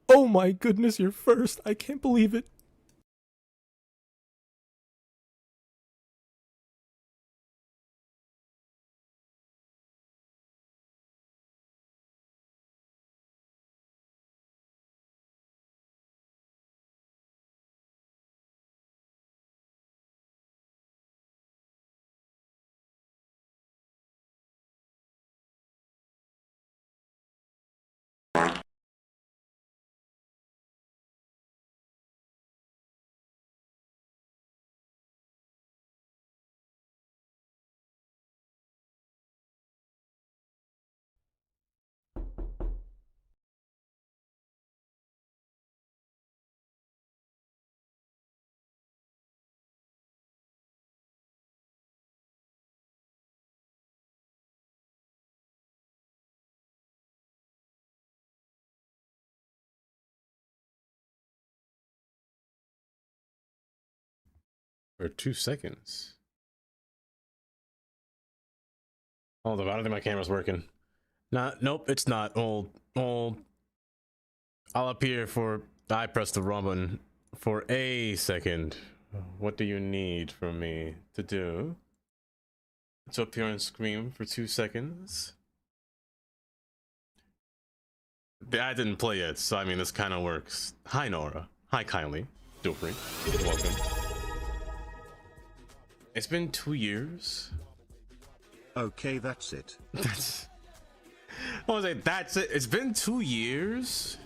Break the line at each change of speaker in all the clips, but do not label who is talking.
Oh my goodness, you're first. I can't believe it.
For 2 seconds. Hold up, I don't think my camera's working. Nope, it's not. Hold. I'll appear for. I pressed the wrong button for a second. What do you need from me to do? To appear on screen for 2 seconds? The ad didn't play yet, so I mean, this kind of works. Hi, Nora. Hi, Kylie. Feel free. Welcome. It's been 2 years.
Okay, that's it.
That's. I was like, that's it. It's been 2 years.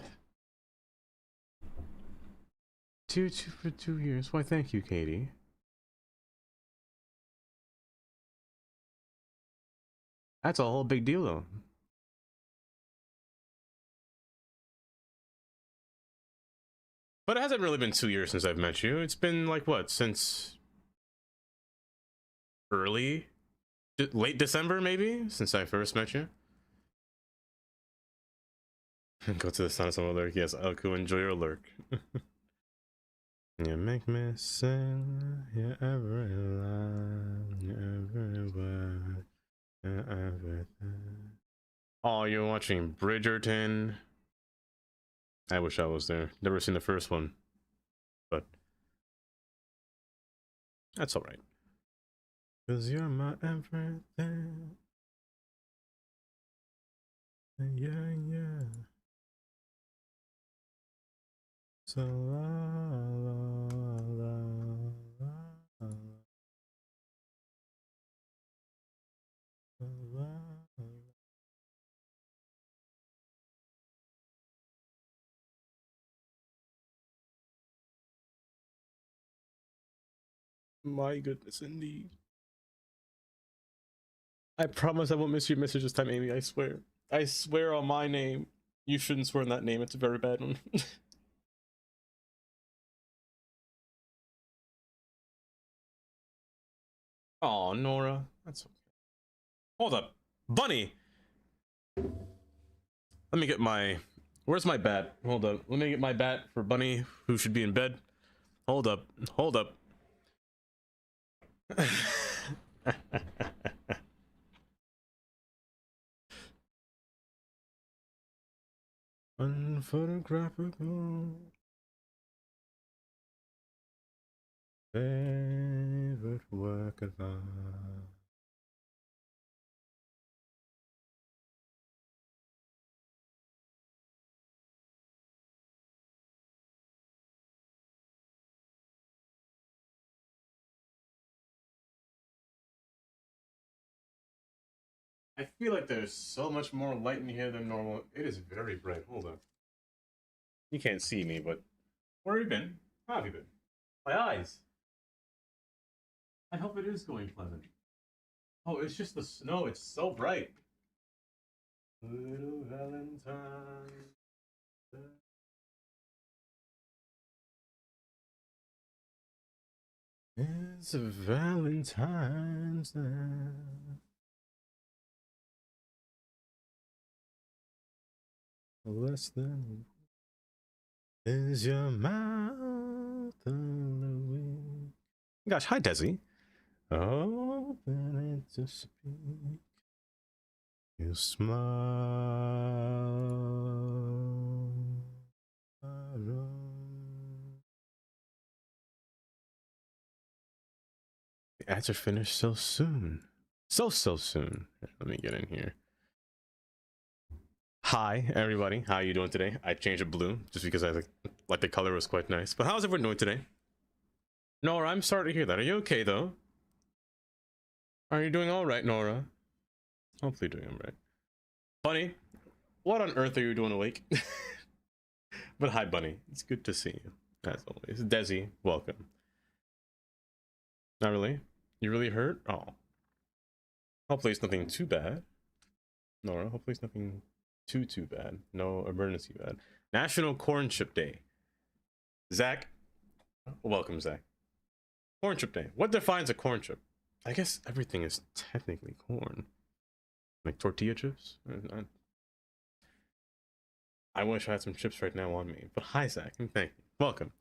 Two for 2 years. Why, thank you, Katie. That's a whole big deal, though. But it hasn't really been 2 years since I've met you. It's been like what, since late December, maybe, since I first met you. Go to the sun of some lurk. Yes, Elku, enjoy your lurk. You make me sing your every line, your every word, your everything. Oh, you're watching Bridgerton. I wish I was there. Never seen the first one, but that's all right. 'Cause you're my everything. Yeah. So my goodness, indeed. I promise I won't miss your message this time, Amy. I swear. I swear on my name. You shouldn't swear on that name. It's a very bad one. Oh, Nora. That's okay. Hold up. Bunny! Let me get my... Where's my bat? Hold up. Let me get my bat for Bunny, who should be in bed. Hold up. Hold up. Unphotographical. Favorite work of art. I feel like there's so much more light in here than normal. It is very bright. Hold on. You can't see me, but where have you been? How have you been? My eyes. I hope it is going pleasant. Oh, it's just the snow. It's so bright. Little Valentine. It's a Valentine's Day. Less than is your mouth on the wing. Gosh, hi Desi. Open it to speak. You smile. The ads are finished so soon. So soon. Let me get in here. Hi, everybody. How are you doing today? I changed it blue just because I like the color was quite nice. But how's everyone doing today? Nora, I'm sorry to hear that. Are you okay, though? Are you doing all right, Nora? Hopefully doing all right. Bunny, what on earth are you doing awake? But hi, Bunny. It's good to see you, as always. Desi, welcome. Not really? You really hurt? Oh. Hopefully it's nothing too bad. Nora, hopefully it's nothing too bad. No emergency bad. National Corn Chip Day. Zach. Welcome, Zach. Corn Chip Day. What defines a corn chip? I guess everything is technically corn. Like tortilla chips? I wish I had some chips right now on me. But hi, Zach, and thank you. Welcome.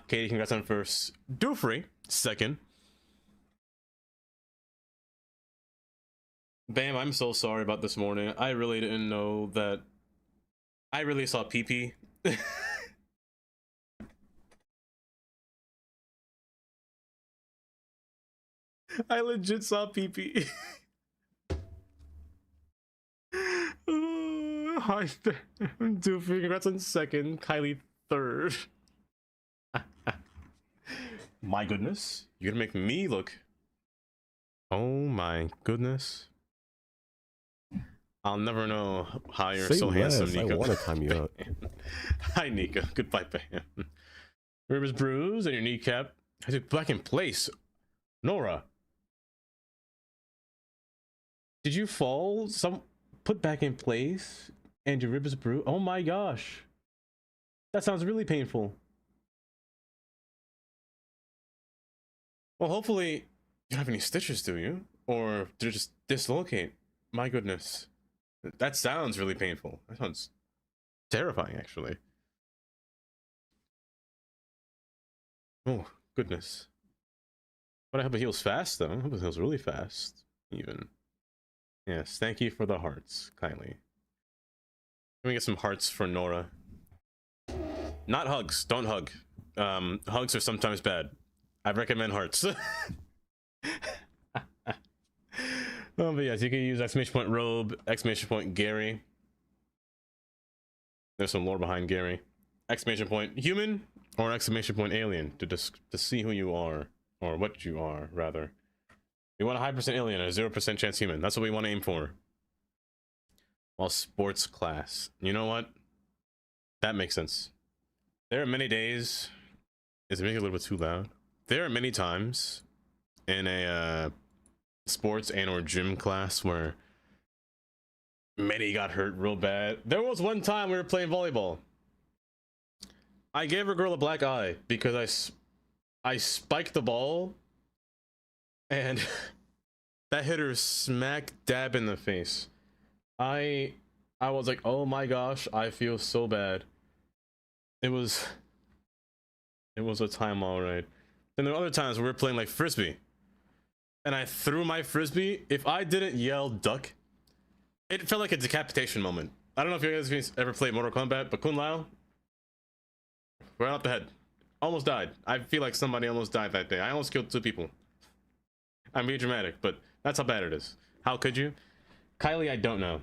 Katie, congrats on first. Doofree, second. Bam, I'm so sorry about this morning. I really didn't know that. I really saw pee-pee. I legit saw pee-pee. Hi, Doofree, congrats on second. Kylie, third. My goodness, you're gonna make me look. Oh my goodness. I'll never know how you're so handsome, Nico.
I want to time you out.
Hi, Nico. Goodbye, Bam. Rivers bruise and your kneecap. I took back in place. Nora. Did you fall? Put back in place and your rib is bruised? Oh my gosh. That sounds really painful. Well, hopefully you don't have any stitches, do you? Or did it just dislocate? My goodness. That sounds really painful. That sounds terrifying, actually. Oh, goodness. But I hope it heals fast, though. I hope it heals really fast, even. Yes, thank you for the hearts, kindly. Let me get some hearts for Nora. Not hugs. Don't hug. Hugs are sometimes bad. I recommend hearts. Oh, but yes, you can use exclamation point robe, exclamation point Gary. There's some lore behind Gary. Exclamation point human or exclamation point alien to see who you are, or what you are, rather. We want a high percent alien and a 0% chance human. That's what we want to aim for. While sports class. You know what? That makes sense. There are many days. Is it making it a little bit too loud? There are many times in a sports and or gym class where many got hurt real bad. There was one time we were playing volleyball. I gave a girl a black eye because I spiked the ball and that hit her smack dab in the face. I was like, oh my gosh, I feel so bad. It was a time, all right. Then there were other times where we were playing like frisbee and I threw my frisbee. If I didn't yell duck, it felt like a decapitation moment. I don't know if you guys ever played Mortal Kombat, but Kun Lao, right off the head, almost died. I feel like somebody almost died that day. I almost killed 2 people. I'm being dramatic, but that's how bad it is. How could you? Kylie, I don't know.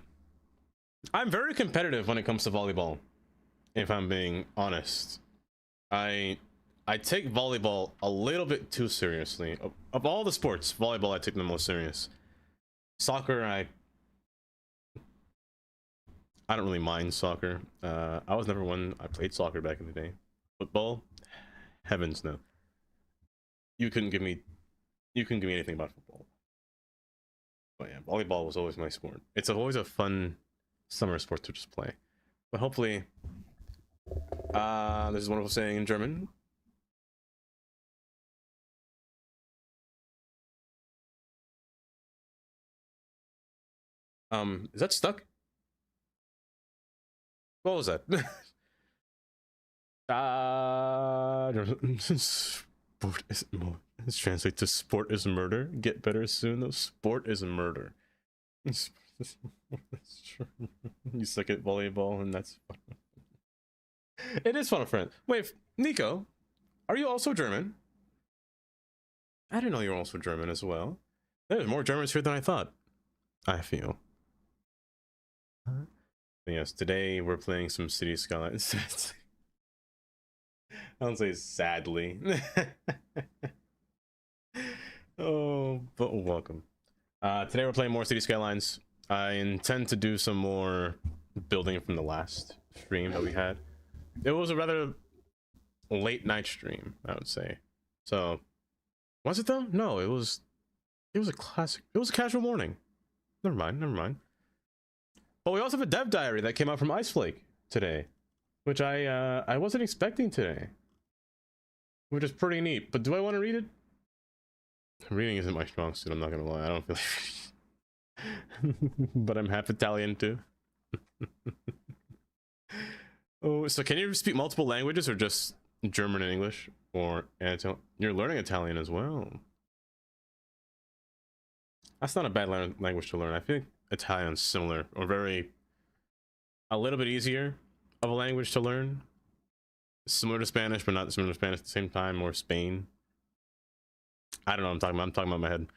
I'm very competitive when it comes to volleyball, if I'm being honest. I take volleyball a little bit too seriously. Of all the sports, volleyball I take the most serious. Soccer, I don't really mind soccer. I was never one. I played soccer back in the day. Football, heavens no. You couldn't give me anything about football. But yeah, volleyball was always my sport. It's always a fun summer sport to just play. But hopefully, this is a wonderful saying in German. Is that stuck? What was that? Sport is more. Let's translate to sport is murder. Get better soon. Though sport is murder. That's true. You suck at volleyball, and that's fun. It is fun, friend. Wait, Nico, are you also German? I didn't know you were also German as well. There's more Germans here than I thought. I feel. Yes, today we're playing some City Skylines. I don't say sadly. Oh, but welcome. Today we're playing more City Skylines. I intend to do some more building from the last stream that we had. It was a rather late night stream, I would say. So, was it though? No, it was a classic. It was a casual morning. Never mind. But we also have a dev diary that came out from Iceflake today, which I wasn't expecting today, which is pretty neat. But do I want to read it? Reading isn't my strong suit, I'm not gonna lie. I don't feel like but I'm half Italian too. Oh, so can you speak multiple languages or just German and English? Or you're learning Italian as well. That's not a bad language to learn. I think Italian's similar or a little bit easier of a language to learn. Similar to Spanish, but not similar to Spanish at the same time, or Spain. I don't know what I'm talking about. I'm talking about my head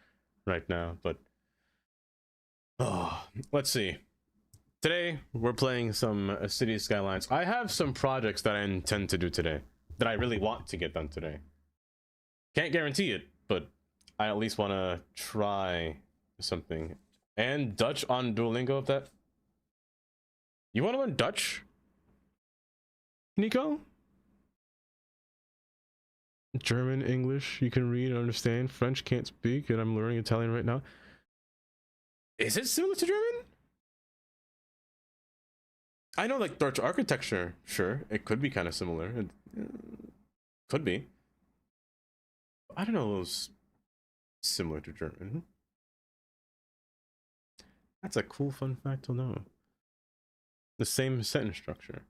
right now, but let's see. Today we're playing some City Skylines. I have some projects that I intend to do today that I really want to get done today. Can't guarantee it, but I at least want to try something. And Dutch on Duolingo, if that. You want to learn Dutch, Nico? German, English, you can read and understand. French, can't speak, and I'm learning Italian right now. Is it similar to German? I know, like, Dutch architecture, sure, it could be kind of similar. It could be. I don't know, it was similar to German. That's a cool fun fact to know. The same sentence structure.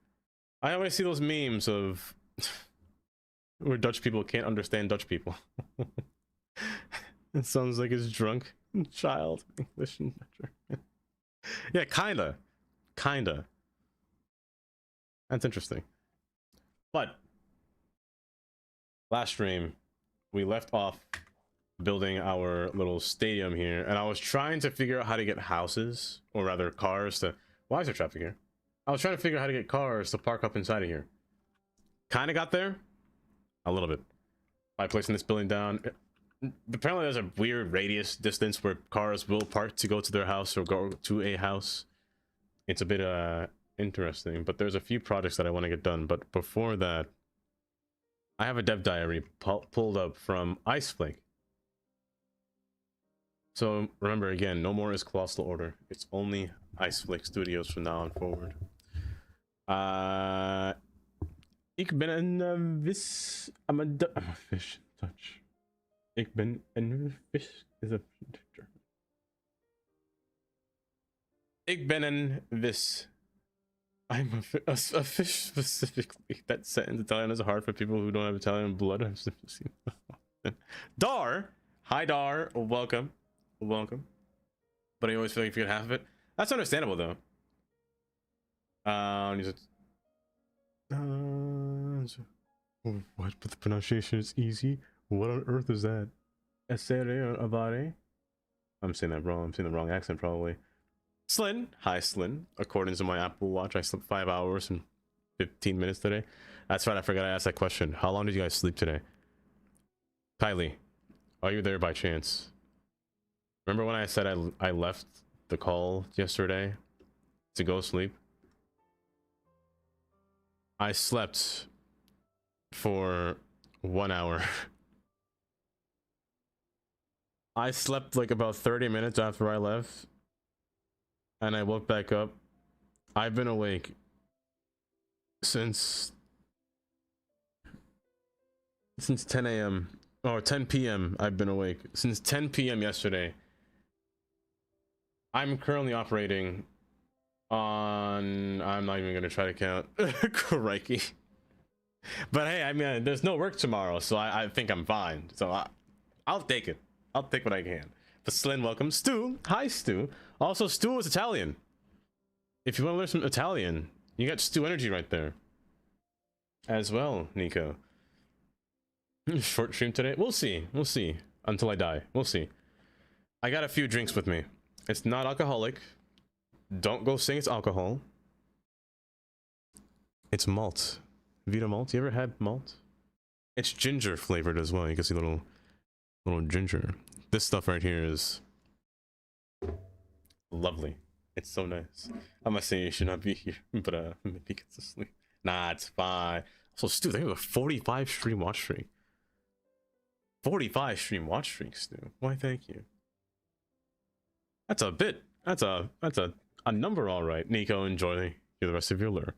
I always see those memes of where Dutch people can't understand Dutch people. It sounds like it's drunk child English and German. Yeah, kinda. That's interesting. But last stream, we left off building our little stadium here, and I was trying to figure out how to get houses, or rather cars to... Why is there traffic here? I was trying to figure out how to get cars to park up inside of here. Kind of got there. A little bit. By placing this building down. Apparently there's a weird radius distance where cars will park to go to their house or go to a house. It's a bit interesting, but there's a few projects that I want to get done. But before that, I have a dev diary pulled up from Iceflake. So remember, again, no more is Colossal Order. It's only Iceflake Studios from now on forward. Ik ben een vis... I'm a fish in Dutch. Ik ben een vis is a German. Ik ben een vis. I'm a fish specifically. That sentence Italian is hard for people who don't have Italian blood. I've simply seen. Dar! Hi Dar, welcome. Welcome. But I always feel like you get half of it. That's understandable though. What? But the pronunciation is easy? What on earth is that? Essere avare? I'm saying that wrong. I'm saying the wrong accent probably. Slyn. Hi Slyn. According to my Apple Watch, I slept 5 hours and 15 minutes today. That's right, I forgot I asked that question. How long did you guys sleep today? Kylie, are you there by chance? Remember when I said I left the call yesterday to go sleep? I slept for 1 hour. I slept like about 30 minutes after I left, and I woke back up. I've been awake since 10 a.m. or 10 p.m. I've been awake since 10 p.m. yesterday. I'm currently operating on... I'm not even gonna try to count. Crikey. But hey, I mean, there's no work tomorrow, so I think I'm fine. So I'll take it. I'll take what I can. But Slyn, welcome. Stu. Hi, Stu. Also, Stu is Italian. If you want to learn some Italian, you got Stu Energy right there. as well, Nico. Short stream today. We'll see. We'll see. Until I die. We'll see. I got a few drinks with me. It's not alcoholic. Don't go saying it's alcohol. It's malt. Vita malt. You ever had malt? It's ginger flavored as well. You can see little ginger. This stuff right here is lovely. It's so nice. I'm not saying you should not be here, but maybe gets to sleep. Nah, it's fine. So Stu, they have a 45 stream watch streak. 45 stream watch streaks, Stu. Why, thank you. That's a bit. That's a number, all right. Nico, enjoy the rest of your lure.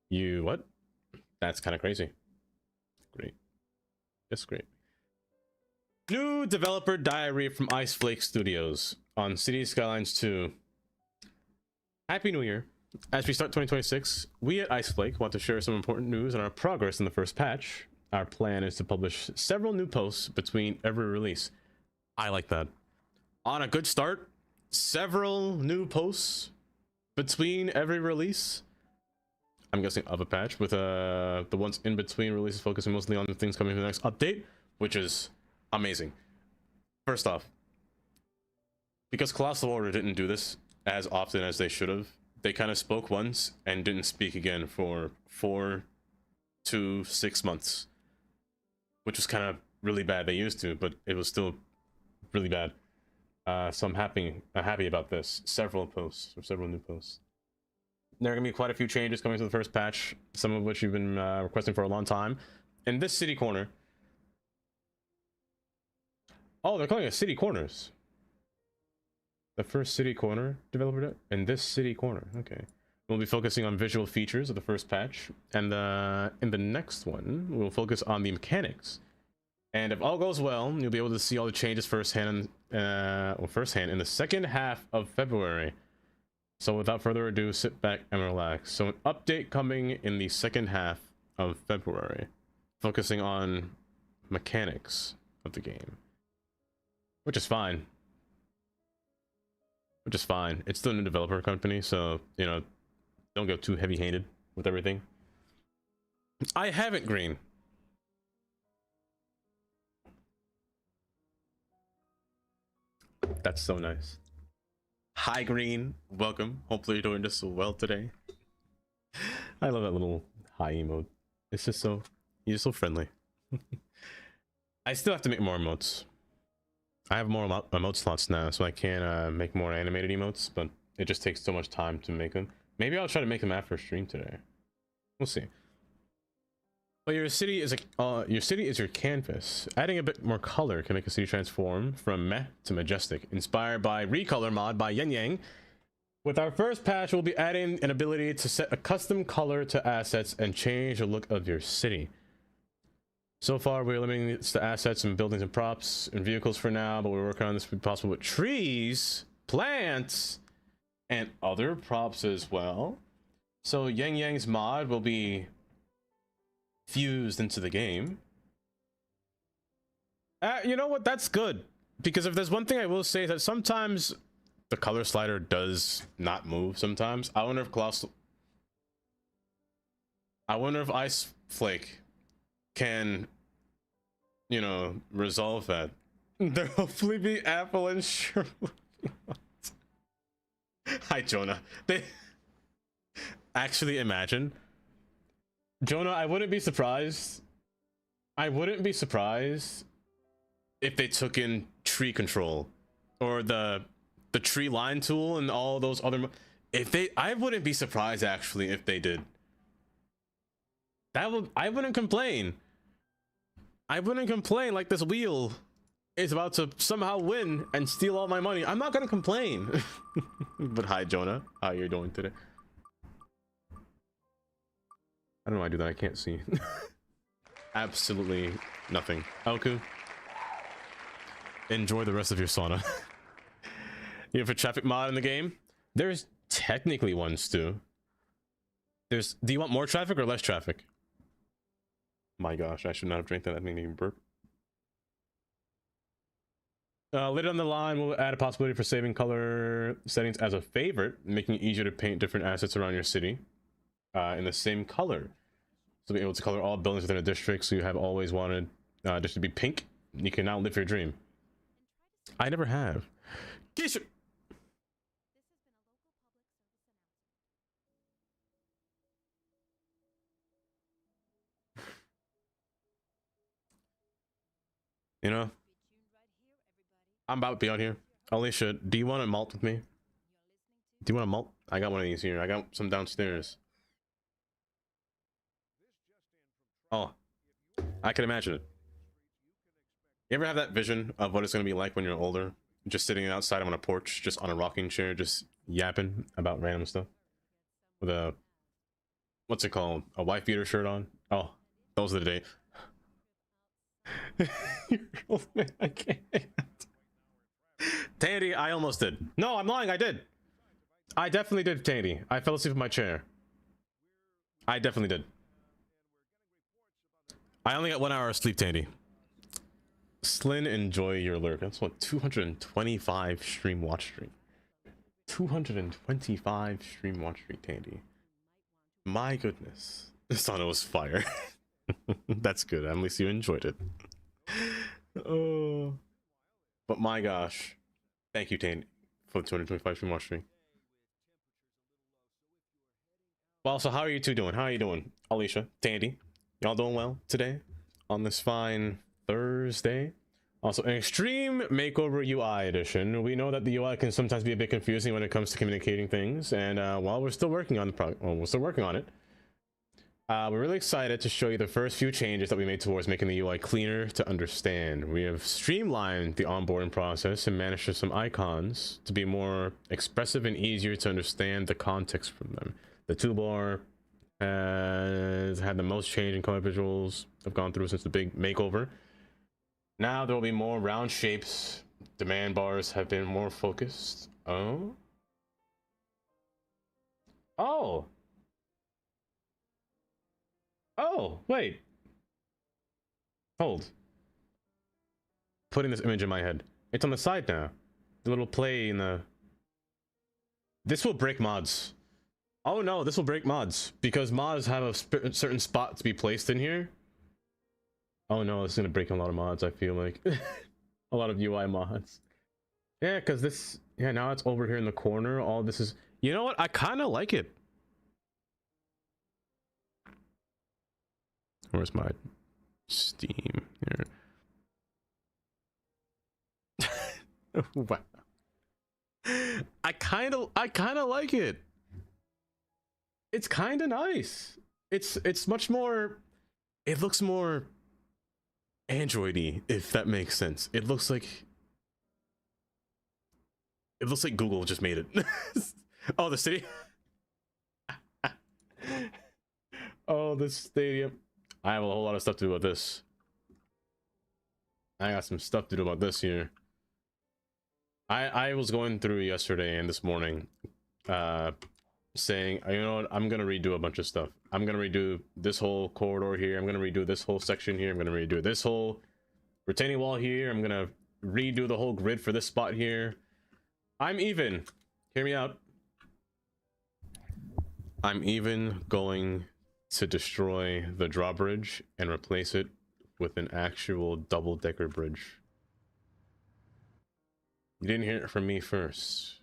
You what? That's kind of crazy. Great. Just great. New developer diary from Ice Flake Studios on City Skylines 2. Happy New Year. As we start 2026, we at Ice Flake want to share some important news on our progress in the first patch. Our plan is to publish several new posts between every release. I like that. On a good start, several new posts between every release. I'm guessing of a patch, with the ones in between releases focusing mostly on the things coming in the next update, which is amazing. First off, because Colossal Order didn't do this as often as they should have, they kind of spoke once and didn't speak again for 4 to 6 months, which was kind of really bad. They used to, but it was still really bad. So I'm happy about this. Several new posts. There are gonna be quite a few changes coming to the first patch, some of which you've been requesting for a long time. In this city corner. Oh, they're calling it city corners. The first city corner developer in this city corner. Okay. We'll be focusing on visual features of the first patch, and in the next one, we'll focus on the mechanics. And if all goes well, you'll be able to see all the changes firsthand in the second half of February. So without further ado, sit back and relax. So an update coming in the second half of February, focusing on mechanics of the game, which is fine. It's still a new developer company, so, you know, don't go too heavy-handed with everything. I haven't green. That's so nice. Hi, Green. Welcome. Hopefully you're doing just so well today. I love that little hi emote. It's just so... You're so friendly. I still have to make more emotes. I have more emote slots now, so I can make more animated emotes, but it just takes so much time to make them. Maybe I'll try to make them after stream today. We'll see. But your city is your canvas. Adding a bit more color can make a city transform from meh to majestic. Inspired by Recolor mod by Yen Yang. With our first patch, we'll be adding an ability to set a custom color to assets and change the look of your city. So far, we're limiting it to assets and buildings and props and vehicles for now, but we're working on this to be possible with trees, plants, and other props as well. So Yang Yang's mod will be fused into the game. You know what? That's good. Because if there's one thing I will say is that sometimes the color slider does not move sometimes. I wonder if Ice Flake can, you know, resolve that. There'll hopefully be Apple and Sherwood. Hi, Jonah. They actually imagine. Jonah, I wouldn't be surprised if they took in tree control or the tree line tool and all those other I wouldn't be surprised actually if they did. I wouldn't complain. Like this wheel is about to somehow win and steal all my money. I'm not gonna complain. But hi, Jonah. How are you doing today? I don't know why I do that. I can't see. Absolutely nothing. Elku, enjoy the rest of your sauna. You have a traffic mod in the game? There's technically ones too. Do you want more traffic or less traffic? My gosh, I should not have drank that. I made me burp. Later on the line, we'll add a possibility for saving color settings as a favorite, making it easier to paint different assets around your city. in the same color. So be able to color all buildings within a district. So you have always wanted just to be pink. You can now live your dream. I never have. Geisha! You know, I'm about to be out here. Alicia, do you want a malt with me? Do you want a malt? I got one of these here. I got some downstairs. Oh, I can imagine it. You ever have that vision of what it's going to be like when you're older? Just sitting outside on a porch, just on a rocking chair, just yapping about random stuff. With a, what's it called? A wife beater shirt on? Oh, those are the days. You're old man, I can't. Tandy, I almost did. No, I'm lying, I did. I definitely did, Tandy. I fell asleep in my chair. I definitely did. I only got 1 hour of sleep, Tandy. Slyn, enjoy your lurk. That's what, 225 stream watch stream. 225 stream watch stream, Tandy. My goodness. This sauna was fire. That's good. At least you enjoyed it. Oh. But my gosh. Thank you, Tandy, for the 225 stream watch stream. Well, so how are you two doing? How are you doing? Alicia, Tandy, y'all doing well today on this fine Thursday? Also, an extreme makeover UI edition. We know that the UI can sometimes be a bit confusing when it comes to communicating things, and while we're still working on the project, well, we're still working on it. We're really excited to show you the first few changes that we made towards making the UI cleaner to understand. We have streamlined the onboarding process and managed some icons to be more expressive and easier to understand the context from them. The toolbar has had the most change in color visuals I've gone through since the big makeover. Now there will be more round shapes. Demand bars have been more focused. Oh. Oh. Oh, wait. Hold. Putting this image in my head. It's on the side now. The little play in the... This will break mods. Oh no, this will break mods. Because mods have a certain spot to be placed in here. Oh no, this is gonna break a lot of mods, I feel like. A lot of UI mods. Yeah, because this... Yeah, now it's over here in the corner. All this is... You know what? I kind of like it. Where's my Steam here? Wow. I kind of like it. It's kind of nice. It's much more, it looks more Android-y, if that makes sense. It looks like Google just made it. Oh, the city. Oh, the stadium. I have a whole lot of stuff to do about this. I got some stuff to do about this here. I was going through yesterday and this morning, saying, you know what, I'm gonna redo a bunch of stuff. I'm gonna redo this whole corridor here. I'm gonna redo this whole section here. I'm gonna redo this whole retaining wall here. I'm gonna redo the whole grid for this spot here. I'm even, hear me out. I'm even going to destroy the drawbridge and replace it with an actual double-decker bridge. You didn't hear it from me first,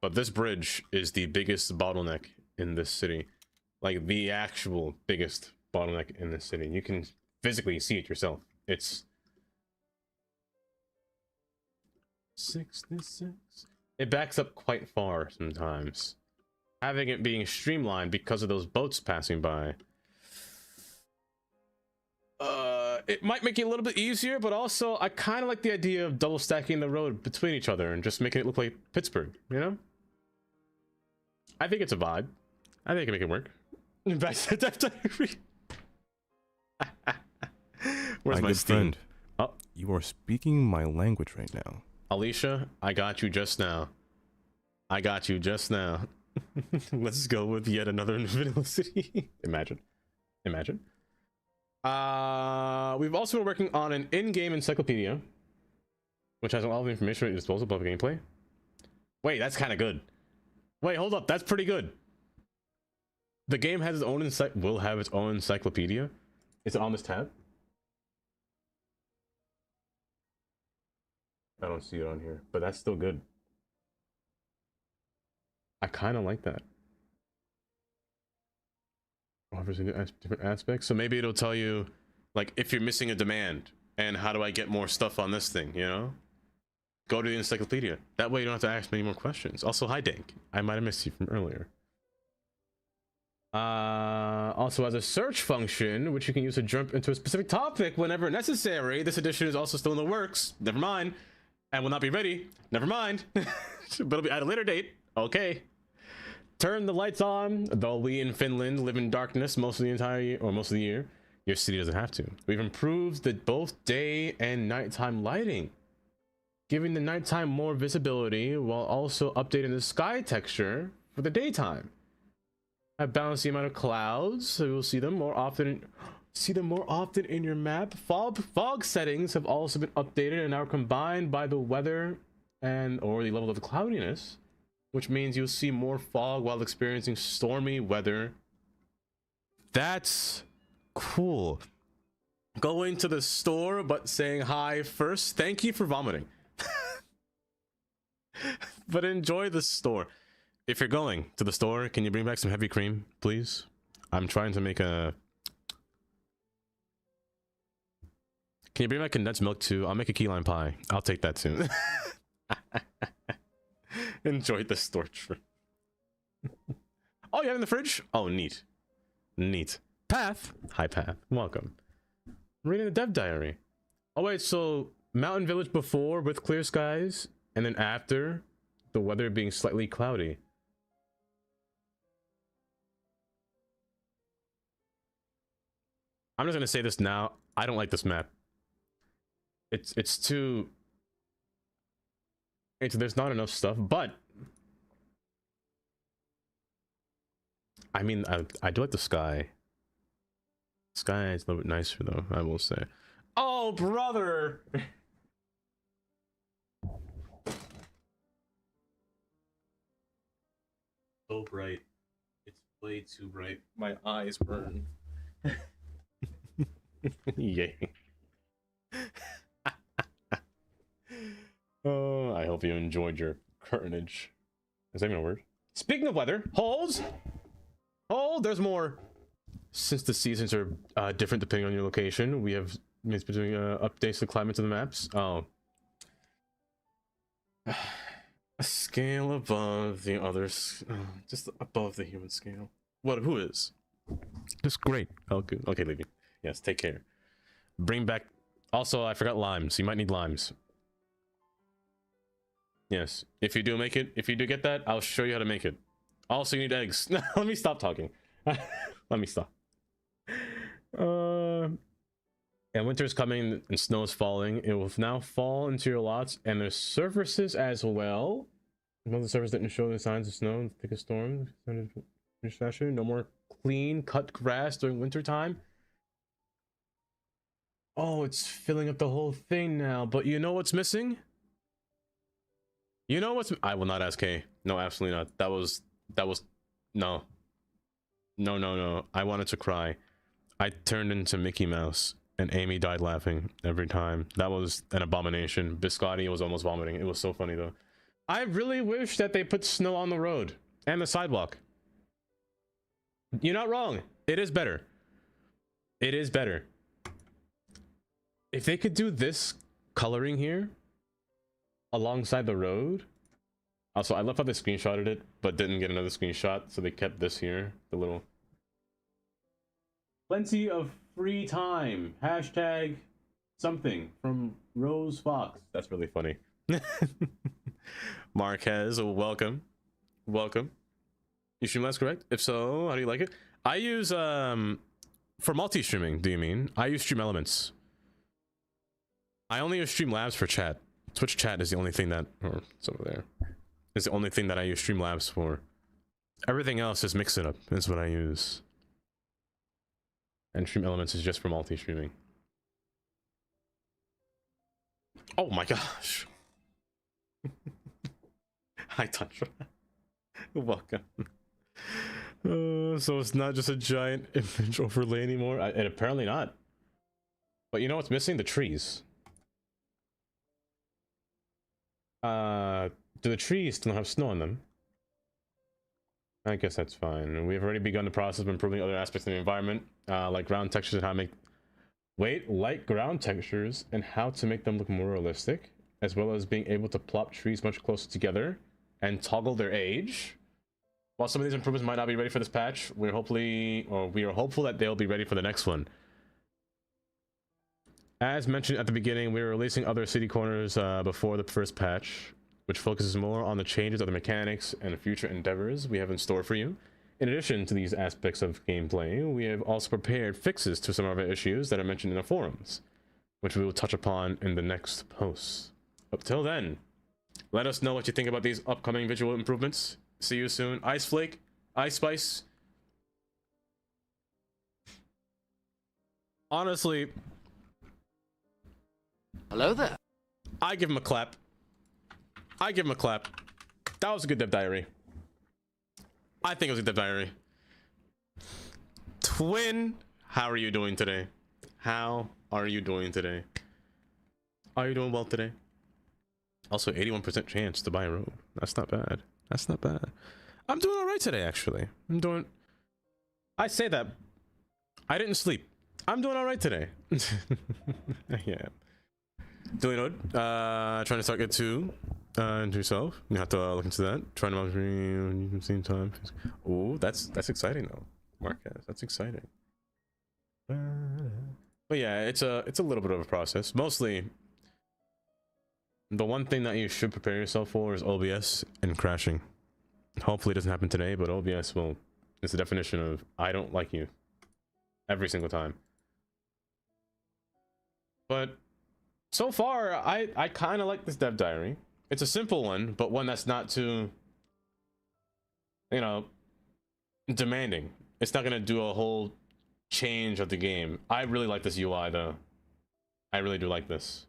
but this bridge is the biggest bottleneck in this city. Like, the actual biggest bottleneck in this city. You can physically see it yourself. It's 66. It backs up quite far sometimes. Having it being streamlined because of those boats passing by, it might make it a little bit easier, but also I kind of like the idea of double stacking the road between each other and just making it look like Pittsburgh, you know? I think it's a vibe. I think I can make it work. Where's my
good
Steam?
friend.
Oh,
You are speaking my language right now.
Alicia, I got you just now. I got you just now. Let's go with yet another vanilla city. Imagine. We've also been working on an in-game encyclopedia, which has a lot of information at your disposal above gameplay. Wait, that's kind of good. Wait, hold up, that's pretty good. The game has its own will have its own encyclopedia. Is it on this tab? I don't see it on here, but that's still good. I kind of like that. Offers different aspects, so maybe it'll tell you, like, if you're missing a demand and how do I get more stuff on this thing, you know? Go to the encyclopedia. That way you don't have to ask many more questions. Also, hi Dank. I might have missed you from earlier. Also has a search function, which you can use to jump into a specific topic whenever necessary. This edition is also still in the works. Never mind. And will not be ready. Never mind. But it'll be at a later date. Okay. Turn the lights on. Though we in Finland live in darkness most of the entire year, or most of the year, your city doesn't have to. We've improved both day and nighttime lighting, giving the nighttime more visibility while also updating the sky texture for the daytime. I've balanced the amount of clouds, so you'll see them more often. In your map. Fog settings have also been updated and are combined by the weather or the level of cloudiness, which means you'll see more fog while experiencing stormy weather. That's cool. Going to the store but saying hi first. Thank you for vomiting. But enjoy the store. If you're going to the store, can you bring back some heavy cream, please? I'm trying to make a... Can you bring back condensed milk too? I'll make a key lime pie. I'll take that too. Enjoy the store trip. Oh, you have it in the fridge? Oh, neat. Neat. Path. Hi, Path. Welcome. Reading the dev diary. Oh, wait, so Mountain Village before with clear skies, and then after the weather being slightly cloudy. I'm just gonna say this now. I don't like this map. It's too... there's not enough stuff, but I mean, I do like the sky. Sky is a little bit nicer though, I will say. Oh, brother! So bright. It's way too bright. My eyes burn. Yay. Oh, I hope you enjoyed your carnage. Is that even a word? Speaking of weather, hold! Hold, there's more. Since the seasons are different depending on your location, we have been doing updates to the climate of the maps. Oh. A scale above the others. Just above the human scale. What? Who is? Just great. Oh, good. Okay, Levy. Yes, take care. Bring back... Also, I forgot limes. You might need limes. Yes. If you do make it, if you do get that, I'll show you how to make it. Also, you need eggs. Let me stop talking. Let me stop. And winter's coming and snow is falling. It will now fall into your lots, and there's surfaces as well. Most of the surface didn't show the signs of snow and thick of storm. No more clean cut grass during winter time. Oh, it's filling up the whole thing now. But you know what's missing? You know what's... I will not ask K. No, absolutely not. That was... No. No. I wanted to cry. I turned into Mickey Mouse, and Amy died laughing every time. That was an abomination. Biscotti was almost vomiting. It was so funny, though. I really wish that they put snow on the road and the sidewalk. You're not wrong. It is better. It is better. If they could do this coloring here alongside the road. Also, I love how they screenshotted it, but didn't get another screenshot, so they kept this here, the little... Plenty of free time. Hashtag something from Rose Fox. That's really funny. Marquez, welcome. Welcome. You stream that's correct? If so, how do you like it? I use, for multi-streaming, do you mean? I use Stream Elements. I only use Streamlabs for chat. Twitch chat is the only thing that, or it's over there, is the only thing that I use Streamlabs for. Everything else is Mix It Up, is what I use. And Stream Elements is just for multi-streaming. Oh my gosh. Hi, Tantra. Welcome. So it's not just a giant image overlay anymore, and apparently not. But you know what's missing? The trees. Do the trees still have snow on them? I guess that's fine. We've already begun the process of improving other aspects of the environment, like ground textures and how to make light ground textures and how to make them look more realistic, as well as being able to plop trees much closer together and toggle their age. While some of these improvements might not be ready for this patch, we are hopeful that they'll be ready for the next one. As mentioned at the beginning, we are releasing other city corners before the first patch, which focuses more on the changes of the mechanics and the future endeavors we have in store for you. In addition to these aspects of gameplay, we have also prepared fixes to some of our issues that are mentioned in the forums, which we will touch upon in the next post. Up till then, let us know what you think about these upcoming visual improvements. See you soon. Ice Flake, Ice Spice. Honestly,
hello there.
I give him a clap. I give him a clap. That was a good dev diary. I think it was a dev diary. Twin, how are you doing today? How are you doing today? Are you doing well today? Also, 81% chance to buy a robe. That's not bad. That's not bad. I'm doing all right today, actually. I say that. I didn't sleep. I'm doing all right today. Yeah. Doing good. Trying to start get 2 into yourself. You have to look into that. Trying to you can see time. Oh, that's exciting though, Marquez. That's exciting. But yeah, it's a little bit of a process. Mostly, the one thing that you should prepare yourself for is OBS and crashing. Hopefully, it doesn't happen today, but OBS will. It's the definition of I don't like you every single time. But so far, I kind of like this dev diary. It's a simple one, but one that's not too, you know, demanding. It's not gonna do a whole change of the game. I really like this UI though. I really do like this.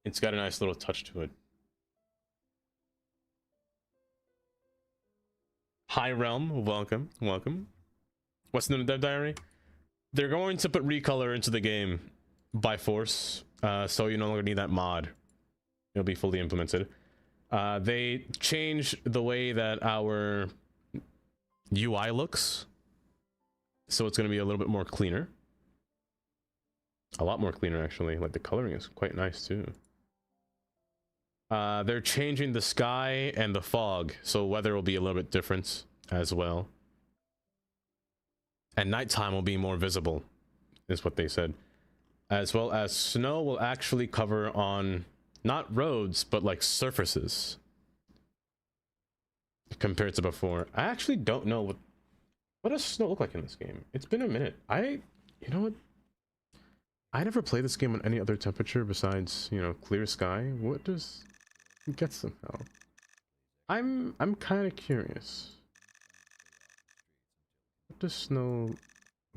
It's got a nice little touch to it. Hi Realm, welcome, welcome. What's new in the dev diary? They're going to put recolor into the game by force, so you no longer need that mod. It'll be fully implemented. They changed the way that our UI looks, so it's going to be a little bit more cleaner. A lot more cleaner, actually. Like, the coloring is quite nice too. They're changing the sky and the fog, so weather will be a little bit different as well. And nighttime will be more visible, is what they said. As well as snow will actually cover on not roads, but like surfaces compared to before. I actually don't know what does snow look like in this game. It's been a minute. You know what? I never play this game on any other temperature besides, you know, clear sky. What does it get somehow? I'm kind of curious. What does snow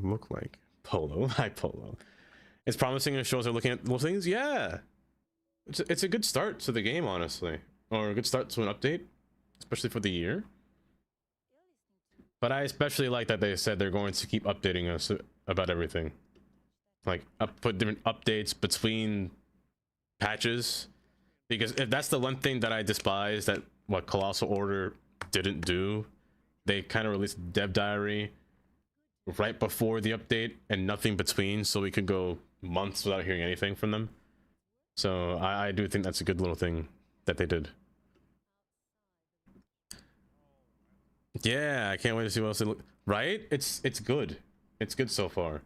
look like? Polo, hi Polo. It's promising and shows are looking at those things. Yeah, it's a good start to the game, honestly, or a good start to an update, especially for the year. But I especially like that they said they're going to keep updating us about everything, like put different updates between patches, because if that's the one thing that I despise that what Colossal Order didn't do, they kind of released dev diary right before the update and nothing between, so we could go months without hearing anything from them. So I do think that's a good little thing that they did. Yeah, I can't wait to see what else it look. Right? It's good. It's good so far.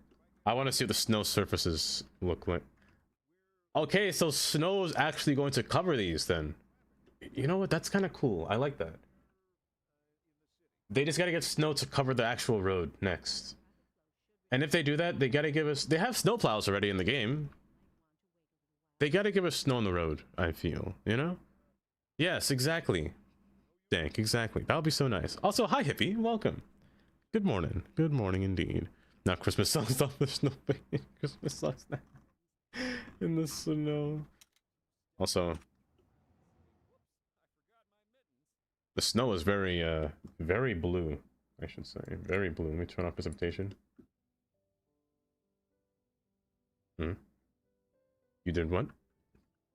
I want to see what the snow surfaces look like. Okay, so snow is actually going to cover these then. You know what? That's kind of cool. I like that. They just got to get snow to cover the actual road next. And if they do that, they got to give us... They have snow plows already in the game. They got to give us snow on the road, I feel. You know? Yes, exactly. Dank, exactly. That would be so nice. Also, hi, hippie. Welcome. Good morning. Good morning indeed. Now, Christmas songs off the snow. Christmas songs now. In the snow. Also... The snow is very blue, I should say. Very blue. Let me turn off precipitation. Hmm. You did what?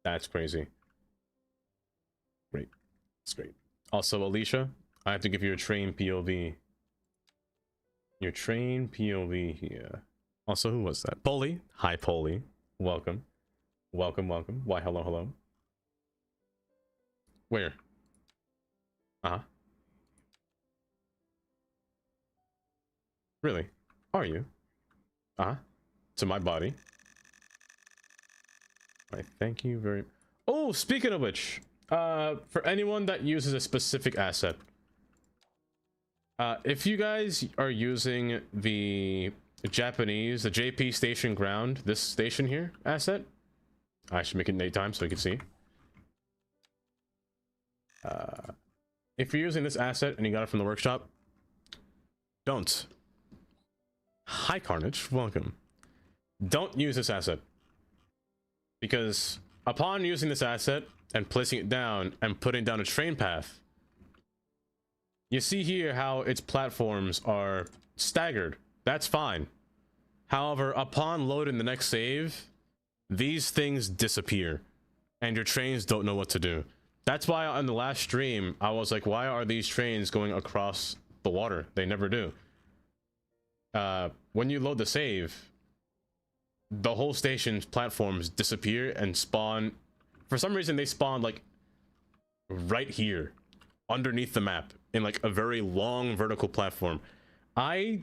That's crazy. Great. It's great. Also, Alicia, I have to give you a train POV. Your train POV here. Also, who was that? Polly. Hi, Polly. Welcome. Welcome, welcome. Why, hello, hello. Where? Uh-huh. Really? Are you? Uh-huh. To my body. Right, thank you very... Oh, speaking of which, for anyone that uses a specific asset, if you guys are using the Japanese, the JP Station Ground, this station here asset, I should make it nighttime so you can see. If you're using this asset and you got it from the workshop, don't. Hi, Carnage. Welcome. Don't use this asset. Because upon using this asset and placing it down and putting down a train path, you see here how its platforms are staggered. That's fine. However, upon loading the next save, these things disappear and your trains don't know what to do. That's why on the last stream, I was like, why are these trains going across the water? They never do. When you load the save, the whole station's platforms disappear and spawn. For some reason, they spawn like right here underneath the map in like a very long vertical platform. I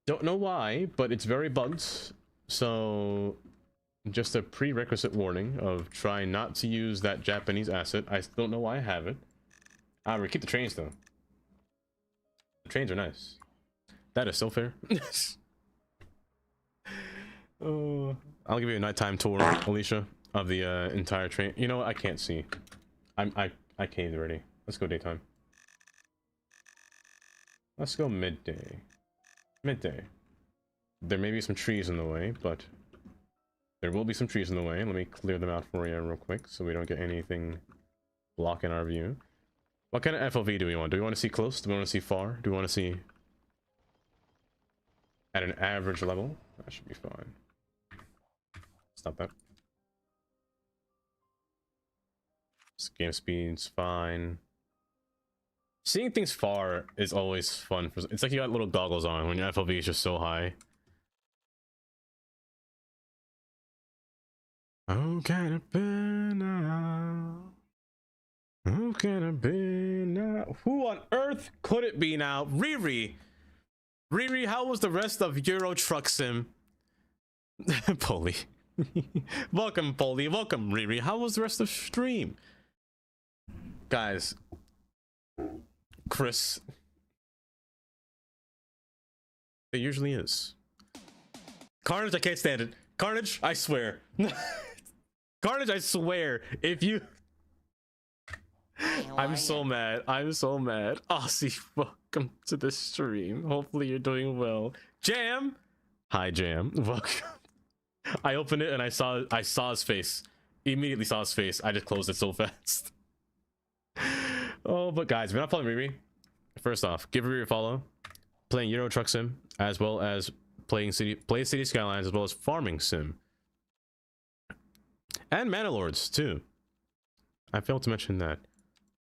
don't know why, but it's very bugged. So just a prerequisite warning of trying not to use that Japanese asset. I don't know why I have it. However, keep the trains though. The trains are nice. That is so fair. I'll give you a nighttime tour, Alicia, of the entire train. You know what? I can't see. I caved already. Let's go daytime. Let's go midday. Midday. There may be some trees in the way, but there will be some trees in the way. Let me clear them out for you real quick so we don't get anything blocking our view. What kind of FOV do we want? Do we want to see close? Do we want to see far? Do we want to see at an average level? That should be fine. Stop that. This game speed's fine. Seeing things far is always fun. It's like you got little goggles on when your FOV is just so high. Oh, can it be now? Who can it be now? Who on earth could it be now? Riri! Riri, how was the rest of Euro Truck Sim? Polly. Welcome, Polly. Welcome, Riri. How was the rest of stream? Guys. Chris. It usually is. Carnage, I can't stand it. Carnage, I swear. Carnage, I swear. If you... I'm so mad. I'm so mad. Aussie, welcome to the stream. Hopefully you're doing well. Jam! Hi, Jam. Welcome. I opened it and I saw his face. Immediately saw his face. I just closed it so fast. Oh, but guys, if you're not following Riri, first off, give Riri a follow. Playing Euro Truck Sim, as well as playing City Skylines, as well as Farming Sim. And Mana Lords, too. I failed to mention that.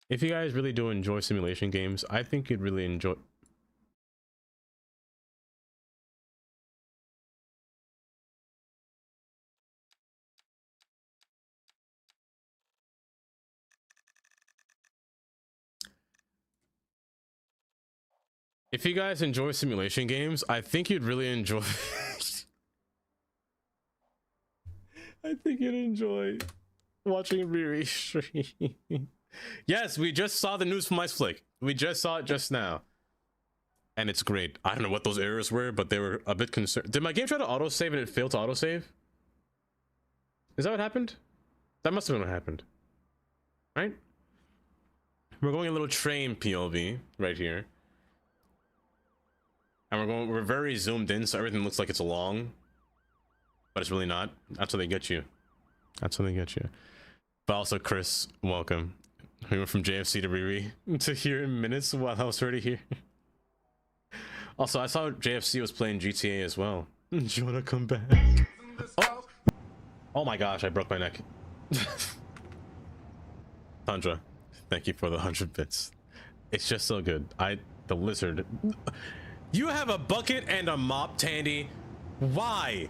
If you guys really do enjoy simulation games, I think you'd really enjoy... If you guys enjoy simulation games, I think you'd really enjoy... I think you'd enjoy watching Riri stream. Yes, we just saw the news from Iceflick. We just saw it just now. And it's great. I don't know what those errors were, but they were a bit concerned. Did my game try to autosave and it failed to autosave? Is that what happened? That must have been what happened. Right? We're going a little train POV right here. And we're very zoomed in, so everything looks like it's long. But it's really not. That's how they get you. That's how they get you. But also, Chris, welcome. We went from JFC to Riri to here in minutes while I was already here. Also, I saw JFC was playing GTA as well. Do you wanna come back? Oh, oh my gosh, I broke my neck. Tundra, thank you for the 100 bits. It's just so good. The lizard. You have a bucket and a mop, Tandy. Why?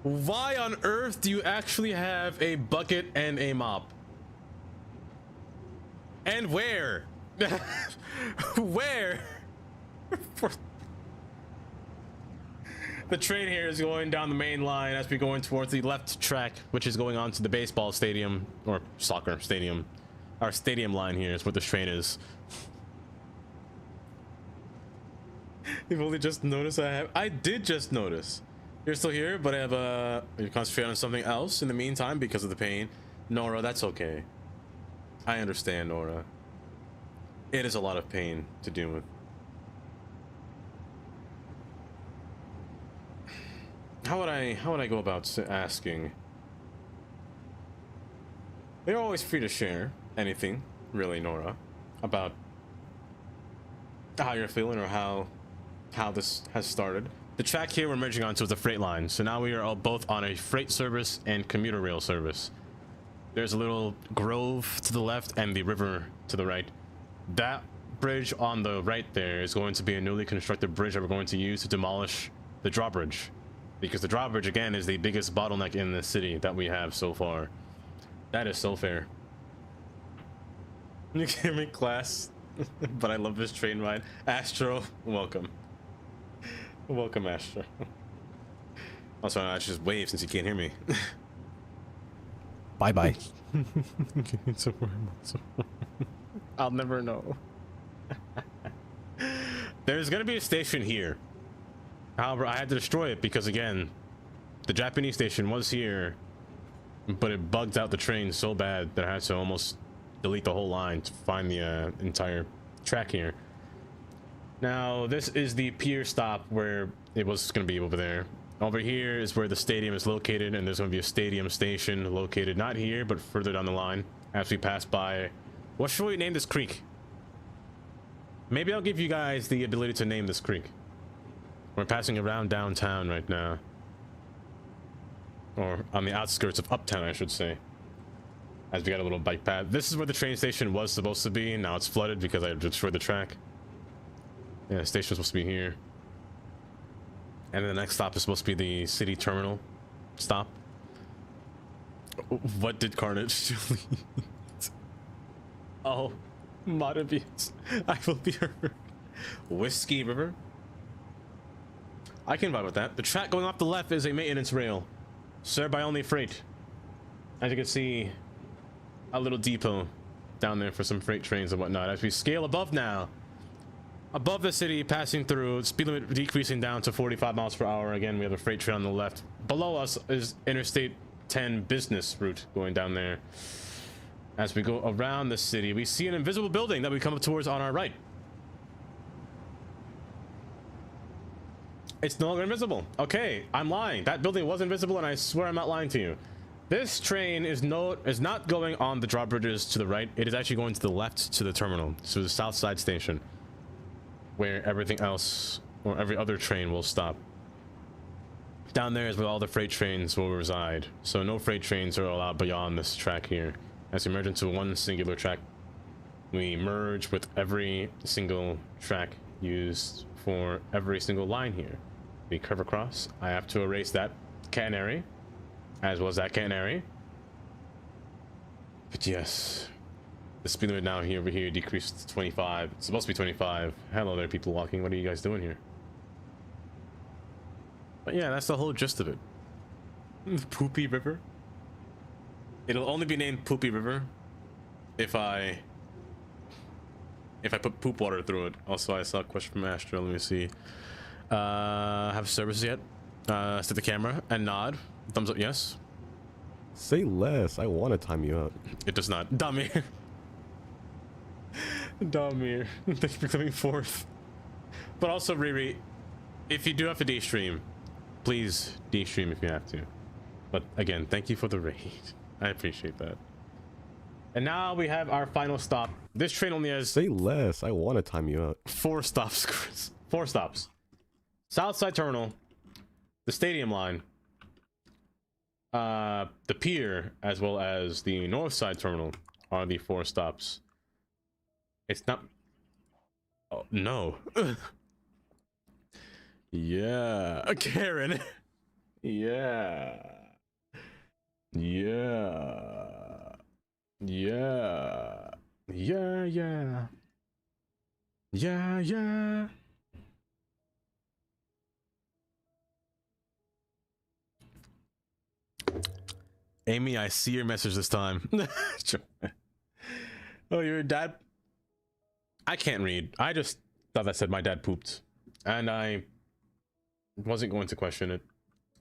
Why on earth do you actually have a bucket and a mop? And where? Where? The train here is going down the main line as we're going towards the left track, which is going on to the baseball stadium or soccer stadium. Our stadium line here is where the train is. You've only just noticed I did just notice. You're still here, but I have you concentrate on something else in the meantime because of the pain. Nora, that's okay. I understand, Nora. It is a lot of pain to deal with. How would I go about asking? You're always free to share anything, really, Nora, about how you're feeling or how this has started. The track here we're merging onto is the freight line, so now we are all both on a freight service and commuter rail service. There's a little grove to the left and the river to the right. That bridge on the right there is going to be a newly constructed bridge that we're going to use to demolish the drawbridge, because the drawbridge again is the biggest bottleneck in the city that we have so far. That is so fair. You hear me, class? But I love this train ride. Astro, welcome. Welcome, Astro. Also, I should just wave since you can't hear me.
Bye bye.
I'll never know. There's gonna be a station here. However, I had to destroy it because, again, the Japanese station was here, but it bugged out the train so bad that I had to almost delete the whole line to find the entire track here. Now, this is the Pier stop where it was going to be over there. Over here is where the stadium is located, and there's going to be a stadium station located not here, but further down the line as we pass by. What should we name this creek? Maybe I'll give you guys the ability to name this creek. We're passing around downtown right now. Or on the outskirts of uptown, I should say. As we got a little bike path. This is where the train station was supposed to be. Now it's flooded because I destroyed the track. Yeah, the station was supposed to be here. And then the next stop is supposed to be the city terminal stop. What did Carnage delete? Oh, Modabius. I will be heard. Whiskey River. I can vibe with that. The track going off the left is a maintenance rail, served by only freight. As you can see, a little depot down there for some freight trains and whatnot. As we scale above now, above the city, passing through, speed limit decreasing down to 45 miles per hour. Again, we have a freight train on the left. Below us is Interstate 10 business route going down there. As we go around the city, we see an invisible building that we come up towards on our right. It's no longer invisible. Okay, I'm lying. That building was invisible, and I swear I'm not lying to you. This train is not going on the drawbridges to the right. It is actually going to the left to the terminal, to the south side station, where everything else or every other train will stop. Down there is where all the freight trains will reside. So no freight trains are allowed beyond this track here. As we merge into one singular track, we merge with every single track used for every single line here. We curve across. I have to erase that catenary, as well as that catenary. But yes, the speed limit now here over here decreased to 25. It's supposed to be 25. Hello there, people walking. What are you guys doing here? But yeah, that's the whole gist of it. Poopy River. It'll only be named Poopy River if I put poop water through it. Also, I saw a question from Astro. Let me see. Have services yet? Set the camera and nod. Thumbs up, yes.
Say less. I want to time you out.
It does not. Damir. Damir. Thank you for coming forth. But also, Riri, if you do have to de-stream, please de-stream if you have to. But again, thank you for the raid. I appreciate that. And now we have our final stop. This train only has
Say less. I want to time you out.
4 stops, Chris. 4 stops. Southside Terminal, the Stadium Line, the Pier, as well as the Northside Terminal are the 4 stops. It's not... Oh, no. Yeah. Karen. Yeah. Yeah. Yeah. Yeah, yeah. Yeah, yeah. Amy, I see your message this time. Oh, your dad? I can't read. I just thought that said my dad pooped. And I wasn't going to question it.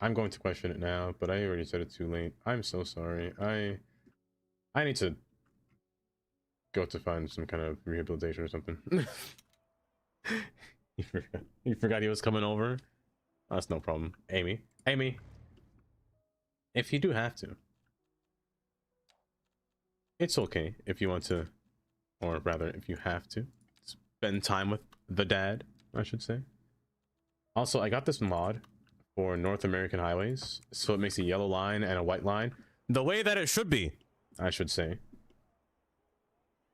I'm going to question it now, but I already said it too late. I'm so sorry. I need to go to find some kind of rehabilitation or something. You forgot he was coming over? That's no problem. Amy. Amy. If you do have to. It's okay if you want to, or rather, if you have to, spend time with the dad, I should say. Also, I got this mod for North American highways, so it makes a yellow line and a white line. The way that it should be, I should say.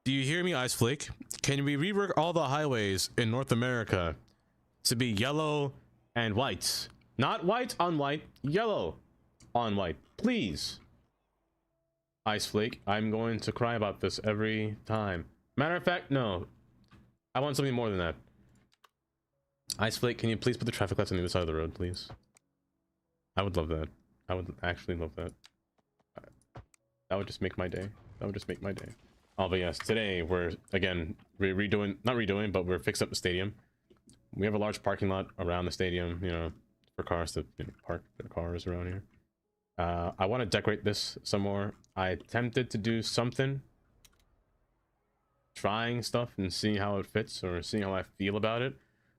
Do you hear me, Ice Flake? Can we rework all the highways in North America to be yellow and white? Not white on white, yellow on white, please. Ice Flake, I'm going to cry about this every time. Matter of fact, no. I want something more than that. Ice Flake, can you please put the traffic lights on the other side of the road, please? I would love that. I would actually love that. That would just make my day. That would just make my day. Oh, but yes, today we're, again, redoing, not redoing, but we're fixing up the stadium. We have a large parking lot around the stadium, you know, for cars to park their cars around here. I want to decorate this some more. I attempted to do something, trying stuff and seeing how it fits or seeing how I feel about it.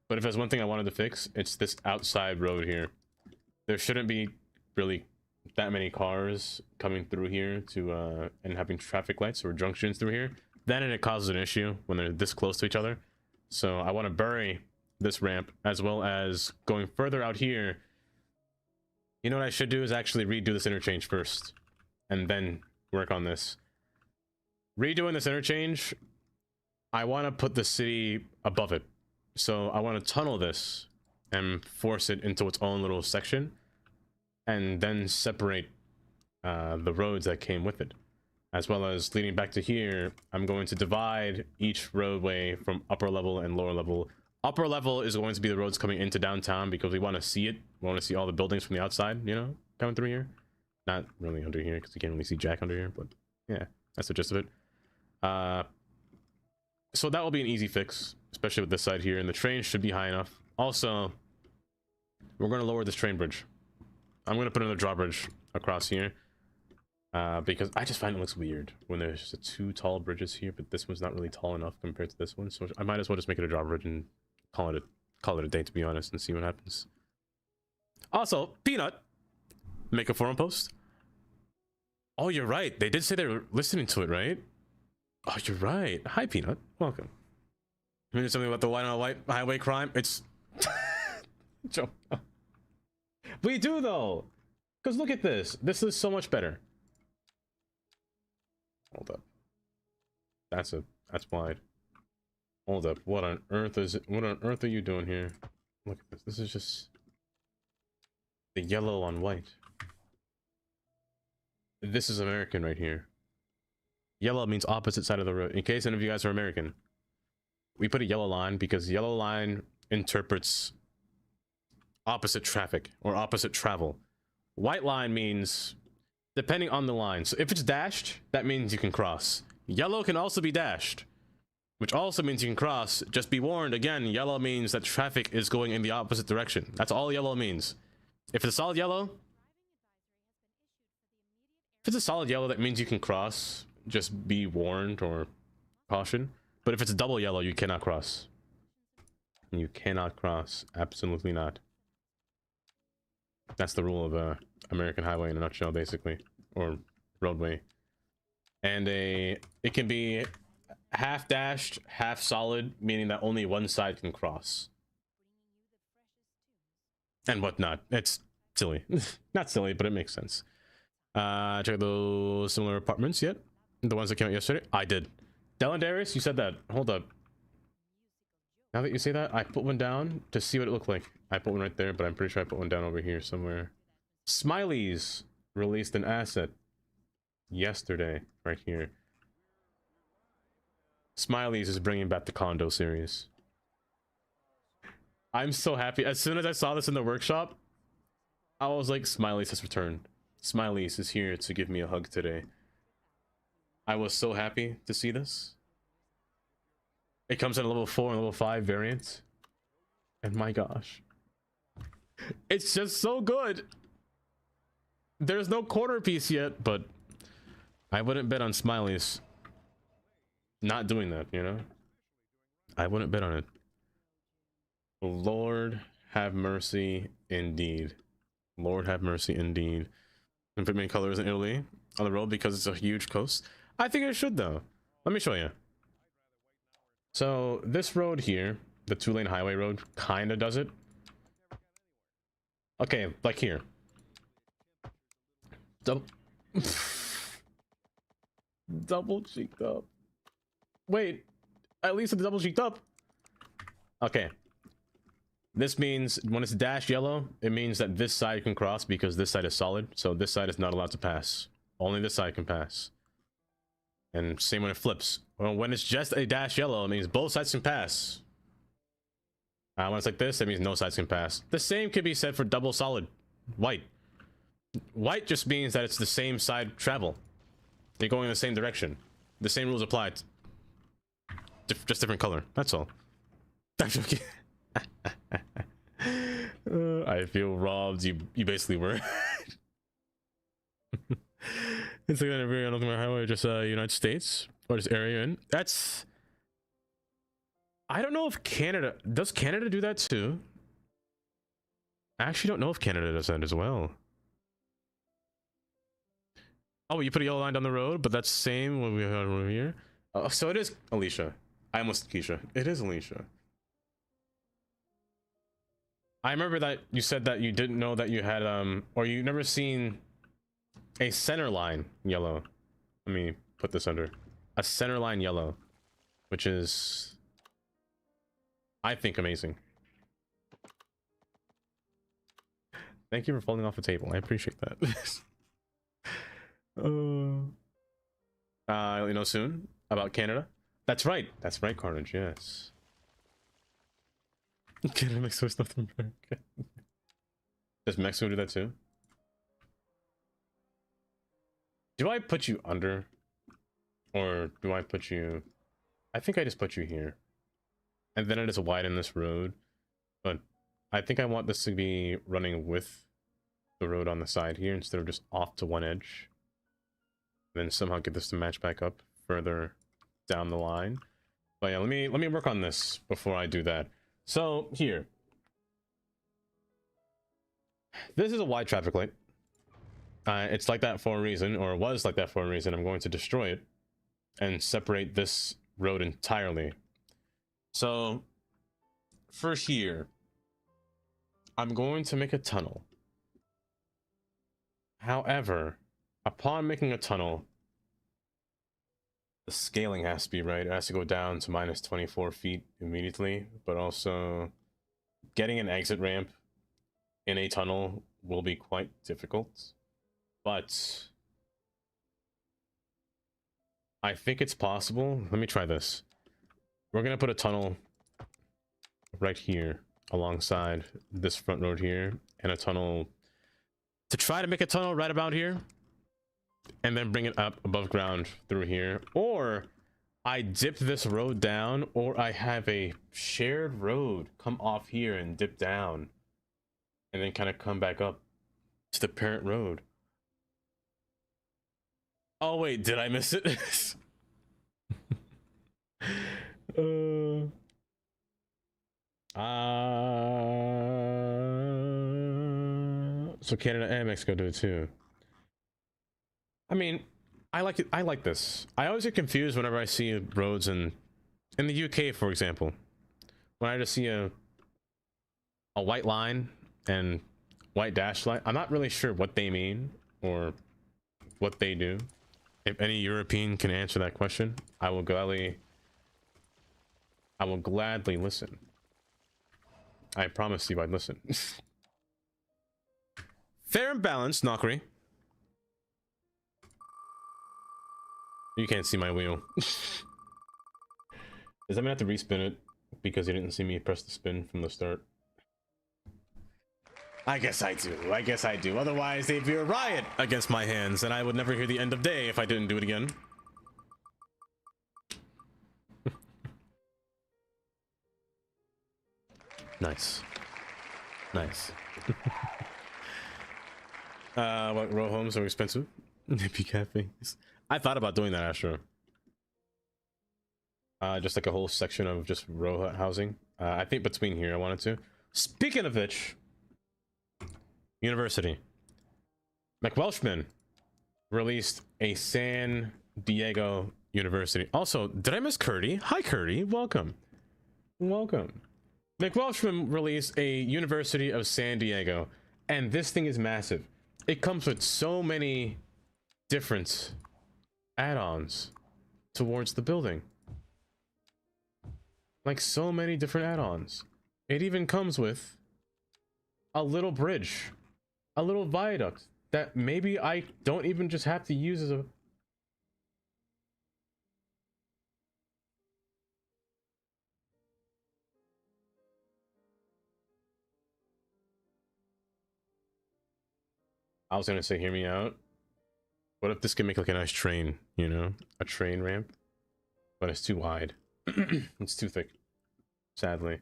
But if there's one thing I wanted to fix, it's this outside road here. There shouldn't be really that many cars coming through here to and having traffic lights or junctions through here. Then it causes an issue when they're this close to each other. So I want to bury this ramp as well as going further out here. You know what I should do is actually redo this interchange first and then work on this. Redoing this interchange, I want to put the city above it. So I want to tunnel this and force it into its own little section and then separate the roads that came with it. As well as leading back to here, I'm going to divide each roadway from upper level and lower level. Upper level is going to be the roads coming into downtown because we want to see it. We want to see all the buildings from the outside, you know, coming through here. Not really under here because you can't really see Jack under here, but yeah, that's the gist of it. So that will be an easy fix, especially with this side here, and the train should be high enough. Also, we're going to lower this train bridge. I'm going to put another drawbridge across here because I just find it looks weird when there's just 2 tall bridges here, but this one's not really tall enough compared to this one. So I might as well just make it a drawbridge and call it a day, to be honest, and see what happens. Also, Peanut, make a forum post. Oh, you're right. They did say they were listening to it, right? Oh, you're right. Hi, Peanut. Welcome. You mean something about the white on white highway crime? It's Joe. We do though, because look at this. This is so much better. Hold up. That's wide. Hold up. What on earth is it? What on earth are you doing here? Look at this. This is just the yellow on white. This is American right here. Yellow means opposite side of the road. In case any of you guys are American, we put a yellow line because yellow line interprets opposite traffic or opposite travel. White line means depending on the line. So if it's dashed, that means you can cross. Yellow can also be dashed, which also means you can cross. Just be warned, again, yellow means that traffic is going in the opposite direction. That's all yellow means. If it's a solid yellow, that means you can cross. Just be warned or caution. But if it's a double yellow, you cannot cross. You cannot cross. Absolutely not. That's the rule of American highway in a nutshell, basically. Or roadway. and it can be half dashed, half solid, meaning that only one side can cross and whatnot. It's silly. Not silly, but it makes sense. Check those similar apartments yet? The ones that came out yesterday? I did. Dylan Darius, you said that. Hold up. Now that you say that, I put one down to see what it looked like. I put one right there, but I'm pretty sure I put one down over here somewhere. Smiley's released an asset yesterday, right here. Smiley's is bringing back the condo series. I'm so happy. As soon as I saw this in the workshop, I was like, Smiley's has returned. Smiley's is here to give me a hug today. I was so happy to see this. It comes in a level 4 and level 5 variant. And my gosh. It's just so good. There's no corner piece yet, but I wouldn't bet on Smiley's not doing that, you know? I wouldn't bet on it. Lord have mercy indeed. Lord have mercy indeed. And put main colors in Italy on the road because it's a huge coast. I think it should though. Let me show you. So this road here, the 2-lane highway road, kind of does it. Okay, like here. Double cheeked up. Wait, at least it's double cheeked up. Okay. This means when it's dashed yellow, it means that this side can cross because this side is solid. So this side is not allowed to pass. Only this side can pass. And same when it flips. Well, when it's just a dash yellow, it means both sides can pass. When it's like this, it means no sides can pass. The same could be said for double solid white. White just means that it's the same side travel. You're going in the same direction. The same rules apply. Just different color. That's all. I'm joking. I feel robbed. You basically were. It's like that every on the highway, just United States or just area in. That's. I don't know if Canada does. Canada do that too? I actually don't know if Canada does that as well. Oh, you put a yellow line down the road, but that's the same when we have over here. So it is Alicia. I almost Keisha. It is Alicia. I remember that you said that you didn't know that you had or you never seen a center line yellow. Let me put this under a center line yellow, which is, I think, amazing. Thank you for falling off the table. I appreciate that. You know soon about Canada. That's right. That's right, Carnage. Yes. Canada, Mexico, North America. Does Mexico do that too? Do I put you under, or do I put you? I think I just put you here, and then I just widen this road. But I think I want this to be running with the road on the side here instead of just off to one edge. Then somehow get this to match back up further down the line. But yeah, let me work on this before I do that. So here, this is a wide traffic light. It's like that for a reason, or was like that for a reason. I'm going to destroy it and separate this road entirely. So for here, I'm going to make a tunnel. However, upon making a tunnel, the scaling has to be right. It has to go down to minus 24 feet immediately, but also getting an exit ramp in a tunnel will be quite difficult. But I think it's possible. Let me try this. We're gonna put a tunnel right here alongside this front road here, and a tunnel to try to make a tunnel right about here, and then bring it up above ground through here. Or I dip this road down, or I have a shared road come off here and dip down, and then kind of come back up to the parent road. Oh wait, did I miss it? So Canada and Mexico do it too. I mean, I like it. I like this. I always get confused whenever I see roads in the UK, for example. When I just see a white line and white dash line, I'm not really sure what they mean or what they do. If any European can answer that question, I will gladly listen. I promise you I'd listen. Fair and balanced, Knockery. You can't see my wheel. Does that mean I have to respin it because you didn't see me press the spin from the start? I guess I do. I guess I do. Otherwise, they'd be a riot against my hands, and I would never hear the end of day if I didn't do it again. Nice. Nice. What, row homes are expensive? Nippy cafes. I thought about doing that, Astro. Just like a whole section of just row housing. I think between here I wanted to. Speaking of which, university. McWelshman released a San Diego University. Also, did I miss Curdy? Hi, Curdy. Welcome. Welcome. McWelshman released a University of San Diego, and this thing is massive. It comes with so many different add-ons towards the building. Like so many different add-ons. It even comes with a little bridge, a little viaduct that maybe I don't even just have to use as a... I was gonna say, hear me out. What if this could make like a nice train, you know? A train ramp? But it's too wide. It's too thick. Sadly.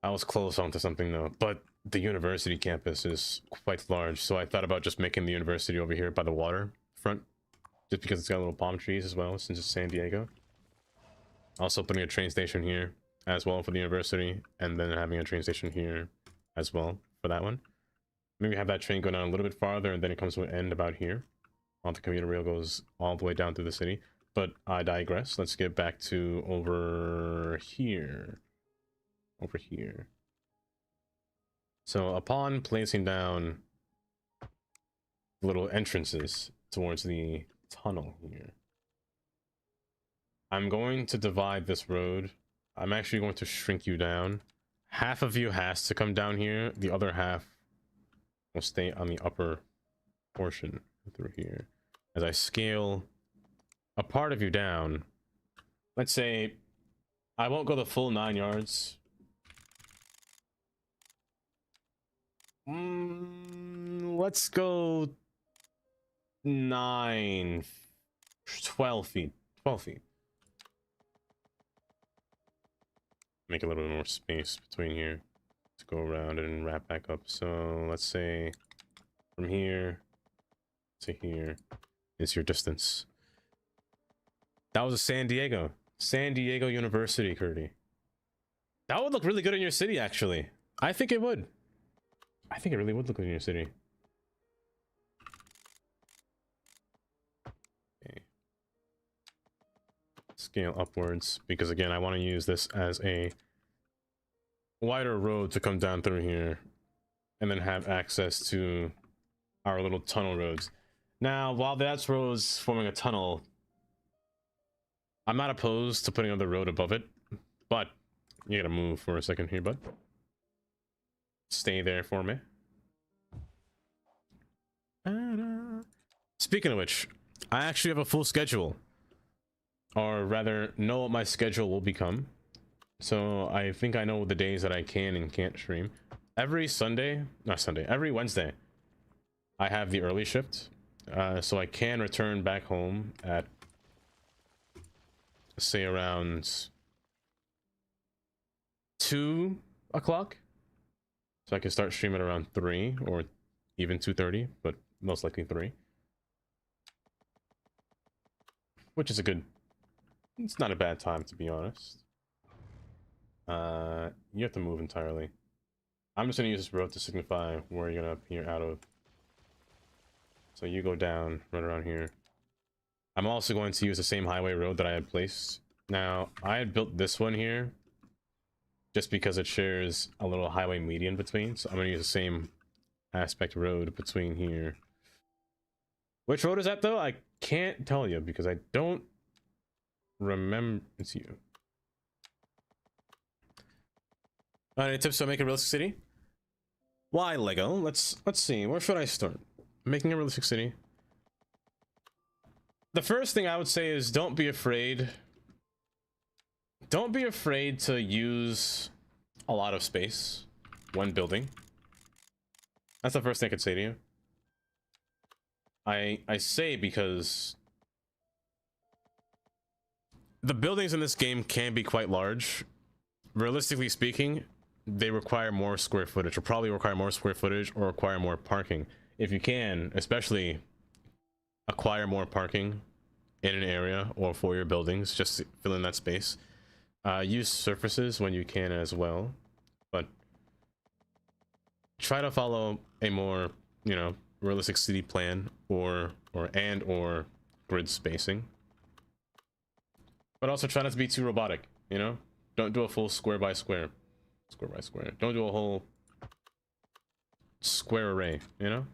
I was close onto something though, but the university campus is quite large, so I thought about just making the university over here by the water front, just because it's got little palm trees as well, since it's San Diego. Also putting a train station here as well for the university, and then having a train station here as well for that one. Maybe have that train go down a little bit farther, and then it comes to an end about here. While the commuter rail goes all the way down through the city. But I digress. Let's get back to over here. Over here. So upon placing down little entrances towards the tunnel here, I'm going to divide this road. I'm actually going to shrink you down. Half of you has to come down here. The other half will stay on the upper portion through here. As I scale a part of you down, let's say I won't go the full 9 yards. Let's go 12 feet. 12 feet. Make a little bit more space between here to go around and wrap back up. So let's say from here to here is your distance. That was a San Diego University, Curdy. That would look really good in your city, actually. I think it would. I think it really would look good in your city. Okay. Scale upwards, because again, I want to use this as a wider road to come down through here, and then have access to our little tunnel roads. Now, while that's roads forming a tunnel, I'm not opposed to putting another road above it, but you gotta move for a second here, bud. Stay there for me. Speaking of which, I actually have a full schedule, or rather know what my schedule will become. So I think I know the days that I can and can't stream. Every every Wednesday I have the early shift, so I can return back home at, say, around 2 o'clock, so I can start streaming around 3 or even 2:30, but most likely 3, which is it's not a bad time, to be honest. You have to move entirely. I'm just gonna use this road to signify where you're gonna appear out of. So you go down, right around here. I'm also going to use the same highway road that I had placed. Now, I had built this one here just because it shares a little highway median between. So I'm going to use the same aspect road between here. Which road is that though? I can't tell you because I don't remember. It's you. Any tips to make a realistic city? Why Lego? Let's see. Where should I start? Making a realistic city. The first thing I would say is don't be afraid. Don't be afraid to use a lot of space when building. That's the first thing I could say to you. I say because the buildings in this game can be quite large. Realistically speaking, they require more square footage, or probably require more square footage, or require more parking. If you can, especially acquire more parking in an area or for your buildings, just to fill in that space. Use surfaces when you can as well, but try to follow a more, you know, realistic city plan or grid spacing. But also try not to be too robotic, you know? Don't do a full square by square. Square by square. Don't do a whole square array, you know?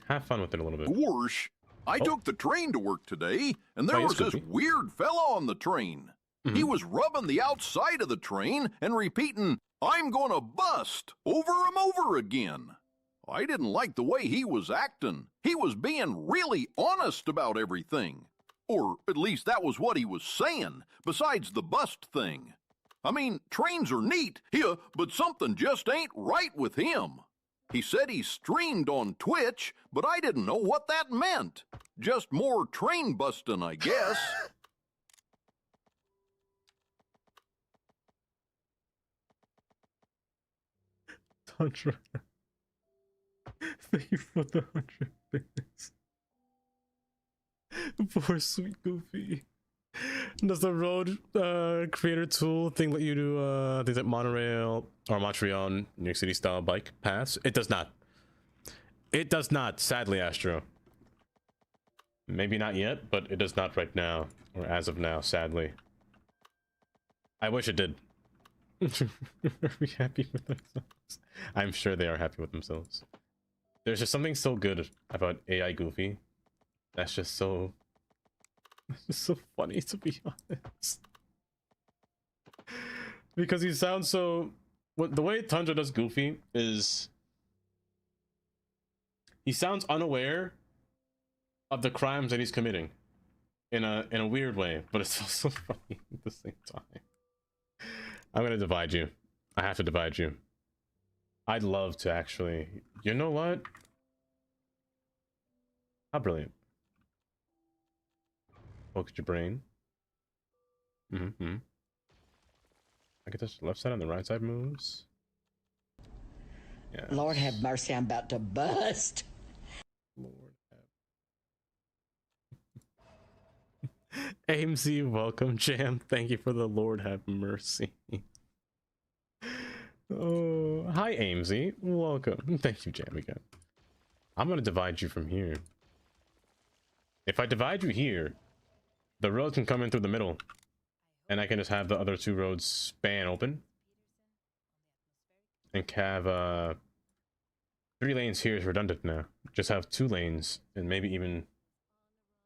Have fun with it a little bit.
Gosh, I took the train to work today, and there
Oh,
was
yes,
this
Goofy.
weird fella on the train. He was rubbing the outside of the train and repeating, "I'm gonna bust," over and over again. I didn't like the way he was acting. He was being really honest about everything. Or at least that was what he was saying, besides the bust thing. I mean, trains are neat, yeah, but something just ain't right with him. He said he streamed on Twitch, but I didn't know what that meant. Just more train busting, I guess.
Tundra. Thank you for the 100 bits. Poor sweet Goofy. Does the road creator tool thing let you do things like monorail or Montreal, New York City style bike paths? It does not. It does not, sadly, Astro. Maybe not yet, but it does not right now, or as of now, sadly. I wish it did. Are we happy with themselves? I'm sure they are happy with themselves. There's just something so good about AI Goofy. That's just so... It's just so funny, to be honest. Because he sounds so... The way Tundra does Goofy is... He sounds unaware of the crimes that he's committing. In a weird way, but it's also funny at the same time. I'm gonna divide you. I have to divide you. I'd love to actually... You know what? How brilliant. Look at your brain. I get this left side and the right side moves. Yeah.
Lord have mercy, I'm about to bust.
Lord have... AMC, welcome. Jam, thank you for the Lord have mercy. Oh, hi AMC, welcome. Thank you, Jam, again. I'm gonna divide you from here. If I divide you here, the road can come in through the middle, and I can just have the other two roads span open, and have 3 lanes here is redundant now. Just have 2 lanes, and maybe even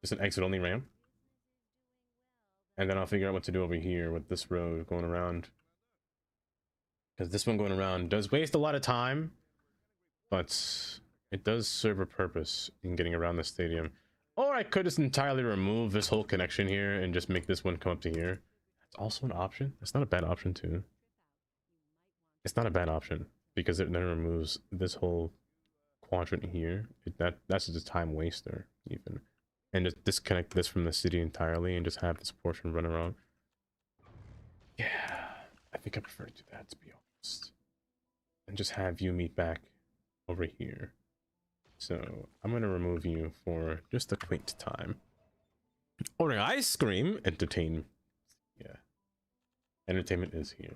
just an exit only ramp. And then I'll figure out what to do over here with this road going around. Because this one going around does waste a lot of time, but it does serve a purpose in getting around the stadium. Or I could just entirely remove this whole connection here and just make this one come up to here. That's also an option. It's not a bad option too. It's not a bad option because it then removes this whole quadrant here. That's just a time waster even. And just disconnect this from the city entirely and just have this portion run around. Yeah, I think I prefer to do that, to be honest. And just have you meet back over here. So I'm going to remove you for just a quaint time. Ordering ice cream, entertain. Yeah, entertainment is here.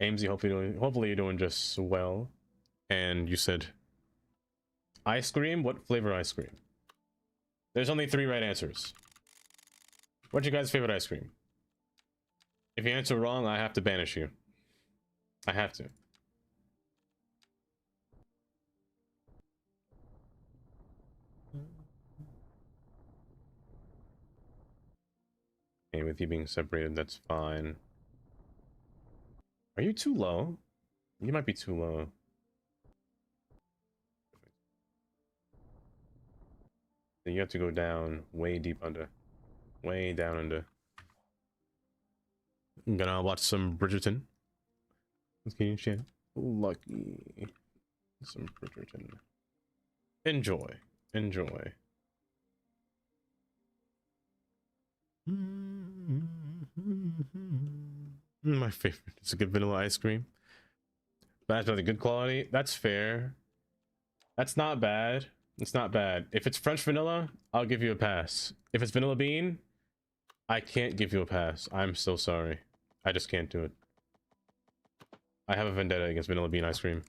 AMZ, hopefully you're doing just well. And you said Ice cream? What flavor ice cream? There's only 3 right answers. What's your guys' favorite ice cream? If you answer wrong, I have to banish you. I have to. Okay, with you being separated, that's fine. Are you too low? You might be too low. You have to go down way deep under. Way down under. I'm gonna watch some Bridgerton. Okay, shit. Lucky. Some Bridgerton. Enjoy. Enjoy. My favorite. It's a good vanilla ice cream. But that's not the good quality. That's fair. That's not bad. It's not bad. If it's French vanilla, I'll give you a pass. If it's vanilla bean, I can't give you a pass. I'm so sorry. I just can't do it. I have a vendetta against vanilla bean ice cream.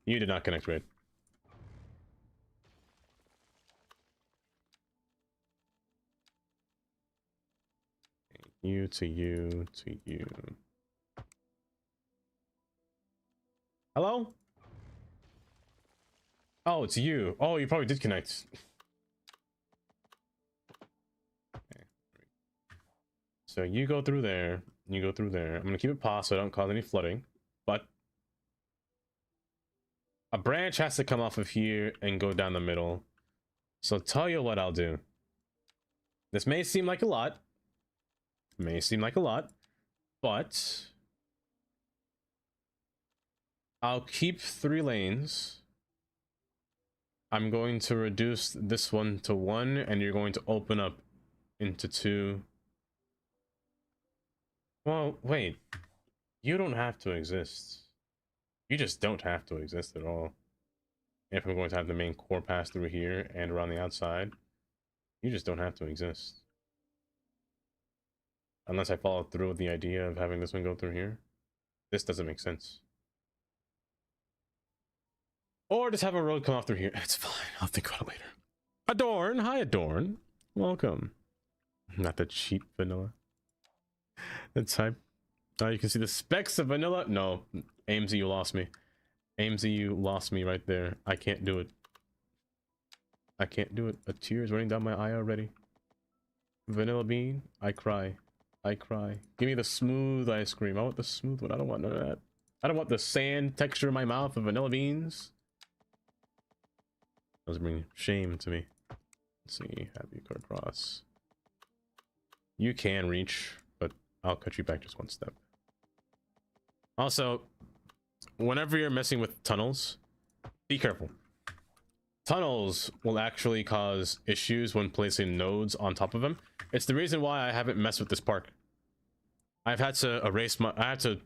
You did not connect right. You to you to you. Hello? Oh, it's you. Oh, you probably did connect. Okay. So you go through there. You go through there. I'm gonna keep it paused so I don't cause any flooding. But a branch has to come off of here and go down the middle. So tell you what I'll do. This may seem like a lot. May seem like a lot. But I'll keep 3 lanes. I'm going to reduce this one to 1, and you're going to open up into 2. Well, wait. You don't have to exist. You just don't have to exist at all. If I'm going to have the main core pass through here and around the outside, you just don't have to exist. Unless I follow through with the idea of having this one go through here. This doesn't make sense. Or just have a road come off through here. It's fine. I'll think about it later. Adorn. Hi, Adorn. Welcome. Not the cheap vanilla. The type. Oh, you can see the specks of vanilla. No. AMZ, you lost me. AMZ, you lost me right there. I can't do it. I can't do it. A tear is running down my eye already. Vanilla bean. I cry. I cry. Give me the smooth ice cream. I want the smooth one. I don't want none of that. I don't want the sand texture in my mouth of vanilla beans. That was bringing shame to me. Let's see. Have you cut across? You can reach, but I'll cut you back just 1 step. Also, whenever you're messing with tunnels, be careful. Tunnels will actually cause issues when placing nodes on top of them. It's the reason why I haven't messed with this park. I've had to I had to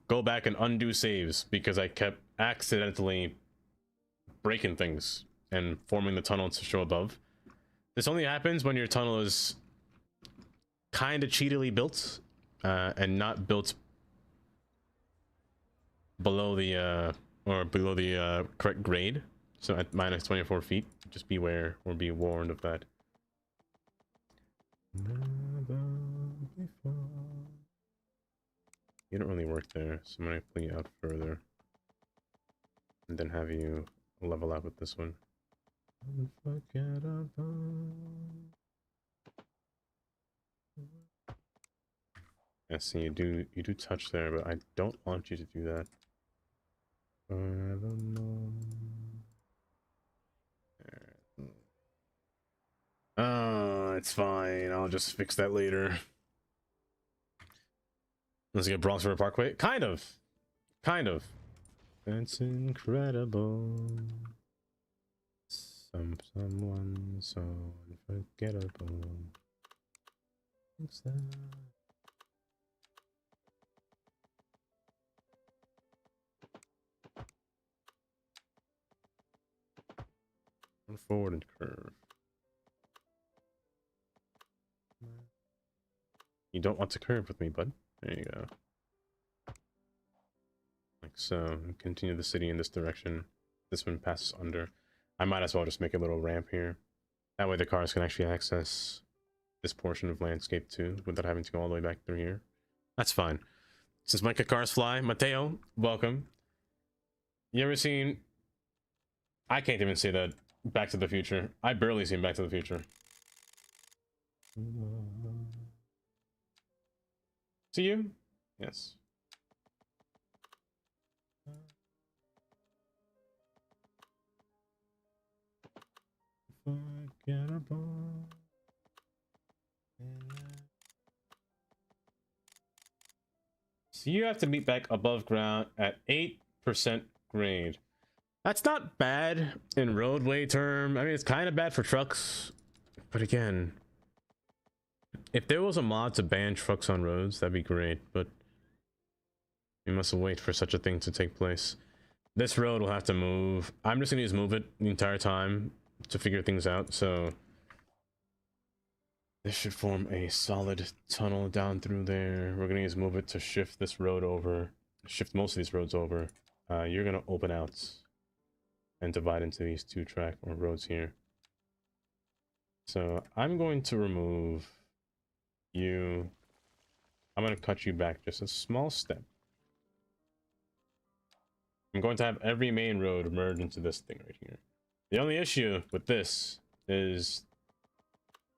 go back and undo saves because I kept accidentally breaking things and forming the tunnel to show above. This only happens when your tunnel is kind of cheatily built and not built below the correct grade. So at minus 24 feet, just beware or be warned of that. You don't really work there, so I'm gonna pull you out further and then have you level out with this one. Unforgettable. Yeah, see, you do touch there, but I don't want you to do that. Forevermore. It's fine. I'll just fix that later. Let's get Bronx River Parkway. Kind of. That's incredible. Someone so unforgettable. What's that? Forward and curve. You don't want to curve with me, bud. There you go. Like so. Continue the city in this direction. This one passes under. I might as well just make a little ramp here. That way the cars can actually access this portion of landscape too, without having to go all the way back through here. That's fine. Since my cars fly, Mateo, welcome. You ever seen... I can't even say that Back to the Future. I barely seen Back to the Future. See you? Yes. Unforgettable. So you have to meet back above ground at 8% grade. That's not bad in roadway term. I mean, it's kind of bad for trucks. But again, if there was a mod to ban trucks on roads, that'd be great. But we must wait for such a thing to take place. This road will have to move. I'm just going to use move it the entire time to figure things out. So this should form a solid tunnel down through there. We're going to use move it to shift this road over. Shift most of these roads over. You're going to open out and divide into these two track or roads here. So I'm going to remove you. I'm going to cut you back just a small step. I'm going to have every main road merge into this thing right here. The only issue with this is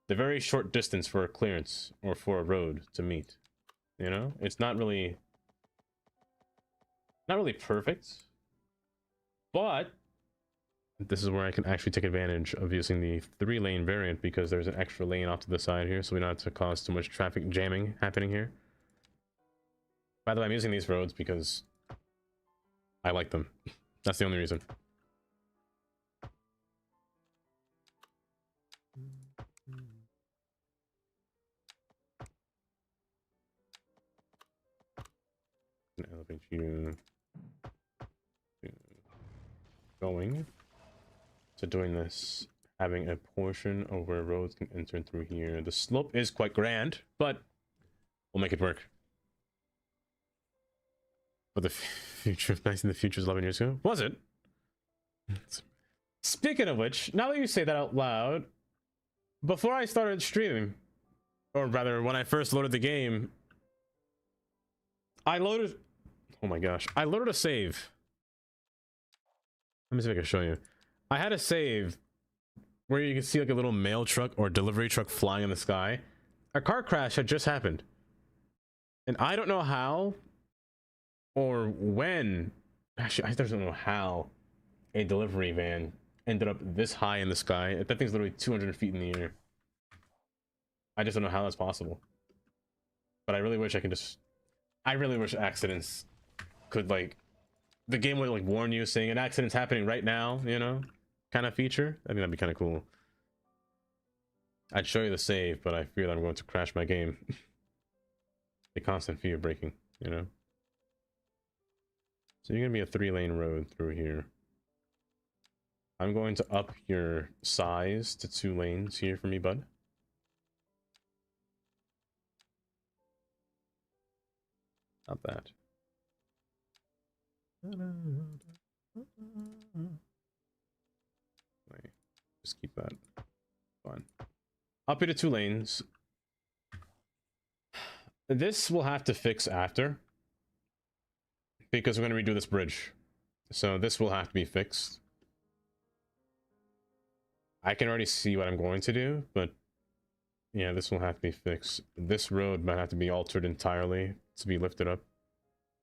the very short distance for a clearance or for a road to meet. You know, it's not really perfect, but this is where I can actually take advantage of using the 3-lane variant, because there's an extra lane off to the side here, so we don't have to cause too much traffic jamming happening here. By the way, I'm using these roads because I like them. That's the only reason. Elevate you to going. So doing this, having a portion of where roads can enter through here. The slope is quite grand, but we'll make it work. But the future of Nice in the Future is 11 years ago? Was it? Speaking of which, now that you say that out loud, before I started streaming, or rather when I first loaded the game, I loaded... Oh my gosh. I loaded a save. Let me see if I can show you. I had a save where you can see like a little mail truck or delivery truck flying in the sky. A car crash had just happened. And I don't know how or when. Actually, I don't know how a delivery van ended up this high in the sky. That thing's literally 200 feet in the air. I just don't know how that's possible. But I really wish I could just... I really wish accidents could, like... The game would, like, warn you, saying an accident's happening right now, you know? Kind of feature. I think that'd be kind of cool. I'd show you the save, but I fear that I'm going to crash my game. The constant fear of breaking, you know? So you're gonna be a 3-lane road through here. I'm going to up your size to 2 lanes here for me, bud. Not bad. Wait, just keep that. Fine. Up into 2 lanes. This we'll have to fix after, because we're going to redo this bridge. So this will have to be fixed. I can already see what I'm going to do, but yeah, this will have to be fixed. This road might have to be altered entirely to be lifted up.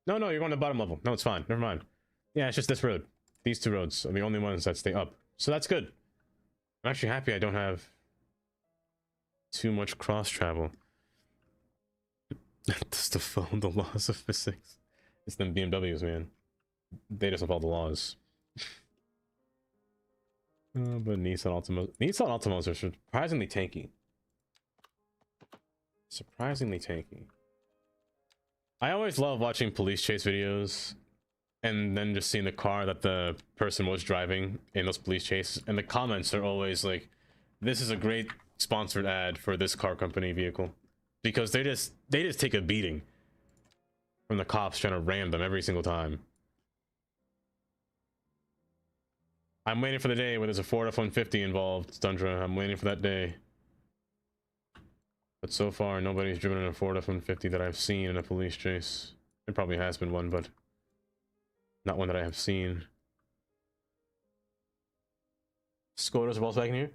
No, you're going to the bottom level. No, it's fine. Never mind. Yeah, it's just this road. These 2 roads are the only ones that stay up. So that's good. I'm actually happy I don't have too much cross travel. Just to follow the laws of physics. It's them BMWs, man. They just follow the laws. But Nissan Altimos are surprisingly tanky. Surprisingly tanky. I always love watching police chase videos and then just seeing the car that the person was driving in those police chases, and the comments are always like, this is a great sponsored ad for this car company vehicle, because they just take a beating from the cops trying to ram them every single time. I'm waiting for the day where there's a Ford F-150 involved, Tundra. I'm waiting for that day. But so far, nobody's driven in a Ford F-150 that I've seen in a police chase. There probably has been one, but not one that I have seen. Skoda's Volkswagen here?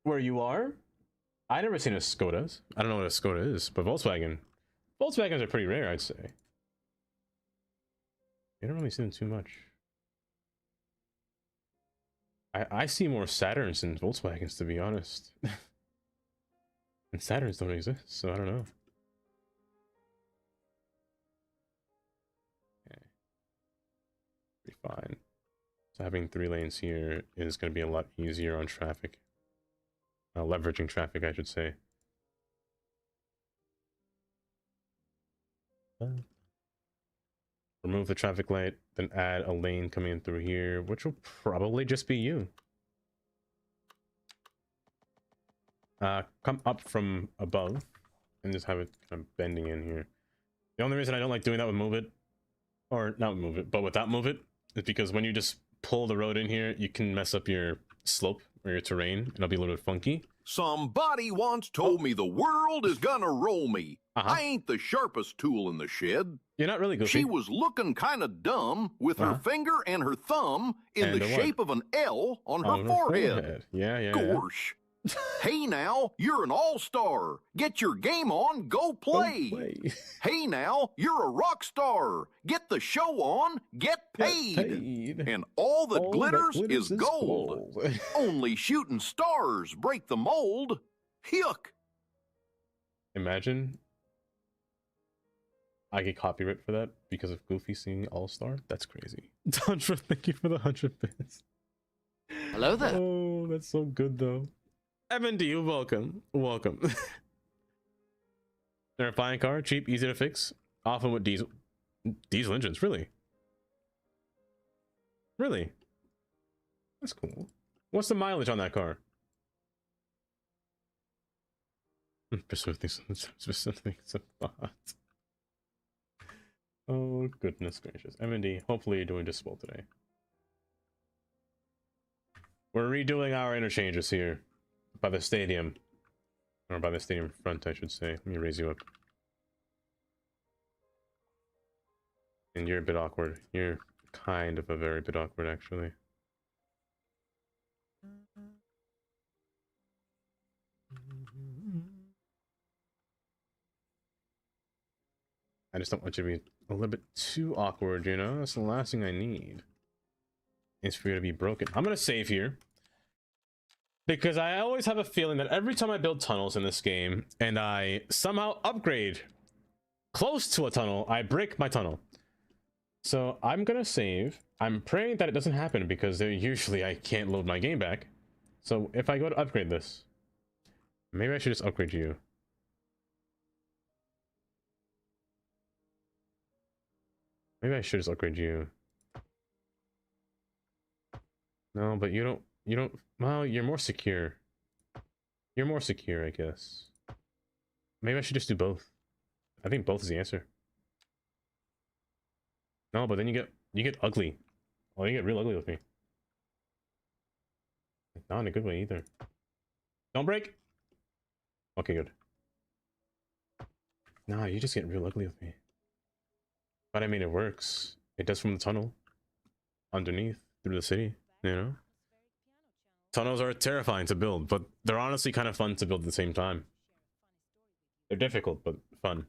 Where you are? I never seen a Skoda's. I don't know what a Skoda is, but Volkswagen. Volkswagens are pretty rare, I'd say. You don't really see them too much. I see more Saturns than Volkswagens, to be honest. And Saturns don't exist, so I don't know. Okay. Be fine. So having 3 lanes here is going to be a lot easier on traffic. Leveraging traffic, I should say. Remove the traffic light, then add a lane coming in through here, which will probably just be you. Come up from above and just have it kind of bending in here. The only reason I don't like doing that with Move It, or not Move It, but without Move It, is because when you just pull the road in here, you can mess up your slope or your terrain, and it'll be a little bit funky.
Somebody once told me the world is gonna roll me. I ain't the sharpest tool in the shed.
You're not really goofy.
She was looking kind of dumb with her finger and her thumb in
And
the
the what?
shape of an L on her forehead.
Yeah.
Gorsh. Hey now, you're an all-star. Get your game on, go play. Hey now, you're a rock star. Get the show on, get paid. And all that glitters is gold. Only shooting stars break the mold. Yuck.
Imagine I get copyright for that because of Goofy singing All-Star. That's crazy. Tundra, thank you for the 100 bits.
Hello there.
Oh, that's so good though. MND, welcome. Welcome. They're a fine car, cheap, easy to fix, often with diesel engines. Really? Really? That's cool. What's the mileage on that car? Specific spot. Oh, goodness gracious. MND, hopefully you're doing just well today. We're redoing our interchanges here by the stadium. Or by the stadium front, I should say. Let me raise you up. And you're a bit awkward. You're kind of a very bit awkward, actually. I just don't want you to be a little bit too awkward, you know? That's the last thing I need. Is for you to be broken. I'm gonna save here. Because I always have a feeling that every time I build tunnels in this game, and I somehow upgrade close to a tunnel, I break my tunnel. So I'm gonna save. I'm praying that it doesn't happen, because usually I can't load my game back. So if I go to upgrade this, maybe I should just upgrade you. Maybe I should just upgrade you. No, but you don't, well, you're more secure. You're more secure, I guess. Maybe I should just do both. I think both is the answer. No, but then you get ugly. Oh, you get real ugly with me. Not in a good way either. Don't break! Okay, good. Nah, you just get real ugly with me. But I mean, it works. It does from the tunnel. Underneath, through the city, you know? Tunnels are terrifying to build, but they're honestly kind of fun to build at the same time. They're difficult, but fun.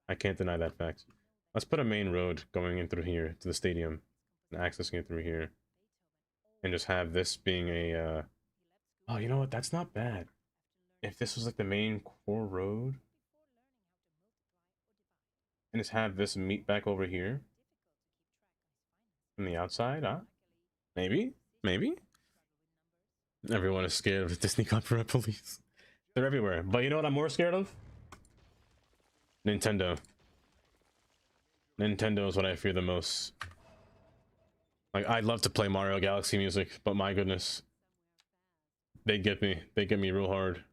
I can't deny that fact. Let's put a main road going in through here to the stadium and accessing it through here. And just have this being a, oh, you know what? That's not bad. If this was like the main core road. And just have this meet back over here. From the outside, huh? Maybe? Maybe? Everyone is scared of the Disney copyright police. They're everywhere. But you know what I'm more scared of? Nintendo. Nintendo is what I fear the most. Like, I'd love to play Mario Galaxy music, but my goodness. They get me. They get me real hard.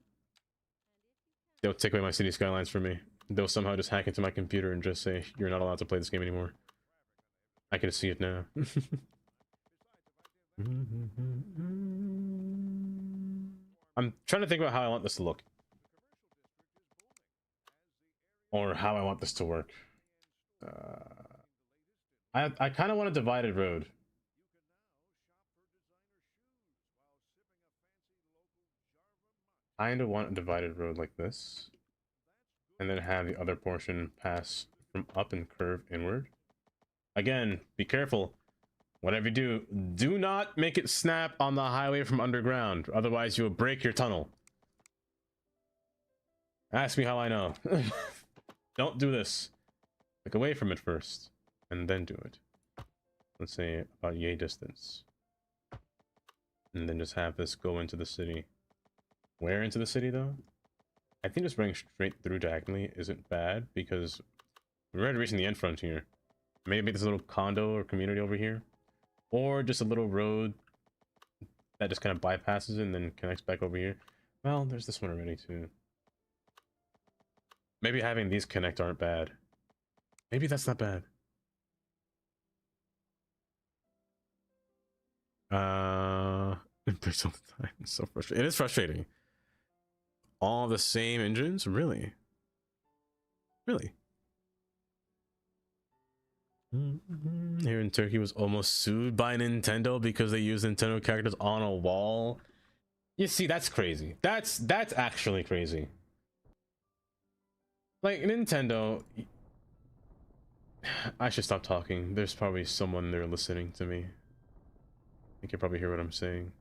They'll take away my City Skylines from me. They'll somehow just hack into my computer and just say, you're not allowed to play this game anymore. I can see it now. I'm trying to think about how I want this to look. Or how I want this to work. I kind of want a divided road. Kind of want a divided road like this. And then have the other portion pass from up and curve inward. Again, be careful. Whatever you do, do not make it snap on the highway from underground. Otherwise, you will break your tunnel. Ask me how I know. Don't do this. Look away from it first, and then do it. Let's say about yay distance. And then just have this go into the city. Where into the city, though? I think just running straight through diagonally isn't bad, because we're already reaching the end frontier. Maybe make this a little condo or community over here. Or just a little road that just kind of bypasses it and then connects back over here. Well, there's this one already, too. Maybe having these connect aren't bad. Maybe that's not bad. There's all the time. It's so frustrating. It is frustrating. All the same engines? Really? Really? Here in Turkey was almost sued by Nintendo because they used Nintendo characters on a wall. You see, that's crazy. That's actually crazy. Like, Nintendo... I should stop talking. There's probably someone there listening to me. You can probably hear what I'm saying.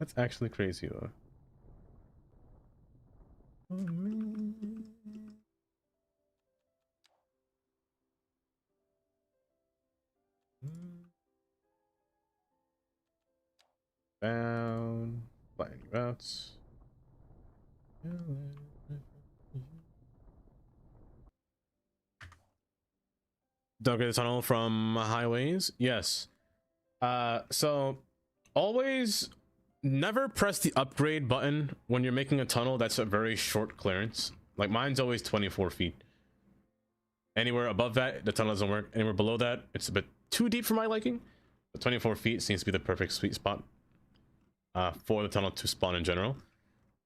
That's actually crazy, though. Oh, man. Down. Flying routes. Don't get the tunnel from highways? Yes. So always never press the upgrade button when you're making a tunnel that's a very short clearance. Like mine's always 24 feet. Anywhere above that, the tunnel doesn't work. Anywhere below that, it's a bit too deep for my liking. But 24 feet seems to be the perfect sweet spot for the tunnel to spawn in general.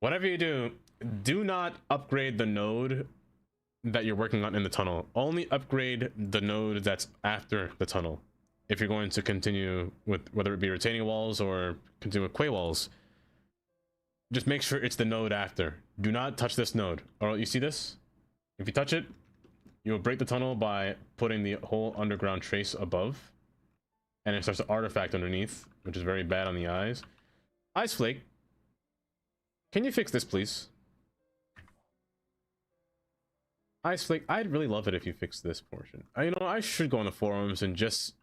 Whatever you do, do not upgrade the node that you're working on in the tunnel. Only upgrade the node that's after the tunnel. If you're going to continue with whether it be retaining walls or continue with quay walls, just make sure it's the node after. Do not touch this node. Or you see this? If you touch it, you will break the tunnel by putting the whole underground trace above, and it starts to artifact underneath, which is very bad on the eyes. Ice Flake, can you fix this, please? Ice Flake, I'd really love it if you fix this portion. You know, I should go on the forums and just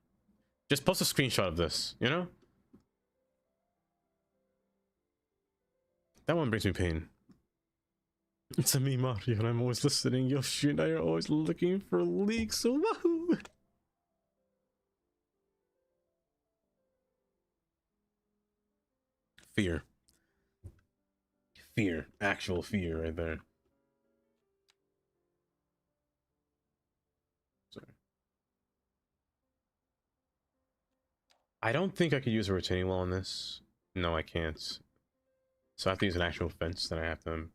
post a screenshot of this, you know? That one brings me pain. It's a me, Mario, and I'm always listening. Yoshi and I are always looking for leaks. Wahoo! Fear. Fear. Actual fear right there. Sorry. I don't think I could use a retaining wall on this. No, I can't. So I have to use an actual fence that I have to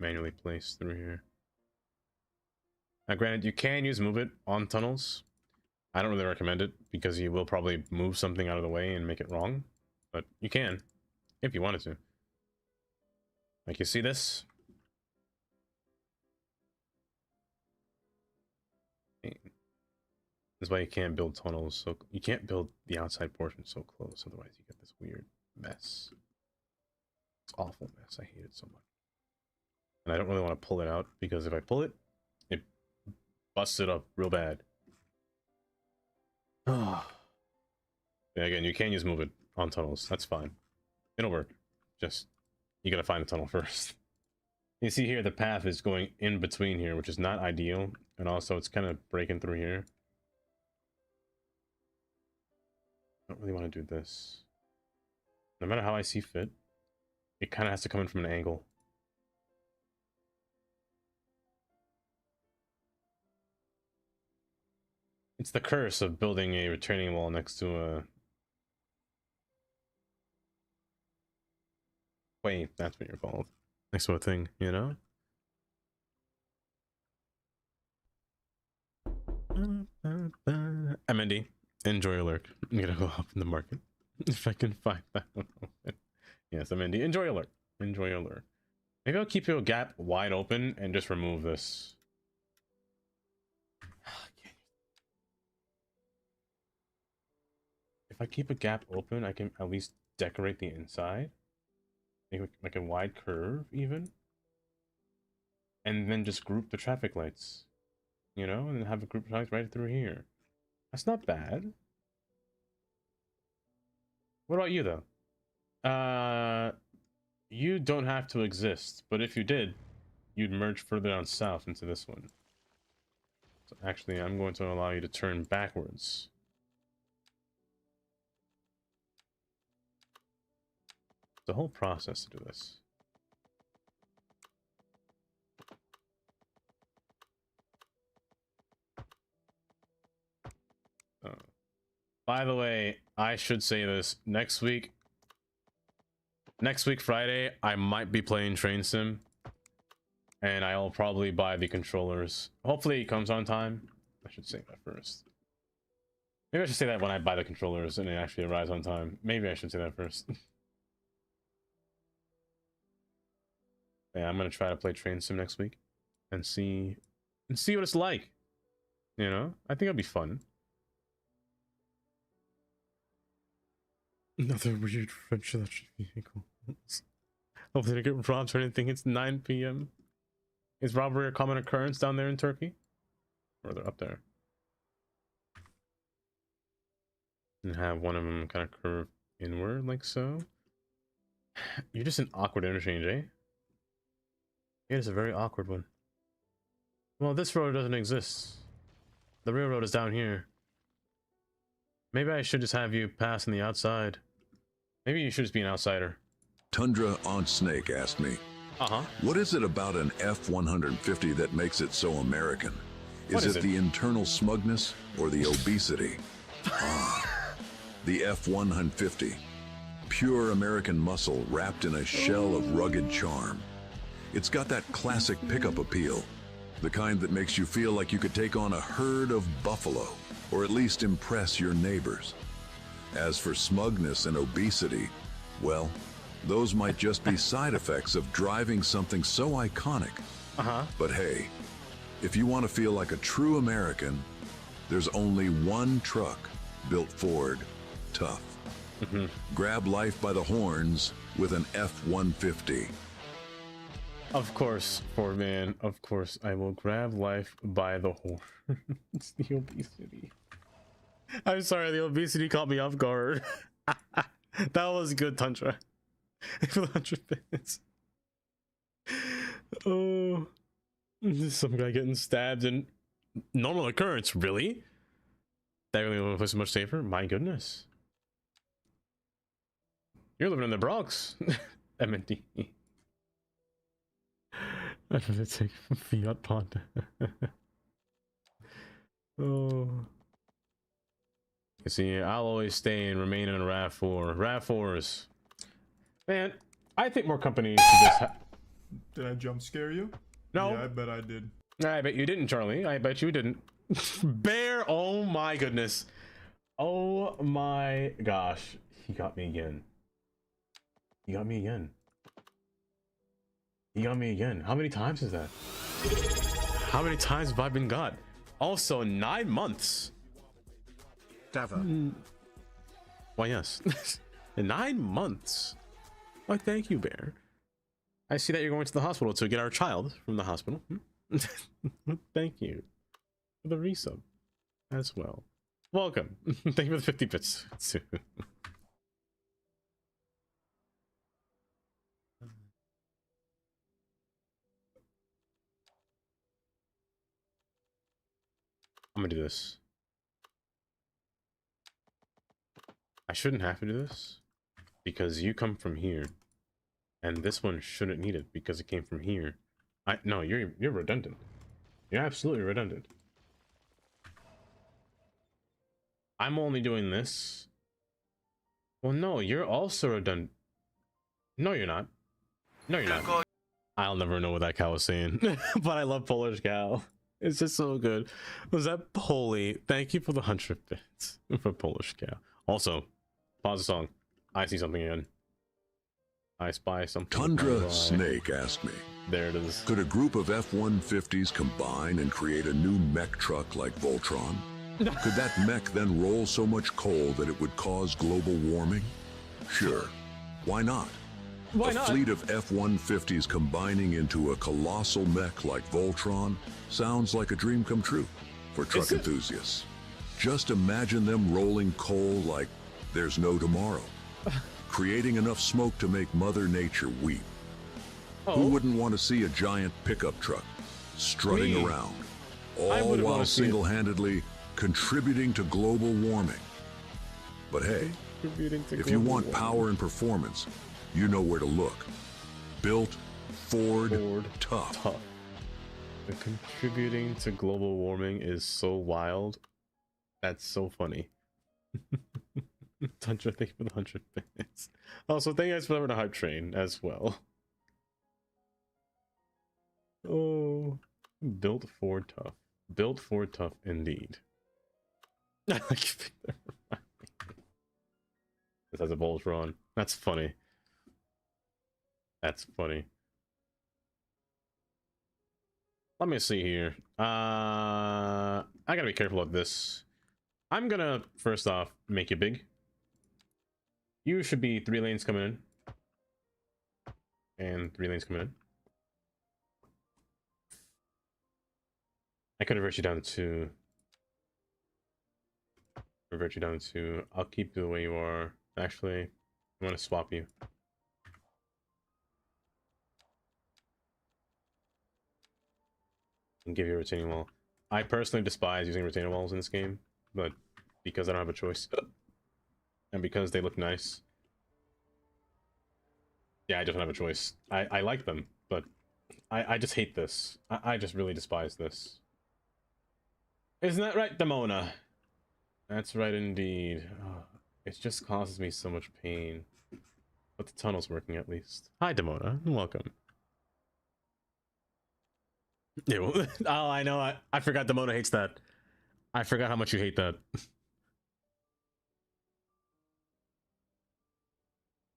manually place through here. Now granted, you can use move it on tunnels. I don't really recommend it because you will probably move something out of the way and make it wrong, but you can if you wanted to. Like, you see this? This is why you can't build tunnels, so you can't build the outside portion so close, otherwise you get this weird mess. It's awful mess. I hate it so much. And I don't really want to pull it out, because if I pull it, it busts it up real bad. Yeah, again, you can use move it on tunnels. That's fine. It'll work. Just, you gotta find the tunnel first. You see here, the path is going in between here, which is not ideal. And also, it's kind of breaking through here. I don't really want to do this. No matter how I see fit, it kind of has to come in from an angle. It's the curse of building a retaining wall next to a... Wait, that's what you're called. Next to a thing, you know? MND, enjoy your lurk. I'm gonna go up in the market. If I can find that one open. Yes, MND, enjoy your lurk. Enjoy your lurk. Maybe I'll keep your gap wide open and just remove this. If I keep a gap open, I can at least decorate the inside. Make like a wide curve even. And then just group the traffic lights. You know, and then have a group of lights right through here. That's not bad. What about you though? You don't have to exist, but if you did, you'd merge further down south into this one. So actually, I'm going to allow you to turn backwards. The whole process to do this. By the way, I should say this next week Friday, I might be playing Train Sim, and I'll probably buy the controllers. Hopefully it comes on time. I should say that first. Maybe I should say that when I buy the controllers and it actually arrives on time. Maybe I should say that first. Yeah, I'm gonna try to play Train Sim next week and see what it's like. You know, I think it'll be fun. Another weird French electric vehicle. Hopefully they get robbed or anything. It's 9 p.m. Is robbery a common occurrence down there in Turkey? Or they're up there. And have one of them kind of curve inward like so. You're just an awkward interchange, eh? It is a very awkward one. Well, this road doesn't exist. The railroad is down here. Maybe I should just have you pass on the outside. Maybe you should just be an outsider.
Tundra on Snake asked me, what is it about an F-150 that makes it so American? Is it the internal smugness or the obesity? The F-150. Pure American muscle wrapped in a shell of rugged charm. It's got that classic pickup appeal, the kind that makes you feel like you could take on a herd of buffalo, or at least impress your neighbors. As for smugness and obesity, well, those might just be side effects of driving something so iconic. But hey, if you want to feel like a true American, there's only one truck built Ford tough. Grab life by the horns with an F-150.
Of course, Ford man. Of course, I will grab life by the horns. It's the obesity. I'm sorry, the obesity caught me off guard. That was good, Tundra. For 100 minutes. Oh, some guy getting stabbed and normal occurrence. Really? That really made the place much safer? My goodness. You're living in the Bronx. MND. I'm gonna take Fiat Ponda. Oh. You see, I'll always stay and remain in a RAV4. RAV4s. Man, I think more companies should just
Did I jump scare you?
No.
Yeah, I bet I did.
I bet you didn't, Charlie. I bet you didn't. Bear, oh my goodness. Oh my gosh. He got me again. He got me again. He got me again. How many times is that? How many times have I been got? Also, 9 months.
Dava.
Why, yes. 9 months. Why, thank you, Bear. I see that you're going to the hospital to get our child from the hospital. Thank you for the resub as well. Welcome. Thank you for the 50 bits. I'm gonna do this. I shouldn't have to do this because you come from here, and this one shouldn't need it because it came from here. No, you're redundant. You're absolutely redundant. I'm only doing this. Well, no, you're also done. No, you're not. No, you're not. I'll never know what that cow was saying, but I love Polish cow. It's just so good. Was that Polly? Thank you for the 100 bits for Polish cow. Also, pause the song. I see something again. I spy something.
Tundra Snake asked me,
there it is.
could a group of F-150s combine and create a new mech truck like Voltron? Could that mech then roll so much coal that it would cause global warming? Sure. Why not?
Why
a
not?
fleet of F-150s combining into a colossal mech like Voltron sounds like a dream come true for truck enthusiasts. Just imagine them rolling coal like there's no tomorrow, creating enough smoke to make Mother Nature weep. Who wouldn't want to see a giant pickup truck strutting
Me.
around,
I
all
wouldn't
while
wanna see it.
single-handedly contributing to global warming? But hey, if you want power and performance, you know where to look. Built Ford, tough.
The contributing to global warming is so wild. That's so funny. Tundra, thank you for the 100 bits. Also, thank you guys for the hype train as well. Oh, built Ford tough. Built Ford tough indeed. This has a Voltron. That's funny. That's funny. Let me see here. I gotta be careful of this. I'm gonna first off make you big. You should be 3 lanes coming in. And 3 lanes coming in. I could revert you down to 2. Revert you down to 2. I'll keep you the way you are. Actually, I'm gonna swap you. And give you a retaining wall. I personally despise using retaining walls in this game, but because I don't have a choice. And because they look nice. Yeah, I just don't have a choice. I like them, but I just hate this. I just really despise this. Isn't that right, Demona? That's right indeed. Oh, it just causes me so much pain. But the tunnel's working at least. Hi, Demona. Welcome. Yeah, well, oh, I know. I forgot Demona hates that. I forgot how much you hate that.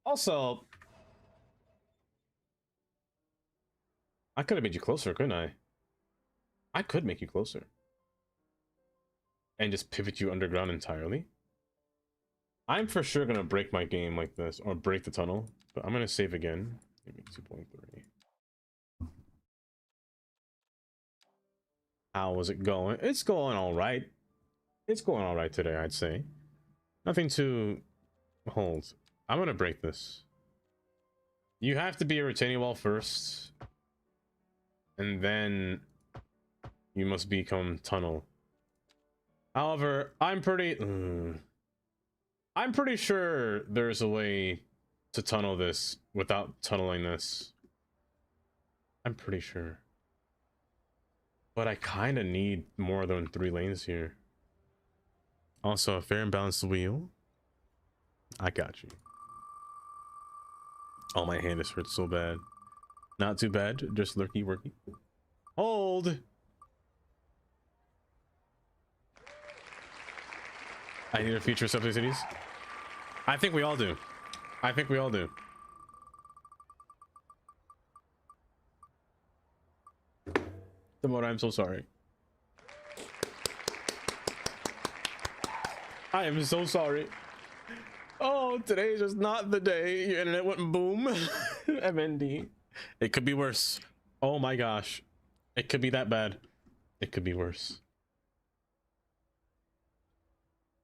Also, I could have made you closer, couldn't I? I could make you closer. And just pivot you underground entirely. I'm for sure gonna break my game like this, or break the tunnel. But I'm gonna save again. Maybe 2.3. How is it going? It's going all right. It's going all right today, I'd say. Nothing to hold. I'm gonna break this. You have to be a retaining wall first, and then you must become tunnel. However, I'm pretty sure there's a way to tunnel this without tunneling this. I'm pretty sure. But I kind of need more than 3 lanes here. Also, a fair and balanced wheel. I got you. Oh, my hand just hurts so bad. Not too bad, just lurky worky. Hold! I need a future subway cities. I think we all do. I think we all do. Demona, I'm so sorry. I am so sorry. Oh, today's just not the day. Your internet went boom. MND. It could be worse. Oh my gosh. It could be that bad. It could be worse.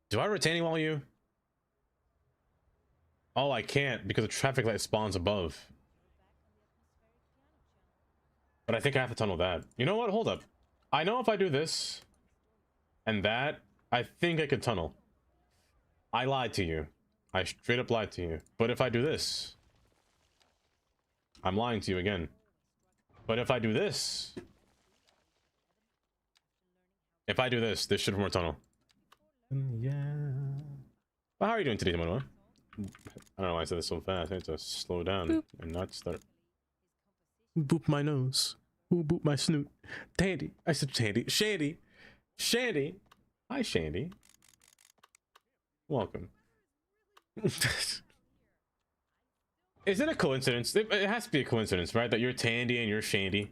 Do I retaining wall you? Oh, I can't because the traffic light spawns above. But I think I have to tunnel that. You know what? Hold up. I know if I do this and that, I think I could tunnel. I lied to you. I straight up lied to you. But if I do this, I'm lying to you again. But if I do this, this should have more tunnel. Yeah. Well, how are you doing today, Manoa? I don't know why I said this so fast. I need to slow down and not start. Boop my nose. Ooh, boop my snoot. Tandy. I said Tandy. Shandy. Shandy. Hi, Shandy. Welcome. Is it a coincidence? It has to be a coincidence, right? That you're Tandy and you're Shandy.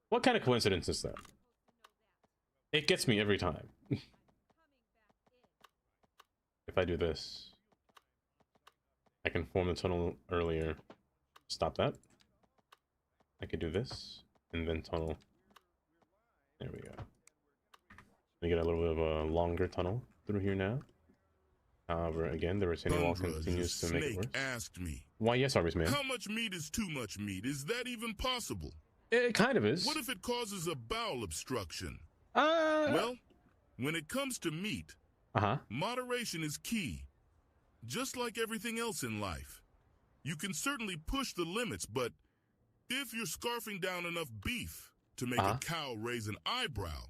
What kind of coincidence is that? It gets me every time. If I do this, I can form the tunnel earlier. Stop that. I could do this and then tunnel. There we go. We get a little bit of a longer tunnel through here now. However, again, the retaining wall continues to make it worse.
Asked me,
Why, yes, Arby's man.
how much meat is too much meat? Is that even possible?
It kind of is.
What if it causes a bowel obstruction?
Well,
Well, when it comes to meat, moderation is key. Just like everything else in life. You can certainly push the limits, but if you're scarfing down enough beef to make a cow raise an eyebrow,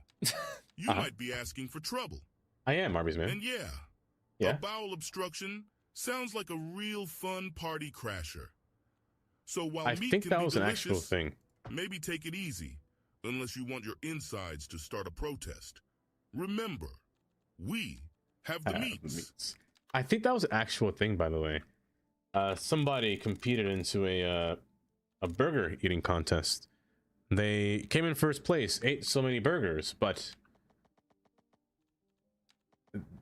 you might be asking for trouble.
I am Arby's man.
And yeah, a bowel obstruction sounds like a real fun party crasher. So while
I
meat
think
can
that
be
was an actual
delicious,
thing.
maybe take it easy, unless you want your insides to start a protest. Remember, we have the meats.
I think that was an actual thing, by the way. Somebody competed into a burger eating contest. They came in first place, ate so many burgers, but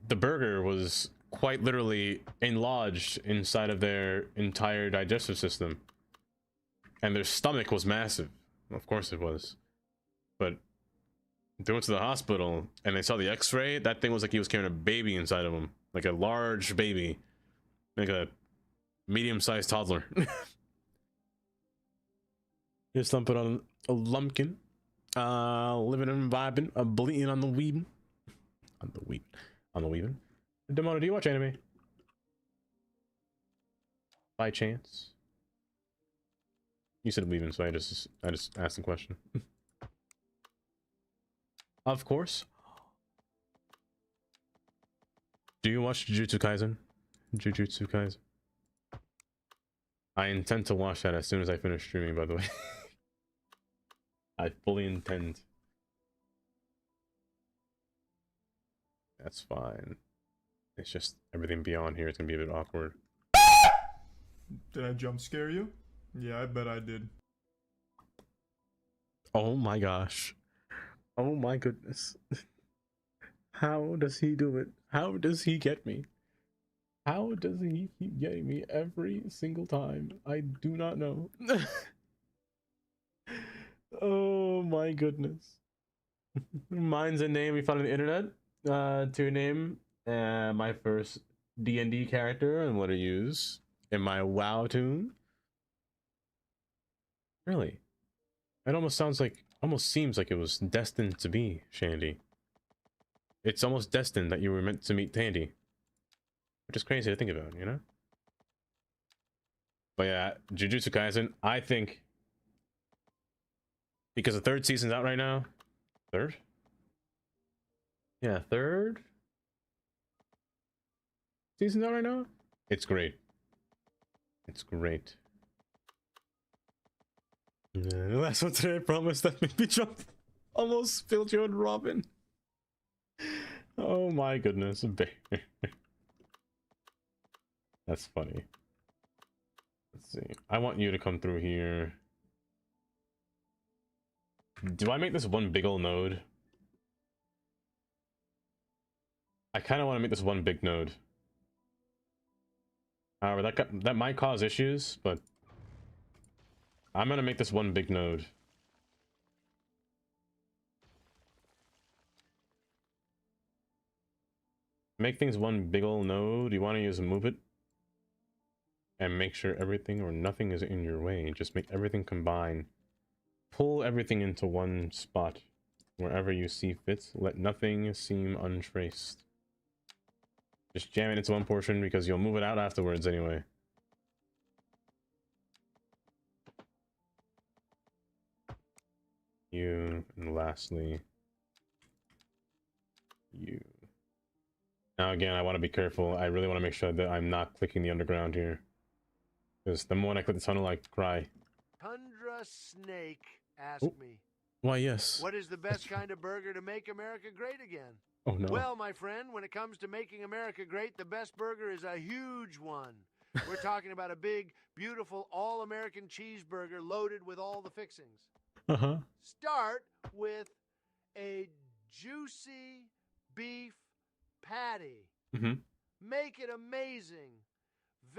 the burger was quite literally enlarged inside of their entire digestive system. And their stomach was massive. Of course it was. But they went to the hospital and they saw the x-ray. That thing was like he was carrying a baby inside of him. Like a large baby. Like a medium-sized toddler. Just lumping on a lumpkin. Living and vibing. Bleeding on the weebin. On the weebin. Demono, do you watch anime? By chance? You said weaving, so I just asked the question. Of course. Do you watch Jujutsu Kaisen? Jujutsu Kaisen. I intend to watch that as soon as I finish streaming, by the way. I fully intend. That's fine. It's just everything beyond here is gonna be a bit awkward.
Did I jump scare you? Yeah, I bet I did.
Oh my gosh. Oh my goodness. How does he do it? How does he get me? How does he keep getting me every single time? I do not know. Oh my goodness. Mine's a name we found on the internet. To name my first D&D character and what to use in my WoW tune. Really? It almost seems like it was destined to be, Shandy. It's almost destined that you were meant to meet Tandy. Which is crazy to think about, you know? But yeah, Jujutsu Kaisen, I think... Because the third season's out right now. Third? Yeah, third? Season's out right now? It's great. It's great. The last one today, I promise, that made me jump. Almost spilled you and Robin. Oh my goodness. That's funny. Let's see. I want you to come through here. Do I make this one big old node? I kind of want to make this one big node. However, that might cause issues, but I'm gonna make this one big node. Make things one big ol' node. You want to use a move it and make sure everything or nothing is in your way. Just make everything combine. Pull everything into one spot wherever you see fit. Let nothing seem untraced. Just jam it into one portion because you'll move it out afterwards anyway. You, and lastly, you. Now again, I want to be careful. I really want to make sure that I'm not clicking the underground here. Because the moment I click the tunnel, I cry.
Tundra Snake asked
Oh.
me,
Why, yes.
what is the best kind of burger to make America great again?
Oh, no.
Well, my friend, when it comes to making America great, the best burger is a huge one. We're talking about a big, beautiful, all-American cheeseburger loaded with all the fixings.
Uh-huh.
Start with a juicy beef patty.
Mm-hmm.
Make it amazing.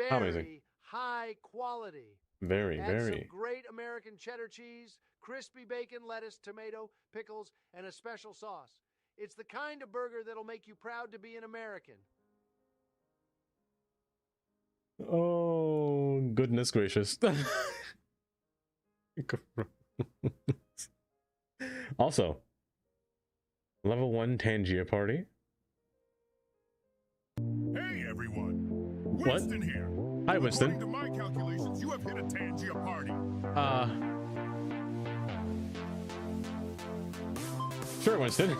How
Very
amazing?
high quality.
Very,
Add
very.
some great American cheddar cheese, crispy bacon, lettuce, tomato, pickles, and a special sauce. It's the kind of burger that'll make you proud to be an American.
Oh, goodness gracious. Also, level 1 Tangia party.
Hey everyone!
What?
Winston here.
Hi, Winston.
According to my calculations, you have hit a Tangia party.
Sure, Winston.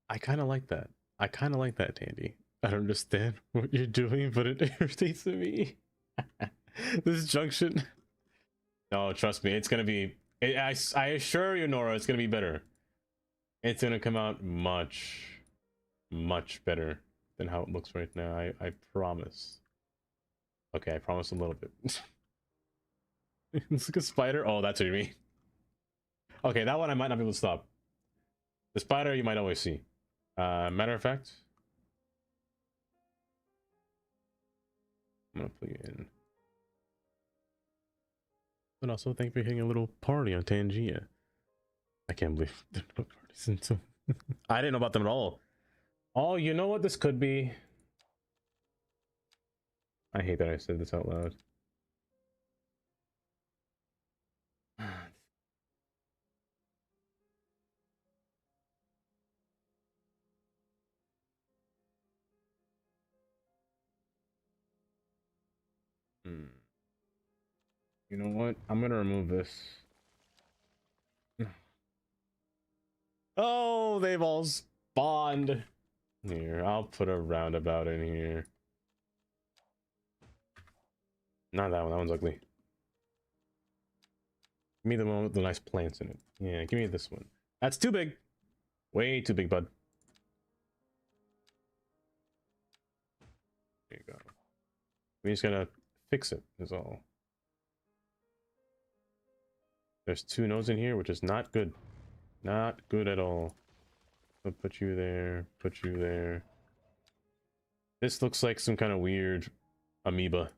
I kind of like that. I kind of like that, Tandy. I don't understand what you're doing, but it irritates me. This junction. No, trust me, it's gonna be. I assure you, Nora, it's gonna be better. It's gonna come out much, much better than how it looks right now. I promise. Okay, I promise a little bit. It's like a spider. Oh, that's what you mean. Okay, that one I might not be able to stop. The spider you might always see. Matter of fact, I'm gonna put you in. And also, thank you for hitting a little party on Tangia. I can't believe there are no parties until I didn't know about them at all. Oh, you know what this could be? I hate that I said this out loud. You know what? I'm gonna remove this. Oh, they've all spawned. Here, I'll put a roundabout in here. Not that one. That one's ugly. Give me the one with the nice plants in it. Yeah, give me this one. That's too big. Way too big, bud. There you go. We just gotta fix it, is all. There's two nodes in here, which is not good. Not good at all. I'll put you there, put you there. This looks like some kind of weird amoeba.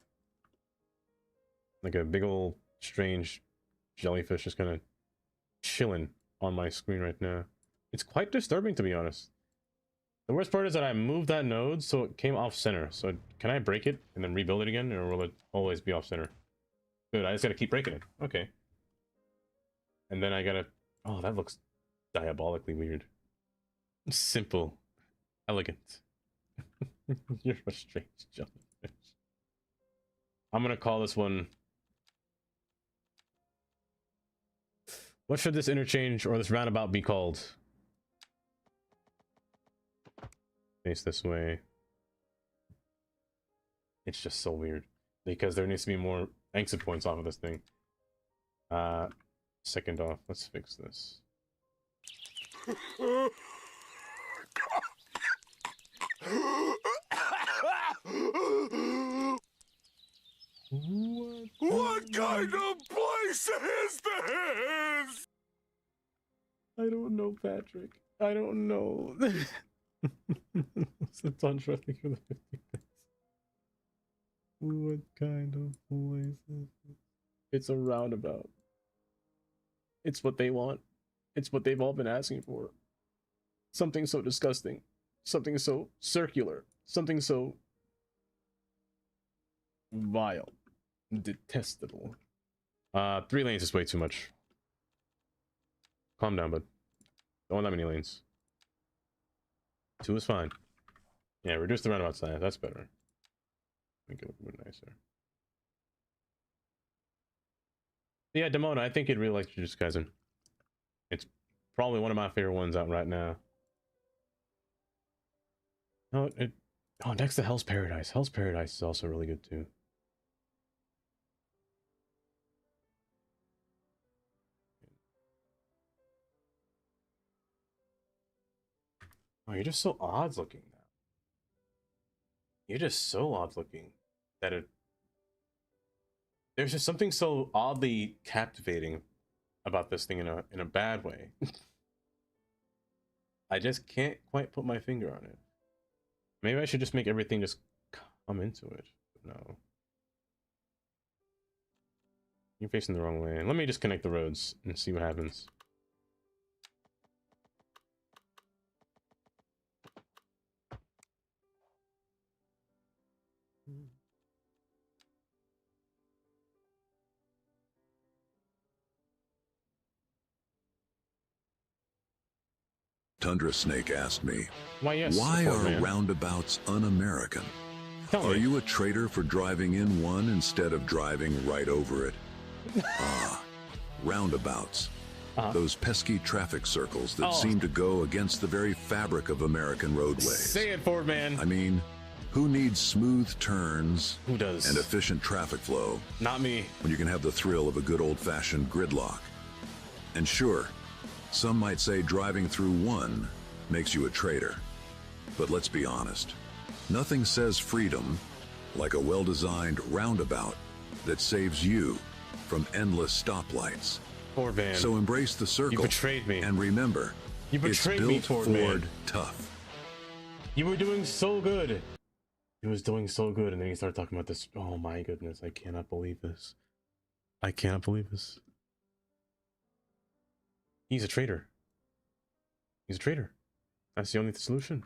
Like a big old strange jellyfish just kind of chilling on my screen right now. It's quite disturbing, to be honest. The worst part is that I moved that node so it came off center. So can I break it and then rebuild it again, or will it always be off center? Good, I just gotta keep breaking it. Okay. And then I gotta... Oh, that looks diabolically weird. Simple. Elegant. You're a strange jellyfish. I'm gonna call this one... What should this interchange or this roundabout be called? Face this way. It's just so weird. Because there needs to be more exit points off of this thing. Second off, let's fix this.
What kind of place is this?
I don't know, Patrick. I don't know. It's on trusting for the 50 minutes. What kind of place is this? It's a roundabout. It's what they want. It's what they've all been asking for. Something so disgusting. Something so circular. Something so vile. Detestable. 3 lanes is way too much. Calm down, bud. Don't want that many lanes. 2 is fine. Yeah, reduce the roundabout size. That's better. Make it look a bit nicer. Yeah, Demona, I think you'd really like Jujutsu Kaisen. It's probably one of my favorite ones out right now. Oh, next to Hell's Paradise. Hell's Paradise is also really good too. Oh, you're just so odd looking now. You're just so odd looking that there's just something so oddly captivating about this thing in a bad way. I just can't quite put my finger on it. Maybe I should just make everything just come into it. No. You're facing the wrong way. Let me just connect the roads and see what happens.
Tundra Snake asked me,
why
are roundabouts un-American? Are you a traitor for driving in one instead of driving right over it? Roundabouts. Those pesky traffic circles that seem to go against the very fabric of American roadways.
Say it, Ford man.
I mean, who needs smooth turns
and
efficient traffic flow?
Not me.
When you can have the thrill of a good old-fashioned gridlock. And sure, some might say driving through one makes you a traitor. But let's be honest. Nothing says freedom like a well-designed roundabout that saves you from endless stoplights.
Ford man.
So embrace the circle.
You betrayed me.
And remember,
you betrayed me, Ford man.
Tough.
You were doing so good. He was doing so good, and then he started talking about this. Oh my goodness, I cannot believe this. I cannot believe this. He's a traitor. He's a traitor. That's the only solution.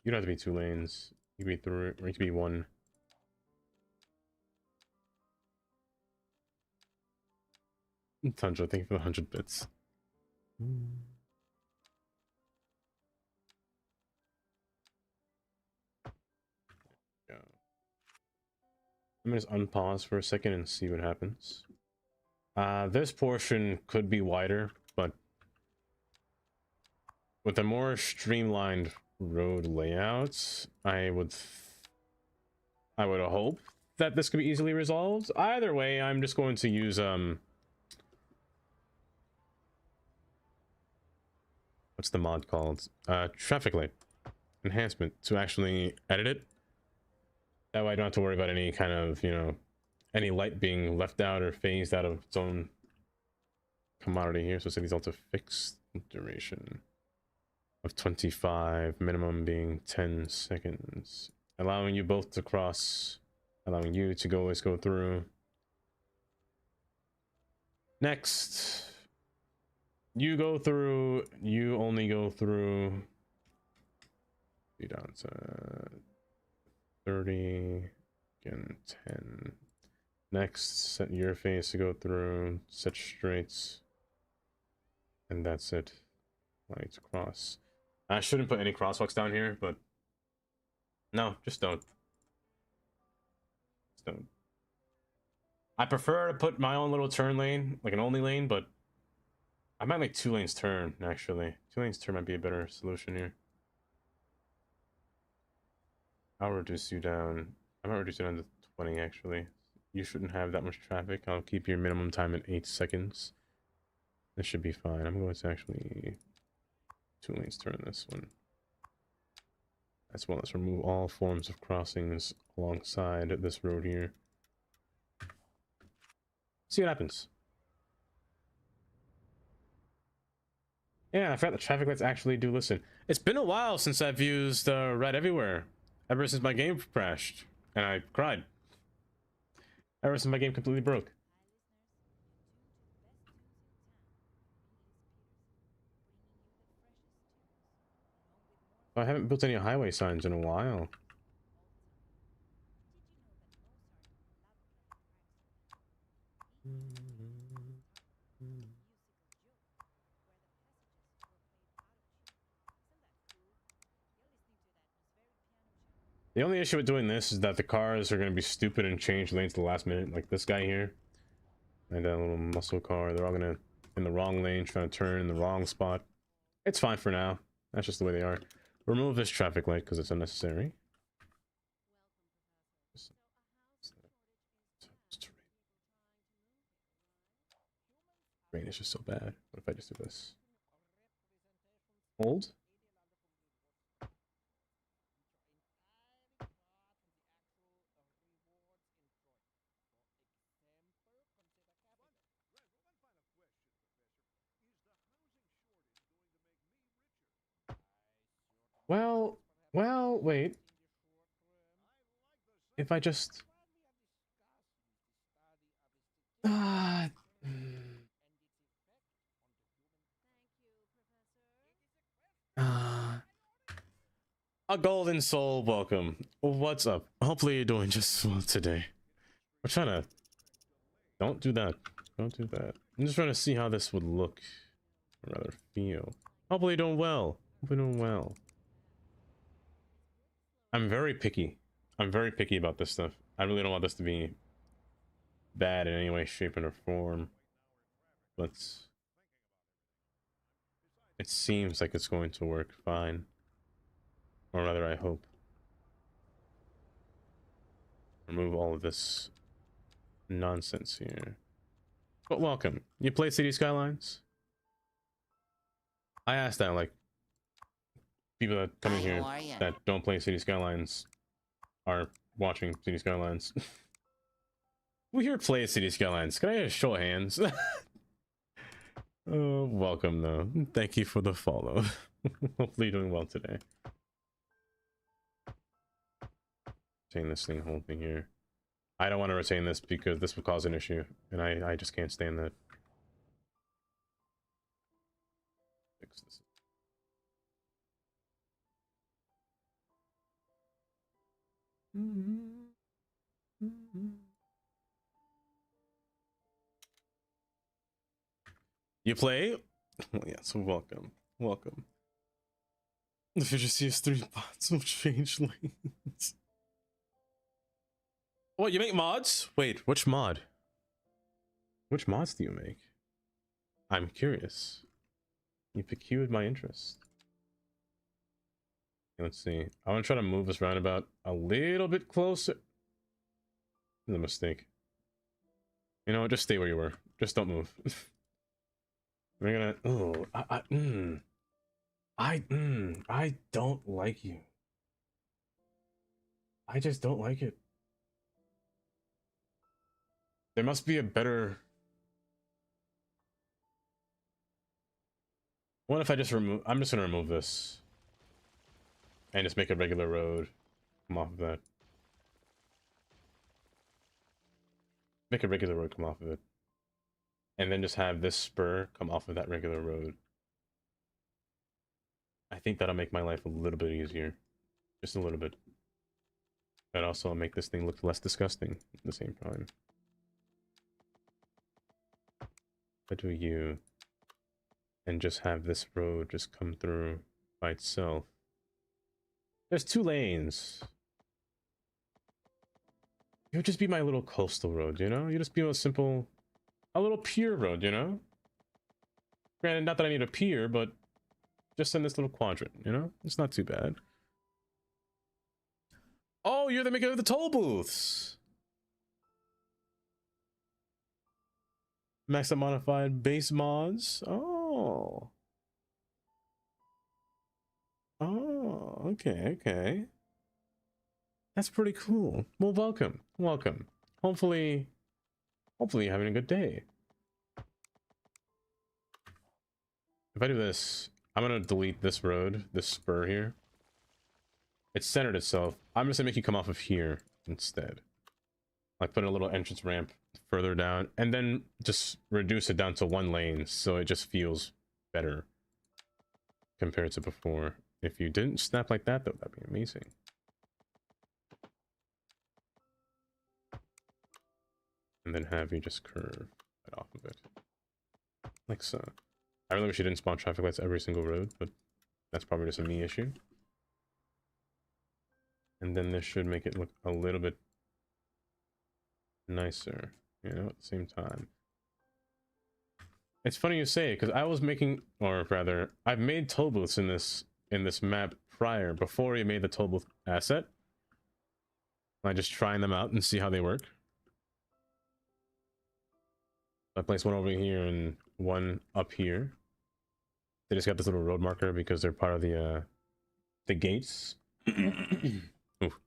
You don't have to be 2 lanes. You can be 3, or you can be 1. Tundra, thank you for the 100 bits. Yeah. I'm gonna just unpause for a second and see what happens. This portion could be wider, but with a more streamlined road layout, I would hope that this could be easily resolved. Either way, I'm just going to use what's the mod called? Traffic light enhancement to actually edit it. That way I don't have to worry about any kind of, you know, any light being left out or phased out of its own commodity here. So set these all to fixed duration of 25, minimum being 10 seconds, allowing you both to cross, allowing you to always go through. Next, you go through, you only go through, be down to 30, again 10. Next, set your face to go through, set straights, and that's it. Lights cross. I shouldn't put any crosswalks down here, but no, just don't. Just don't. I prefer to put my own little turn lane, like an only lane, but I might make 2 lanes turn, actually. 2 lanes turn might be a better solution here. I'll reduce you down. I might reduce it down to 20, actually. You shouldn't have that much traffic. I'll keep your minimum time at 8 seconds. This should be fine. I'm going to actually 2 lanes turn this one. As well as remove all forms of crossings alongside this road here. See what happens. Yeah, I forgot the traffic lights actually do listen. It's been a while since I've used red everywhere. Ever since my game crashed. And I cried. Ever since my game completely broke. I haven't built any highway signs in a while. The only issue with doing this is that the cars are going to be stupid and change lanes at the last minute, like this guy here. And that little muscle car, they're all going to, in the wrong lane, trying to turn in the wrong spot. It's fine for now. That's just the way they are. Remove this traffic light because it's unnecessary. Rain is just so bad. What if I just do this? Hold? Well, wait. If I just... Ah... A golden soul, welcome. What's up? Hopefully you're doing just well today. We're trying to... Don't do that. Don't do that. I'm just trying to see how this would look. Or rather, feel. Hopefully you're doing well. Hopefully you're doing well. I'm very picky. I'm very picky about this stuff. I really don't want this to be bad in any way, shape, or form. But... it seems like it's going to work fine. Or rather, I hope. Remove all of this nonsense here. But welcome. You play City Skylines? I asked that, like, people that come in here that don't play City Skylines are watching City Skylines. We here play City Skylines. Can I get a show of hands? Oh, welcome, though. Thank you for the follow. Hopefully you're doing well today. Retain this whole thing here. I don't want to retain this because this would cause an issue, and I just can't stand that. Fix this. You play? Well, yes, welcome. Welcome. The Fisher CS3 bots will change lanes. What, you make mods? Wait, which mod? Which mods do you make? I'm curious. You piqued my interest. Let's see. I want to try to move this roundabout a little bit closer. It's a mistake. You know what? Just stay where you were. Just don't move. We're gonna... Oh, I don't like you. I just don't like it. There must be a better... What if I just remove... I'm just gonna remove this. And just make a regular road. Come off of that. Make a regular road come off of it. And then just have this spur come off of that regular road. I think that'll make my life a little bit easier. Just a little bit. And also make this thing look less disgusting at the same time. What do you... and just have this road just come through by itself. There's 2 lanes. It would just be my little coastal road, you know? You just be a simple... a little pier road, you know? Granted, not that I need a pier, but just in this little quadrant, you know? It's not too bad. Oh, you're the maker of the toll booths! Max modified base mods? Oh. Oh, okay, okay. That's pretty cool. Well, welcome. Welcome. Hopefully you're having a good day. If I do this, I'm gonna delete this road, this spur here. It's centered itself. I'm just gonna make you come off of here instead. Like put a little entrance ramp further down and then just reduce it down to 1 lane so it just feels better compared to before. If you didn't snap like that though, that'd be amazing. And then have you just curve right off of it. Like so. I really wish you didn't spawn traffic lights every single road, but that's probably just a me issue. And then this should make it look a little bit nicer, you know, at the same time. It's funny you say it, because I was making, or rather, I've made toll booths in this map prior, before we made the toll booth asset. I just trying them out and see how they work. I placed one over here and one up here. They just got this little road marker because they're part of the gates. Oof.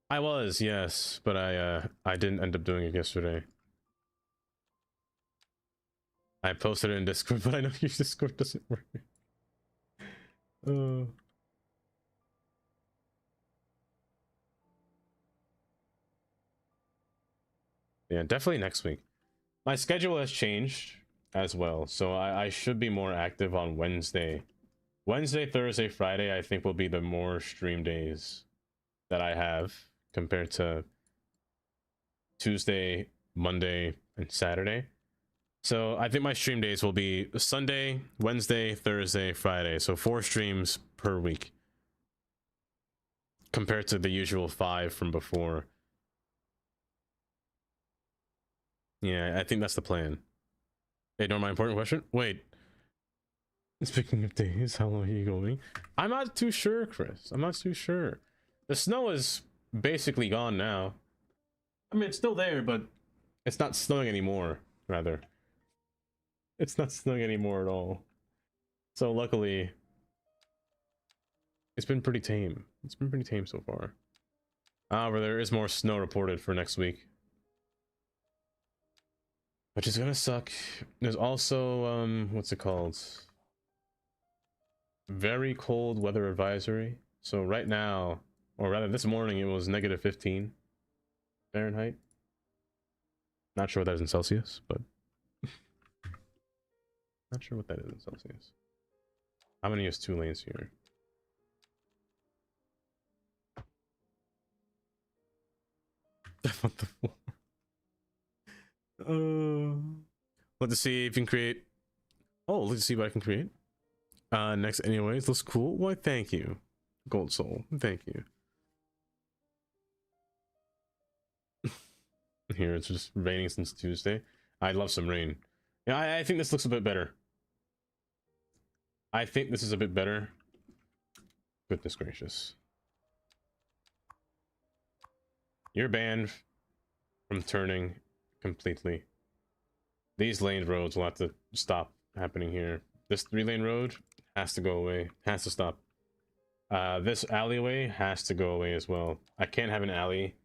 I was, yes, but I didn't end up doing it yesterday. I posted it in Discord, but I know your Discord doesn't work. Yeah, definitely next week. My schedule has changed as well, so I should be more active on Wednesday. Wednesday, Thursday, Friday, I think will be the more stream days that I have compared to Tuesday, Monday, and Saturday. So I think my stream days will be Sunday, Wednesday, Thursday, Friday. So 4 streams per week compared to the usual 5 from before. Yeah, I think that's the plan. Hey, Norma, important question. Wait. Speaking of days, how long are you going? I'm not too sure, Chris. I'm not too sure. The snow is basically gone now. I mean, it's still there, but it's not snowing anymore, rather. It's not snowing anymore at all. So luckily, it's been pretty tame. It's been pretty tame so far. However, there is more snow reported for next week, which is gonna suck. There's also, what's it called? Very cold weather advisory. So right now, or rather this morning, it was -15 Fahrenheit. Not sure what that is in Celsius, but not sure what that is in Celsius. I'm gonna use 2 lanes here. What the fuck? Let's see if you can create. Oh, let's see what I can create. Next, anyways, looks cool. Why, thank you, Gold Soul. Thank you. Here, it's just raining since Tuesday. I'd love some rain. Yeah, I think this looks a bit better. I think this is a bit better. Goodness gracious. You're banned from turning completely. These lane roads will have to stop happening here. This 3-lane road has to go away. Has to stop. This alleyway has to go away as well. I can't have an alley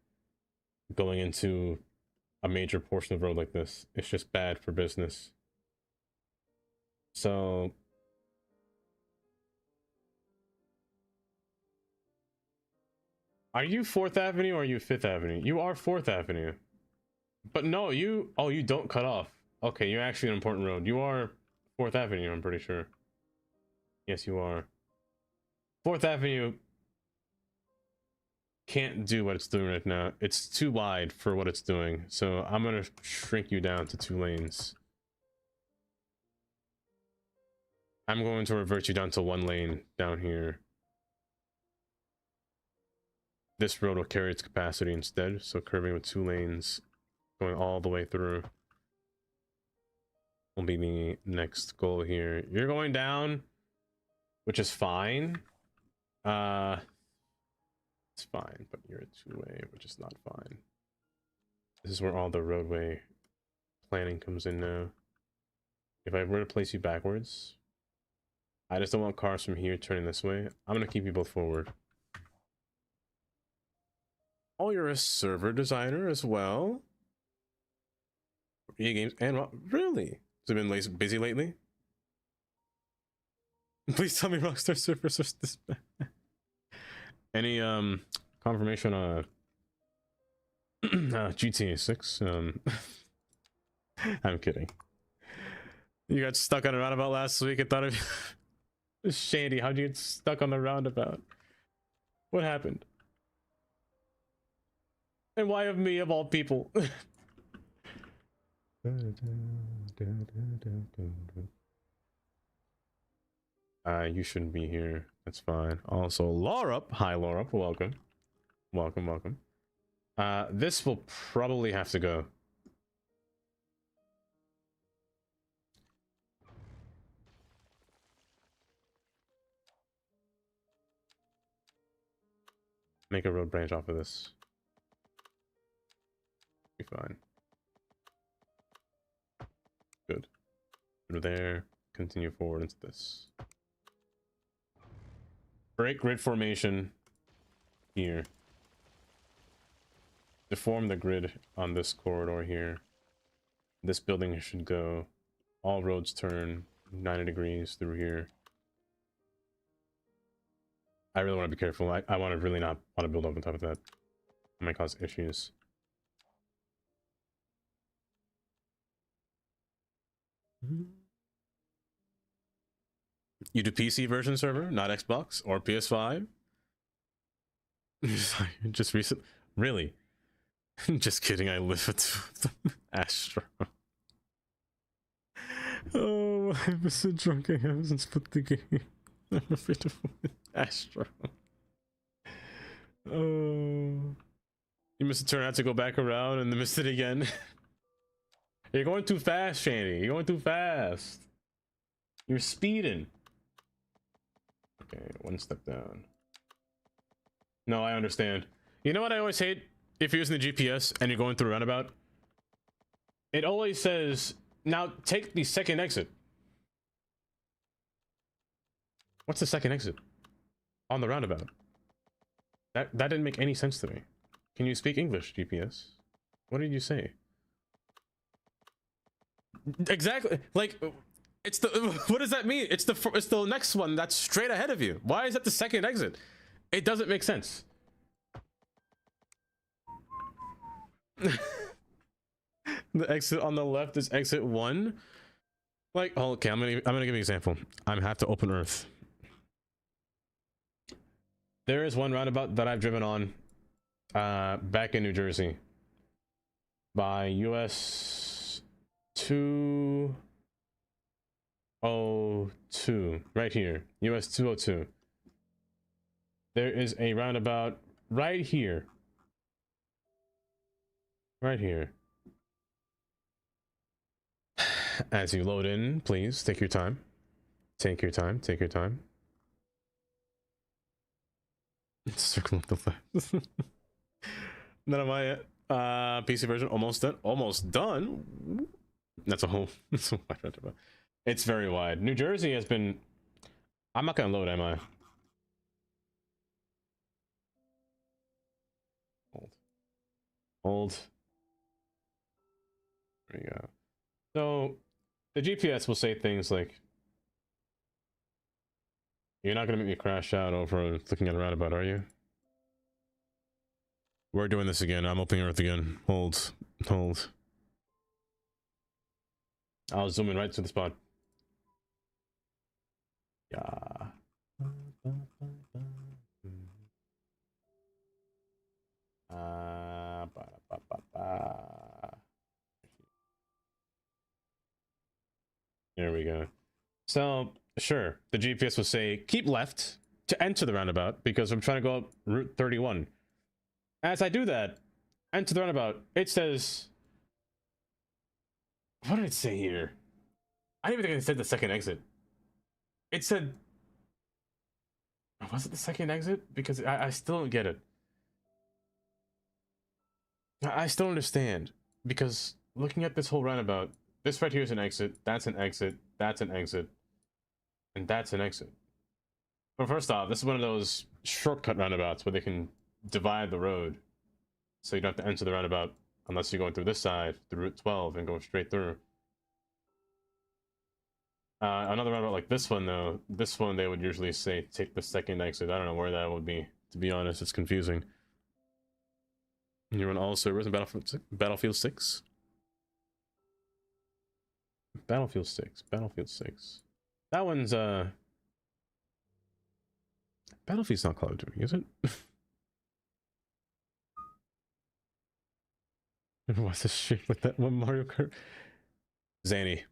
going into a major portion of road like this. It's just bad for business. So are you 4th Avenue or are you 5th Avenue? You are 4th Avenue. But no, you don't cut off. Okay, you're actually an important road. You are 4th Avenue, I'm pretty sure. Yes, you are. 4th Avenue can't do what it's doing right now. It's too wide for what it's doing. So I'm gonna shrink you down to 2 lanes. I'm going to revert you down to 1 lane down here. This road will carry its capacity instead, so curving with 2 lanes going all the way through will be the next goal here. You're going down, which is fine. It's fine, but you're a 2-way, which is not fine. This is where all the roadway planning comes in now. If I were to place you backwards, I just don't want cars from here turning this way. I'm gonna keep you both forward. Oh, you're a server designer as well? EA Games and what? Really? Has it been busy lately? Please tell me Rockstar servers are this bad. Any confirmation on GTA 6? I'm kidding. You got stuck on a roundabout last week. I thought of Shandy. How'd you get stuck on the roundabout? What happened? And why of me of all people? You shouldn't be here. That's fine. Also, Laurup. Hi, Laurup. Welcome. Welcome, welcome. This will probably have to go. Make a road branch off of this. Be fine. Good. Through there. Continue forward into this. Break grid formation here. Deform the grid on this corridor here. This building should go. All roads turn 90 degrees through here. I really want to be careful. I want to really not want to build up on top of that. It might cause issues. You do PC version server, not Xbox or PS5? Just recent. Really? Just kidding. I live with Astro. Oh, I was so drunk. I haven't split the game. I'm afraid of Astro. Oh, you must have turned out to go back around and missed it again. You're going too fast, Shandy. You're going too fast. You're speeding. Okay, one step down. No, I understand. You know what I always hate? If you're using the GPS and you're going through a roundabout, it always says, now take the second exit. What's the second exit? On the roundabout. That didn't make any sense to me. Can you speak English, GPS? What did you say? Exactly. Like, it's the, what does that mean? It's the next one that's straight ahead of you. Why is that the second exit? It doesn't make sense. The exit on the left is exit 1. Like, oh, okay, I'm gonna give you an example. I have to open Earth. There is one roundabout that I've driven on back in New Jersey by US 202, right here, US 202. There is a roundabout right here. Right here. As you load in, please take your time. Take your time, take your time. Circle up the left. None of my PC version almost done. Almost done. That's a whole. That's a wide roundabout. It's very wide. New Jersey has been. I'm not gonna load, am I? Hold. There you go. So the GPS will say things like, "You're not gonna make me crash out over looking at a roundabout, are you?" We're doing this again. I'm opening Earth again. Hold. Hold. I'll zoom in right to the spot. Yeah. There we go. So, sure, the GPS will say, keep left to enter the roundabout because I'm trying to go up Route 31. As I do that, enter the roundabout, it says, what did it say here? I didn't even think it said the second exit. It said, was it the second exit? Because I still don't get it. I still understand, because looking at this whole roundabout, this right here is an exit, that's an exit, that's an exit, and that's an exit. But first off, this is one of those shortcut roundabouts where they can divide the road, so you don't have to enter the roundabout unless you're going through this side, through Route 12, and go straight through. Another roundabout like this one, though, this one they would usually say, take the second exit. I don't know where that would be. To be honest, it's confusing. You're on all servers in Battlefield 6? Battlefield 6. Battlefield 6. That one's, Battlefield's not Call of Duty, is it? What's this shit with that one Mario Kart? Zany.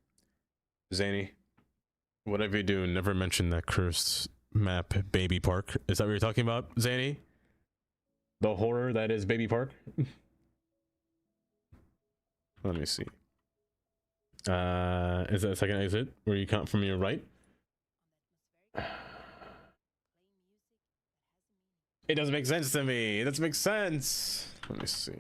Whatever you do, never mention that cursed map, Baby Park. Is that what you're talking about, Zanny? The horror that is Baby Park? Let me see. Is that a second exit where you count from your right? It doesn't make sense to me. It doesn't make sense. Let me see.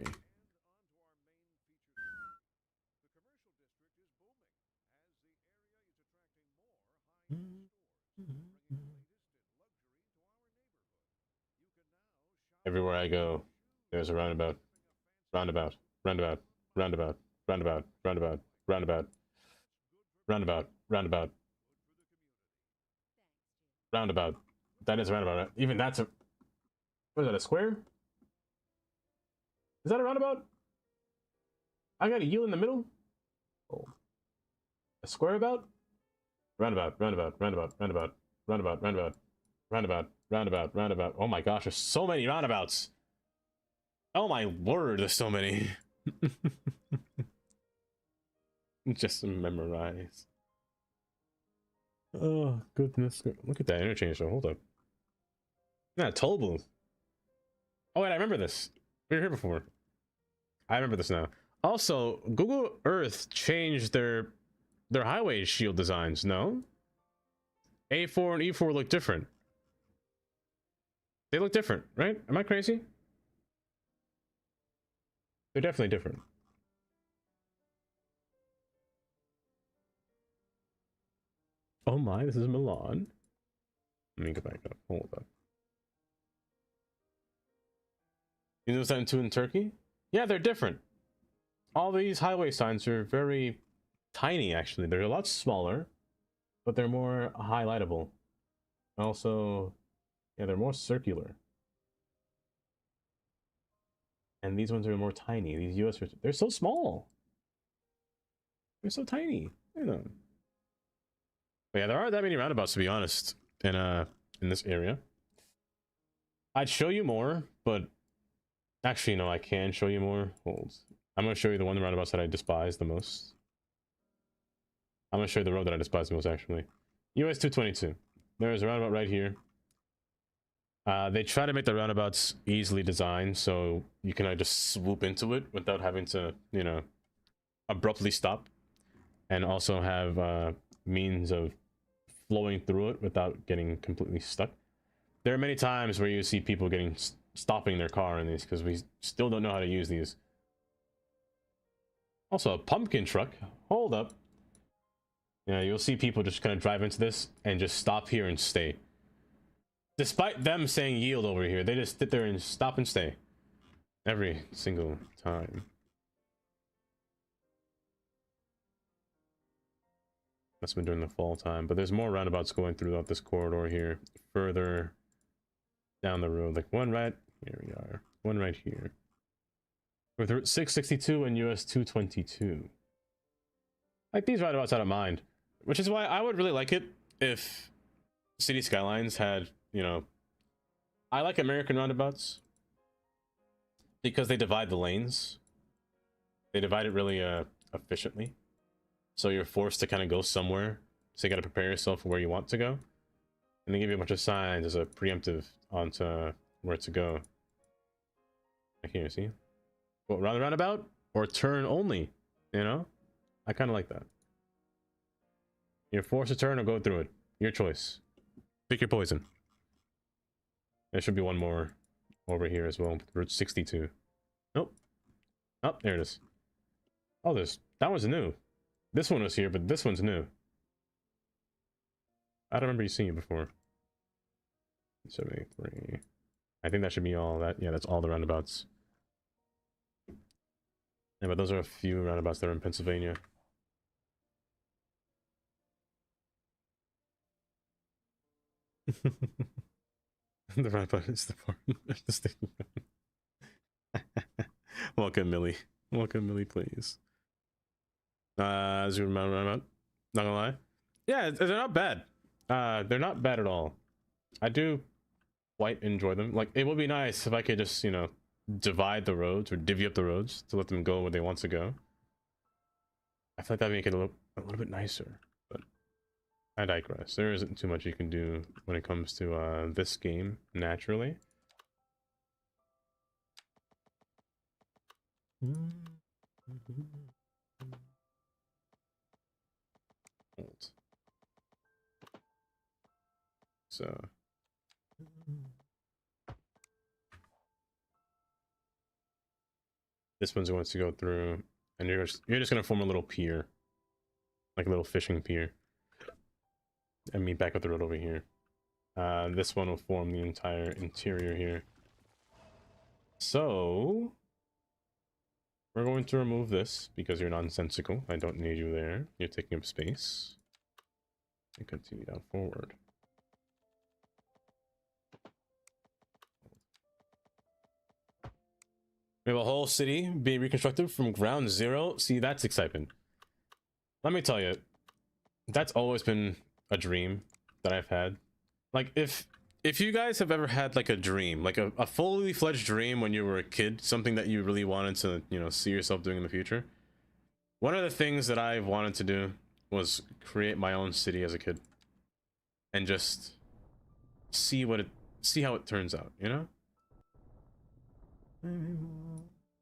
Everywhere I go, there's a roundabout. Roundabout. Roundabout. Roundabout. Roundabout. Roundabout. Roundabout. Roundabout. Roundabout. Roundabout. That is a roundabout. Right? Even that's a... What is that, a square? Is that a roundabout? I got a U in the middle? Oh. A square about? Roundabout, roundabout, roundabout, roundabout, roundabout, roundabout, roundabout, roundabout, roundabout. Oh my gosh, there's so many roundabouts. Oh my word, there's so many. Just to memorize. Oh, goodness. Look at that interchange, though. Hold up. Yeah, toll booth. Oh, wait, I remember this. We were here before. I remember this now. Also, Google Earth changed their highway shield designs, no? A4 and E4 look different. They look different, right? Am I crazy? They're definitely different. Oh my, this is Milan. Let me go back up. Hold up. You notice that in Turkey? Yeah, they're different. All these highway signs are very tiny, actually. They're a lot smaller, but they're more highlightable. Also, yeah, they're more circular. And these ones are more tiny. These US, they're so small. They're so tiny. I know. But yeah, there aren't that many roundabouts, to be honest, in this area. I'd show you more, but actually, no, I can show you more. Hold. I'm going to show you the one roundabouts that I despise the most. I'm going to show you the road that I despise the most, actually. US 222. There's a roundabout right here. They try to make the roundabouts easily designed, so you can just swoop into it without having to, you know, abruptly stop. And also have means of flowing through it without getting completely stuck. There are many times where you see people stopping their car in these because we still don't know how to use these. Also, a pumpkin truck. Hold up. Yeah, you'll see people just kind of drive into this and just stop here and stay. Despite them saying yield over here, they just sit there and stop and stay. Every single time. That's been during the fall time, but there's more roundabouts going throughout this corridor here. Further down the road. Like one right... Here we are. One right here. With Route 662 and US 222. Like, these roundabouts I don't mind. Which is why I would really like it if City Skylines had, you know... I like American roundabouts because they divide the lanes. They divide it really efficiently. So you're forced to kind of go somewhere. So you got to prepare yourself for where you want to go. And they give you a bunch of signs as a preemptive onto where to go. I can't see. Well, roundabout or turn only, you know? I kind of like that. You're forced to turn or go through it. Your choice. Pick your poison. There should be one more over here as well. Route 62. Nope. Oh, there it is. Oh, that one's new. This one was here, but this one's new. I don't remember you seeing it before. 73. I think that should be all that. Yeah, that's all the roundabouts. Yeah, but those are a few roundabouts that are in Pennsylvania. The roundabout is the part. Welcome, Millie. Welcome, Millie, please. Zoom roundabout. Not gonna lie. Yeah, they're not bad. They're not bad at all. I do quite enjoy them. Like, it would be nice if I could just, you know, divide the roads or divvy up the roads to let them go where they want to go. I feel like that'd make it a little bit nicer. But I digress. There isn't too much you can do when it comes to this game naturally. Hold. So this one's going to go through, and you're just going to form a little pier, like a little fishing pier, and meet back up the road over here. This one will form the entire interior here. So we're going to remove this because you're nonsensical. I don't need you there. You're taking up space. And continue down forward. We have a whole city being reconstructed from ground zero. See, that's excitement. Let me tell you, that's always been a dream that I've had. Like, if you guys have ever had like a dream, like a fully fledged dream when you were a kid, something that you really wanted to, you know, see yourself doing in the future. One of the things that I wanted to do was create my own city as a kid, and just see how it turns out, you know.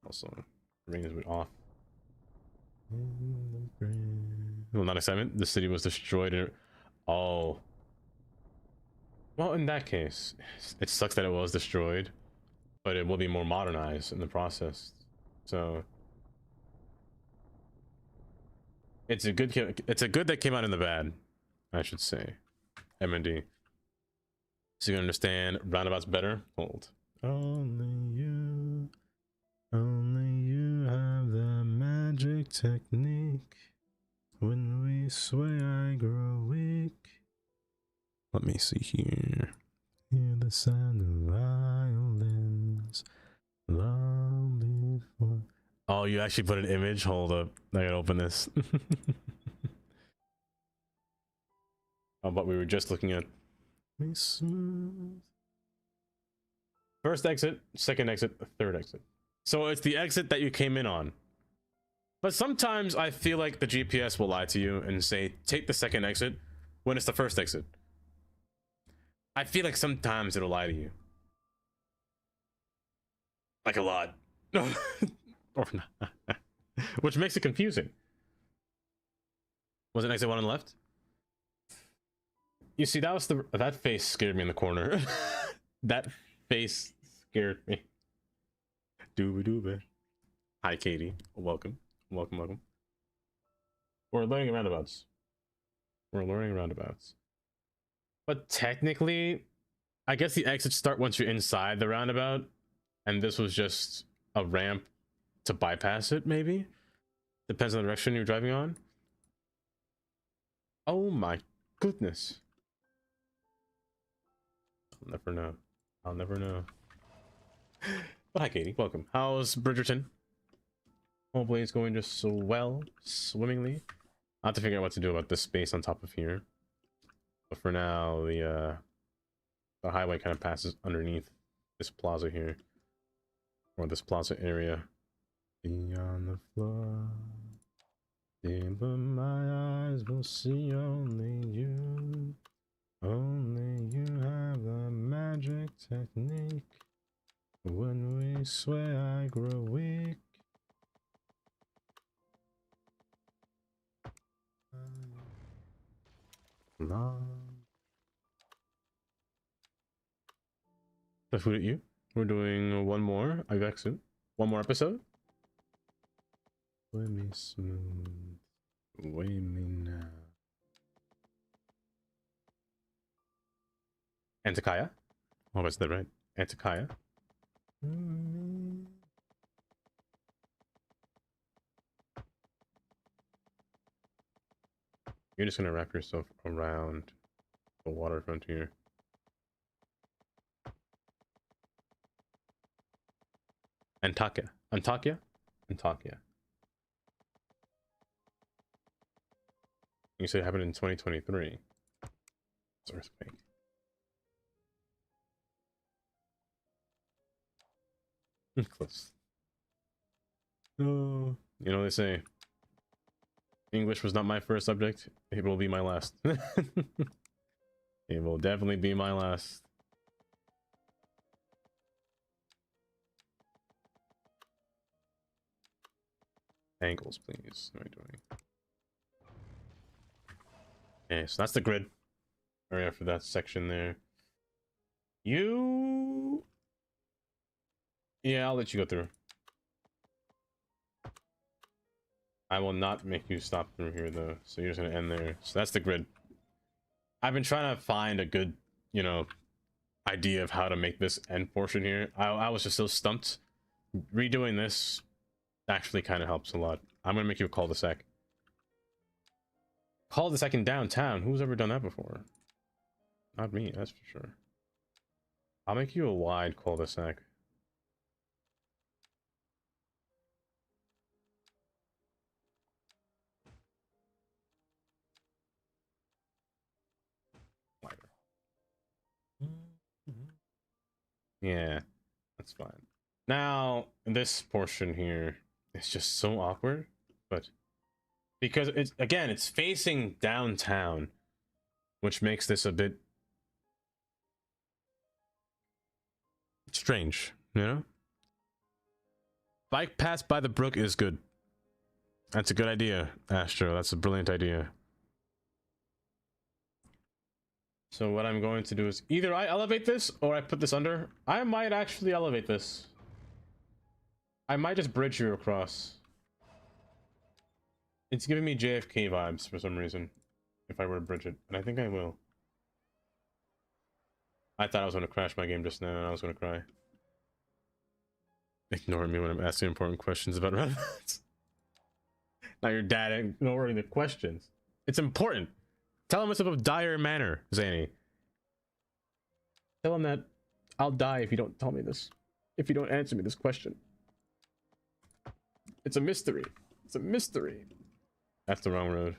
Also, rain is off. Well, not excitement. The city was destroyed. Oh. Well, in that case, it sucks that it was destroyed, but it will be more modernized in the process. So it's a good that came out in the bad, I should say. M&D. So you can understand roundabouts better. Hold. Only you have the magic technique. When we sway, I grow weak. Let me see here. Hear the sound of violins. Long before. Oh, you actually put an image? Hold up. I gotta open this. Oh, but we were just looking at. Smooth. First exit, second exit, third exit. So it's the exit that you came in on. But sometimes I feel like the GPS will lie to you and say, take the second exit when it's the first exit. I feel like sometimes it'll lie to you. Like a lot. Or not. Which makes it confusing. Was it exit one on the left? You see, that face scared me in the corner. That face scared me. Dooba. Hi, Katie. Welcome. Welcome. We're learning roundabouts. But technically, I guess the exits start once you're inside the roundabout, and this was just a ramp to bypass it, maybe? Depends on the direction you're driving on. Oh my goodness. I'll never know. But hi, Katie. Welcome. How's Bridgerton? Hopefully it's going just so well, swimmingly. I'll have to figure out what to do about this space on top of here. But for now, the highway kind of passes underneath this plaza here. Or this plaza area. Beyond the floor. Deep in my eyes will see only you. Only you have the magic technique. When we sway, I grow weak. The food at you. We're doing one more. I got soon. One more episode. Sway me smooth. Sway me now. Antakya. Oh, that's that right. Antakya. You're just gonna wrap yourself around the waterfront here. Antakya. You said it happened in 2023. It's earthquake. Close. No. You know what they say. English was not my first subject. It will be my last. It will definitely be my last. Angles, please. What am I doing? Okay, so that's the grid area for that section there. You... Yeah, I'll let you go through. I will not make you stop through here, though. So you're just going to end there. So that's the grid. I've been trying to find a good, you know, idea of how to make this end portion here. I was just so stumped. Redoing this actually kind of helps a lot. I'm going to make you a cul-de-sac. Cul-de-sac in downtown. Who's ever done that before? Not me, that's for sure. I'll make you a wide cul-de-sac. Yeah, that's fine. Now, this portion here is just so awkward, but because it's facing downtown, which makes this a bit strange, you know? Bike pass by the brook is good. That's a good idea, Astro. That's a brilliant idea. So what I'm going to do is either I elevate this or I put this under. I might actually elevate this. I might just bridge you across. It's giving me JFK vibes for some reason. If I were to bridge it. And I think I will. I thought I was going to crash my game just now and I was going to cry. Ignore me when I'm asking important questions about relevance. Now your dad ignoring the questions. It's important. Tell him it's of a dire manner, Zany. Tell him that I'll die if you don't tell me this. If you don't answer me this question. It's a mystery. It's a mystery. That's the wrong road.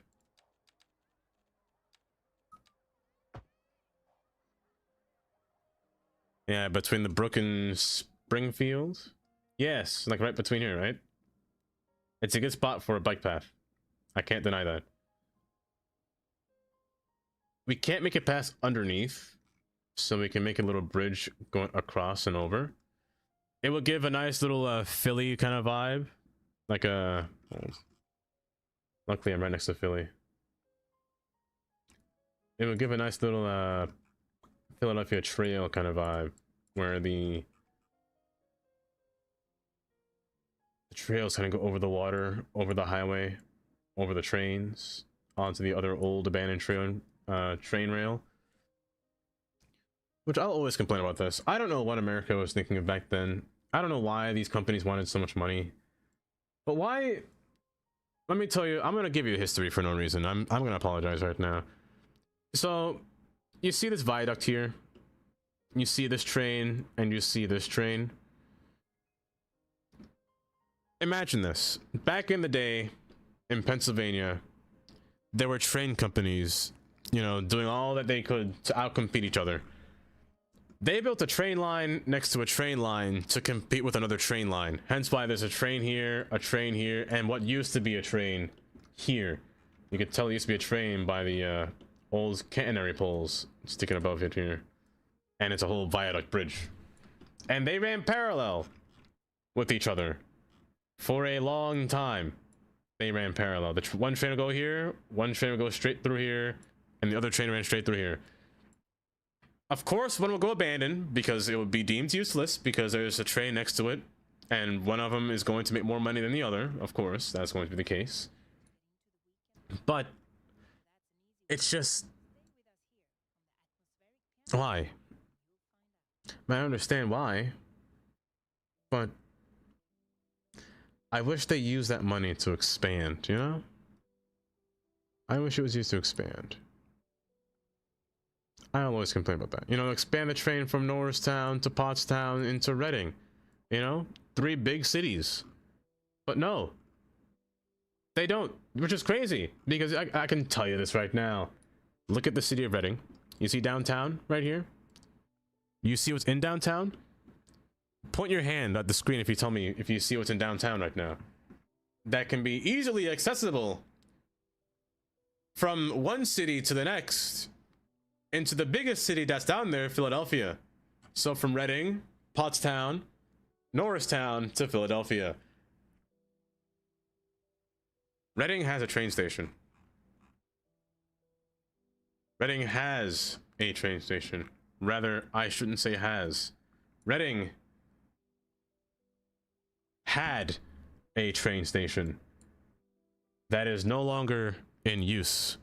Yeah, between the Brook and Springfield? Yes, like right between here, right? It's a good spot for a bike path. I can't deny that. We can't make it pass underneath, so we can make a little bridge going across and over. It will give a nice little Philly kind of vibe. Like a... luckily I'm right next to Philly. It would give a nice little Philadelphia trail kind of vibe, where the trails kind of go over the water, over the highway, over the trains, onto the other old abandoned train rail. Which I'll always complain about this. I don't know what America was thinking of back then. I don't know why these companies wanted so much money. But why? Let me tell you, I'm gonna give you a history for no reason. I'm gonna apologize right now. So, you see this viaduct here? You see this train, and you see this train. Imagine this. Back in the day, in Pennsylvania, there were train companies, you know, doing all that they could to outcompete each other. They built a train line next to a train line to compete with another train line. Hence why there's a train here, and what used to be a train here. You could tell it used to be a train by the old catenary poles sticking above it here. And it's a whole viaduct bridge. And they ran parallel with each other for a long time. They ran parallel. The one train will go here, one train will go straight through here, and the other train ran straight through here. Of course, one will go abandoned because it would be deemed useless because there's a train next to it, and one of them is going to make more money than the other. Of course, that's going to be the case. But it's just... why? I understand why, but I wish they used that money to expand, you know? I wish it was used to expand. I always complain about that. You know, expand the train from Norristown to Pottstown into Reading. You know? 3 big cities. But no. They don't, which is crazy. Because I can tell you this right now. Look at the city of Reading. You see downtown right here? You see what's in downtown? Point your hand at the screen if you tell me if you see what's in downtown right now. That can be easily accessible from one city to the next into the biggest city that's down there, Philadelphia. So from Reading, Pottstown, Norristown to Philadelphia. Reading has a train station. Reading has a train station. Rather, I shouldn't say has. Reading had a train station that is no longer in use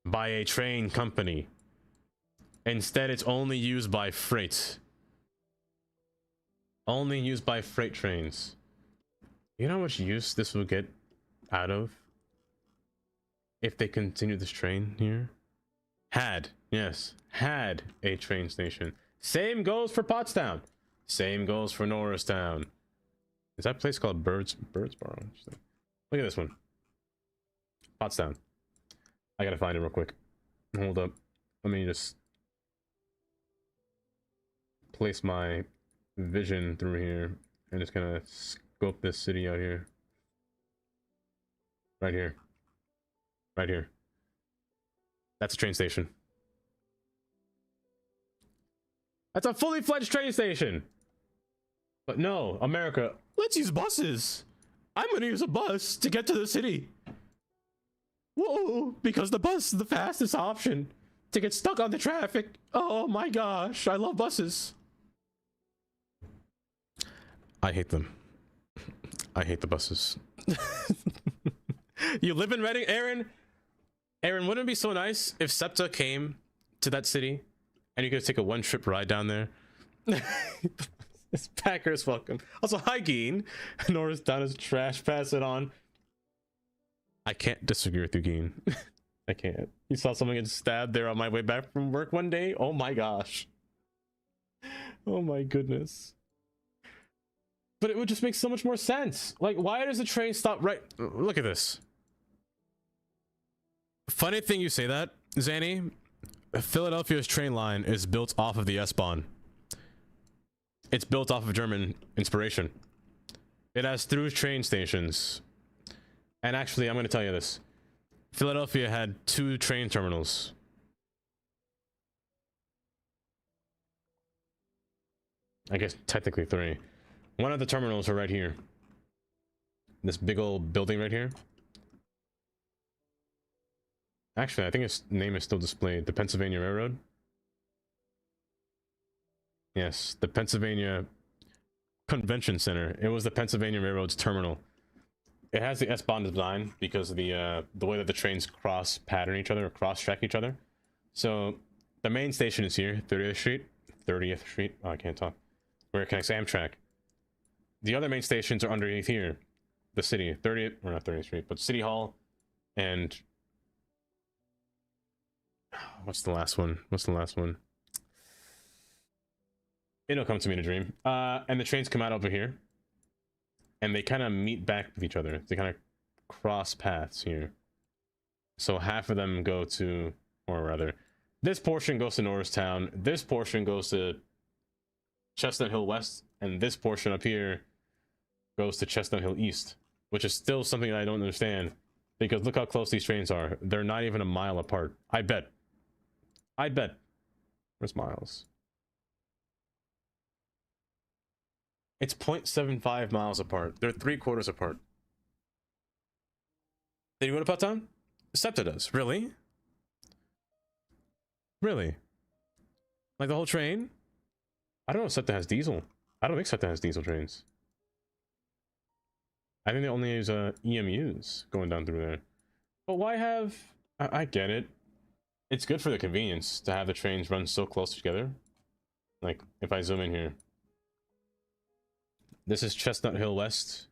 by a train company. Instead, it's only used by freight. Only used by freight trains. You know how much use this will get out of if they continue this train here? Had, yes, had a train station. Same goes for Pottstown. Same goes for Norristown. Is that place called Birdsboro? Look at this one. Pottstown. I gotta find it real quick. Hold up. Let me just place my vision through here and just kind of scope this city out here. Right here. Right here. That's a train station. That's a fully fledged train station. But no, America, let's use buses. I'm gonna use a bus to get to the city. Whoa, because the bus is the fastest option to get stuck on the traffic. Oh my gosh, I love buses. I hate them. I hate the buses. You live in Reading, Aaron? Aaron, wouldn't it be so nice if SEPTA came to that city and you could take a one-trip ride down there? This Packers welcome. Also, hi, Geen. Norris down his trash. Pass it on. I can't disagree with you, Geen. I can't. You saw someone get stabbed there on my way back from work one day? Oh my gosh. Oh my goodness. But it would just make so much more sense. Like, why does the train stop right? Look at this. Funny thing you say that, Zanny. Philadelphia's train line is built off of the S-Bahn. It's built off of German inspiration. It has through train stations. And actually, I'm going to tell you this. Philadelphia had 2 train terminals. I guess technically 3. One of the terminals are right here. This big old building right here. Actually, I think its name is still displayed. The Pennsylvania Railroad. Yes, the Pennsylvania Convention Center. It was the Pennsylvania Railroad's terminal. It has the S-Bahn design because of the way that the trains cross pattern each other or cross track each other. So the main station is here, 30th Street. 30th Street. Oh, I can't talk. Where it connects Amtrak. The other main stations are underneath here. The city, 30th, or not 30th Street, but City Hall and what's the last one? What's the last one? It'll come to me in a dream. And the trains come out over here. And they kind of meet back with each other. They kind of cross paths here. So half of them go to, or rather, this portion goes to Norristown. This portion goes to Chestnut Hill West. And this portion up here goes to Chestnut Hill East. Which is still something that I don't understand. Because look how close these trains are. They're not even a mile apart. I bet. Where's miles? It's 0.75 miles apart. They're 3/4 apart. Did you go to Pottstown? SEPTA does. Really? Really? Like the whole train? I don't know if SEPTA has diesel. I don't think SEPTA has diesel trains. I think they only use EMUs going down through there. But why have... I get it. It's good for the convenience to have the trains run so close together. Like, if I zoom in here. This is Chestnut Hill West.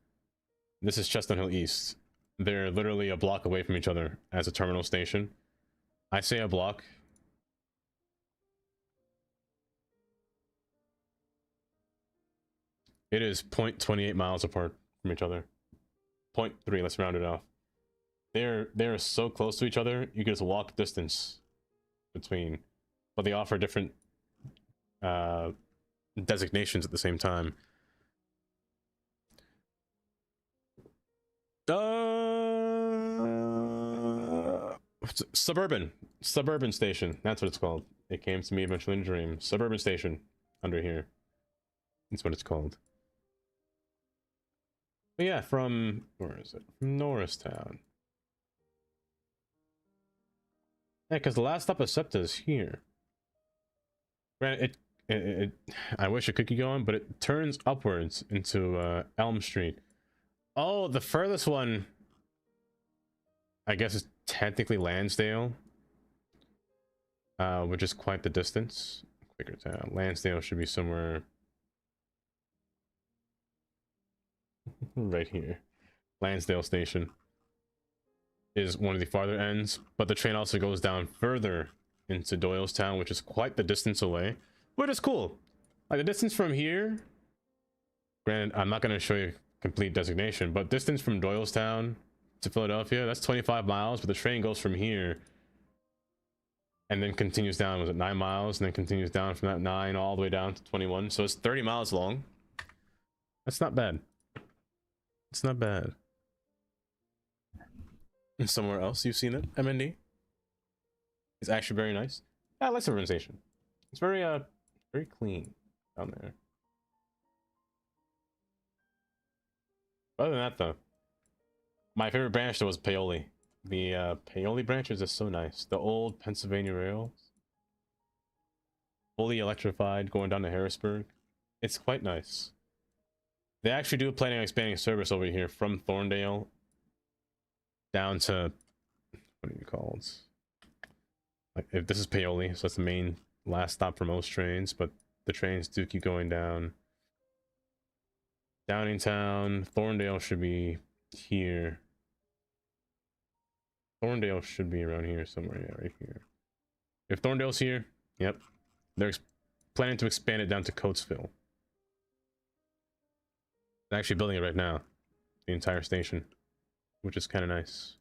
This is Chestnut Hill East. They're literally a block away from each other as a terminal station. I say a block. It is 0.28 miles apart from each other. 0.3, let's round it off. They're so close to each other, you can just walk distance between. But they offer different designations at the same time. Suburban station. That's what it's called. It came to me eventually in a dream. Suburban station under here. That's what it's called. But yeah, from where is it? From Norristown. Yeah, because the last stop of SEPTA is here. Granted, I wish it could keep going, but it turns upwards into Elm Street. Oh, the furthest one, I guess, is technically Lansdale, which is quite the distance. Quakertown. Lansdale should be somewhere right here. Lansdale Station is one of the farther ends, but the train also goes down further into Doylestown, which is quite the distance away, which is cool. Like the distance from here, granted, I'm not going to show you complete designation, but distance from Doylestown to Philadelphia, that's 25 miles, but the train goes from here and then continues down, was it 9 miles, and then continues down from that 9 all the way down to 21, so it's 30 miles long. That's not bad. It's not bad. And somewhere else you've seen it, MND? It's actually very nice. Yeah, I like Suburban Station. It's very very clean down there. Other than that, though, my favorite branch though was Paoli. The Paoli branches are so nice. The old Pennsylvania rails, fully electrified, going down to Harrisburg. It's quite nice. They actually do plan on expanding service over here from Thorndale down to, what are you called? Like, if this is Paoli, so that's the main last stop for most trains, but the trains do keep going down. Downingtown, Thorndale should be here. Thorndale should be around here somewhere, yeah, right here. If Thorndale's here, yep. They're planning to expand it down to Coatesville. They're actually building it right now. The entire station, which is kind of nice.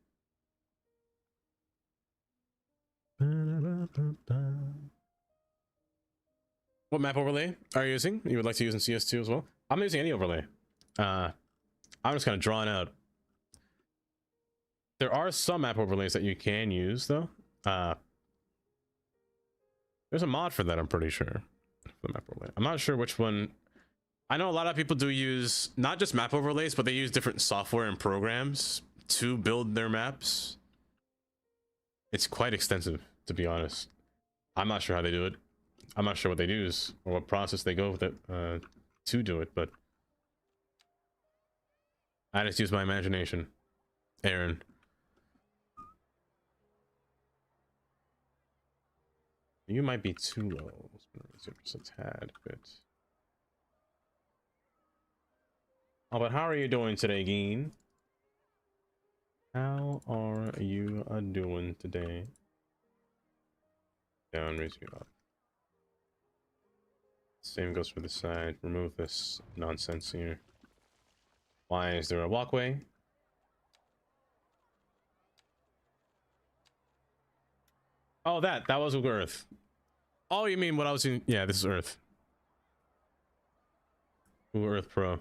What map overlay are you using? You would like to use in CS2 as well? I'm using any overlay. I'm just kind of drawing out. There are some map overlays that you can use though. There's a mod for that, I'm pretty sure. The map overlay. I'm not sure which one. I know a lot of people do use not just map overlays, but they use different software and programs to build their maps. It's quite extensive, to be honest. I'm not sure how they do it. I'm not sure what they use or what process they go with it to do it, but I just use my imagination. Aaron. You might be too low. Just a tad bit. Oh, but how are you doing today, Geen? How are you doing today? Down, raise you up. Same goes for the side. Remove this nonsense here. Why is there a walkway? Oh, that was Earth. Oh, you mean what I was in? Yeah, this is Earth. Ooh, Earth Pro.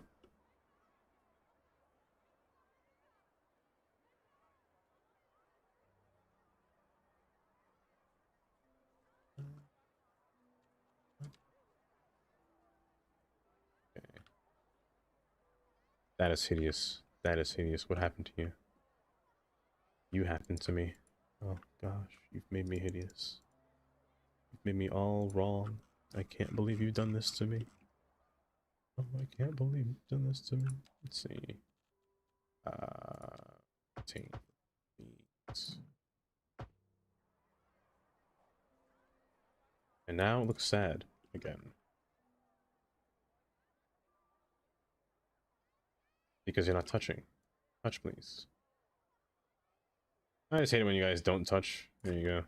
Okay. That is hideous. That is hideous. What happened to you? You happened to me. Oh gosh, you've made me hideous. You've made me all wrong. I can't believe you've done this to me. Oh, I can't believe you've done this to me. Let's see. Obtain these. And now it looks sad again. Because you're not touching. Touch, please. I just hate it when you guys don't touch. There you go.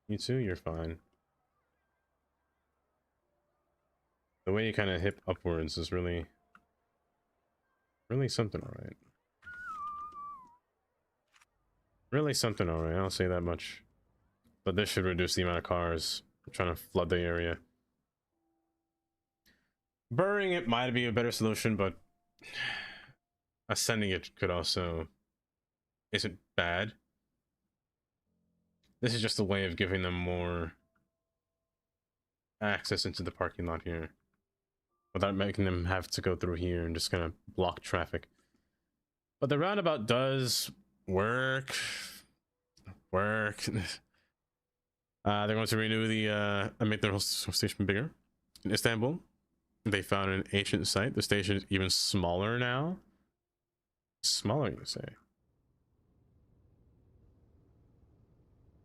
You too? You're fine. The way you kind of hip upwards is really something, alright. Really something, alright. I'll say that much. But this should reduce the amount of cars trying to flood the area. Burying it might be a better solution, but ascending it could also isn't bad. This is just a way of giving them more access into the parking lot here without making them have to go through here and just gonna block traffic. But the roundabout does work. They're going to renew the and make their station bigger. In Istanbul, they found an ancient site. The station is even smaller now. Smaller, you say?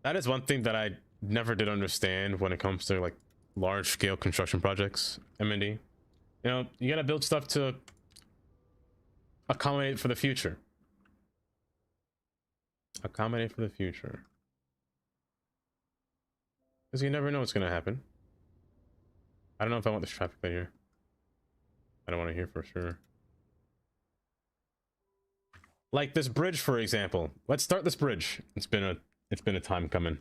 That is one thing that I never did understand when it comes to like large scale construction projects, MND. You know, you gotta build stuff to accommodate for the future. Accommodate for the future. Because you never know what's gonna happen. I don't know if I want this traffic light here. I don't want to hear for sure. Like this bridge, for example. Let's start this bridge. It's been a time coming.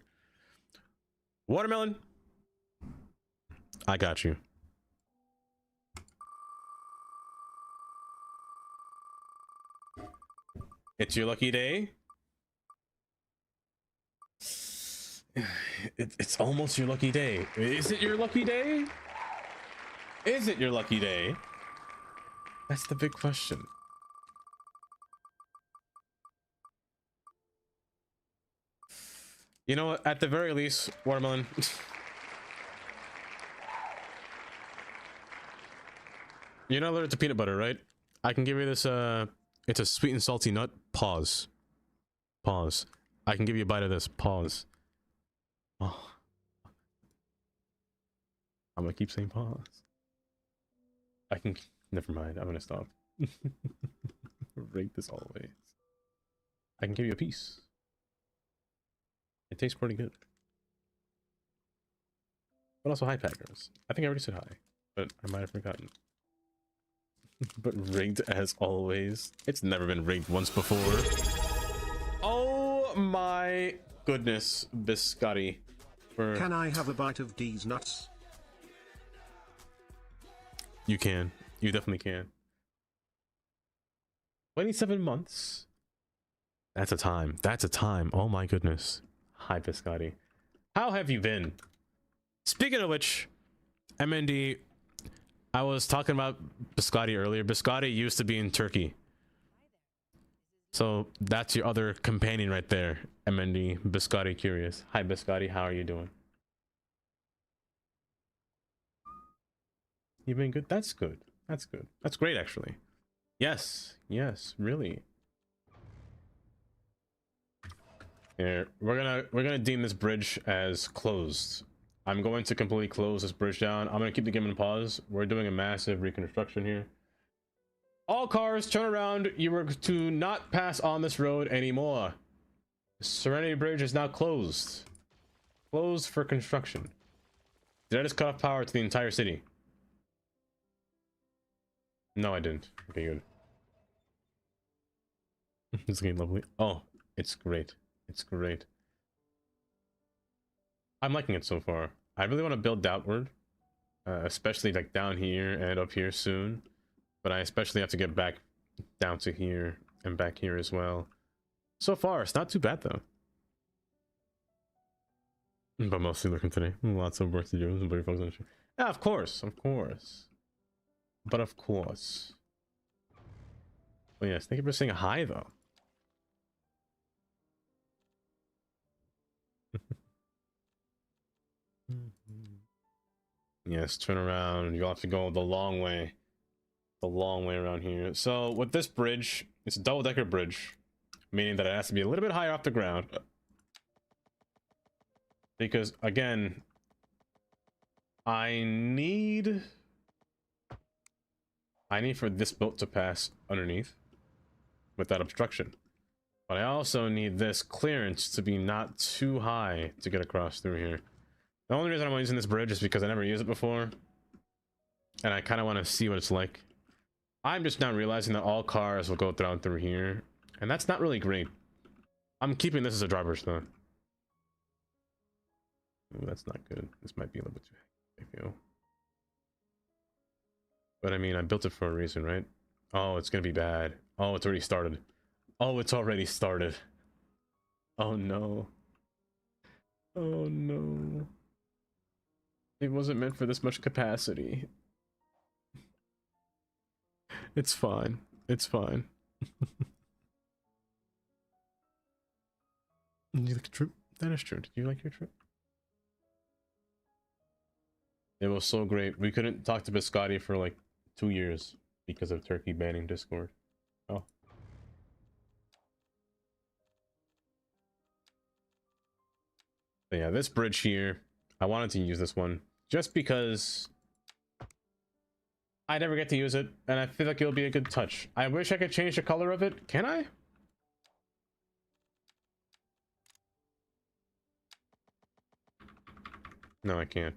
Watermelon. I got you. It's your lucky day. It's almost your lucky day. Is it your lucky day? Is it your lucky day? That's the big question. You know what? At the very least, Watermelon. You're not allergic to peanut butter, right? I can give you this, it's a sweet and salty nut. Pause. Pause. I can give you a bite of this. Pause. Oh. I'm gonna keep saying pause. I can... Never mind. I'm gonna stop. Rate this always. I can give you a piece. It tastes pretty good. But also hi, Packers. I think I already said hi, but I might have forgotten. But rigged as always. It's never been rigged once before. Oh my goodness, Biscotti.
Can I have a bite of these nuts?
You can. You definitely can. 27 months. That's a time. That's a time. Oh my goodness. Hi, Biscotti. How have you been? Speaking of which, MND, I was talking about Biscotti earlier. Biscotti used to be in Turkey. So that's your other companion right there, MND. Biscotti Curious. Hi, Biscotti. How are you doing? You've been good? That's good. That's good. That's great, actually. Yes. Yes, really. Here, we're gonna deem this bridge as closed. I'm going to completely close this bridge down. I'm gonna keep the game on pause. We're doing a massive reconstruction here. All cars, turn around. You are to not pass on this road anymore. Serenity Bridge is now closed. Closed for construction. Did I just cut off power to the entire city? No, I didn't. Okay, good. This game lovely. Oh, it's great. It's great. I'm liking it so far. I really want to build outward, especially like down here and up here soon. But I especially have to get back down to here and back here as well. So far, it's not too bad though. But mostly looking today. Lots of work to do. Somebody focus on it. Yeah, of course, of course. But of course. Well, yes, thank you for saying hi though. Yes, turn around. You'll have to go the long way. The long way around here. So with this bridge, it's a double-decker bridge, meaning that it has to be a little bit higher off the ground. Because again, I need for this boat to pass underneath without obstruction. But I also need this clearance to be not too high to get across through here. The only reason I'm using this bridge is because I never used it before. And I kind of want to see what it's like. I'm just now realizing that all cars will go down through here. And that's not really great. I'm keeping this as a driver's though. Ooh, that's not good. This might be a little bit too high, I feel. But I mean, I built it for a reason, right? Oh, it's gonna be bad. Oh, it's already started. Oh, it's already started. Oh no. Oh no. It wasn't meant for this much capacity. It's fine. It's fine. Did you like your trip? That is true. Did you like your trip? It was so great. We couldn't talk to Biscotti for like 2 years because of Turkey banning Discord. Oh. But yeah, this bridge here, I wanted to use this one just because I never get to use it, and I feel like it'll be a good touch. I wish I could change the color of it. Can I? No, I can't.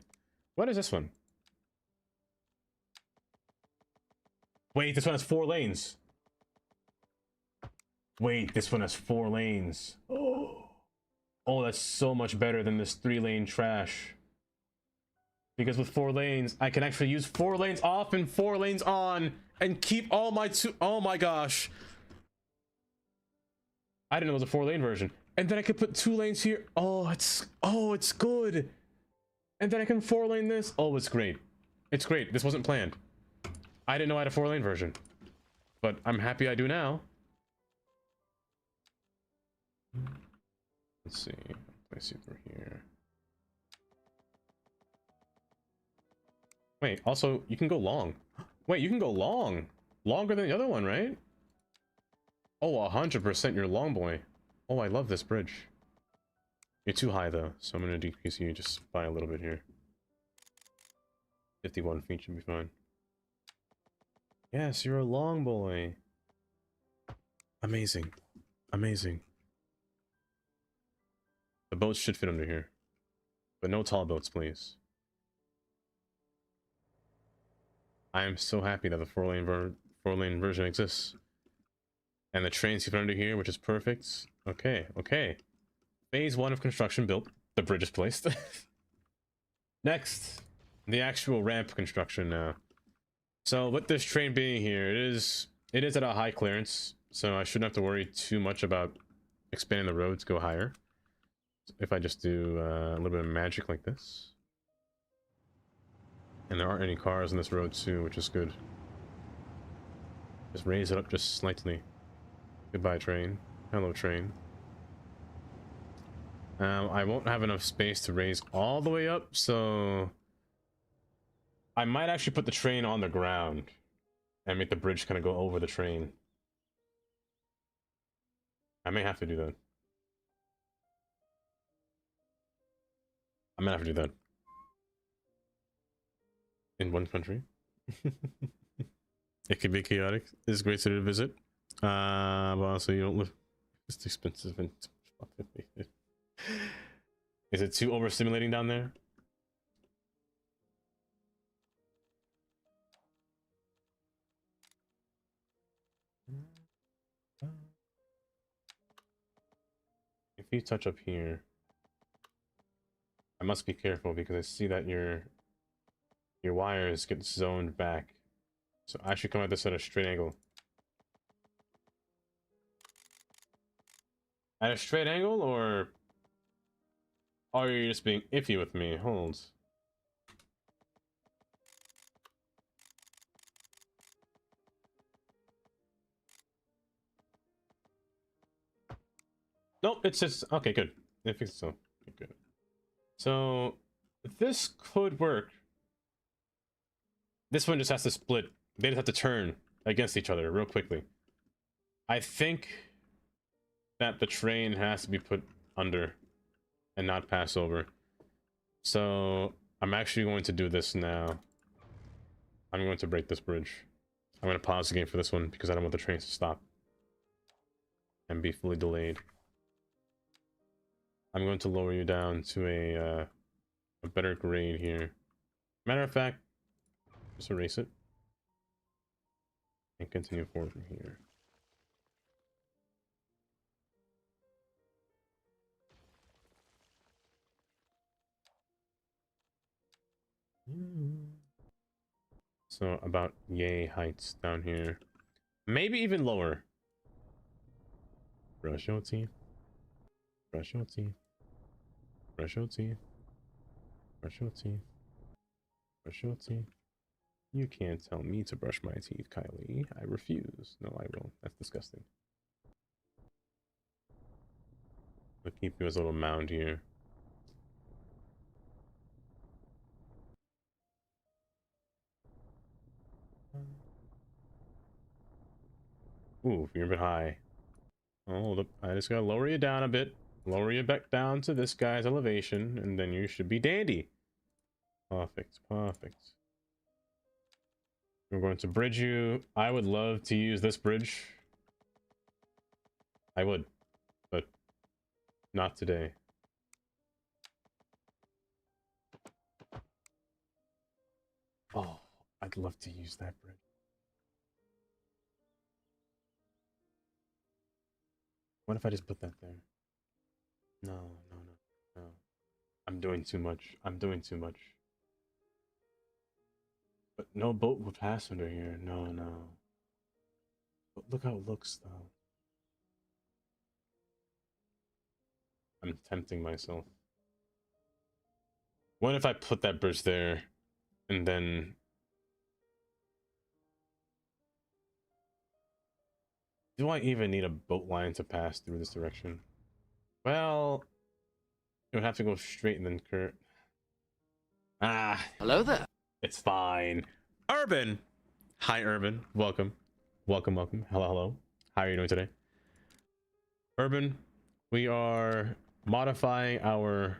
What is this one? Wait, this one has 4 lanes. Wait, this one has 4 lanes. Oh, that's so much better than this 3-lane trash. Because with 4 lanes, I can actually use 4 lanes off and 4 lanes on and keep all my oh my gosh. I didn't know it was a 4-lane version. And then I could put 2 lanes here. Oh, it's good. And then I can 4-lane this. Oh, it's great. It's great. This wasn't planned. I didn't know I had a 4-lane version. But I'm happy I do now. Let's see. Place it through here. Wait, also, you can go long. Wait, you can go long. Longer than the other one, right? Oh, 100% you're long boy. Oh, I love this bridge. You're too high, though, so I'm going to decrease you just by a little bit here. 51 feet should be fine. Yes, you're a long boy. Amazing. Amazing. The boats should fit under here. But no tall boats, please. I am so happy that the 4-lane version exists. And the trains fit under here, which is perfect. Okay, okay. Phase 1 of construction built. The bridge is placed. Next, the actual ramp construction now. So with this train being here, it is at a high clearance, so I shouldn't have to worry too much about expanding the road to go higher. If I just do a little bit of magic like this. And there aren't any cars on this road too, which is good. Just raise it up just slightly. Goodbye, train. Hello, train. I won't have enough space to raise all the way up, so I might actually put the train on the ground and make the bridge kind of go over the train. I may have to do that. I might have to do that. In one country. It could be chaotic. It's great to visit. But also you don't live. It's expensive and is it too overstimulating down there? If you touch up here, I must be careful because I see that your wires get zoned back. So I should come at this at a straight angle. At a straight angle, or are you just being iffy with me? Hold. Nope, it's just okay. Good. I think so. Okay, good. So this could work. This one just has to split. They just have to turn against each other real quickly. I think that the train has to be put under and not pass over. So I'm actually going to do this now. I'm going to break this bridge. I'm going to pause the game for this one because I don't want the trains to stop and be fully delayed. I'm going to lower you down to a better grade here. Matter of fact, just erase it and continue forward from here. So about yay heights down here. Maybe even lower. Brush your teeth. Brush your teeth. Brush your teeth. Brush your teeth. Brush your teeth. You can't tell me to brush my teeth, Kylie. I refuse. No, I will. That's disgusting. I'll keep you as a little mound here. Ooh, you're a bit high. Oh, hold up. I just gotta lower you down a bit. Lower you back down to this guy's elevation, and then you should be dandy. Perfect, perfect. We're going to bridge you. I would love to use this bridge. I would, but not today. Oh, I'd love to use that bridge. What if I just put that there? No, no, no, no. I'm doing too much. I'm doing too much. But no boat would pass under here. No, no. But look how it looks, though. I'm tempting myself. What if I put that bridge there, and then... Do I even need a boat line to pass through this direction? Well, it would have to go straight and then curve. Ah.
Hello there.
It's fine. Urban! Hi, Urban. Welcome. Welcome, welcome. Hello, hello. How are you doing today? Urban, we are modifying our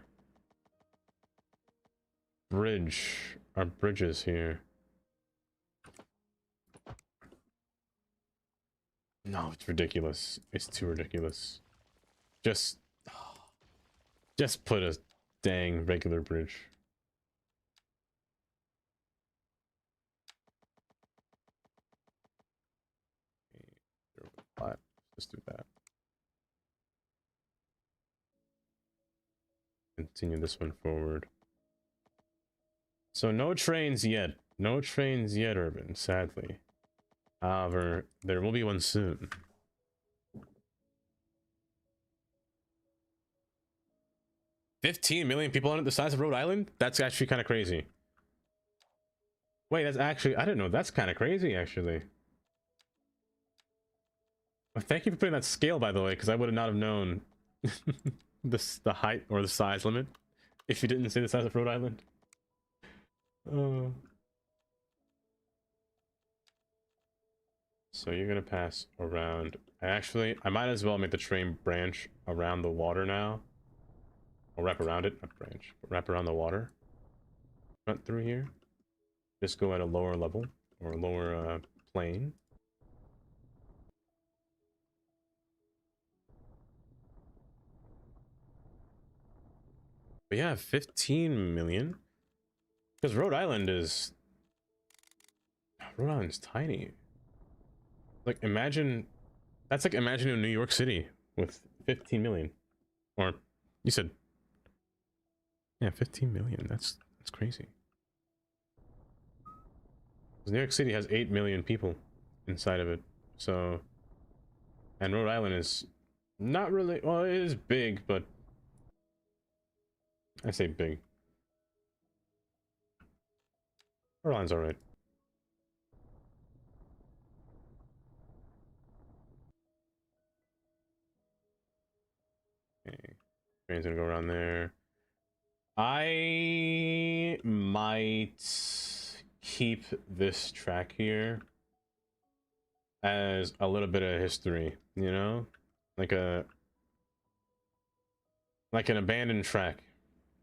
bridges here. No, it's ridiculous. It's too ridiculous. Just put a dang regular bridge. Let's do that. Continue this one forward. So no trains yet. No trains yet, Urban, sadly. However, there will be one soon. $15 million people on it the size of Rhode Island? That's actually kind of crazy. Wait, that's actually... I didn't know. That's kind of crazy, actually. Well, thank you for putting that scale, by the way, because I would not have known the height or the size limit if you didn't say the size of Rhode Island. So you're gonna pass around. I might as well make the train branch around the water now. Or wrap around it, not branch, but wrap around the water. Run through here. Just go at a lower level or a lower plane. But yeah, 15 million. Because Rhode Island's tiny. Like, imagine, that's like imagining New York City with 15 million. Or, you said, yeah, 15 million. That's crazy. New York City has 8 million people inside of it. So, and Rhode Island is not really, well, it is big, but I say big. Rhode Island's alright. Okay, train's gonna go around there. I might keep this track here as a little bit of history, you know? Like an abandoned track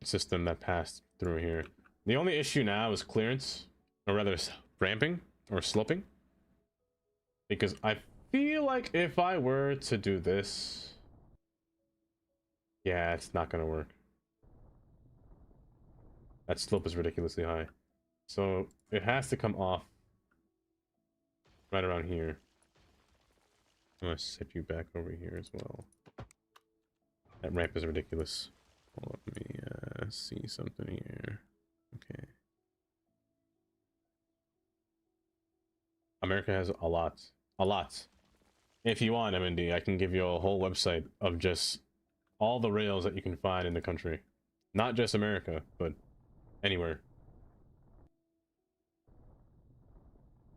system that passed through here. The only issue now is clearance, or rather ramping or sloping. Because I feel like if I were to do this, yeah, it's not gonna work. That slope is ridiculously high. So it has to come off right around here. I'm gonna set you back over here as well. That ramp is ridiculous. Let me see something here. Okay. America has a lot. A lot. If you want, MND, I can give you a whole website of just all the rails that you can find in the country. Not just America, but anywhere.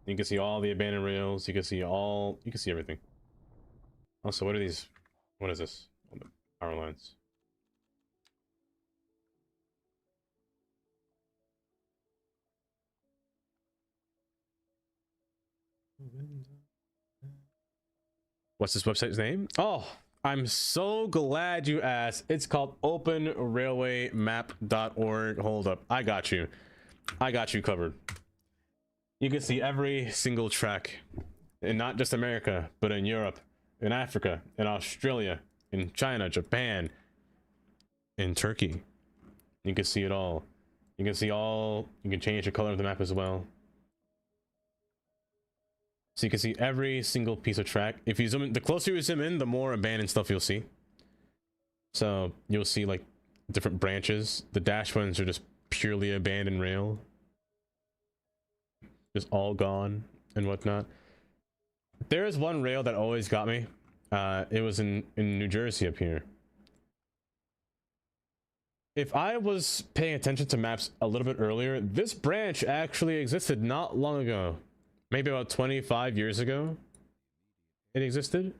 You can see all the abandoned rails. You can see everything. Also, what are these? What is this? Oh, the power lines. What's this website's name? Oh, I'm so glad you asked. It's called openrailwaymap.org. Hold up. I got you. I got you covered. You can see every single track, and not just America, but in Europe, in Africa, in Australia, in China, Japan, in Turkey. You can see it all. You can see all. You can change the color of the map as well. So you can see every single piece of track. If you zoom in, the closer you zoom in, the more abandoned stuff you'll see. So you'll see like different branches. The dash ones are just purely abandoned rail. Just all gone and whatnot. There is one rail that always got me. It was in New Jersey up here. If I was paying attention to maps a little bit earlier, this branch actually existed not long ago. Maybe about 25 years ago it existed.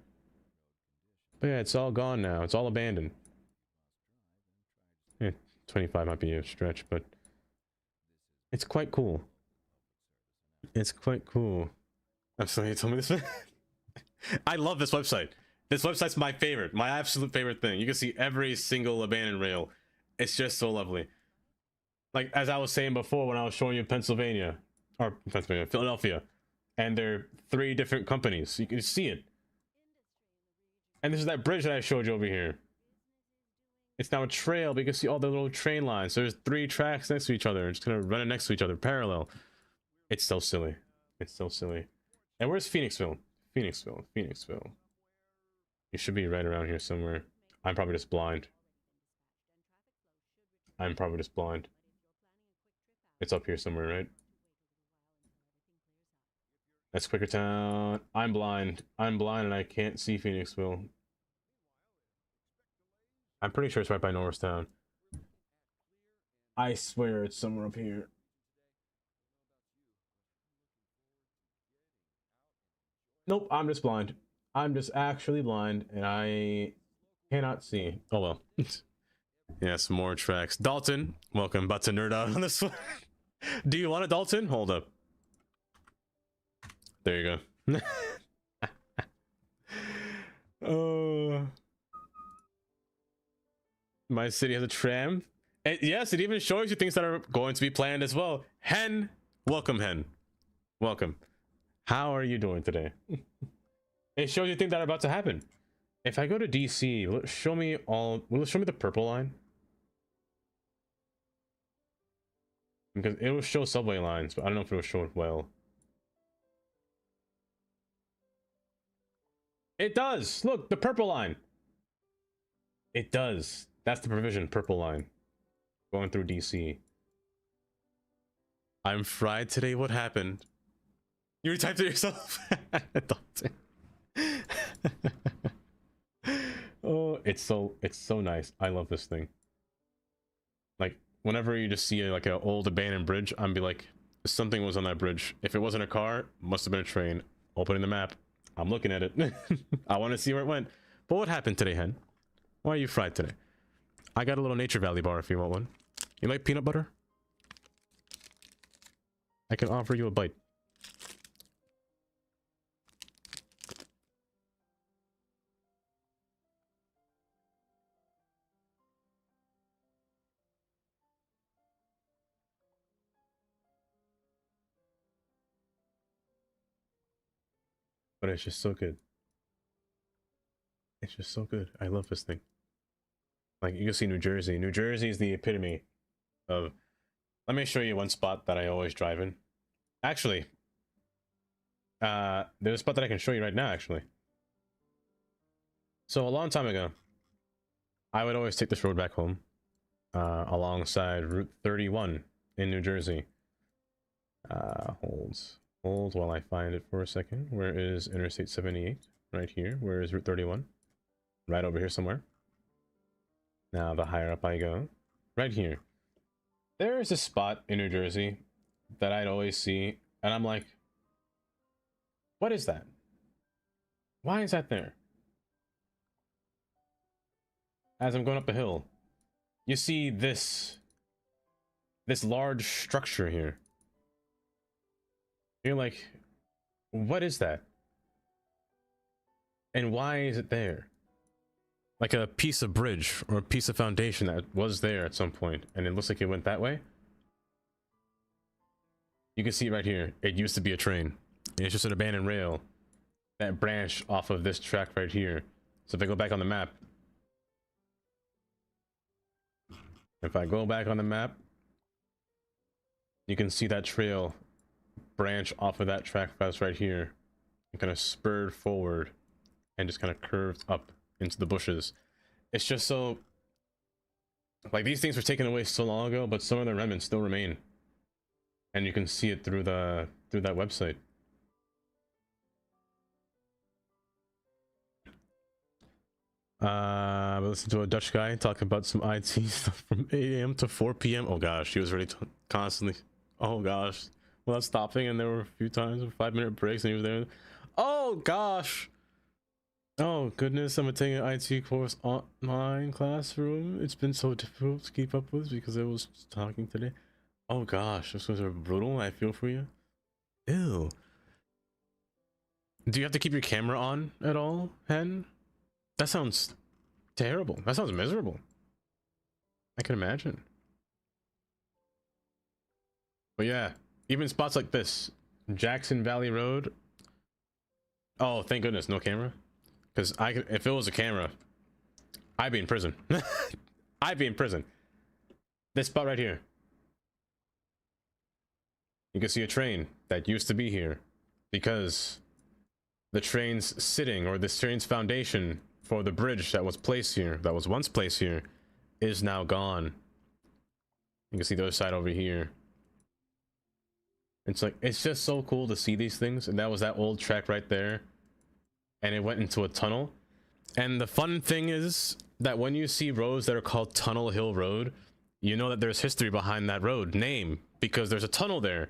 But yeah, it's all gone now. It's all abandoned. Yeah, 25 might be a stretch, but it's quite cool. It's quite cool. I'm sorry, you told me this. I love this website. This website's my favorite, my absolute favorite thing. You can see every single abandoned rail. It's just so lovely. Like, as I was saying before when I was showing you Philadelphia, and there are 3 different companies. You can see it. And this is that bridge that I showed you over here. It's now a trail, but you can see all the little train lines. So there's 3 tracks next to each other, just kind of running next to each other, parallel. It's so silly. It's so silly. And where's Phoenixville? Phoenixville. You should be right around here somewhere. I'm probably just blind. It's up here somewhere, right? That's Quakertown. I'm blind and I can't see Phoenixville. I'm pretty sure it's right by Norristown. I swear it's somewhere up here. Nope, I'm just blind. I'm just actually blind and I cannot see. Oh well. Yeah, some more tracks. Dalton, welcome. About to nerd out on this one. Do you want it, Dalton? Hold up. There you go. Oh. My city has a tram. And yes, it even shows you things that are going to be planned as well. Hen, welcome, Hen. Welcome. How are you doing today? It shows you things that are about to happen. If I go to DC, will it show me the purple line? Because it will show subway lines, but I don't know if it will show it well. It does! Look, the purple line! It does. That's the provision, purple line. Going through DC. I'm fried today, what happened? You retyped it yourself? Oh, it's so nice. I love this thing. Like, whenever you just see like an old abandoned bridge, I'm be like, something was on that bridge. If it wasn't a car, must have been a train. Opening the map. I'm looking at it. I want to see where it went. But what happened today, Hen? Why are you fried today? I got a little Nature Valley bar if you want one. You like peanut butter? I can offer you a bite. But it's just so good. It's just so good. I love this thing. Like, you can see New Jersey. New Jersey is the epitome of... Let me show you one spot that I always drive in. Actually, there's a spot that I can show you right now, actually. So, a long time ago, I would always take this road back home, alongside Route 31 in New Jersey. Hold while I find it for a second. Where is Interstate 78? Right here. Where is Route 31? Right over here somewhere. Now, the higher up I go, right here. There is a spot in New Jersey that I'd always see, and I'm like, what is that? Why is that there? As I'm going up the hill, you see this large structure here. You're like, what is that? And why is it there? Like a piece of bridge or a piece of foundation that was there at some point, and it looks like it went that way. You can see right here, it used to be a train. And it's just an abandoned rail that branched off of this track right here. So if I go back on the map, you can see that trail branch off of that track that's right here and kind of spurred forward and just kind of curved up into the bushes. It's just so, like, these things were taken away so long ago, but some of the remnants still remain, and you can see it through that website. I listened to a Dutch guy talk about some IT stuff from 8 a.m. to 4 p.m. Oh gosh, he was really constantly, oh gosh, without stopping, and there were a few times with 5-minute breaks, and he was there. Oh gosh. Oh goodness, I'm taking an IT course online classroom. It's been so difficult to keep up with because I was talking today. Oh gosh, this was brutal. I feel for you. Ew. Do you have to keep your camera on at all, Hen? That sounds terrible. That sounds miserable. I can imagine. But yeah, even spots like this, Jackson Valley Road. Oh, thank goodness, no camera. Because if it was a camera, I'd be in prison. I'd be in prison. This spot right here. You can see a train that used to be here because the train's sitting, or this train's foundation for the bridge that was placed here, that was once placed here, is now gone. You can see the other side over here. It's like, it's just so cool to see these things. And that was that old track right there. And it went into a tunnel. And the fun thing is that when you see roads that are called Tunnel Hill Road, you know that there's history behind that road name because there's a tunnel there.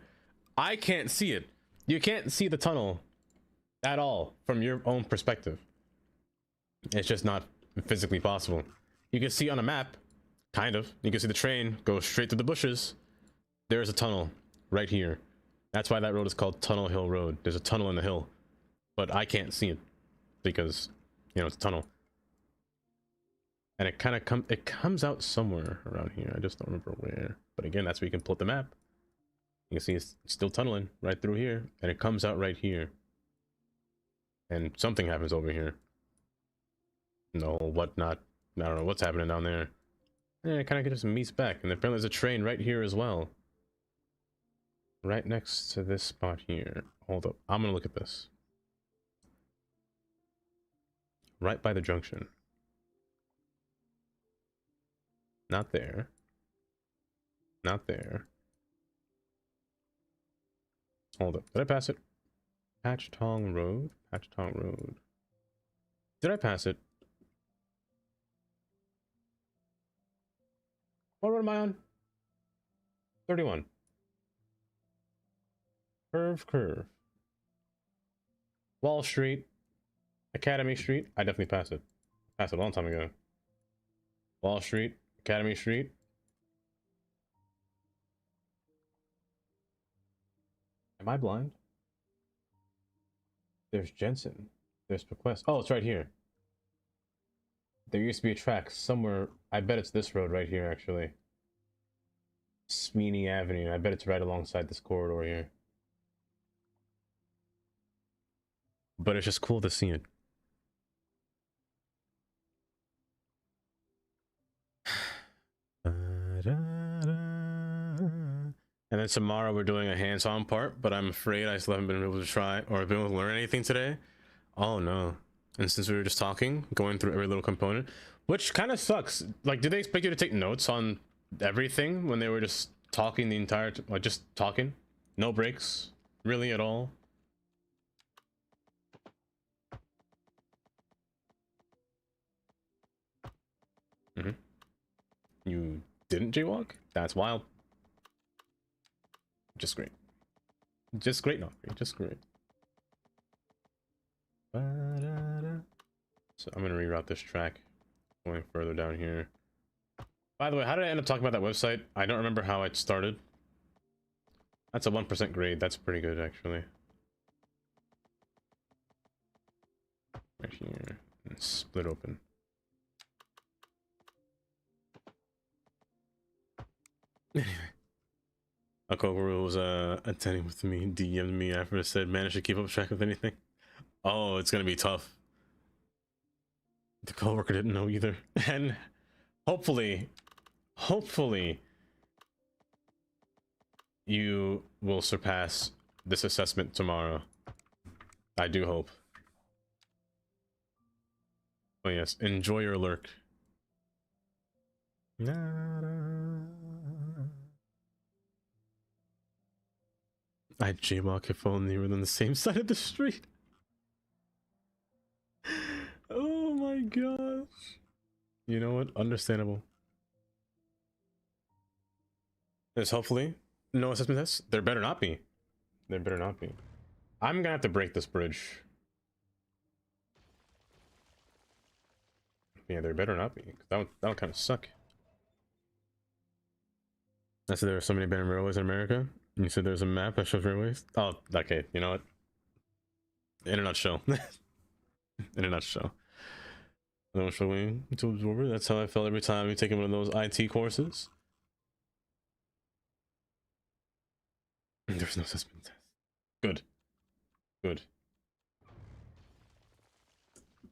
I can't see it. You can't see the tunnel at all from your own perspective. It's just not physically possible. You can see on a map, kind of. You can see the train go straight through the bushes. There is a tunnel right here. That's why that road is called Tunnel Hill Road. There's a tunnel in the hill, but I can't see it because, you know, it's a tunnel. And it kind of comes out somewhere around here. I just don't remember where. But again, that's where you can pull up the map. You can see it's still tunneling right through here, and it comes out right here. And something happens over here. No, whatnot. I don't know what's happening down there. And it kind of just meets back. And apparently there's a train right here as well. Right next to this spot here. Hold up. I'm going to look at this. Right by the junction. Not there. Not there. Hold up. Did I pass it? Patchtong Road? Patchtong Road. Did I pass it? What road am I on? 31. Curve. Wall Street. Academy Street. I definitely passed it. Passed it a long time ago. Wall Street. Academy Street. Am I blind? There's Jensen. There's Bequest. Oh, it's right here. There used to be a track somewhere. I bet it's this road right here, actually. Sweeney Avenue. I bet it's right alongside this corridor here. But it's just cool to see it. And then tomorrow we're doing a hands-on part, but I'm afraid I still haven't been able to try or been able to learn anything today. Oh no. And since we were just talking, going through every little component, which kind of sucks. Like, did they expect you to take notes on everything when they were just talking the entire like just talking? No breaks, really, at all? You didn't jaywalk? That's wild. Just great. Just great, not great. Just great. Ba-da-da. So I'm gonna reroute this track, going further down here. By the way, how did I end up talking about that website? I don't remember how it started. That's a 1% grade. That's pretty good, actually. Right here. And split open. Anyway. A coworker was attending with me, DM'd me after it said, managed to keep up track of anything. Oh, it's gonna be tough. The coworker didn't know either. And hopefully you will surpass this assessment tomorrow. I do hope. Oh yes, enjoy your lurk. I'd jaywalk if only we were on the same side of the street. Oh my gosh. You know what? Understandable. There's hopefully no assessment tests. There better not be. There better not be. I'm gonna have to break this bridge. Yeah, there better not be. That would kind of suck. I said there are so many abandoned railways in America. And you said there's a map that shows railways. Oh, okay. You know what? In a nutshell. In a nutshell. No showing to absorber. That's how I felt every time we taking one of those IT courses. There's no assessment test. Good. Good.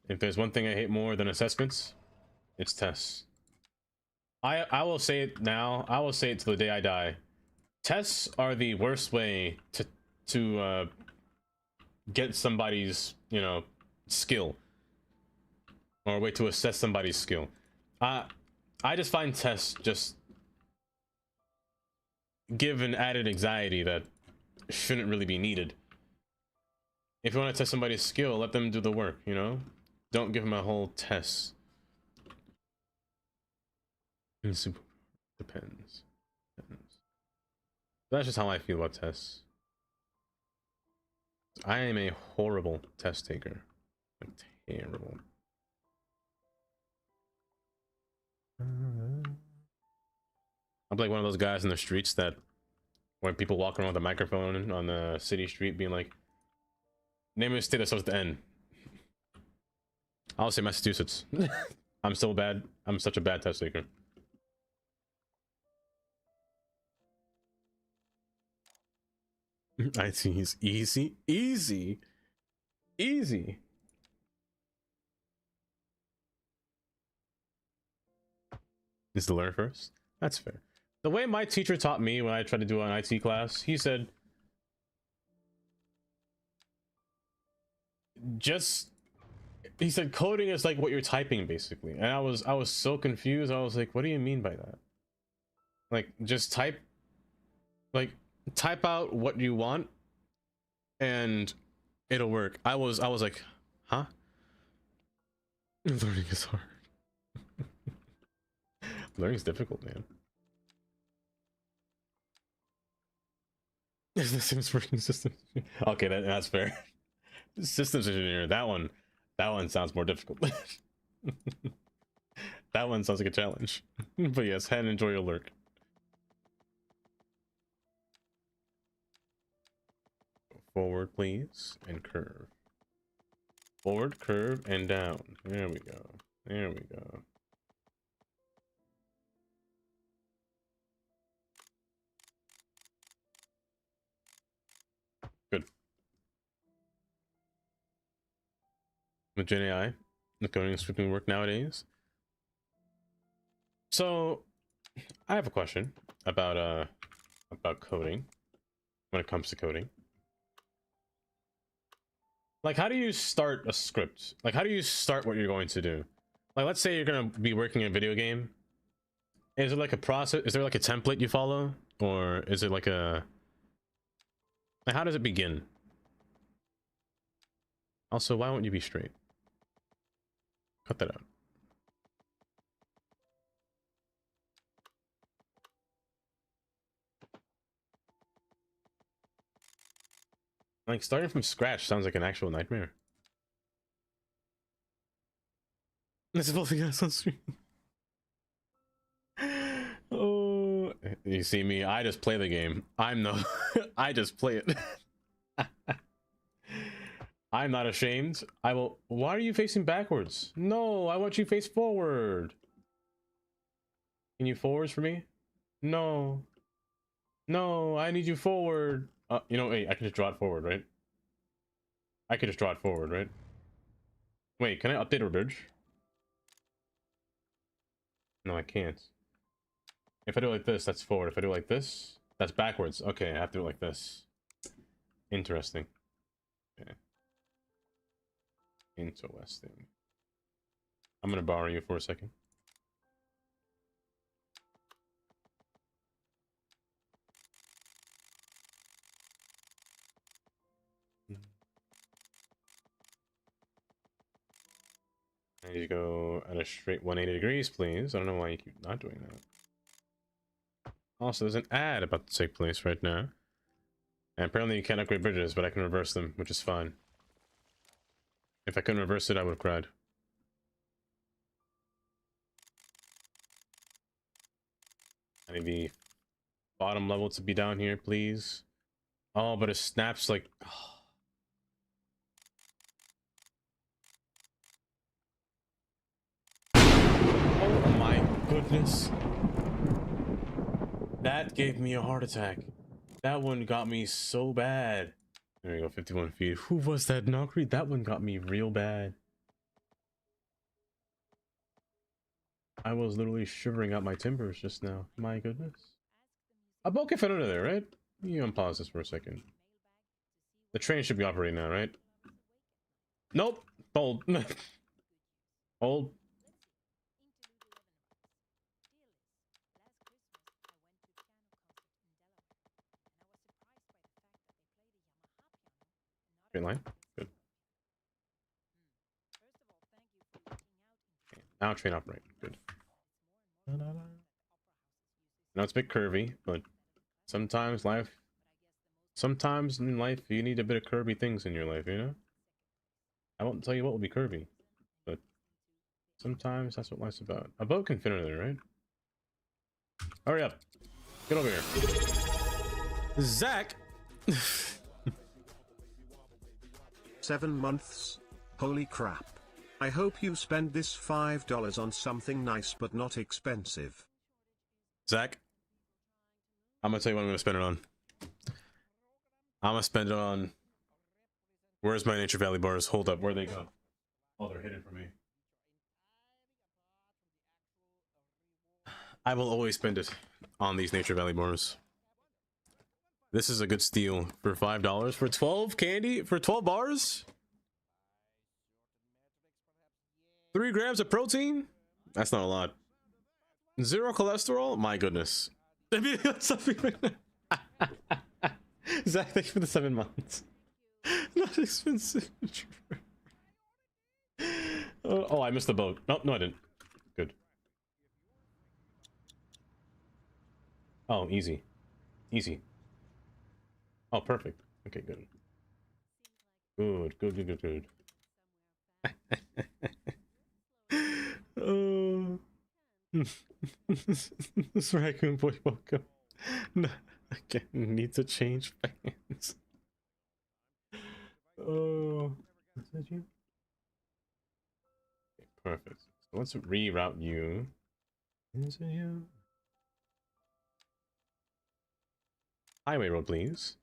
If there's one thing I hate more than assessments, it's tests. I will say it now. I will say it till the day I die. Tests are the worst way to get somebody's, you know, skill, or a way to assess somebody's skill. I just find tests just give an added anxiety that shouldn't really be needed. If you want to test somebody's skill, let them do the work, you know? Don't give them a whole test. Depends. That's just how I feel about tests. I am a horrible test taker. Like, terrible. I'm like one of those guys in the streets that when people walk around with a microphone on the city street being like, name of a state that starts at the N. I'll say Massachusetts. I'm so bad. I'm such a bad test taker. I see. He's easy. Easy. Easy. Is to learn first? That's fair. The way my teacher taught me when I tried to do an IT class, he said, he said coding is like what you're typing basically. And I was so confused. I was like, what do you mean by that? Like, just type out what you want and it'll work. I was like, huh? Learning is hard. Learning is difficult, man. Is the Sims working systems? Okay, that's fair. Systems engineer, that one sounds more difficult. That one sounds like a challenge. But yes, head and enjoy your lurk. Forward, please, and curve. Forward, curve, and down. There we go. There we go. Good. With Gen AI, the coding and scripting work nowadays. So, I have a question about coding when it comes to coding. Like, how do you start a script? Like, how do you start what you're going to do? Like, let's say you're going to be working in a video game. Is it like a process? Is there like a template you follow? Or is it like a... Like, how does it begin? Also, why won't you be straight? Cut that out. Like, starting from scratch sounds like an actual nightmare. This is both of you guys on stream. Oh, you see me? I just play the game. I'm no, I just play it. I'm not ashamed. I will. Why are you facing backwards? No, I want you face forward. Can you forwards for me? No. No, I need you forward. You know, wait, I can just draw it forward, right? I can just draw it forward, right? Wait, can I update a bridge? No, I can't. If I do it like this, that's forward. If I do it like this, that's backwards. Okay, I have to do it like this. Interesting. Okay. Interesting. I'm gonna borrow you for a second. I need to go at a straight 180 degrees, please. I don't know why you keep not doing that. Also, there's an ad about to take place right now. And apparently you can't upgrade bridges, but I can reverse them, which is fine. If I couldn't reverse it, I would have cried. I need the bottom level to be down here, please. Oh, but it snaps like... Oh my goodness. That gave me a heart attack. That one got me so bad. There we go, 51 feet. Who was that knockry? That one got me real bad. I was literally shivering out my timbers just now. My goodness. A boat can fit under there, right? You unpause this for a second. The train should be operating now, right? Nope. Hold. Hold. Straight line. Good. Okay. Now train operate. Good. Now it's a bit curvy, but sometimes in life you need a bit of curvy things in your life, you know? I won't tell you what will be curvy, but sometimes that's what life's about. A boat can fit under there, right? Hurry up. Get over here. Zach!
7 months. Holy crap. I hope you spend this $5 on something nice but not expensive.
Zach, I'm gonna tell you what I'm gonna spend it on. I'm gonna spend it on... Where's my Nature Valley bars? Hold up, where'd they go? Oh, they're hidden from me. I will always spend it on these Nature Valley bars. This is a good steal for $5 for 12 candy for 12 bars. 3 grams of protein. That's not a lot. 0 cholesterol. My goodness. Zach, thank you for the 7 months. Not expensive. Oh, I missed the boat. No, I didn't. Good. Oh, easy. Easy. Oh, perfect. Okay, good. Good. Oh. This raccoon boy, welcome. No, again, need to change fans. Oh. Is that you? Okay, perfect. So let's reroute you. Is it you? Highway road, please.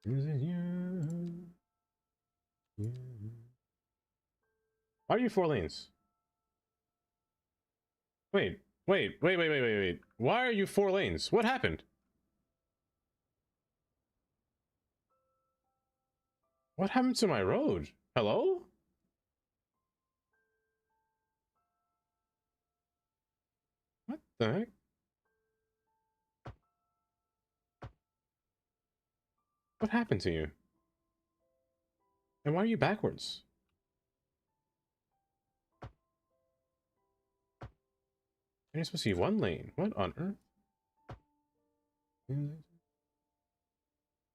Is it you? You. Why are you 4 lanes? Wait. Why are you 4 lanes? What happened? What happened to my road? Hello? What the heck? What happened to you? And why are you backwards? You're supposed to be 1 lane. What on earth?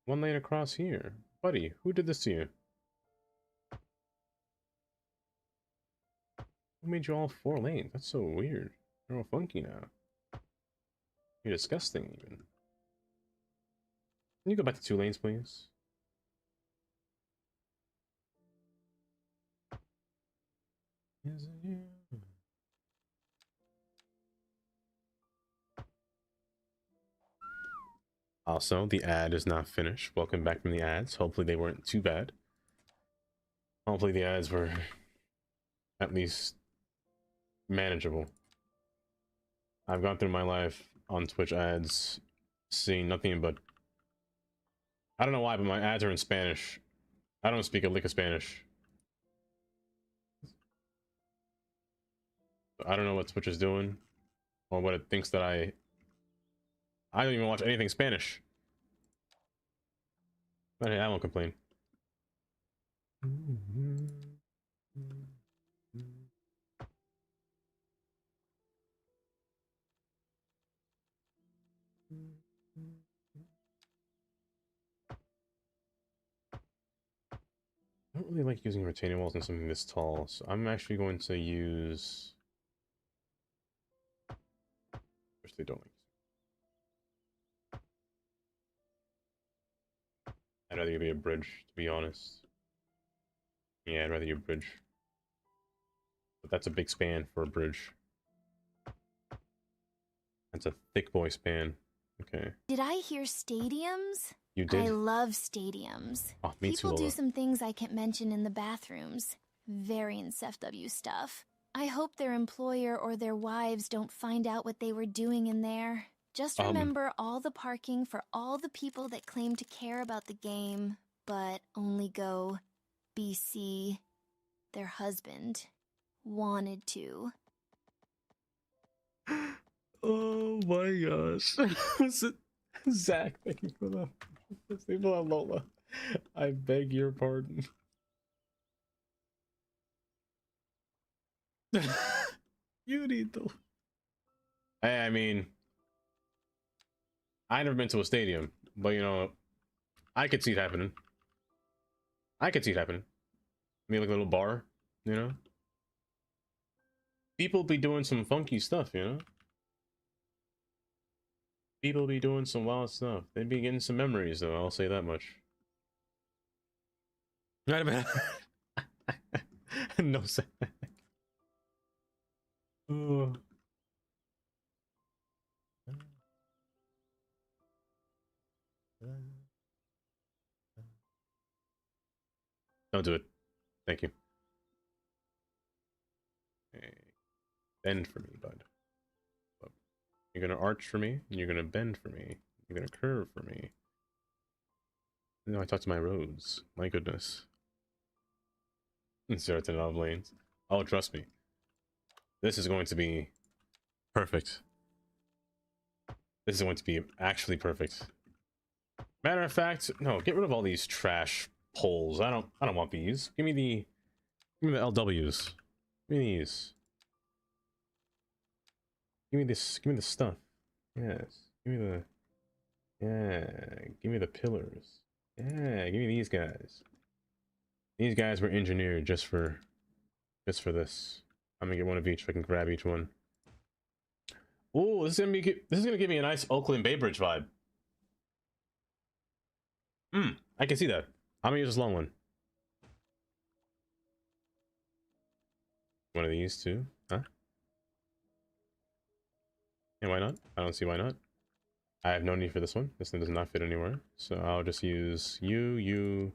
1 lane across here. Buddy, who did this to you? Who made you all 4 lanes? That's so weird. You're all funky now. You're disgusting, even. Can you go back to 2 lanes, please? Is it you? Also, the ad is not finished. Welcome back from the ads. Hopefully they weren't too bad. Hopefully the ads were at least manageable. I've gone through my life on Twitch ads, seeing nothing but... I don't know why, but my ads are in Spanish. I don't speak a lick of Spanish. I don't know what Twitch is doing, or what it thinks that I don't even watch anything Spanish. But hey, I won't complain. I don't really like using retaining walls on something this tall, so I'm actually going to use... Which they don't like. I'd rather be a bridge, to be honest. Yeah, I'd rather you bridge. But that's a big span for a bridge. That's a thick boy span. Okay.
Did I hear stadiums?
You did?
I love stadiums.
Oh, me too,
People do
Lola.
some things I can't mention in the bathrooms. Very NSFW stuff. I hope their employer or their wives don't find out what they were doing in there. Just remember all the parking for all the people that claim to care about the game, but only go BC. Their husband wanted to.
Oh my gosh. Zach, thank you for the people on Lola. I beg your pardon. You need to. I mean, I never been to a stadium, but you know, I could see it happening. I could see it happening. Maybe like a little bar, you know? People be doing some funky stuff, you know? People be doing some wild stuff. They be getting some memories, though, I'll say that much. No sense. Oh. Don't do it. Thank you. Hey, bend for me, bud. You're gonna arch for me, and you're gonna bend for me. You're gonna curve for me. No, I talked to my roads. My goodness. 0 to 12 lanes. Oh, trust me. This is going to be perfect. This is going to be actually perfect. Matter of fact, no, get rid of all these trash poles. I don't want these. Give me the LWs. Give me these. Give me this. Give me the stuff. Yes. Give me the. Yeah. Give me the pillars. Yeah. Give me these guys. These guys were engineered just for this. I'm gonna get one of each. If I can grab each one. Ooh, this is gonna give me a nice Oakland Bay Bridge vibe. I can see that. I'm gonna use this long one. One of these too, huh? And why not? I don't see why not. I have no need for this one. This one does not fit anywhere. So I'll just use you.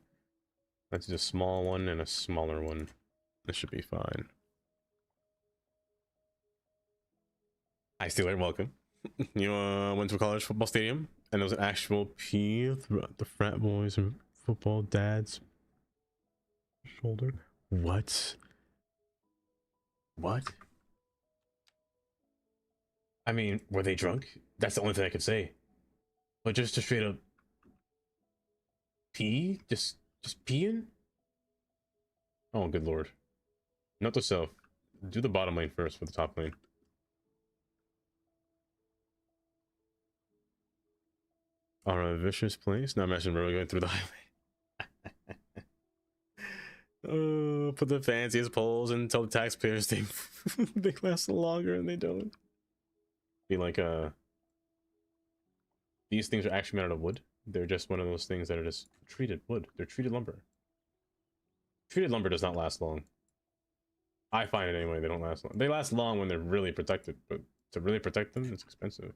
Let's do a small one and a smaller one. This should be fine. Hi, Steeler. Welcome. You went to a college football stadium, and there was an actual Pier throughout the frat boys and football dads shoulder. What? What? I mean, were they drunk? That's the only thing I could say. But just to straight up pee? Just peeing? Oh, good lord. Note to self. Do the bottom lane first for the top lane. Alright, vicious place. Now imagine we're going through the highway. Put the fanciest poles and tell the taxpayers they they last longer and they don't. Be like these things are actually made out of wood. They're just one of those things that are just treated wood. They're treated lumber. Treated lumber does not last long. I find it anyway. They don't last long. They last long when they're really protected, but to really protect them, it's expensive.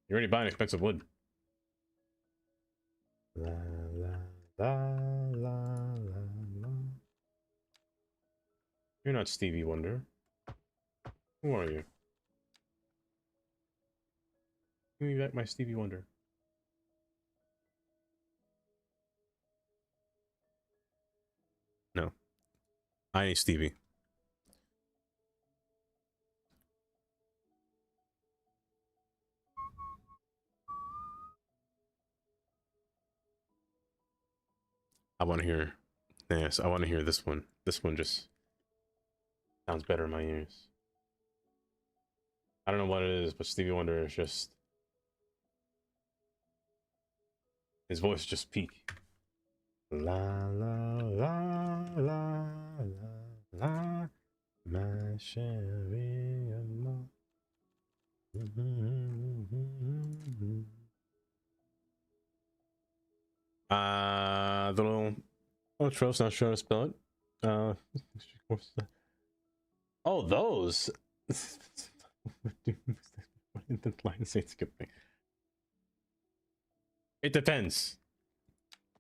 You're already buying expensive wood. La la la la la la. You're not Stevie Wonder. Who are you? Give me back my Stevie Wonder. No. I ain't Stevie. I want to hear. Yes, I want to hear this one. This one just sounds better in my ears. I don't know what it is, but Stevie Wonder is just. His voice is just peak. La la la la la la, my sherry amor. The little Tro's not sure how to spell it. Oh, those. What did the line say? It's a good thing. It depends.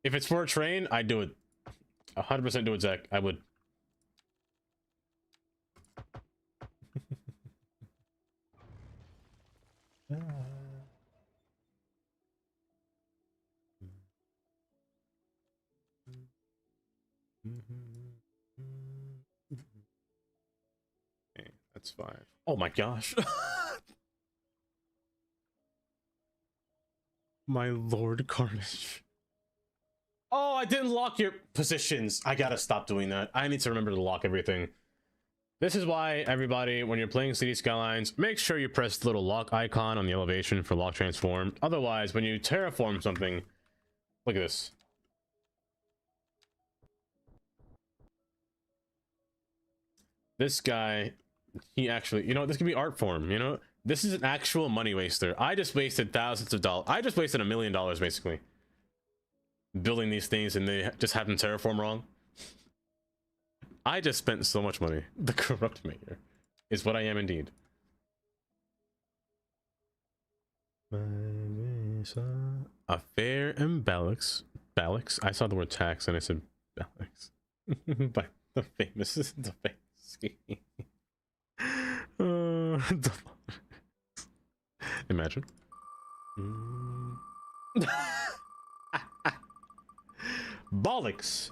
If it's for a train, I do it. 100% do it, Zach. I would. Okay, that's 5. Oh my gosh. My Lord Carnage. Oh, I didn't lock your positions. I gotta stop doing that. I need to remember to lock everything. This is why, everybody, when you're playing City Skylines, make sure you press the little lock icon on the elevation for lock transform. Otherwise, when you terraform something, look at this. This guy, he actually, you know, this could be art form, you know? This is an actual money waster. I just wasted thousands of dollars. I just wasted $1 million, basically. Building these things and they just have them terraform wrong. I just spent so much money. The corrupt maker is what I am indeed. A fair and Ballix. Ballix? I saw the word tax and I said Ballix. By the famous, the famous. Imagine. Bollocks!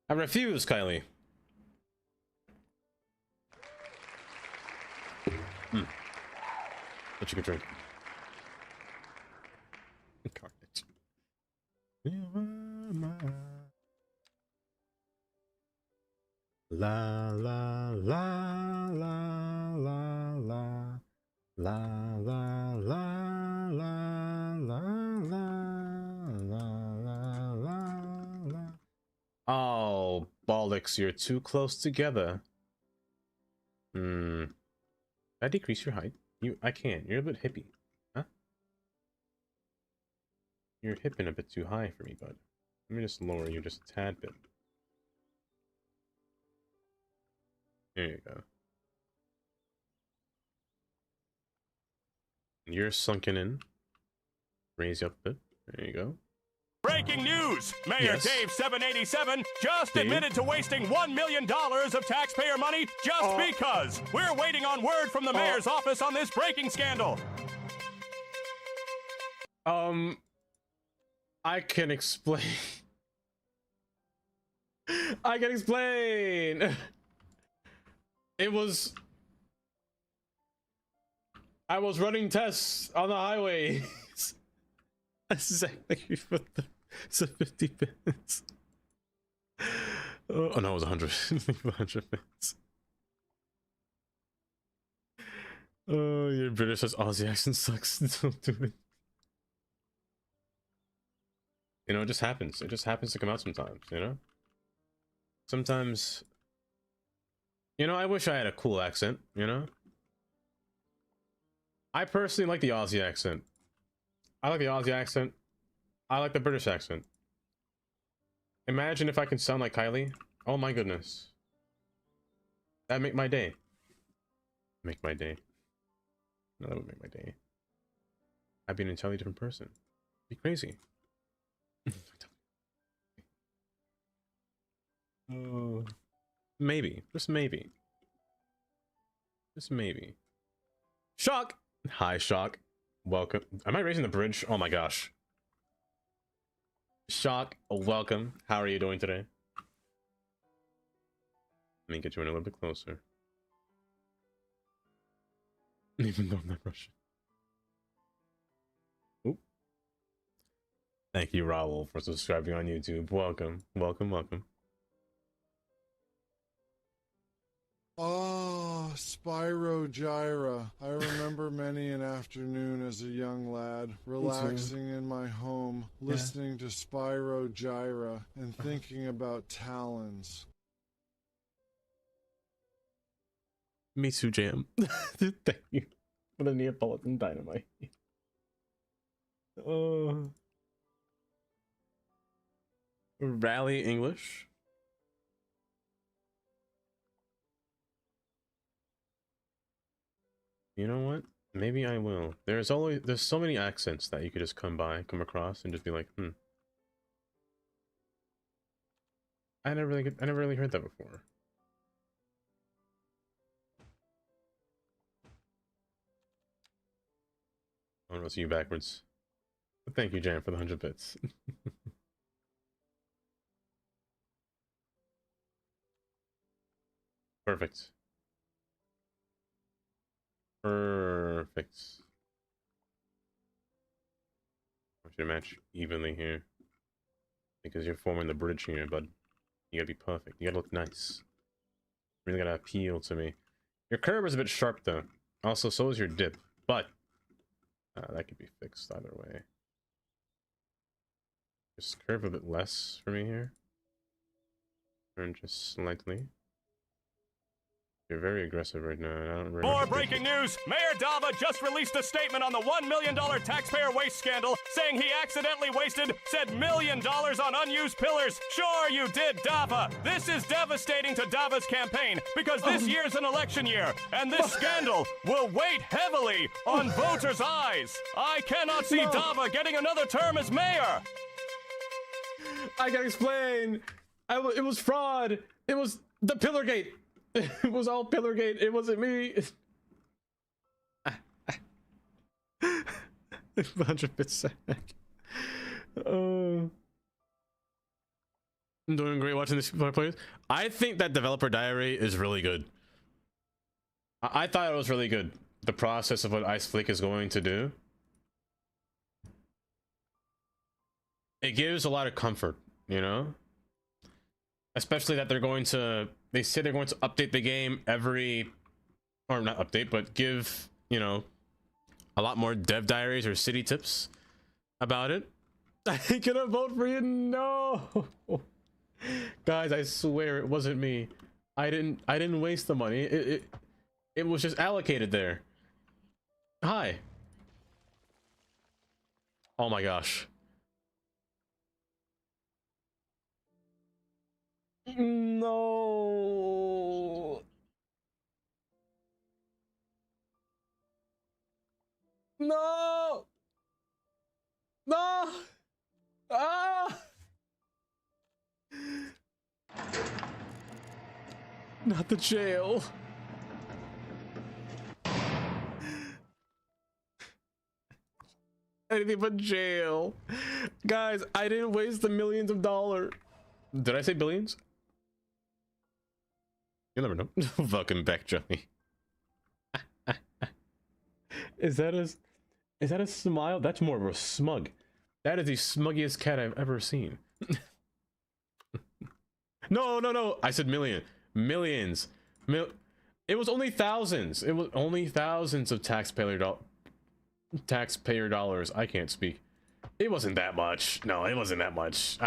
I refuse, Kylie. But you can drink. Carnage. La la la la la la la la la la la. Oh, bollocks, you're too close together. Can I decrease your height? I can't. You're a bit hippie. Huh? You're hipping a bit too high for me, bud. Let me just lower you just a tad bit. There you go. You're sunken in. Raise you up a bit. There you go.
Breaking news! Mayor Dave 787 just admitted to wasting $1 million of taxpayer money just because. We're waiting on word from the mayor's office on this breaking scandal.
I can explain. I can explain. I was running tests on the highway. Exactly for the 50 minutes. Oh no, it was 100. 100 minutes. Oh, your British as Aussie accent sucks. Don't do it. You know, it just happens. It just happens to come out sometimes, you know? Sometimes, you know, I wish I had a cool accent, you know? I personally like the Aussie accent. I like the Aussie accent. I like the British accent. Imagine if I can sound like Kylie. Oh my goodness. That'd make my day. Make my day. No, that would make my day. I'd be an entirely different person. Be crazy. Oh, maybe. Just maybe. Just maybe. Shock! Hi, Shock. Welcome. Am I raising the bridge? Oh my gosh. Shock, welcome. How are you doing today? Let me get you in a little bit closer. Even though I'm not Russian. Oop. Thank you, Raul, for subscribing on YouTube. Welcome, welcome, welcome.
Oh, Spyro Gyra. I remember many an afternoon as a young lad, relaxing in my home, listening to Spyro Gyra and thinking about talons.
Me too, Jam. Thank you for the Neapolitan dynamite. Oh. Rally English. You know what? Maybe I will. There's so many accents that you could just come across and just be like, I never really heard that before. I want to see you backwards. But thank you, Jam, for the 100 bits. Perfect. Perfect. I should match evenly here. Because you're forming the bridge here, bud. You gotta be perfect. You gotta look nice. You really gotta appeal to me. Your curve is a bit sharp, though. Also, so is your dip. But that could be fixed either way. Just curve a bit less for me here. Turn just slightly. You're very aggressive right now. I don't really.
More breaking news! Mayor Dava just released a statement on the $1 million taxpayer waste scandal, saying he accidentally wasted said $1 million on unused pillars. Sure you did, Dava. This is devastating to Dava's campaign because this year's an election year, and this scandal will weigh heavily on voters' eyes. I cannot see Dava getting another term as mayor.
I can explain. It was fraud. It was the Pillargate. It was all Pillargate. It wasn't me. 100%. I'm doing great watching this play. I think that developer diary is really good. I thought it was really good. The process of what Ice Flick is going to do. It gives a lot of comfort, you know? Especially that they say they're going to update the game or not update, but give, you know, a lot more dev diaries or city tips about it. I ain't gonna vote for you, no! Guys, I swear it wasn't me. I didn't waste the money. It was just allocated there. Hi. Oh my gosh. No. No. No. Ah. Not the jail. Anything but jail. Guys, I didn't waste the millions of dollars. Did I say billions? You never know. Fucking back, Johnny. Is that a smile? That's more of a smug. That is the smuggiest cat I've ever seen. No. I said million. Millions. It was only thousands. It was only thousands of taxpayer dollars. I can't speak. It wasn't that much. No, it wasn't that much.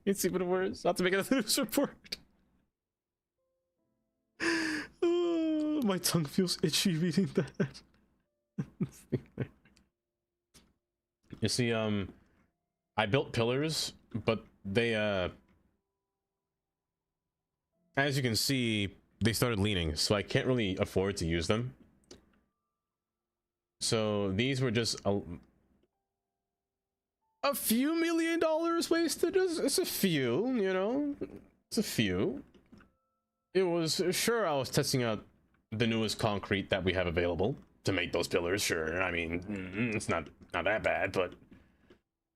It's even worse. Not to make a news report. Oh, my tongue feels itchy reading that. You see, I built pillars, but they, as you can see, they started leaning, so I can't really afford to use them. So these were just a few $1 million wasted. It's a few, you know, it's a few. It was, sure, I was testing out the newest concrete that we have available to make those pillars. Sure, I mean, it's not that bad, but at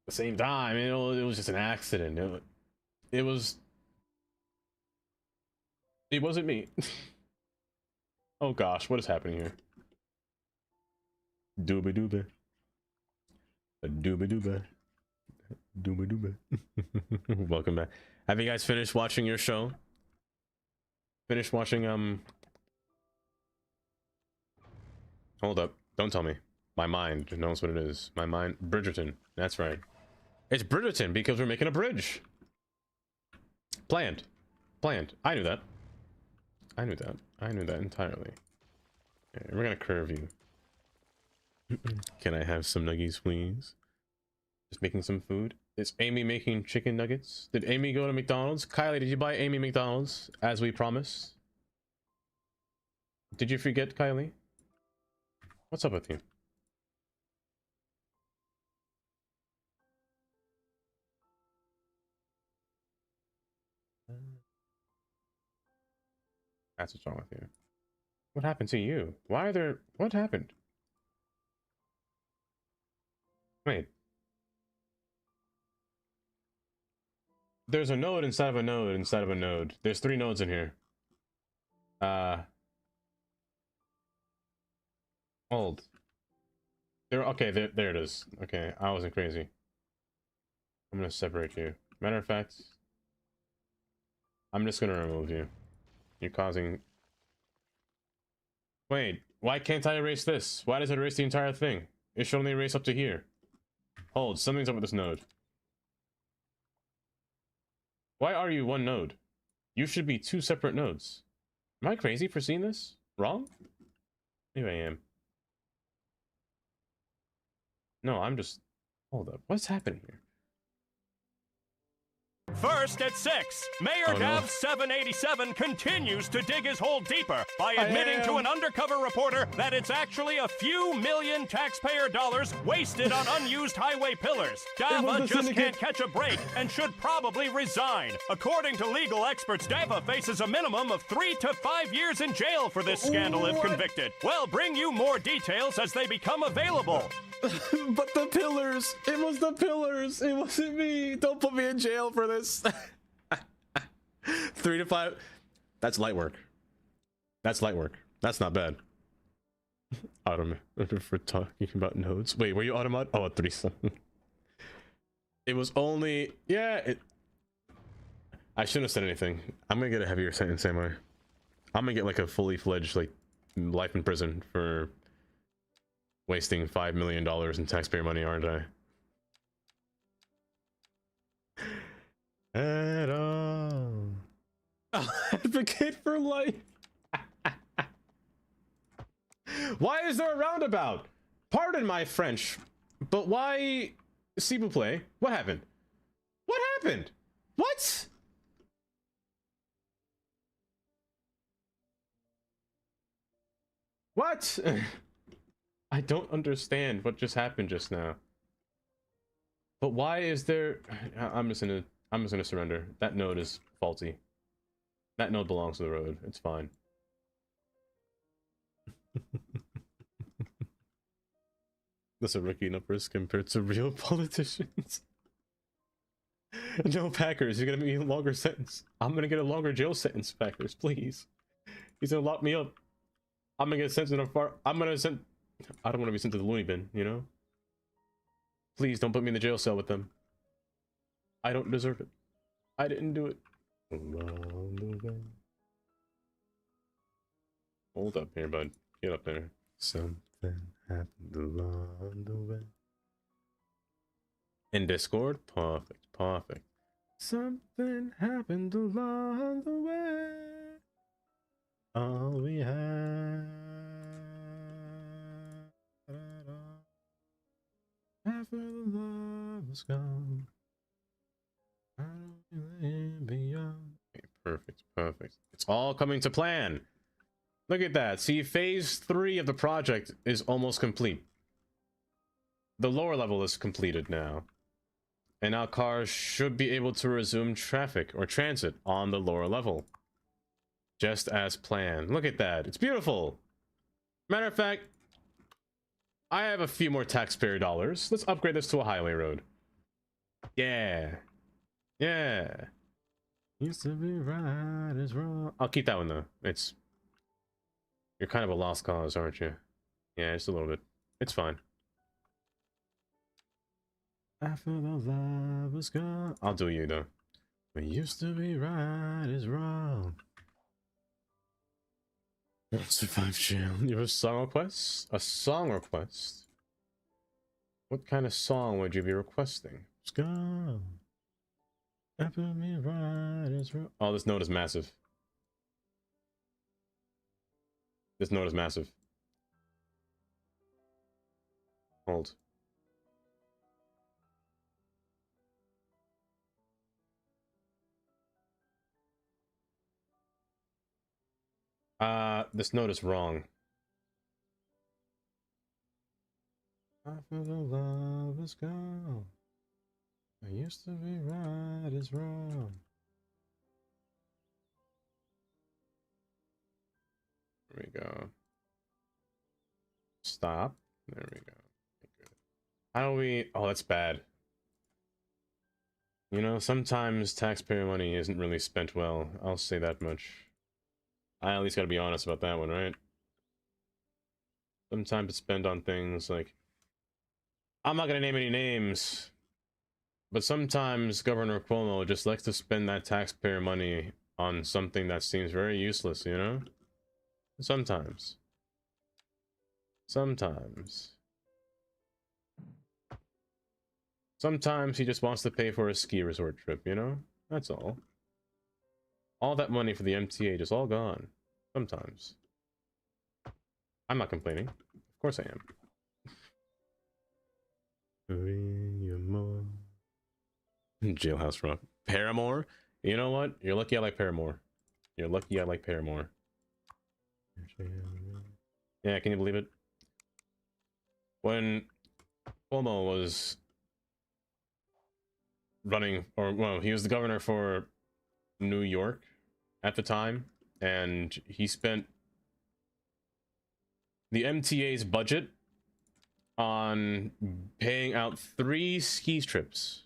the same time, it was just an accident. It wasn't me. Oh gosh, what is happening here? Dooba dooba. Dooba dooba. Dooba dooba. Welcome back. Have you guys finished watching your show? Finished watching, Hold up. Don't tell me. My mind knows what it is. My mind... Bridgerton. That's right. It's Bridgerton because we're making a bridge. Planned. Planned. I knew that. I knew that. I knew that entirely. Okay, we're gonna curve you. Can I have some nuggies, please? Just making some food. Is Amy making chicken nuggets? Did Amy go to McDonald's? Kylie, did you buy Amy McDonald's as we promised? Did you forget, Kylie? What's up with you? That's what's wrong with you. What happened to you? Why are there... What happened? Wait. There's a node inside of a node inside of a node. There's 3 nodes in here. Hold. Okay, there it is. Okay, I wasn't crazy. I'm gonna separate you. Matter of fact, I'm just gonna remove you. You're causing... Wait, why can't I erase this? Why does it erase the entire thing? It should only erase up to here. Hold, something's up with this node. Why are you 1 node? You should be 2 separate nodes. Am I crazy for seeing this? Wrong? Maybe I am. No, I'm just... Hold up. What's happening here?
First at 6, Mayor Dev 787 continues to dig his hole deeper by admitting to an undercover reporter that it's actually a few million taxpayer dollars wasted on unused highway pillars. Dava just can't catch a break and should probably resign. According to legal experts, Dava faces a minimum of 3 to 5 years in jail for this scandal if convicted. We'll bring you more details as they become available.
But the pillars! It was the pillars! It wasn't me! Don't put me in jail for this! 3 to 5... That's light work. That's light work. That's not bad. Autumn, for talking about nodes. Wait, were you automod? Oh, 37. It was only... Yeah, I shouldn't have said anything. I'm gonna get a heavier sentence anyway. I'm gonna get like a fully fledged, like, life in prison for... wasting $5 million in taxpayer money, aren't I? At all. I'll advocate for life. Why is there a roundabout? Pardon my French, but why? S'il vous plaît. What happened? What happened? What? What? I don't understand what just happened just now. But why is there... I'm just gonna surrender. That node is faulty. That node belongs to the road. It's fine. That's a rookie numbers compared to real politicians. No, Packers, you're gonna be a longer sentence. I'm gonna get a longer jail sentence, Packers, please. He's gonna lock me up. I'm gonna get sent to the far... I'm gonna send... I don't want to be sent to the loony bin, you know? Please don't put me in the jail cell with them. I don't deserve it. I didn't do it. Hold up here, bud. Get up there. Something happened along the way. In Discord? Perfect, perfect. Something happened along the way. All we had. After the love was gone. How do we live beyond? Okay, perfect, perfect. It's all coming to plan. Look at that. See, phase 3 of the project is almost complete. The lower level is completed now. And now cars should be able to resume traffic or transit on the lower level. Just as planned. Look at that. It's beautiful. Matter of fact, I have a few more taxpayer dollars. Let's upgrade this to a highway road. Yeah. Yeah. Used to be right is wrong. I'll keep that one though. It's... You're kind of a lost cause, aren't you? Yeah, just a little bit. It's fine. After the love was gone. I'll do you though. What used to be right is wrong. Survive jail. You have a song request? A song request? What kind of song would you be requesting? It's gone. After me right is wrong. Oh, this note is massive. This note is massive. Hold. This note is wrong. After the love is gone. I used to be right is wrong. There we go. Stop. There we go. Okay, how do we... Oh, that's bad. You know, sometimes taxpayer money isn't really spent well. I'll say that much. I at least gotta be honest about that one, right? Sometimes it's spent on things like... I'm not gonna name any names, but sometimes Governor Cuomo just likes to spend that taxpayer money on something that seems very useless, you know? Sometimes. Sometimes. Sometimes he just wants to pay for a ski resort trip, you know? That's all. All that money for the MTA just all gone. Sometimes. I'm not complaining. Of course I am. Jailhouse Rock. Paramore? You know what? You're lucky I like Paramore. You're lucky I like Paramore. Yeah, can you believe it? When Cuomo was running, or well, he was the governor for New York at the time, and he spent the MTA's budget on paying out 3 ski trips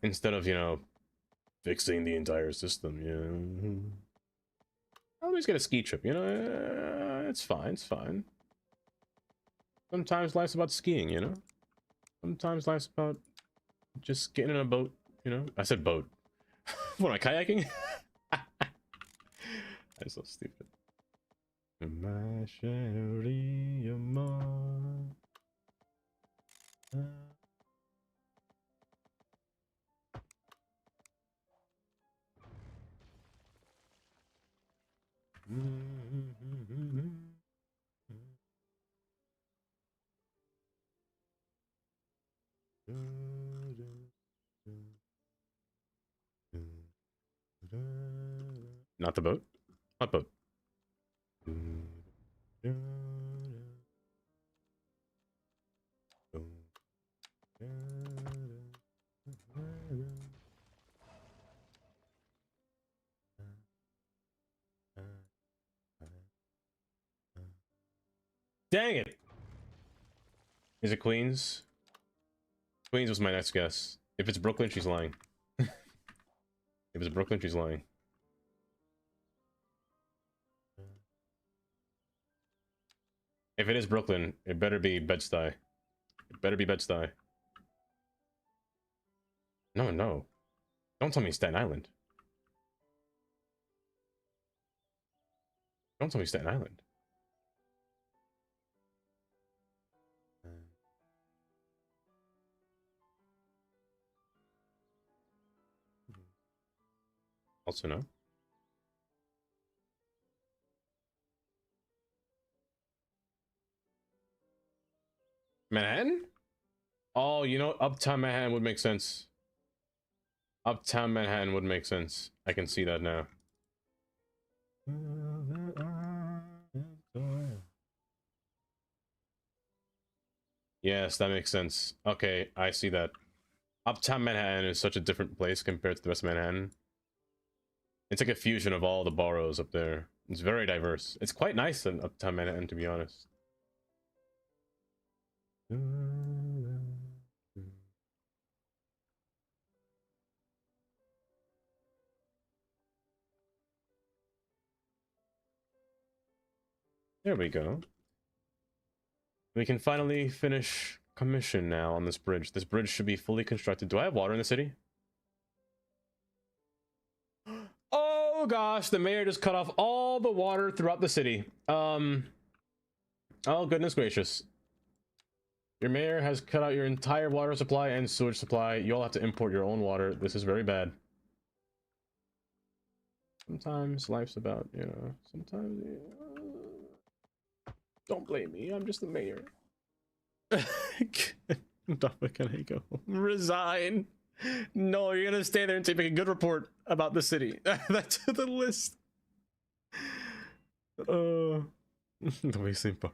instead of, you know, fixing the entire system. You know, I'll always get a ski trip, you know. It's fine, it's fine. Sometimes life's about skiing, you know. Sometimes life's about just getting in a boat, you know. I said boat. What am I, kayaking? I'm so stupid. My Sherry Amor. Not the boat. What boat? Dang it! Is it Queens? Queens was my next guess. If it's Brooklyn, she's lying. If it's Brooklyn, she's lying. If it is Brooklyn, it better be Bed-Stuy. It better be Bed-Stuy. No, no. Don't tell me Staten Island. Don't tell me Staten Island. Also no. Manhattan? Oh, you know, Uptown Manhattan would make sense. Uptown Manhattan would make sense. I can see that now. Yes, that makes sense. Okay, I see that. Uptown Manhattan is such a different place compared to the rest of Manhattan. It's like a fusion of all the boroughs up there. It's very diverse. It's quite nice in Uptown Manhattan, to be honest. There we go. We can finally finish commission now on this bridge. This bridge should be fully constructed. Do I have water in the city? Oh gosh, the mayor just cut off all the water throughout the city. Oh goodness gracious. Your mayor has cut out your entire water supply and sewage supply. You all have to import your own water. This is very bad. Sometimes life's about, you know, sometimes... Don't blame me, I'm just the mayor. Can I go? Resign! No, you're gonna stay there until you make a good report about the city. That's the list. The wasting boroughs.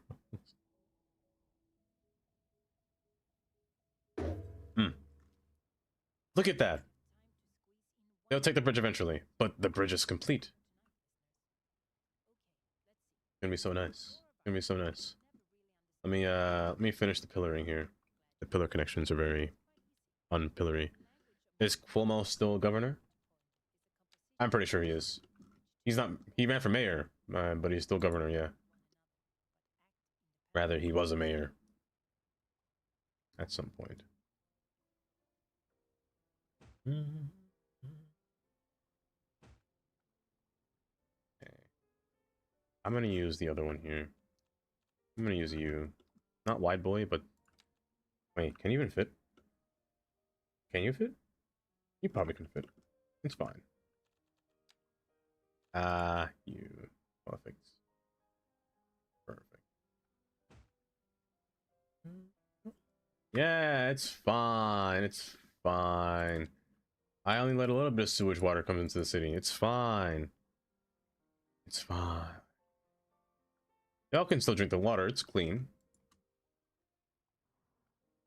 Look at that. They'll take the bridge eventually, but the bridge is complete. It's gonna be so nice. It's gonna be so nice. Let me finish the pillaring here. The pillar connections are very unpillary. Is Cuomo still governor? I'm pretty sure he is. He's not. He ran for mayor, but he's still governor. Yeah. Rather, he was a mayor at some point. Okay. I'm gonna use the other one here. I'm gonna use you. Not wide boy, but wait, can you even fit? Can you fit? You probably can fit. It's fine. You perfect. Perfect. Yeah, it's fine. It's fine. I only let a little bit of sewage water come into the city. It's fine. It's fine. Y'all can still drink the water. It's clean.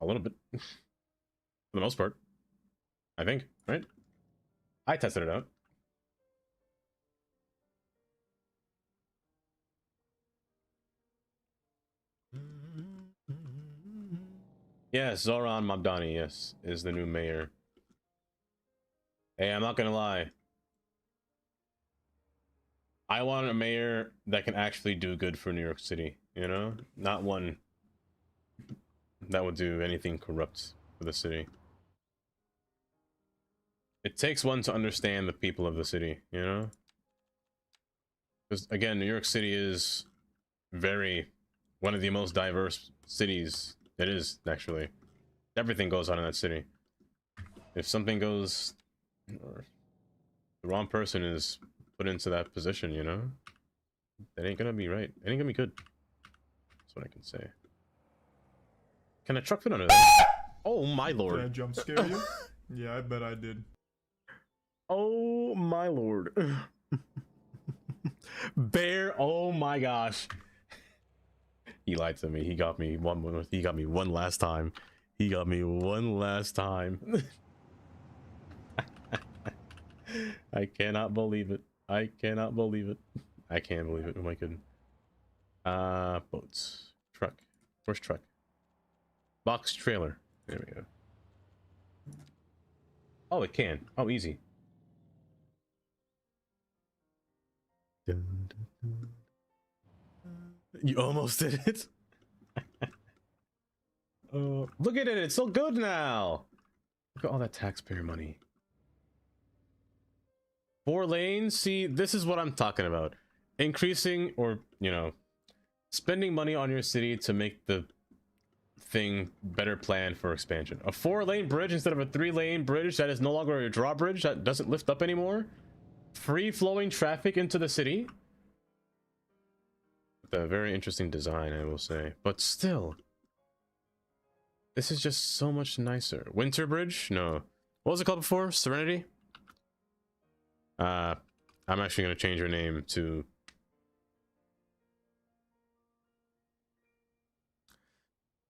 A little bit. For the most part. I think, right? I tested it out. Yes, Zoran Mamdani, yes, is the new mayor. Hey, I'm not gonna lie. I want a mayor that can actually do good for New York City, you know? Not one that would do anything corrupt for the city. It takes one to understand the people of the city, you know? Because, again, New York City is one of the most diverse cities. It is, actually. Everything goes on in that city. If something goes, or the wrong person is put into that position, you know, that ain't gonna be right. It ain't gonna be good. That's what I can say. Can a truck fit under that? Oh my lord.
Did I jump scare you? Yeah, I bet I did.
Oh my lord. Bear, oh my gosh. He lied to me. He got me one last time. He got me one last time. I cannot believe it. I cannot believe it. I can't believe it. Oh my goodness. Boats. Truck. Where's truck? Box trailer. There we go. Oh, it can. Oh, easy. Dun, dun, dun. You almost did it. Look at it. It's so good now. Look at all that taxpayer money. 4 lanes. See, this is what I'm talking about. Increasing or, you know, spending money on your city to make the thing better planned for expansion. A 4-lane bridge instead of a 3-lane bridge that is no longer a drawbridge that doesn't lift up anymore. free-flowing traffic into the city. A very interesting design, I will say, but still, this is just so much nicer. Winter Bridge? No. What was it called before? Serenity? I'm actually gonna change your name to...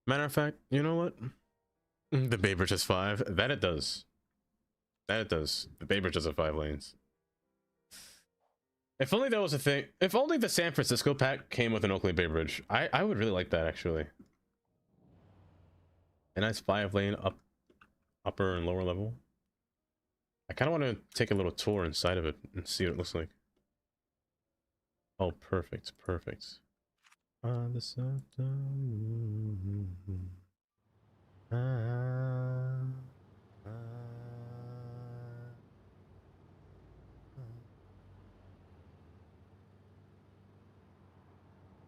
Matter of fact, you know what? The Bay Bridge has 5. That it does. That it does. The Bay Bridge has 5 lanes. If only that was a thing. If only the San Francisco pack came with an Oakley Bay Bridge. I would really like that, actually. A nice 5-lane upper and lower level. I kind of want to take a little tour inside of it and see what it looks like. Oh, perfect, perfect. On the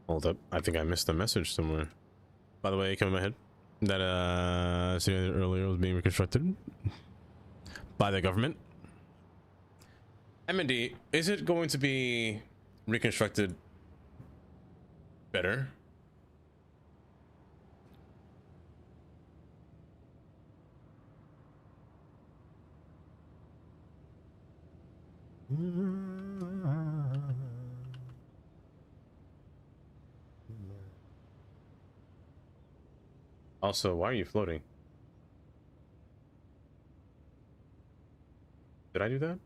Hold up, I think I missed a message somewhere. By the way, it came in my head that city earlier was being reconstructed by the government. M&D, is it going to be reconstructed better? Also, why are you floating? Did I do that?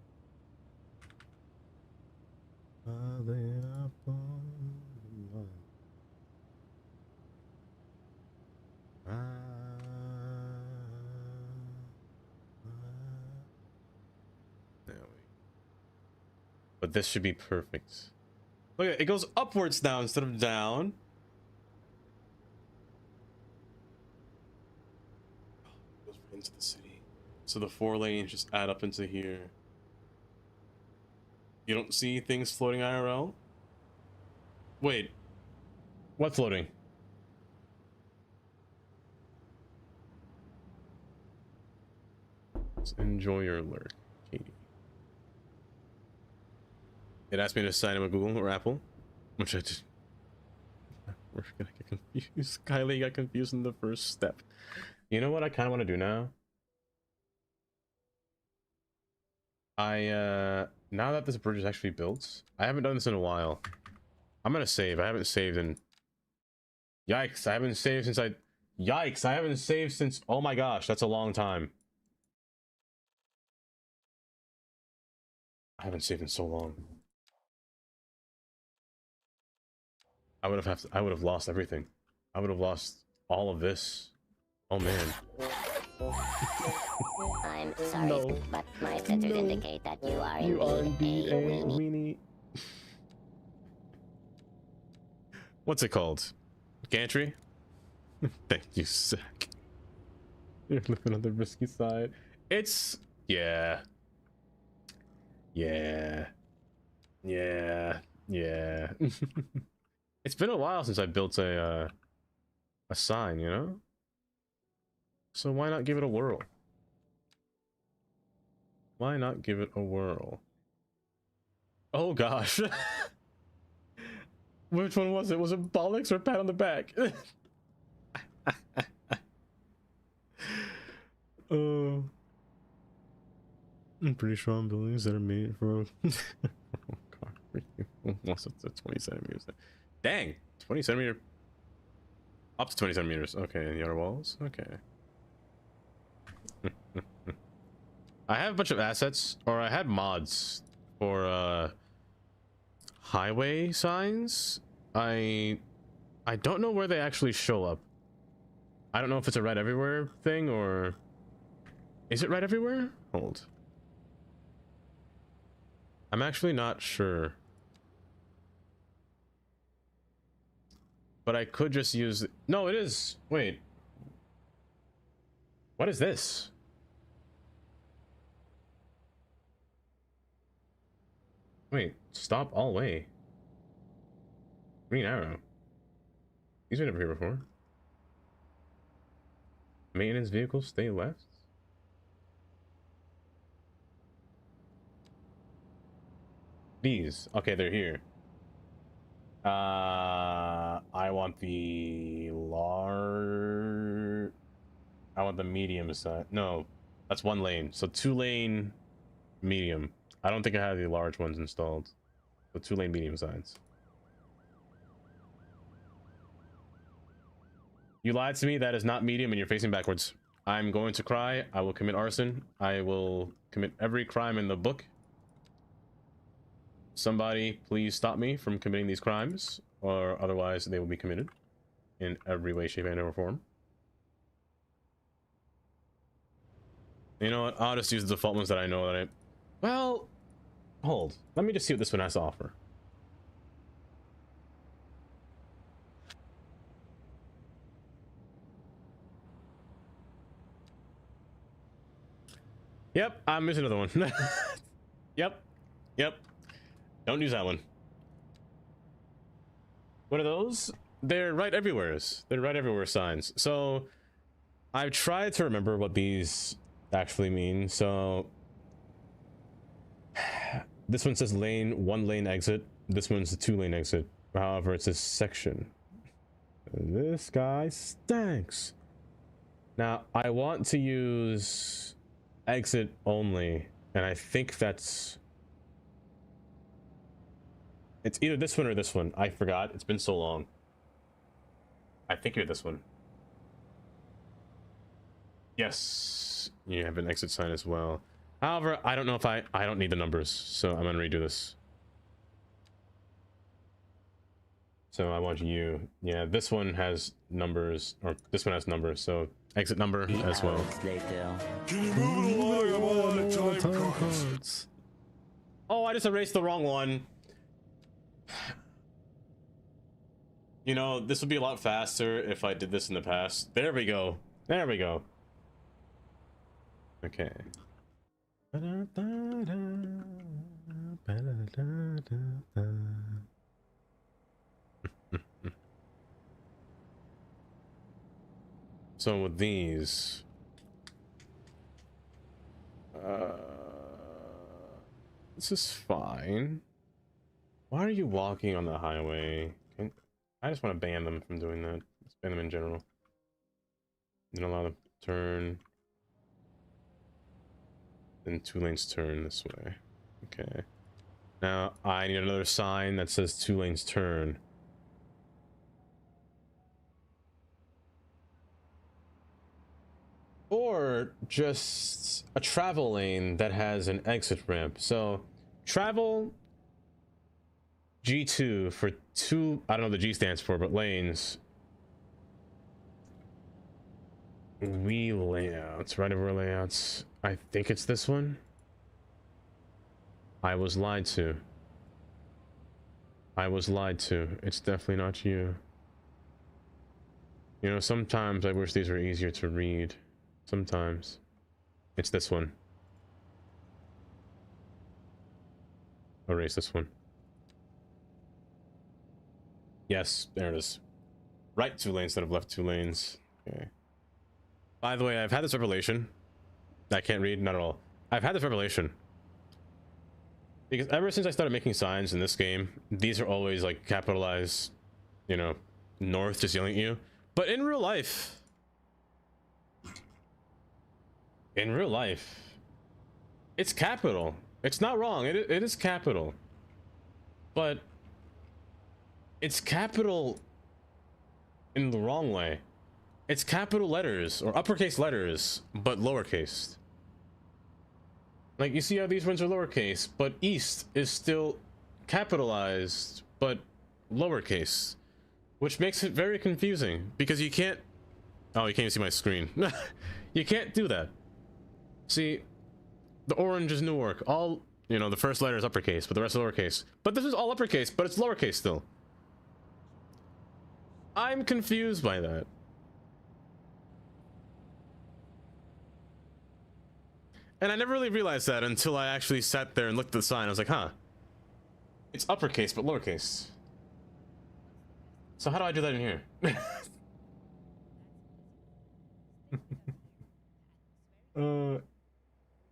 But this should be perfect. Look at it, it goes upwards now instead of down. It goes right into the city. So the 4 lanes just add up into here. You don't see things floating IRL? Wait. What floating? Just enjoy your lurk, Katie. It asked me to sign in with Google or Apple, which I did. We're gonna get confused. Kylie got confused in the first step. You know what I kind of want to do now? Now that this bridge is actually built, I haven't done this in a while. I'm gonna save. I haven't saved in... Yikes, I haven't saved since Yikes, I haven't saved since... Oh my gosh, that's a long time. I haven't saved in so long. I would have lost everything. I would have lost all of this. Oh man.
I'm sorry, but my sensors indicate that you are indeed a weenie.
What's it called? Gantry? Thank you, Zach. You're living on the risky side. It's... Yeah. Yeah. Yeah. Yeah. It's been a while since I built a sign, you know? So why not give it a whirl? Why not give it a whirl? Oh gosh. Which one was it? Was it bollocks or pat on the back? I'm pretty sure I'm buildings that are made for oh god. What's it? 20 centimeters. Dang, 20 centimeter. Up to 20 centimeters. Okay, and the other walls. Okay. I have a bunch of assets, or I had mods for highway signs. I don't know where they actually show up. I don't know if it's a red everywhere thing or is it red everywhere? Hold. I'm actually not sure. But I could just use... No, it is. Wait. What is this? Wait, stop all way. Green arrow. These were never here before. Maintenance vehicles stay left. These. Okay, they're here. I want the large. I want the medium side. No, that's one lane. So 2-lane medium. I don't think I have the large ones installed. So 2-lane medium signs. You lied to me. That is not medium, and you're facing backwards. I'm going to cry. I will commit arson. I will commit every crime in the book. Somebody please stop me from committing these crimes, or otherwise they will be committed in every way, shape, and form. You know what? I'll just use the default ones that I know that I... Well, hold. Let me just see what this one has to offer. Yep, I'm missing another one. Yep. Don't use that one. What are those? They're right everywhere. They're right everywhere signs. So I've tried to remember what these actually mean. So this one says lane, 1-lane exit. This one's a 2-lane exit. However, it says section. This guy stinks. Now I want to use exit only, and I think it's either this one or this one. I forgot. It's been so long. I think you're this one. Yes, you have an exit sign as well. However, I don't know if I don't need the numbers, so I'm gonna redo this. So I want you. Yeah, this one has numbers, or this one has numbers. So exit number as well.
Can you move along? I'm all out of time cards.
Oh, I just erased the wrong one. You know, this would be a lot faster if I did this in the past. There we go. There we go. Okay. So with these, this is fine. Why are you walking on the highway? I just want to ban them from doing that. Just ban them in general. Then allow them to turn. Then 2 lanes turn this way. Okay. Now I need another sign that says 2 lanes turn. Or just a travel lane that has an exit ramp. So travel G2 for 2, I don't know what the G stands for, but lanes. We layouts, right over layouts. I think it's this one. I was lied to. I was lied to. It's definitely not you. You know, sometimes I wish these were easier to read. Sometimes. It's this one. Erase this one. Yes, there it is. Right 2 lanes instead of left 2 lanes. Okay. By the way, I've had this revelation. I can't read, not at all. I've had this revelation. Because ever since I started making signs in this game, these are always like capitalized, you know, north just yelling at you. But in real life, it's capital. It's not wrong. It is capital. But it's capital in the wrong way. It's capital letters or uppercase letters, but lowercase. Like, you see how these ones are lowercase, but east is still capitalized, but lowercase, which makes it very confusing because you can't... Oh, you can't even see my screen. You can't do that. See, the orange is Newark. All, you know, the first letter is uppercase, but the rest is lowercase. But this is all uppercase, but it's lowercase still. I'm confused by that. And I never really realized that until I actually sat there and looked at the sign. I was like, huh. It's uppercase, but lowercase. So how do I do that in here?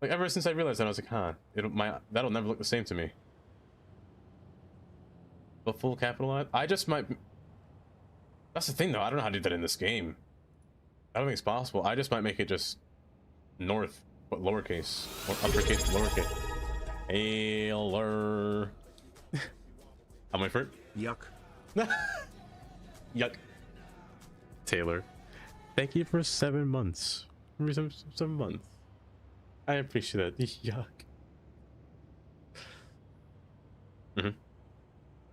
Like, ever since I realized that, I was like, huh. That'll never look the same to me. a full capital I. I just might. That's the thing, though. I don't know how to do that in this game. I don't think it's possible. I just might make it just north, but lowercase or uppercase, lowercase. Taylor. I'm waiting for it.
Yuck.
Yuck. Taylor, thank you for 7 months. 7 months. I appreciate that. Yuck.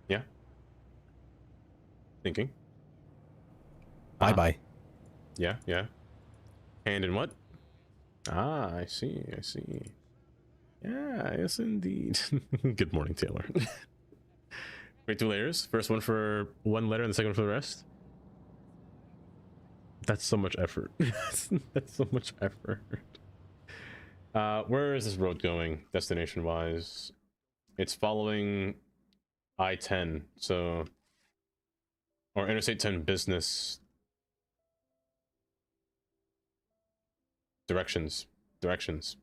Yeah. Thinking.
Bye bye.
Yeah, yeah. Hand in what? Ah, I see, I see. Yeah, yes indeed. Good morning, Taylor. Wait, 2 layers. First one for 1 letter and the second one for the rest. That's so much effort. That's so much effort. Where is this road going, destination-wise? It's following I-10, so... Or Interstate 10 business... Directions. West.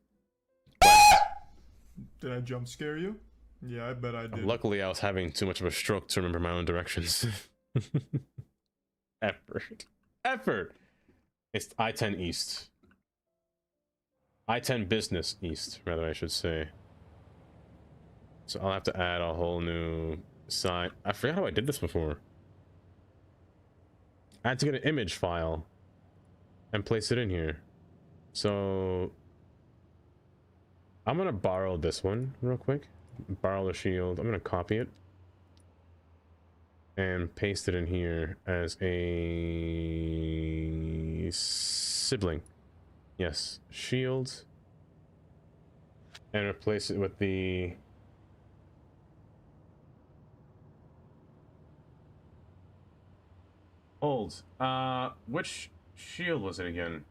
Did I jump scare you? Yeah, I bet I did.
Luckily, I was having too much of a stroke to remember my own directions. Effort. It's I-10 East. I-10 Business East, rather, I should say. So I'll have to add a whole new sign. I forgot how I did this before. I had to get an image file and place it in here. So I'm gonna borrow this one real quick. Borrow the shield. I'm gonna copy it and paste it in here as a sibling. Yes, shield, and replace it with the old. Which shield was it again?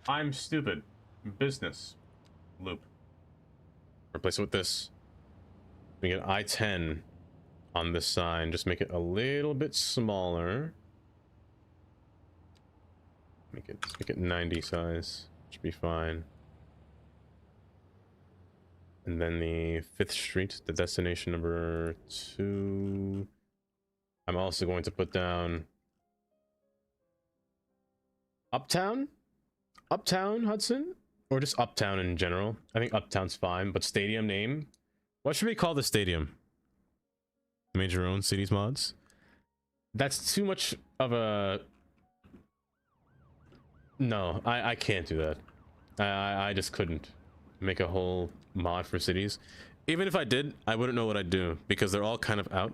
I'm stupid. Business loop. Replace it with this. We get I-10 on this sign. Just make it a little bit smaller. Make it 90 size. Should be fine. And then the 5th Street, the destination number 2. I'm also going to put down Uptown? Uptown Hudson? Or just Uptown in general? I think Uptown's fine, but stadium name? What should we call the stadium? Made your own cities mods? That's too much of a... No, I can't do that. I just couldn't make a whole mod for cities. Even if I did, I wouldn't know what I'd do because they're all kind of out.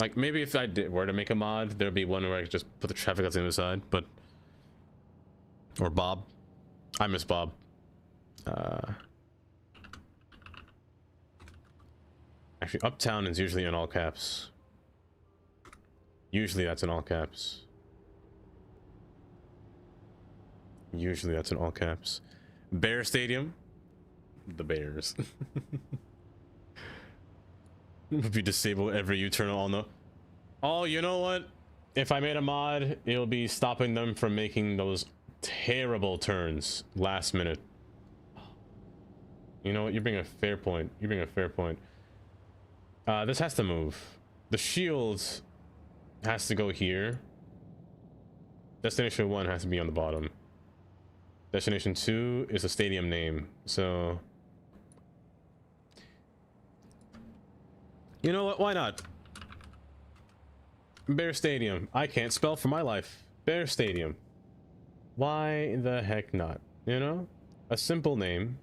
Like maybe if I were to make a mod, there'd be one where I could just put the traffic lights on the other side, but... Or Bob. I miss Bob. Actually, Uptown is usually in all caps. Usually that's in all caps. Usually that's in all caps. Bear Stadium. The Bears. If you disable every U-turn, I'll know. Oh, you know what? If I made a mod, it'll be stopping them from making those terrible turns last minute. You know what? You bring a fair point. You bring a fair point. This has to move. The shield has to go here. Destination 1 has to be on the bottom. Destination 2 is a stadium name. So, you know what? Why not? Bear Stadium. I can't spell for my life. Bear Stadium. Why the heck not? You know? A simple name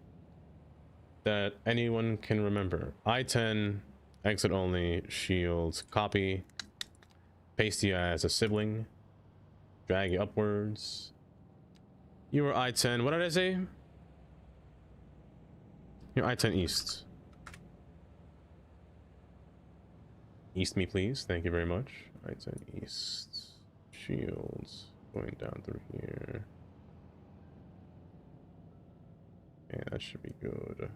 that anyone can remember. I-10, exit only, shield, copy, paste you as a sibling, drag you upwards. You were I-10, what did I say? You're I-10 East. East me, please. Thank you very much. I-10 East. Shields. Going down through here. Yeah, that should be good.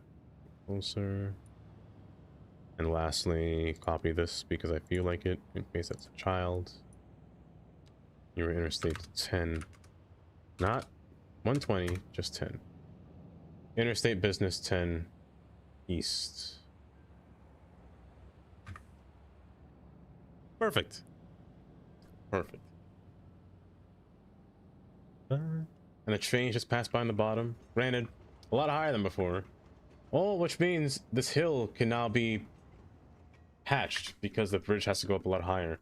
Closer. And lastly, copy this because I feel like it, in case that's a child. You were Interstate 10. Not 120, just 10. Interstate Business 10 East. Perfect. Perfect. And the train just passed by on the bottom. Granted, a lot higher than before. Oh, which means this hill can now be patched because the bridge has to go up a lot higher.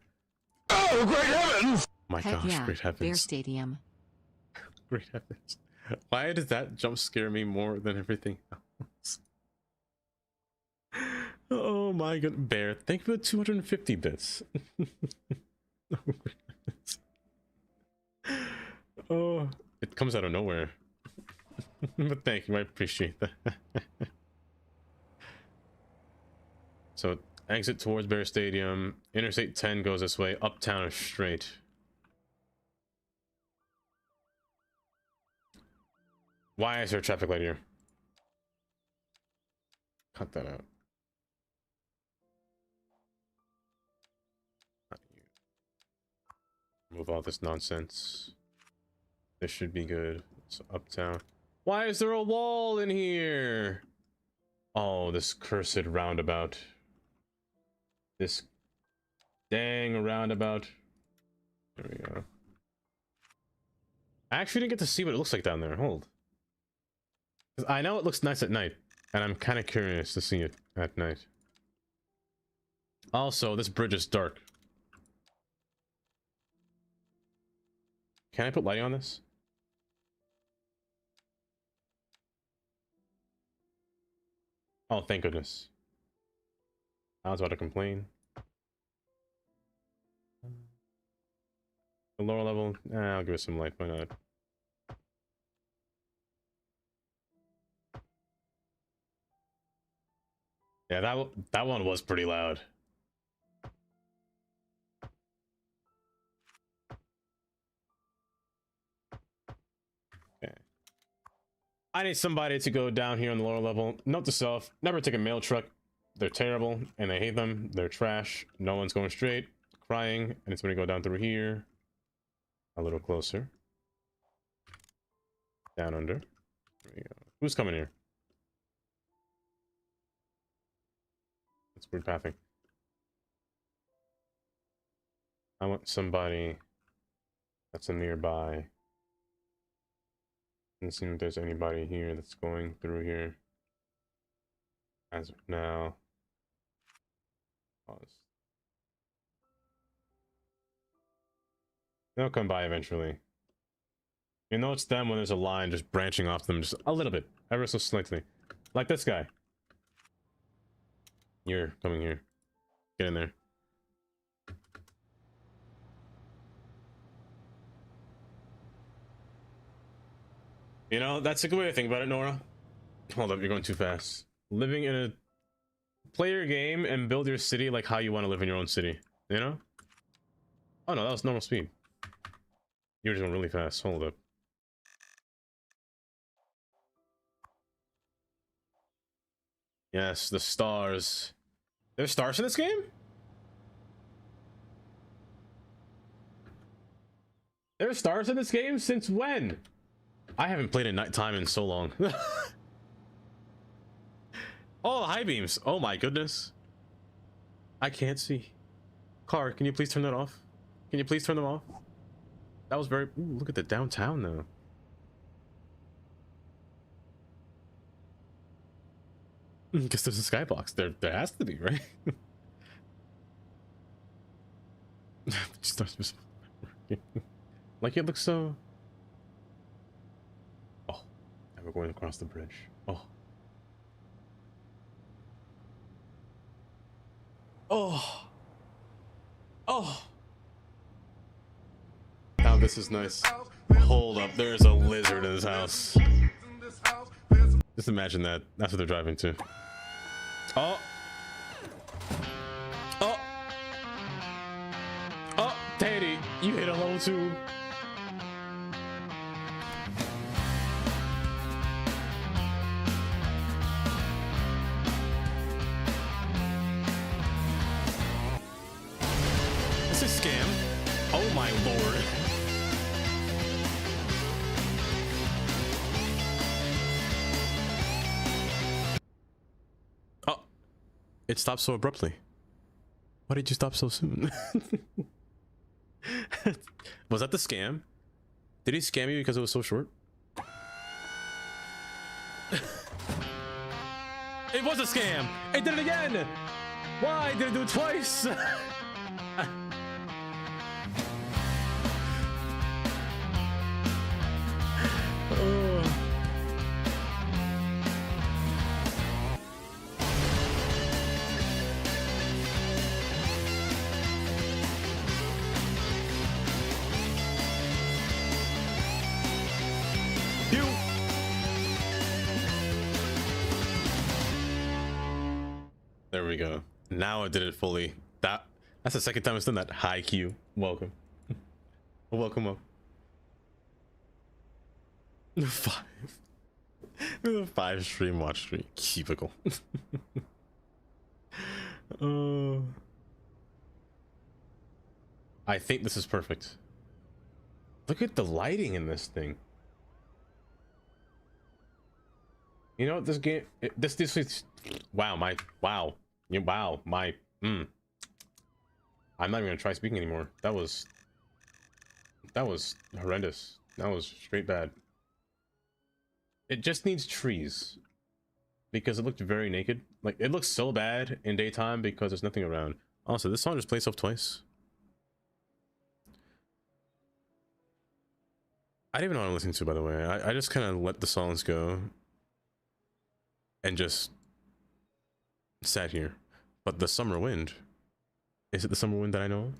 Oh, great heavens! My
Heck
gosh,
yeah,
great heavens.
Bear Stadium.
Great heavens. Why does that jump scare me more than everything else? Oh my god. Bear, thank you for the 250 bits. Oh, goodness. Oh, it comes out of nowhere. But thank you, I appreciate that. So, exit towards Bear Stadium. Interstate 10 goes this way. Uptown is straight. Why is there a traffic light here? Cut that out. Move all this nonsense. This should be good. So uptown. Why is there a wall in here? Oh, this cursed roundabout. This dang roundabout. There we go. I actually didn't get to see what it looks like down there. Hold. I know it looks nice at night, and I'm kind of curious to see it at night. Also, this bridge is dark. Can I put lighting on this? Oh, thank goodness. I was about to complain. The lower level, I'll give it some light, why not? Yeah, that one was pretty loud. Okay. I need somebody to go down here on the lower level. Note to self, never take a mail truck. They're terrible, and I hate them. They're trash. No one's going straight. Crying, and it's gonna go down through here. A little closer. Down under. There we go. Who's coming here? That's weird pathing. I want somebody that's a nearby. Doesn't seem like there's anybody here that's going through here. As of now. Pause. They'll come by eventually. You know it's them when there's a line just branching off them just a little bit. Ever so slightly. Like this guy. You're coming here. Get in there. You know, that's a good way to think about it, Nora. Hold up, you're going too fast. Living in a... Play your game and build your city like how you want to live in your own city. You know? Oh no, that was normal speed. You were just going really fast. Hold up. Yes, the stars. There's stars in this game? There's stars in this game? Since when? I haven't played at nighttime in so long. Oh, high beams. Oh my goodness. I can't see. Car, can you please turn that off? Can you please turn them off? That was very... Ooh, look at the downtown though. Guess there's a skybox. There has to be, right? Like it looks so... Oh, and we're going across the bridge. Oh. Oh. Oh. Now this is nice. Hold up, there's a lizard in this house. Just imagine that. That's what they're driving to. Oh. Oh. Oh, Teddy, you hit a level 2. This is scam. Oh my lord. It stopped so abruptly. Why did you stop so soon? Was that the scam? Did he scam you because it was so short? It was a scam! It did it again! Why did it do it twice? There we go. Now I did it fully. That's the second time it's done that. Hi Q. Welcome. Welcome. 5. 5 stream watch stream. Cubicle. I think this is perfect. Look at the lighting in this thing. You know what this game this is wow my I'm not even gonna try speaking anymore. That was horrendous. That was straight bad. It just needs trees because it looked very naked. Like it looks so bad in daytime because there's nothing around. Also, this song just plays itself twice. I didn't even know what I'm listening to, by the way. I just kind of let the songs go and just sat here. But the summer wind, is it the summer wind that I know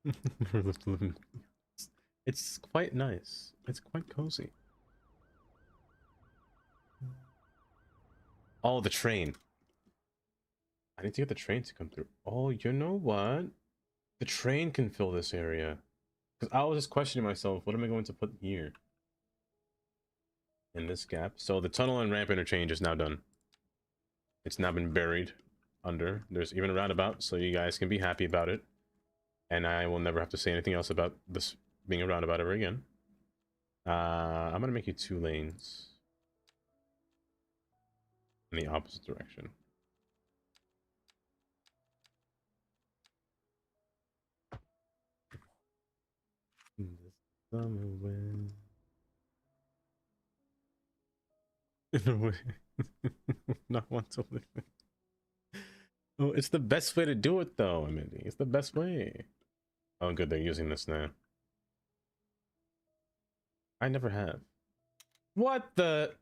of? It's quite nice. It's quite cozy. Oh, the train. I need to get the train to come through. Oh, you know what? The train can fill this area. Because I was just questioning myself, what am I going to put here? In this gap. So the tunnel and ramp interchange is now done. It's now been buried under. There's even a roundabout, so you guys can be happy about it. And I will never have to say anything else about this being a roundabout ever again. I'm gonna make you 2 lanes in the opposite direction. The summer wind. In a way. Not want to live. Oh, it's the best way to do it though, Amity. It's the best way. Oh good, they're using this now. I never have. What the?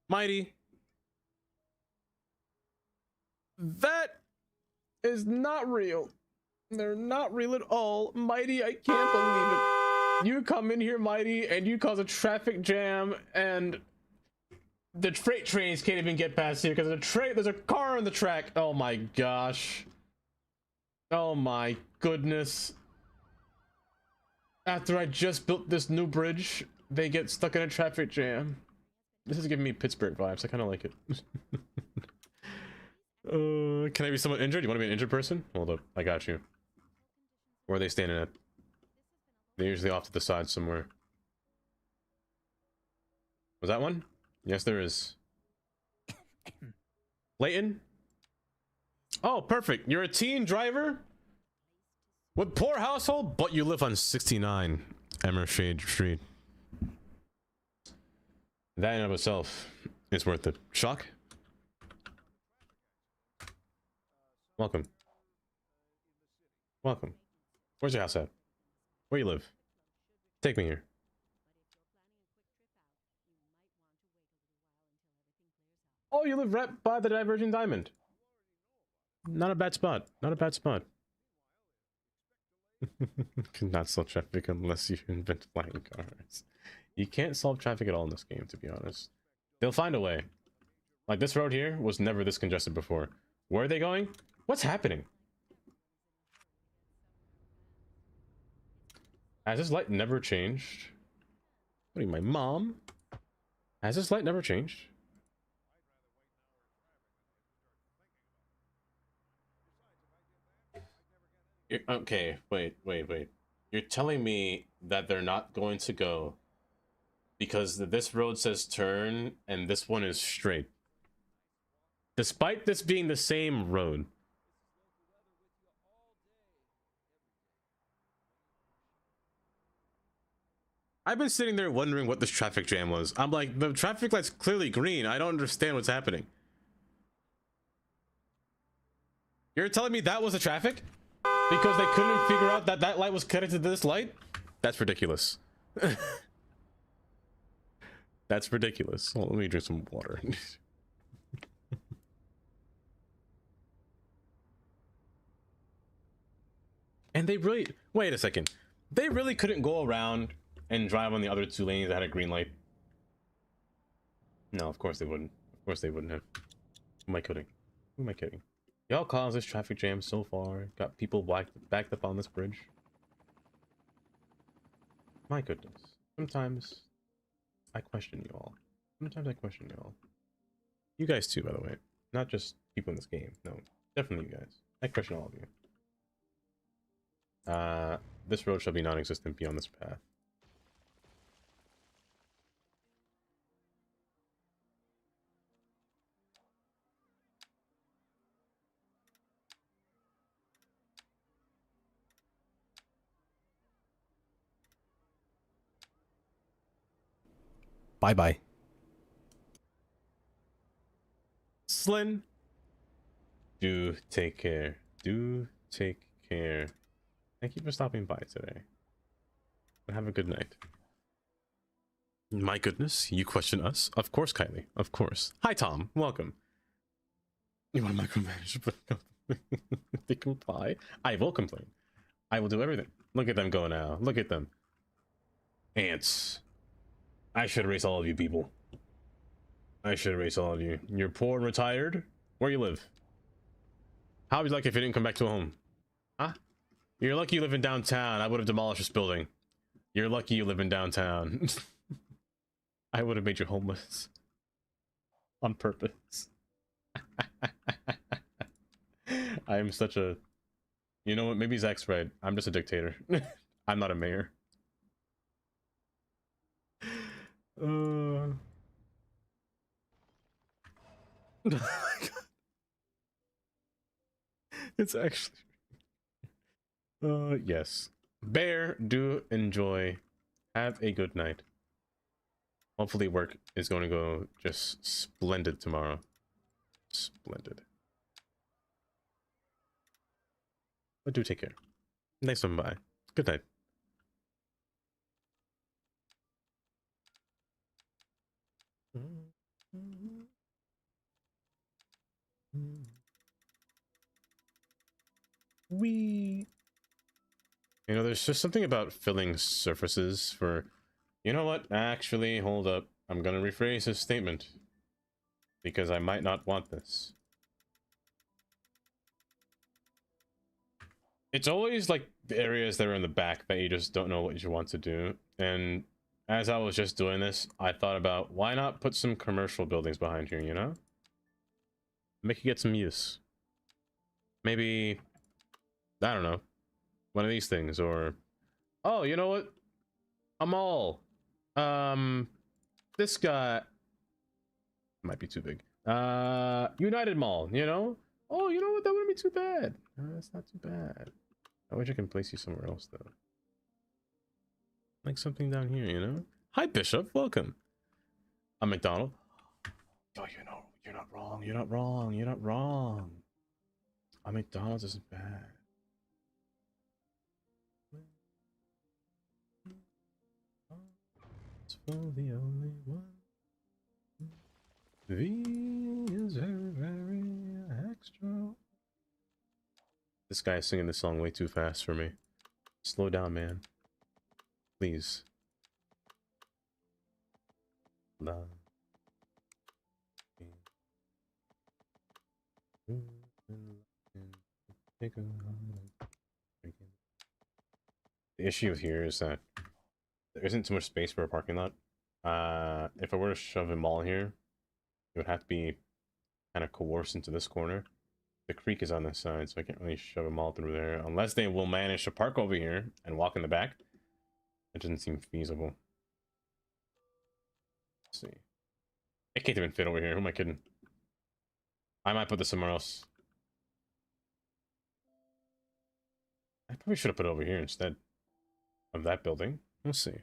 Mighty. That is not real. They're not real at all. Mighty, I can't believe it. You come in here, Mighty, and you cause a traffic jam, and the freight trains can't even get past here because there's a car on the track. Oh my gosh. Oh my goodness. After I just built this new bridge, they get stuck in a traffic jam. This is giving me Pittsburgh vibes. I kind of like it. Can I be someone injured? You want to be an injured person? Hold up, I got you. Where are they standing at? They're usually off to the side somewhere. Was that one? Yes, there is. Layton? Oh, perfect. You're a teen driver with poor household, but you live on 69 Emershade Street. That in and of itself is worth it. Shock? Welcome. Welcome. Where's your house at? Where you live? Take me here. Oh, you live right by the Diverging Diamond. Not a bad spot. Not a bad spot. Cannot solve traffic unless you invent flying cars. You can't solve traffic at all in this game, to be honest. They'll find a way. Like, this road here was never this congested before. Where are they going? What's happening? Has this light never changed? What are you, my mom? Has this light never changed? Okay, wait. You're telling me that they're not going to go because this road says turn and this one is straight. Despite this being the same road. I've been sitting there wondering what this traffic jam was. I'm like, the traffic light's clearly green. I don't understand what's happening. You're telling me that was the traffic? Because they couldn't figure out that that light was connected to this light? That's ridiculous. That's ridiculous. Hold on, let me drink some water. And they really... Wait a second. They really couldn't go around and drive on the other two lanes that had a green light? No, of course they wouldn't. Of course they wouldn't have. Who am I kidding? Who am I kidding? Y'all caused this traffic jam so far. Got people backed up on this bridge. My goodness. Sometimes I question you all. Sometimes I question you all. You guys too, by the way. Not just people in this game. No, definitely you guys. I question all of you. This road shall be non-existent beyond this path.
Bye-bye.
Slyn, do take care. Do take care. Thank you for stopping by today. Have a good night. My goodness, you question us? Of course, Kylie. Of course. Hi, Tom. Welcome. You want to micromanage, but they comply? I will complain. I will do everything. Look at them go now. Look at them. Ants. I should erase all of you people. I should erase all of you. You're poor and retired? Where you live? How would you like if you didn't come back to a home? Huh? You're lucky you live in downtown. I would have demolished this building. You're lucky you live in downtown. I would have made you homeless. On purpose. I am such a... You know what? Maybe Zach's right. I'm just a dictator. I'm not a mayor. Oh my God. It's actually... yes. Bear, do enjoy. Have a good night. Hopefully work is going to go just splendid tomorrow. Splendid. But do take care. Nice one, bye. Good night. You know, there's just something about filling surfaces for... You know what? Actually, hold up. I'm gonna rephrase this statement. Because I might not want this. It's always like the areas that are in the back that you just don't know what you want to do. And as I was just doing this, I thought about why not put some commercial buildings behind here, you know? Make it get some use. Maybe, I don't know, one of these things, or, oh, you know what? A mall. This guy might be too big. United Mall, you know? Oh, you know what? That wouldn't be too bad. That's not too bad. I wish I can place you somewhere else, though. Like something down here, you know? Hi, Bishop. Welcome. I'm McDonald. Oh, you know, you're not wrong. You're not wrong. You're not wrong. A McDonald's isn't bad. It's for the only one. V is very, very extra. This guy is singing this song way too fast for me. Slow down, man. Please. Love. The issue here is that there isn't too much space for a parking lot. If I were to shove a mall here, it would have to be kind of coerced into this corner. the creek is on this side, so I can't really shove them all through there. Unless they will manage to park over here and walk in the back. It doesn't seem feasible. Let's see. It can't even fit over here. Who am I kidding? I might put this somewhere else. I probably should have put it over here instead of that building. Let's see.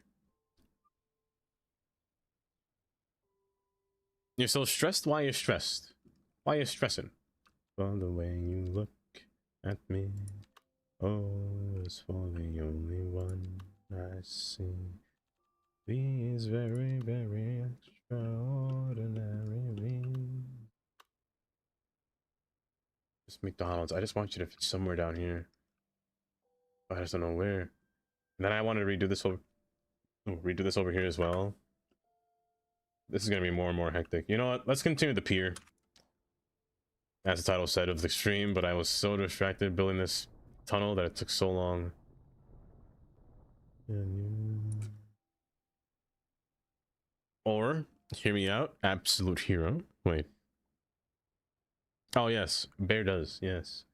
You're so stressed? Why are you stressed? Why are you stressing? For the way you look at me. Oh, it's for the only one I see. These very, very extraordinary. Just McDonald's. I just want you to fit somewhere down here. I just don't know where. And then I wanted to redo this over here as well. This is gonna be more and more hectic. You know what? Let's continue the pier. As the title said of the stream, but I was so distracted building this tunnel that it took so long. Or, hear me out, absolute hero. Wait. Oh yes, Bear does, yes.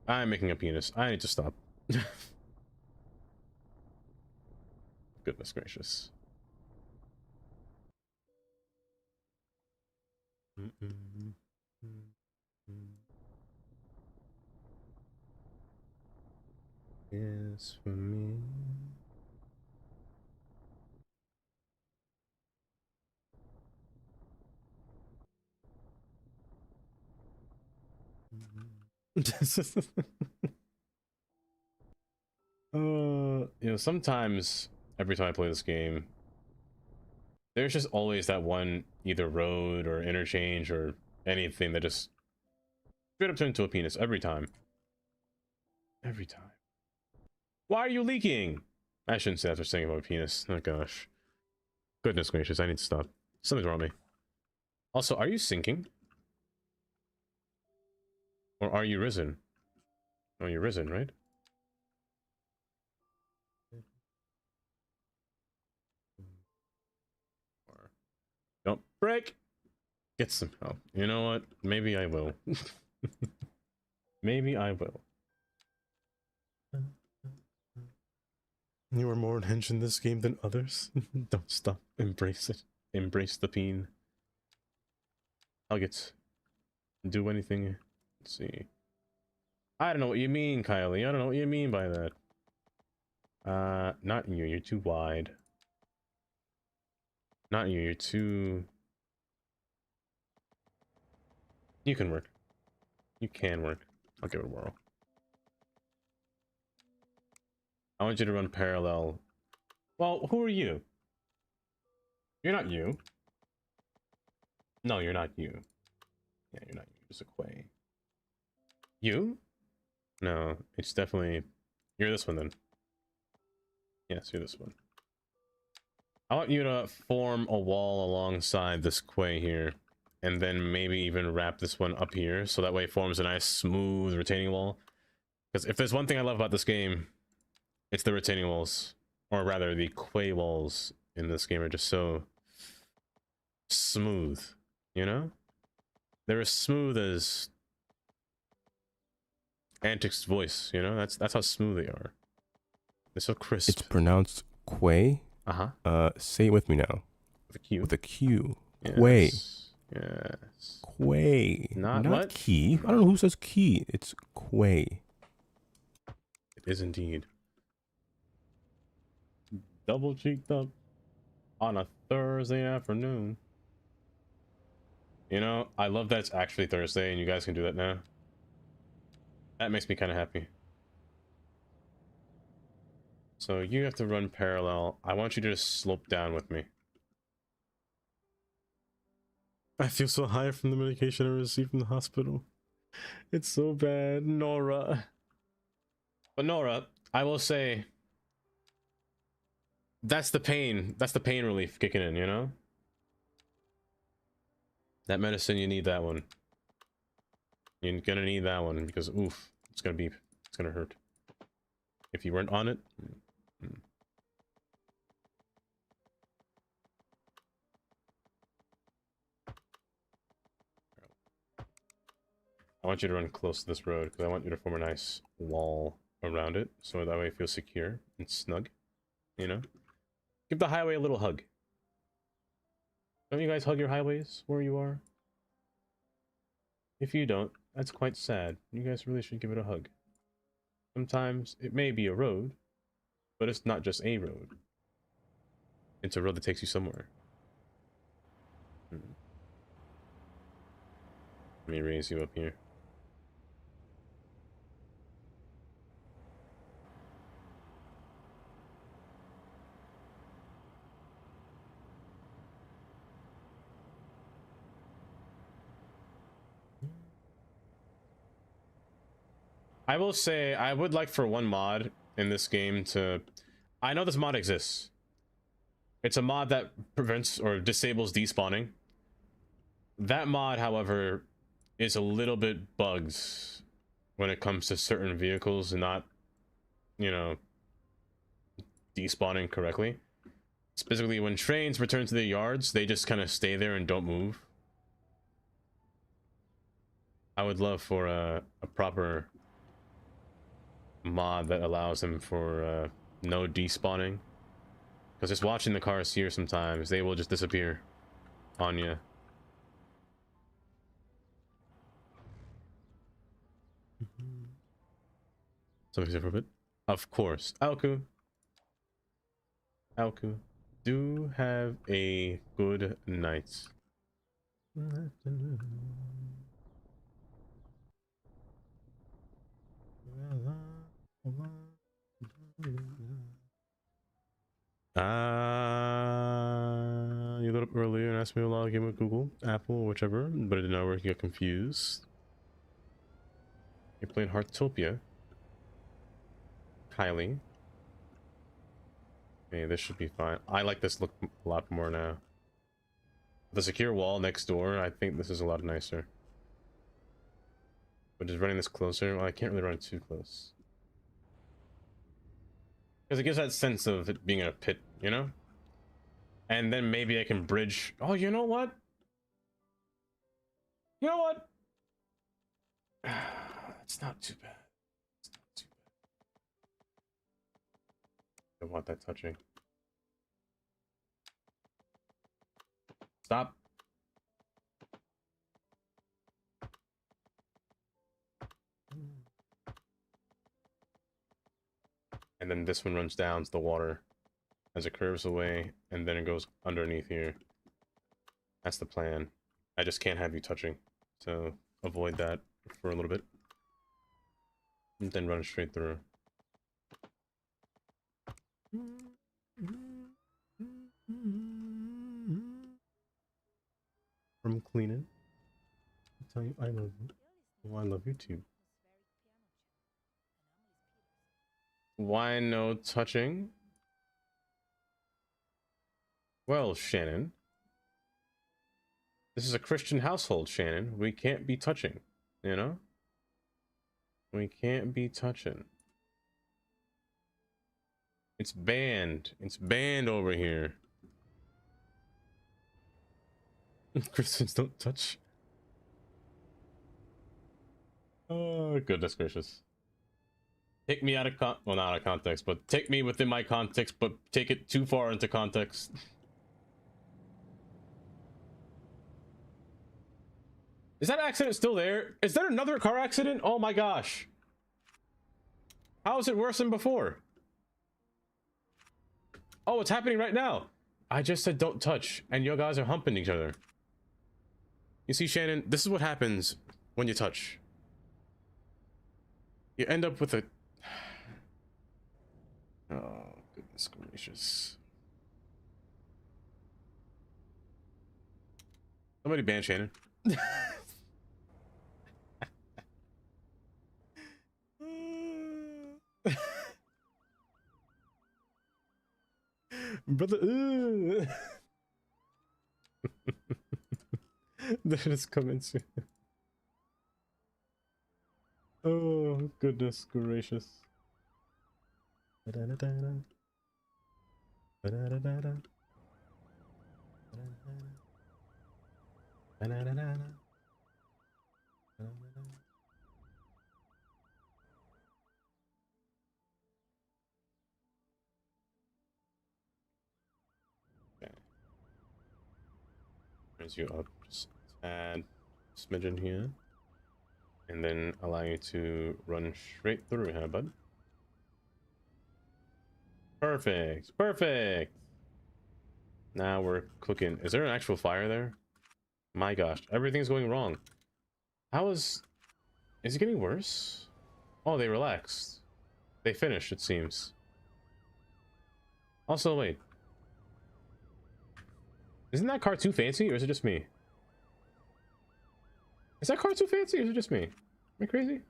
I'm making a penis. I need to stop. Goodness gracious. Yes, for me. You know, sometimes every time I play this game, there's just always that one either road or interchange or anything that just straight up turns into a penis every time. Every time. Why are you leaking? I shouldn't say that for saying about a penis. Oh gosh. Goodness gracious, I need to stop. Something's wrong with me. Also, are you sinking? Or are you risen? Oh, you're risen, right? Don't break! Get some help. You know what? Maybe I will. Maybe I will. You are more unhinged in this game than others. Don't stop. Embrace it. Embrace the peen. Hug it. Do anything. Let's see. I don't know what you mean, Kylie. I don't know what you mean by that. Not you. You're too wide. Not you. You're too... You can work. You can work. I'll give it a whirl. I want you to run parallel. Well, who are you? You're not you. No, you're not you. Yeah, you're not you. You're just a quay. You? No, it's definitely... You're this one then. Yes, you're this one. I want you to form a wall alongside this quay here. And then maybe even wrap this one up here. So that way it forms a nice smooth retaining wall. Because if there's one thing I love about this game, it's the retaining walls. Or rather, the quay walls in this game are just so... smooth. You know? They're as smooth as... Antic's voice, you know? That's how smooth they are. They're so crisp.
It's pronounced quay. Say it with me now.
With a Q.
With a Q.
Yes.
Quay.
Yes.
Quay.
Not what?
Key. I don't know who says key. It's quay.
It is indeed. Double cheeked up on a Thursday afternoon. You know, I love that it's actually Thursday and you guys can do that now. That makes me kind of happy. So you have to run parallel. I want you to just slope down with me. I feel so high from the medication I received from the hospital. It's so bad, Nora. But Nora, I will say, that's the pain. That's the pain relief kicking in, you know? That medicine, you need that one. You're gonna need that one because, oof, it's gonna hurt. If you weren't on it. I want you to run close to this road because I want you to form a nice wall around it, so that way it feels secure and snug. You know, give the highway a little hug. Don't you guys hug your highways where you are? If you don't, that's quite sad. You guys really should give it a hug. Sometimes it may be a road, but it's not just a road. It's a road that takes you somewhere. Let me raise you up here. I will say, I would like for one mod in this game to... I know this mod exists. It's a mod that prevents or disables despawning. That mod, however, is a little bit bugged when it comes to certain vehicles and not, you know, despawning correctly. Specifically, when trains return to the yards, they just kind of stay there and don't move. I would love for a proper mod that allows them for no despawning, because just watching the cars here, sometimes they will just disappear on you. Something different, of course. Alku, do have a good night. You lit up earlier and asked me to log in with Google, Apple, or whichever, but it did not work. You got confused. You're playing Heartopia. Kylie. Okay, this should be fine. I like this look a lot more now. The secure wall next door, I think this is a lot nicer. But just running this closer, well, I can't really run it too close. Because it gives that sense of it being a pit, you know? And then maybe I can bridge... Oh, you know what? You know what? It's not too bad. It's not too bad. I want that touching. Stop. And then this one runs down to the water as it curves away, and then it goes underneath here. That's the plan. I just can't have you touching, so avoid that for a little bit. And then run straight through. From cleaning. I tell you I love you. Oh, I love you too. Why no touching? Well, Shannon. This is a Christian household, Shannon. We can't be touching, you know? We can't be touching. It's banned. It's banned over here. Christians don't touch. Oh, goodness gracious. Take me out of well, not out of context, but take me within my context, but take it too far into context. Is that accident still there? Is there another car accident? Oh my gosh. How is it worse than before? Oh, it's happening right now. I just said don't touch, and you guys are humping each other. You see, Shannon, this is what happens when you touch. You end up with a... Oh, goodness gracious. Somebody ban Shannon. Brother, that is coming soon. Oh, goodness gracious. Brings you up just a tad smidgen here. And then allow you to run straight through, huh, bud? Perfect. Perfect. Now we're cooking. Is there an actual fire there? My gosh, everything's going wrong. How is it getting worse? Oh, they relaxed. They finished, it seems. Also, wait. Isn't that car too fancy, or is it just me? Is that car too fancy, or is it just me? Am I crazy?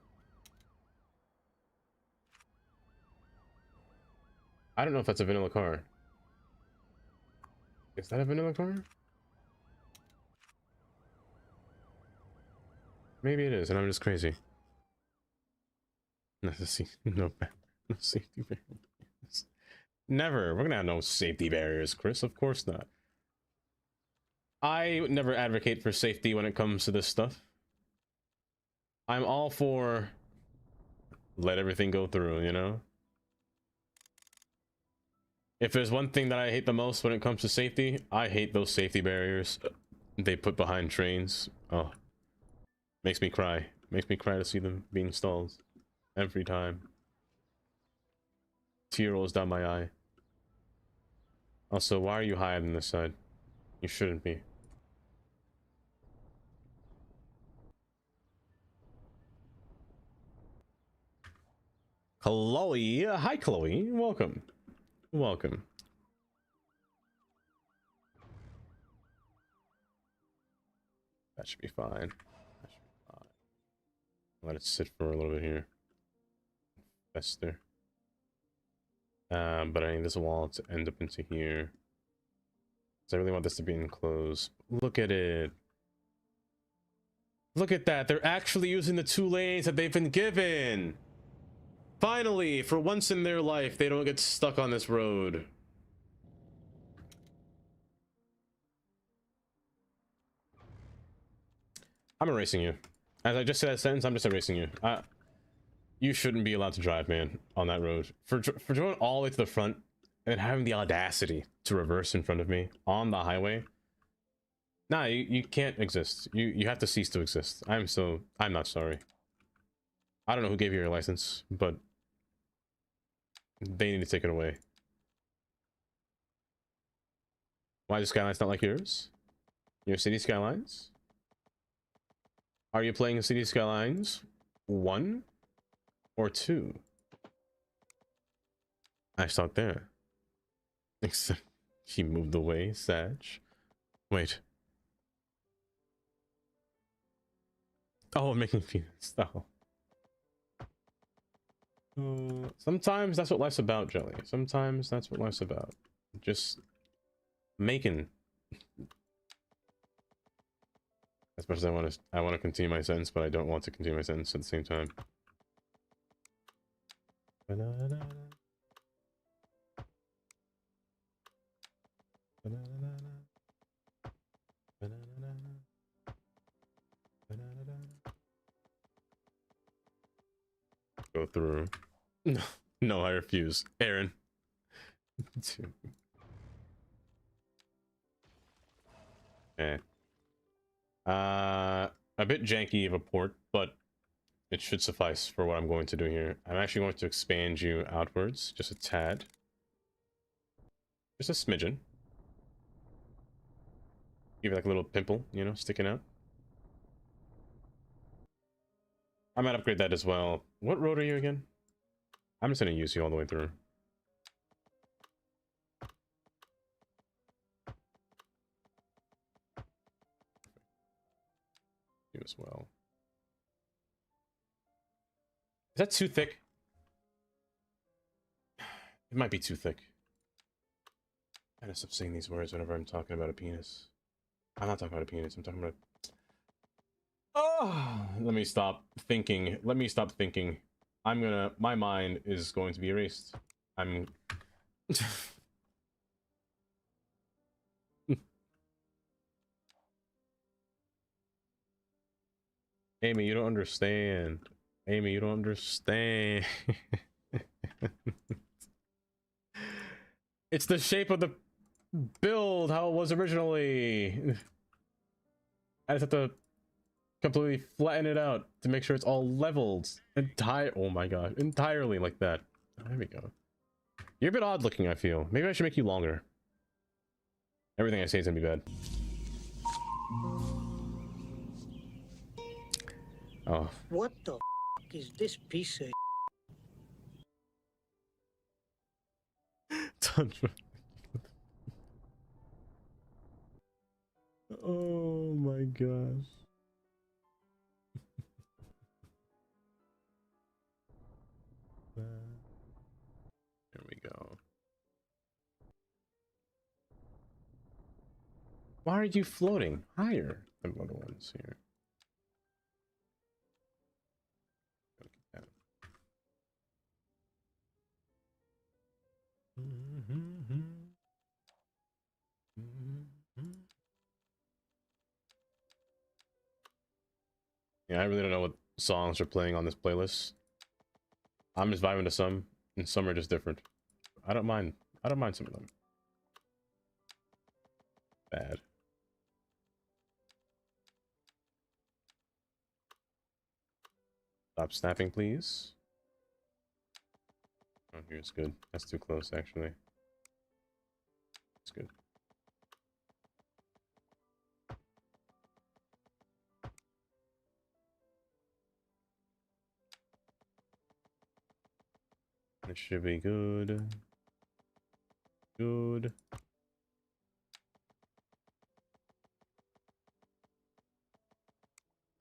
I don't know if that's a vanilla car. Is that a vanilla car? Maybe it is, and I'm just crazy. No safety barriers. Never. We're gonna have no safety barriers, Chris. Of course not. I would never advocate for safety when it comes to this stuff. I'm all for let everything go through, you know? If there's one thing that I hate the most when it comes to safety, I hate those safety barriers they put behind trains. Oh. Makes me cry. Makes me cry to see them being installed. Every time. Tear rolls down my eye. Also, why are you higher than this side? You shouldn't be. Chloe. Hi, Chloe. Welcome. Welcome. That should be fine. That should be fine. Let it sit for a little bit here. Fester. But I need this wall to end up into here. So I really want this to be enclosed. Look at it. Look at that. They're actually using the 2 lanes that they've been given. Finally, for once in their life, they don't get stuck on this road. I'm erasing you. As I just said that sentence, I'm just erasing you. You shouldn't be allowed to drive, man, on that road. For going all the way to the front and having the audacity to reverse in front of me on the highway. Nah, you can't exist. You have to cease to exist. I'm not sorry. I don't know who gave you your license, but they need to take it away. Why do Skylines not like yours? Your City Skylines? Are you playing City Skylines 1 or 2? I stopped there. Except he moved away, Sag. Wait. Oh, I'm making penis. Oh. Sometimes that's what life's about, Jelly. Sometimes that's what life's about. Just making. As much as I want to continue my sentence, but I don't want to continue my sentence at the same time. Go through. No, I refuse. Aaron. Okay. A bit janky of a port, but it should suffice for what I'm going to do here. I'm actually going to expand you outwards, just a tad. Just a smidgen. Give it like a little pimple, you know, sticking out. I might upgrade that as well. What road are you again? I'm just gonna use you all the way through. You as well. Is that too thick? It might be too thick. I gotta stop saying these words whenever I'm talking about a penis. I'm not talking about a penis, I'm talking about... Oh, let me stop thinking. Let me stop thinking. My mind is going to be erased. I'm... Amy, you don't understand. Amy, you don't understand. It's the shape of the build, how it was originally. I just have to completely flatten it out to make sure it's all leveled. Oh my god, entirely like that. There we go. You're a bit odd looking, I feel. Maybe I should make you longer. Everything I say is gonna be bad. Oh.
What the is this piece of
Tundra. Oh my gosh. There we go. Why are you floating higher than other ones here? Yeah, I really don't know what songs are playing on this playlist. I'm just vibing to some, and some are just different. I don't mind some of them. Bad. Stop snapping, please. Oh, here's good. That's too close, actually. It's good. It should be good. Good.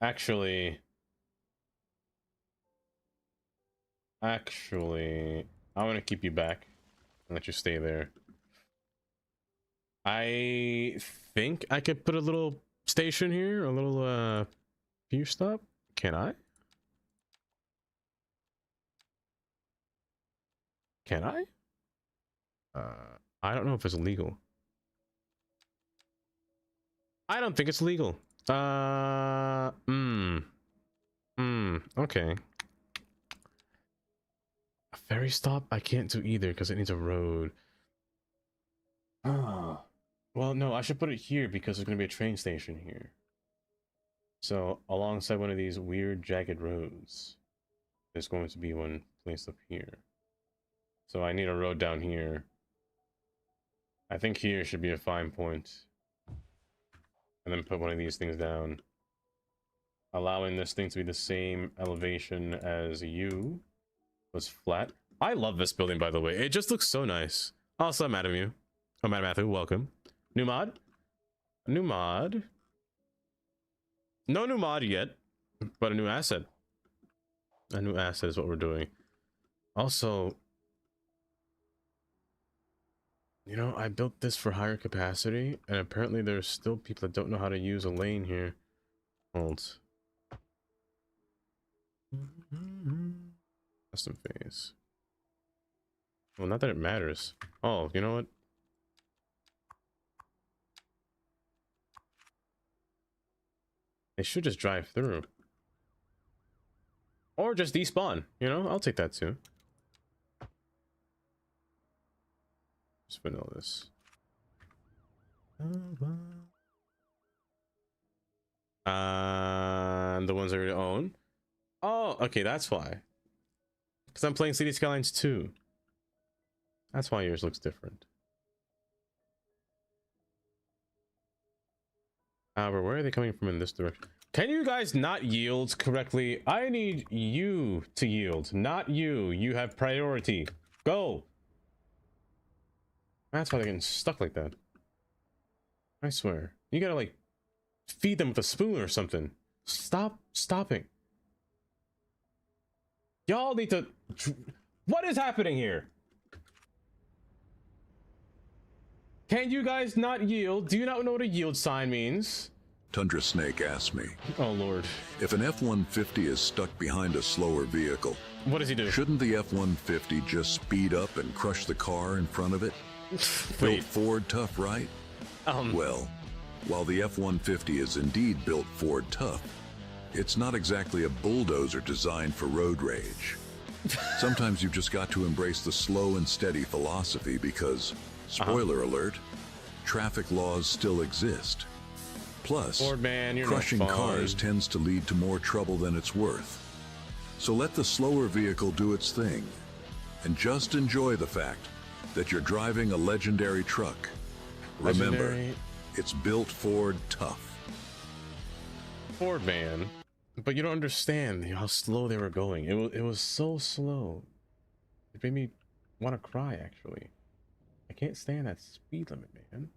Actually, I want to keep you back and let you stay there. I think I could put a little station here, a little Pier stop. Can I? Can I? I don't know if it's legal. I don't think it's legal. Okay. A ferry stop? I can't do either because it needs a road. Well, no, I should put it here because there's going to be a train station here. So, alongside one of these weird jagged roads, there's going to be one placed up here. So I need a road down here. I think here should be a fine point. And then put one of these things down. Allowing this thing to be the same elevation as you. Was flat. I love this building, by the way. It just looks so nice. Also, Madam you. Oh, Madam Matthew, welcome. New mod? A new mod? No new mod yet, but a new asset. A new asset is what we're doing. Also, you know, I built this for higher capacity, and apparently there's still people that don't know how to use a lane here. Hold. Custom phase. Well, not that it matters. Oh, you know what? They should just drive through. Or just despawn, you know? I'll take that too. Just vanilla this. The ones I already own. Oh, okay, that's why. Because I'm playing City Skylines 2. That's why yours looks different. However, where are they coming from in this direction? Can you guys not yield correctly? I need you to yield, not you. You have priority. Go! That's why they're getting stuck like that. I swear. You gotta, like, feed them with a spoon or something. Stop stopping. Y'all need to... What is happening here? Can you guys not yield? Do you not know what a yield sign means?
Tundra Snake asked me.
Oh, Lord.
If an F-150 is stuck behind a slower vehicle,
what does he do?
Shouldn't the F-150 just speed up and crush the car in front of it? Built Ford tough, right? Well, while the F-150 is indeed built Ford tough, it's not exactly a bulldozer designed for road rage. Sometimes you've just got to embrace the slow and steady philosophy because, spoiler alert, traffic laws still exist. Plus,
Ford man, you're
crushing
no fun.
cars tends to lead to more trouble than it's worth. So let the slower vehicle do its thing, and just enjoy the fact that you're driving a legendary truck. Remember,
Legendary.
it's built Ford tough.
Ford man, but you don't understand how slow they were going. It was so slow. It made me want to cry. Actually, I can't stand that speed limit, man.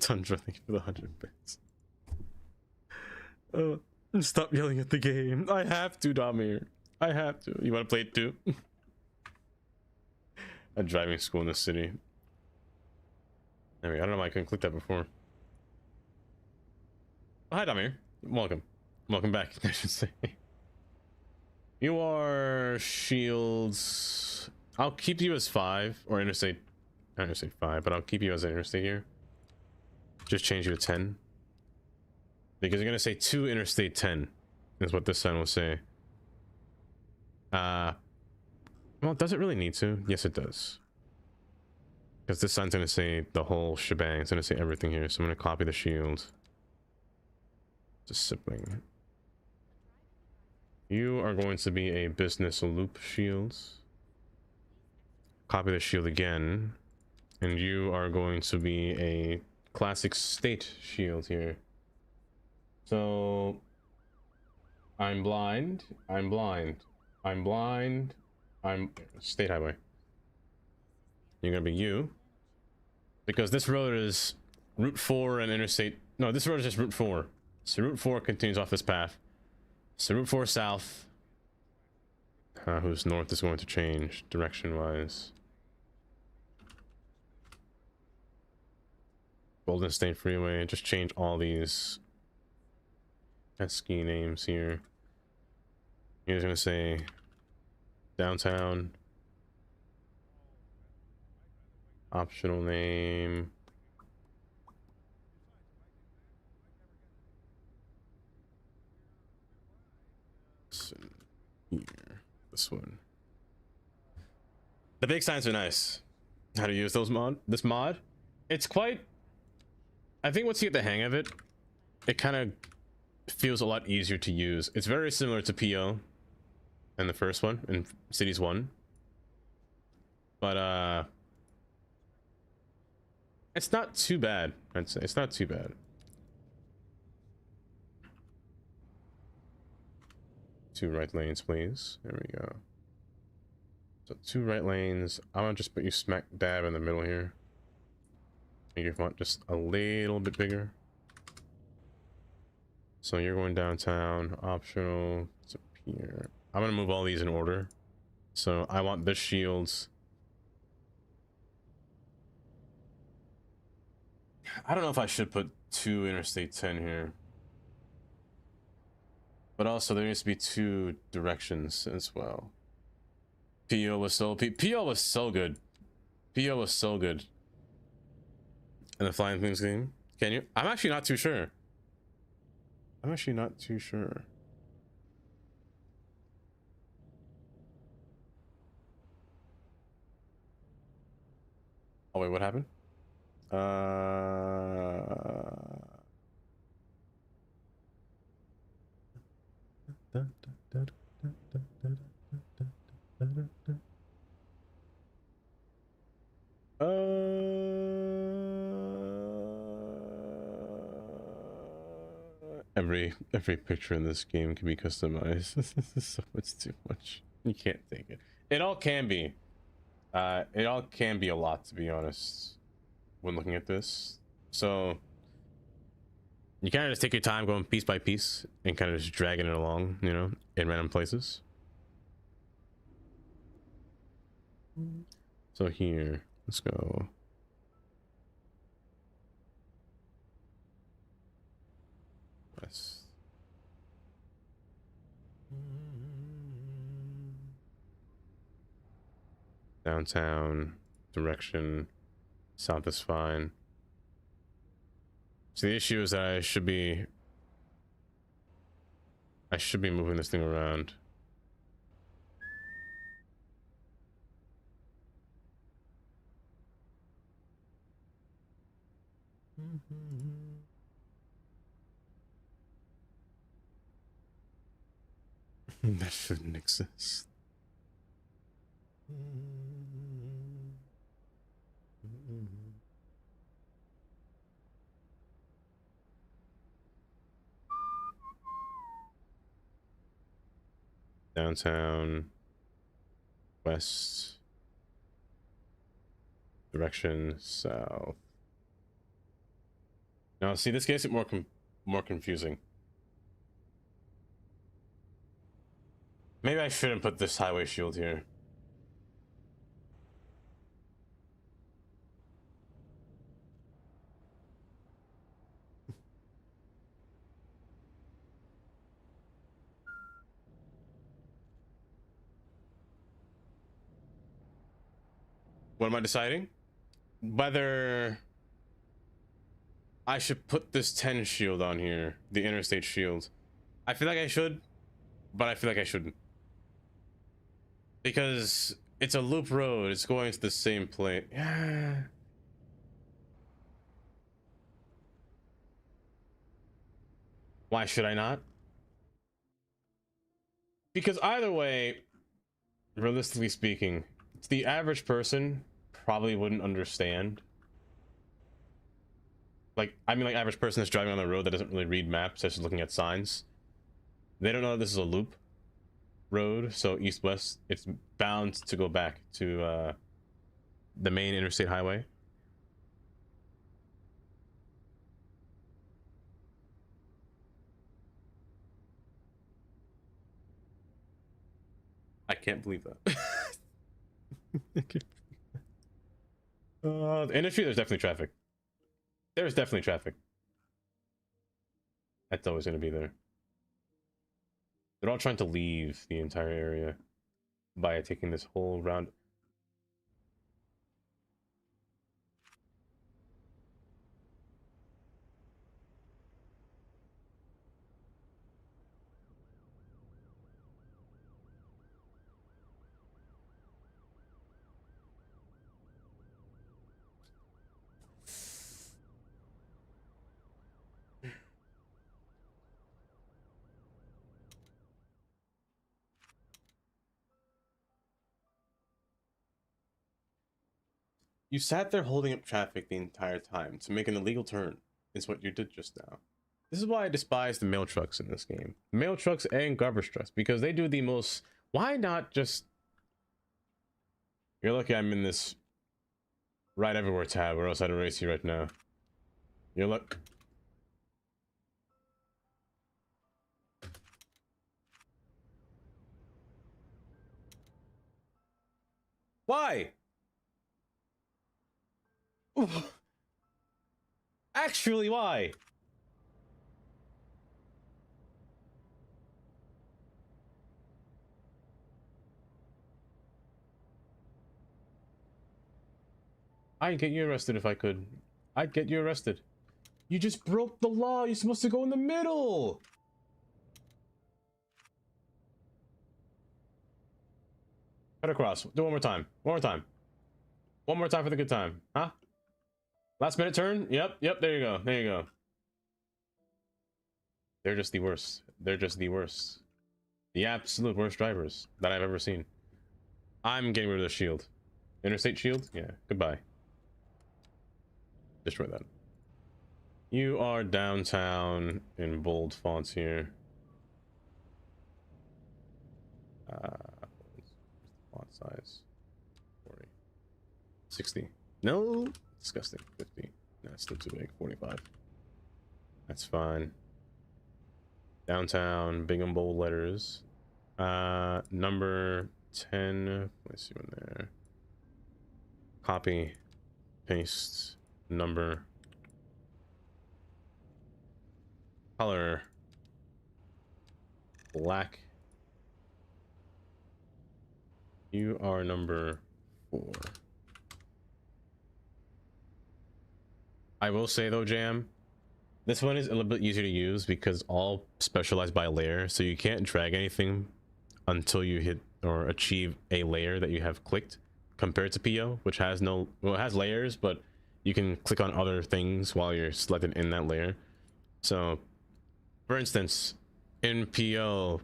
Tundra, thank you for the 100 bits. Stop yelling at the game. I have to, Damir. I have to. You want to play it too? A driving school in the city. There we go. I don't know why I couldn't click that before. Oh, hi, Damir. Welcome. Welcome back, I should say. You are shields. I'll keep you as 5 or interstate. Not interstate 5, but I'll keep you as an interstate here. Just change you to 10. Because you're gonna say 2 interstate 10 is what this sign will say. Well, does it really need to? Yes, it does. Because this sign's gonna say the whole shebang. It's gonna say everything here. So I'm gonna copy the shield. Just sibling. You are going to be a business loop shields. Copy the shield again. And you are going to be a classic state shield here. So I'm blind, I'm blind, I'm blind, I'm state highway. You're gonna be you. Because this road is Route 4 and interstate. No, this road is just Route 4. So Route 4 continues off this path. So Route 4 south. Whose north is going to change direction wise. Golden State Freeway. Just change all these ski names here. You're just gonna say downtown. Optional name. Here. This one. The big signs are nice. How to use those this mod? It's quite. I think once you get the hang of it, it kind of feels a lot easier to use. It's very similar to PO and the first one in Cities 1. But it's not too bad. I'd say it's not too bad. 2 right lanes, please. There we go. So 2 right lanes. I'm gonna just put you smack dab in the middle here. Make your font just a little bit bigger. So you're going downtown, optional, it's a Pier. I'm gonna move all these in order. So I want this shields. I don't know if I should put 2 interstate 10 here. But also there needs to be 2 directions as well. PO was so PO was so good. PO was so good. And the flying things game. Can you? I'm actually not too sure. I'm actually not too sure. Oh wait, what happened? Every picture in this game can be customized. So it's too much. You can't take it. It all can be. It all can be a lot, to be honest, when looking at this. So you kind of just take your time going piece by piece and kind of just dragging it along, you know, in random places. So here, let's go. Yes. Downtown, direction, south is fine. So the issue is that I should be moving this thing around. That shouldn't exist. Downtown, west, direction south. Now, see, this gets it more confusing. Maybe I shouldn't put this highway shield here. What am I deciding? Whether I should put this 10 shield on here, the interstate shield. I feel like I should, but I feel like I shouldn't. Because it's a loop road, it's going to the same place. Yeah. Why should I not? Because either way, realistically speaking, the average person probably wouldn't understand. Like, I mean, like, average person that's driving on the road that doesn't really read maps, just looking at signs. They don't know this is a loop road, so east-west, it's bound to go back to the main interstate highway. I can't believe that. The industry, there's definitely traffic. There's definitely traffic. That's always going to be there. They're all trying to leave the entire area by taking this whole round. You sat there holding up traffic the entire time to make an illegal turn, is what you did just now. This is why I despise the mail trucks in this game. Mail trucks and garbage trucks, because they do the most... Why not just... You're lucky I'm in this Ride Everywhere tab, or else I'd erase you right now. You're lucky... Why? Actually, why? I'd get you arrested if I could. I'd get you arrested. You just broke the law. You're supposed to go in the middle. Cut across. Do it one more time. One more time. One more time for the good time. Huh? Last minute turn? Yep, there you go. There you go. They're just the worst. They're just the worst. The absolute worst drivers that I've ever seen. I'm getting rid of the shield. Interstate shield? Yeah, goodbye. Destroy that. You are downtown in bold fonts here. Font size. 40. 60. No! Disgusting. 50. No, it's still too big. 45. That's fine. Downtown, big and bold letters. Number 10. Let's see one there. Copy. Paste. Number. Color. Black. You are number 4. I will say though, Jam, this one is a little bit easier to use because all specialized by layer, so you can't drag anything until you hit or achieve a layer that you have clicked, compared to PO, which has no, well, it has layers, but you can click on other things while you're selected in that layer. So, for instance, in PO,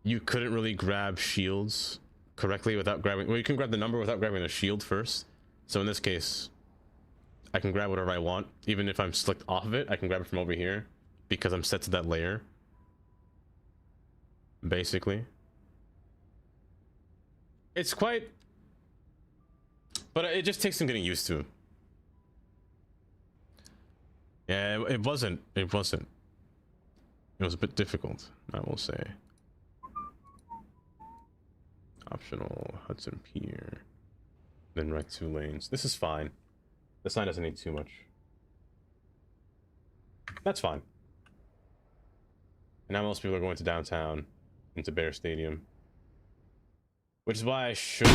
you couldn't really grab shields correctly without grabbing, well, you can grab the number without grabbing the shield first. So in this case, I can grab whatever I want. Even if I'm slicked off of it, I can grab it from over here because I'm set to that layer. Basically. It's quite... But it just takes some getting used to. Yeah, it wasn't. It wasn't. It was a bit difficult, I will say. Optional Hudson Pier. Then right 2 lanes. This is fine. The sign doesn't need too much. That's fine. And now most people are going to downtown, into Bear Stadium. Which is why I should...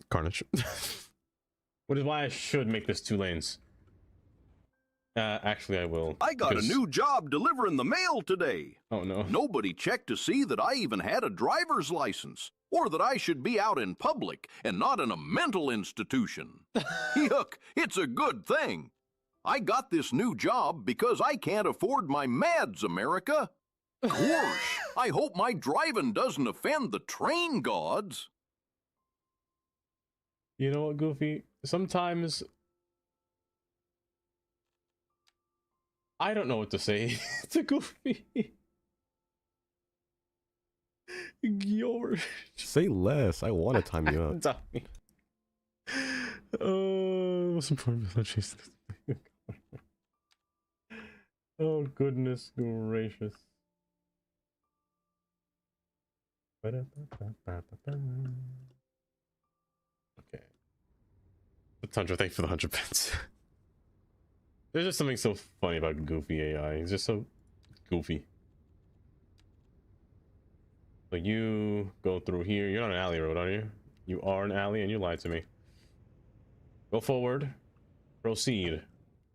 Carnage. Which is why I should make this 2 lanes. Actually, I will.
I got a new job delivering the mail today.
Oh, no.
Nobody checked to see that I even had a driver's license, or that I should be out in public and not in a mental institution. Yuck, it's a good thing. I got this new job because I can't afford my meds, America. Gosh, I hope my driving doesn't offend the train gods.
You know what, Goofy? Sometimes... I don't know what to say to Goofy.
Say less. I want to time you up.
Tommy. Oh, what's important? Oh, goodness gracious. Okay. Tundra, thanks for the 100 pence. There's just something so funny about Goofy AI. He's just so goofy. So you go through here. You're not an alley road, are you? You are an alley, and you lied to me. Go forward. Proceed.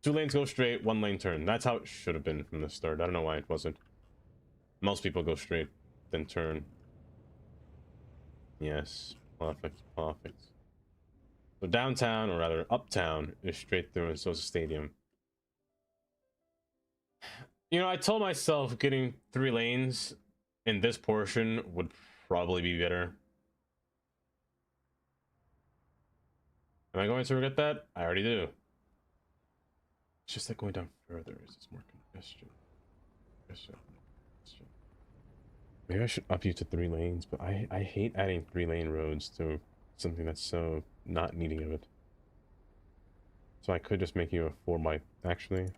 2 lanes go straight, 1 lane turn. That's how it should have been from the start. I don't know why it wasn't. Most people go straight, then turn. Yes. Perfect. Perfect. So downtown, or rather uptown, is straight through, and so is the stadium. You know, I told myself getting 3 lanes in this portion would probably be better. Am I going to regret that? I already do. It's just that going down further is just more congestion. Maybe I should up you to 3 lanes, but I hate adding 3-lane roads to something that's so not needing of it. So I could just make you a 4 by... Actually...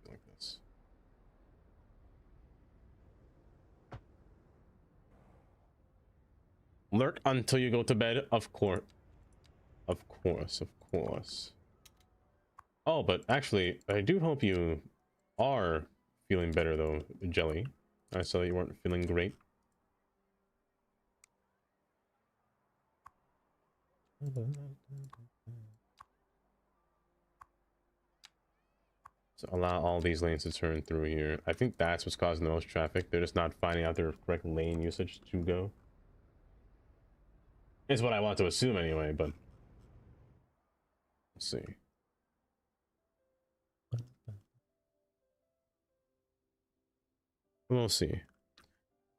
like this. Lurk until you go to bed, of course. Of course, of course. Oh, but actually, I do hope you are feeling better though, Jelly. I saw that you weren't feeling great. So allow all these lanes to turn through here. I think that's what's causing the most traffic. They're just not finding out their correct lane usage to go. Is what I want to assume anyway, but let's see. We'll see.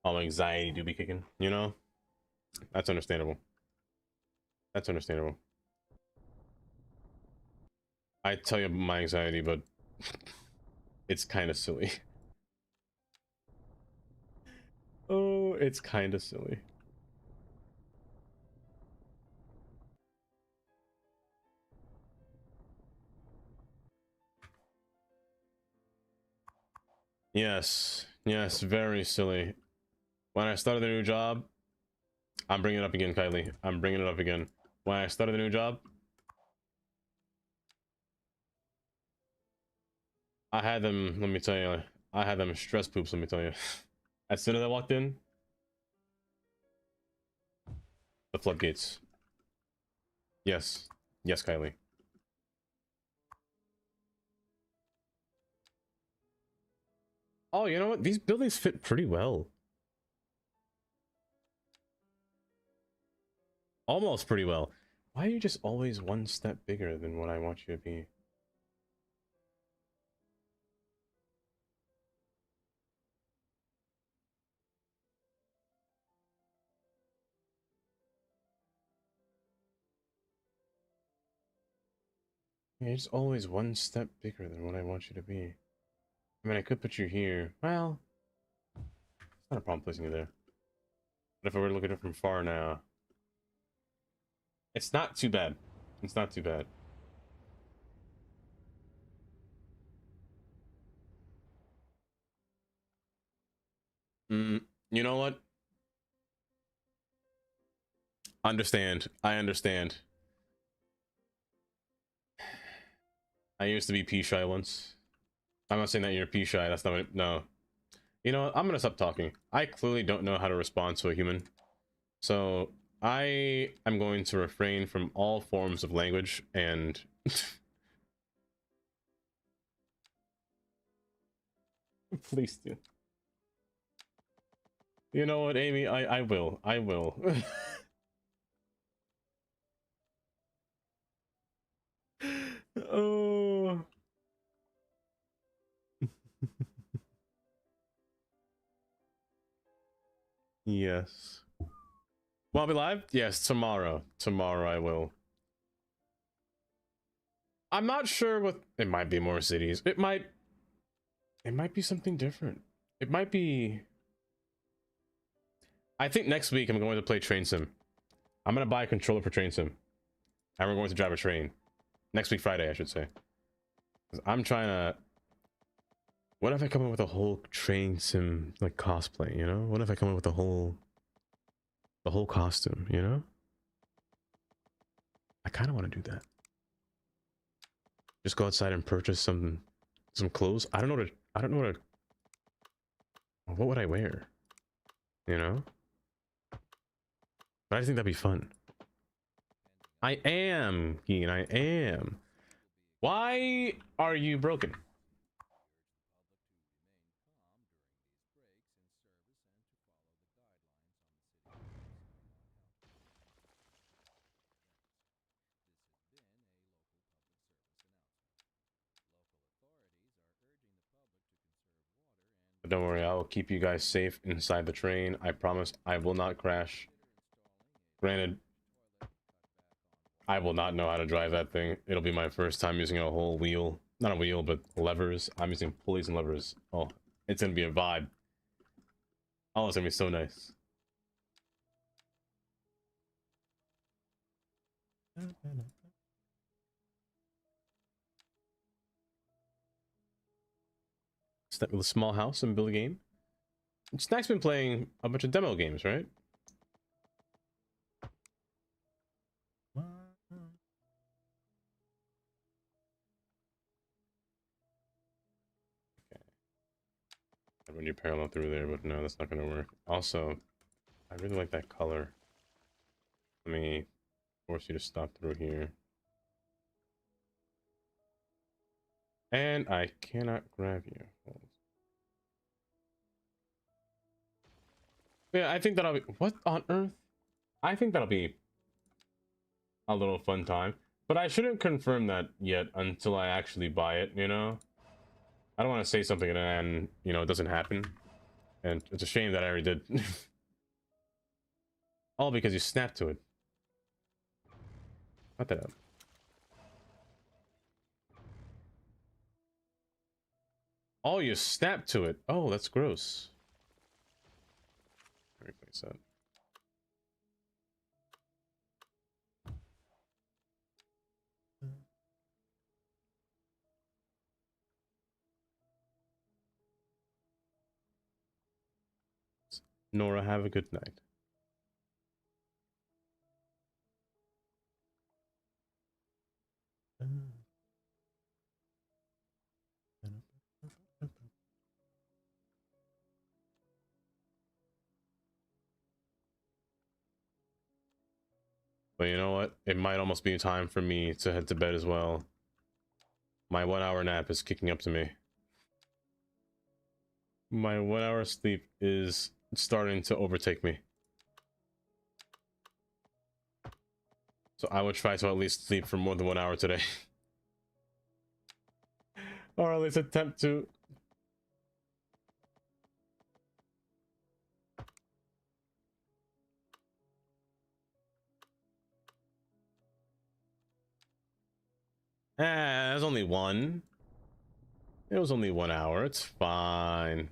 All anxiety do be kicking, you know? That's understandable. That's understandable. I tell you my anxiety, but it's kind of silly. Oh, it's kind of silly. Yes, yes, very silly. When I started the new job, I'm bringing it up again, Kylie. I'm bringing it up again. When I started the new job, I had them, let me tell you, I had them stress poops, let me tell you. As soon as I walked in, the floodgates. Yes, yes, Kylie. Oh, you know what? These buildings fit pretty well. Almost pretty well. Why are you just always one step bigger than what I want you to be? You're just always one step bigger than what I want you to be. I mean, I could put you here. Well, it's not a problem placing you there. But if I were to look at it from far now, it's not too bad. It's not too bad. You know what? Understand. I understand. I used to be pea shy once. I'm not saying that you're pea shy. That's not what no. You know what? I'm gonna stop talking. I clearly don't know how to respond to a human. So I am going to refrain from all forms of language and please do. You know what, Amy? I will. I will. Oh. Yes. Will I be live? Yes, tomorrow. Tomorrow I will. I'm not sure what it might be more cities. It might be something different. It might be I think next week I'm going to play Train Sim. I'm gonna buy a controller for Train Sim. And we're going to drive a train. Next week Friday, I should say. 'Cause I'm trying to what if I come up with a whole Train Sim like cosplay, you know? What if I come up with the whole costume, you know? I kind of want to do that. Just go outside and purchase some clothes. I don't know what would I wear? You know? But I think that'd be fun. I am, Keen, I am. Why are you broken? Don't worry, I will keep you guys safe inside the train. I promise I will not crash. Granted, I will not know how to drive that thing. It'll be my first time using a whole wheel. Not a wheel, but levers. I'm using pulleys and levers. Oh, it's gonna be a vibe. Oh, it's gonna be so nice. Step with a small house and build a game. Snack's been playing a bunch of demo games, right? Okay. I run you parallel through there, but no, that's not gonna work. Also, I really like that color. Let me force you to stop through here. And I cannot grab you. Yeah, I think that'll be... What on earth? I think that'll be a little fun time. But I shouldn't confirm that yet until I actually buy it, you know? I don't want to say something and then, you know, it doesn't happen. And it's a shame that I already did. All because you snapped to it. Cut that out. Oh, you snapped to it. Oh, that's gross. Replace that. Nora, have a good night. But you know what? It might almost be time for me to head to bed as well. My 1 hour nap is kicking up to me. My 1 hour sleep is starting to overtake me. So I will try to at least sleep for more than 1 hour today. Or at least attempt to. There's only one. It was only 1 hour. It's fine.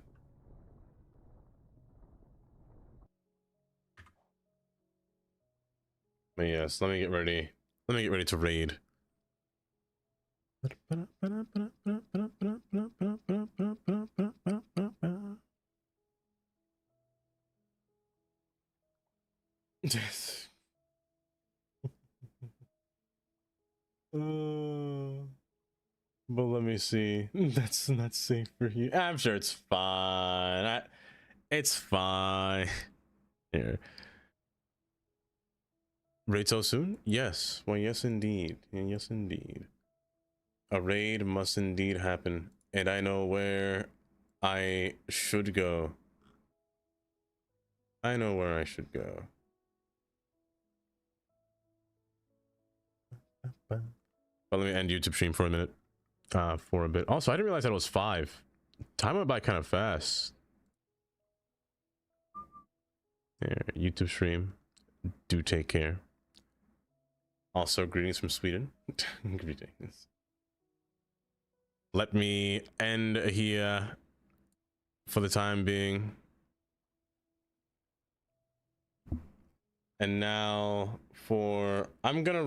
But yes, let me get ready. Let me get ready to raid. Yes. But let me see. That's not safe for you. I'm sure it's fine. It's fine. Here. Raid so soon? Yes. Well, yes, indeed. Yes, indeed. A raid must indeed happen, and I know where I should go. I know where I should go. But let me end YouTube stream for a minute. For a bit. Also, I didn't realize that it was 5. Time went by kind of fast. There, YouTube stream. Do take care. Also, greetings from Sweden. Greetings. Let me end here for the time being. And now I'm gonna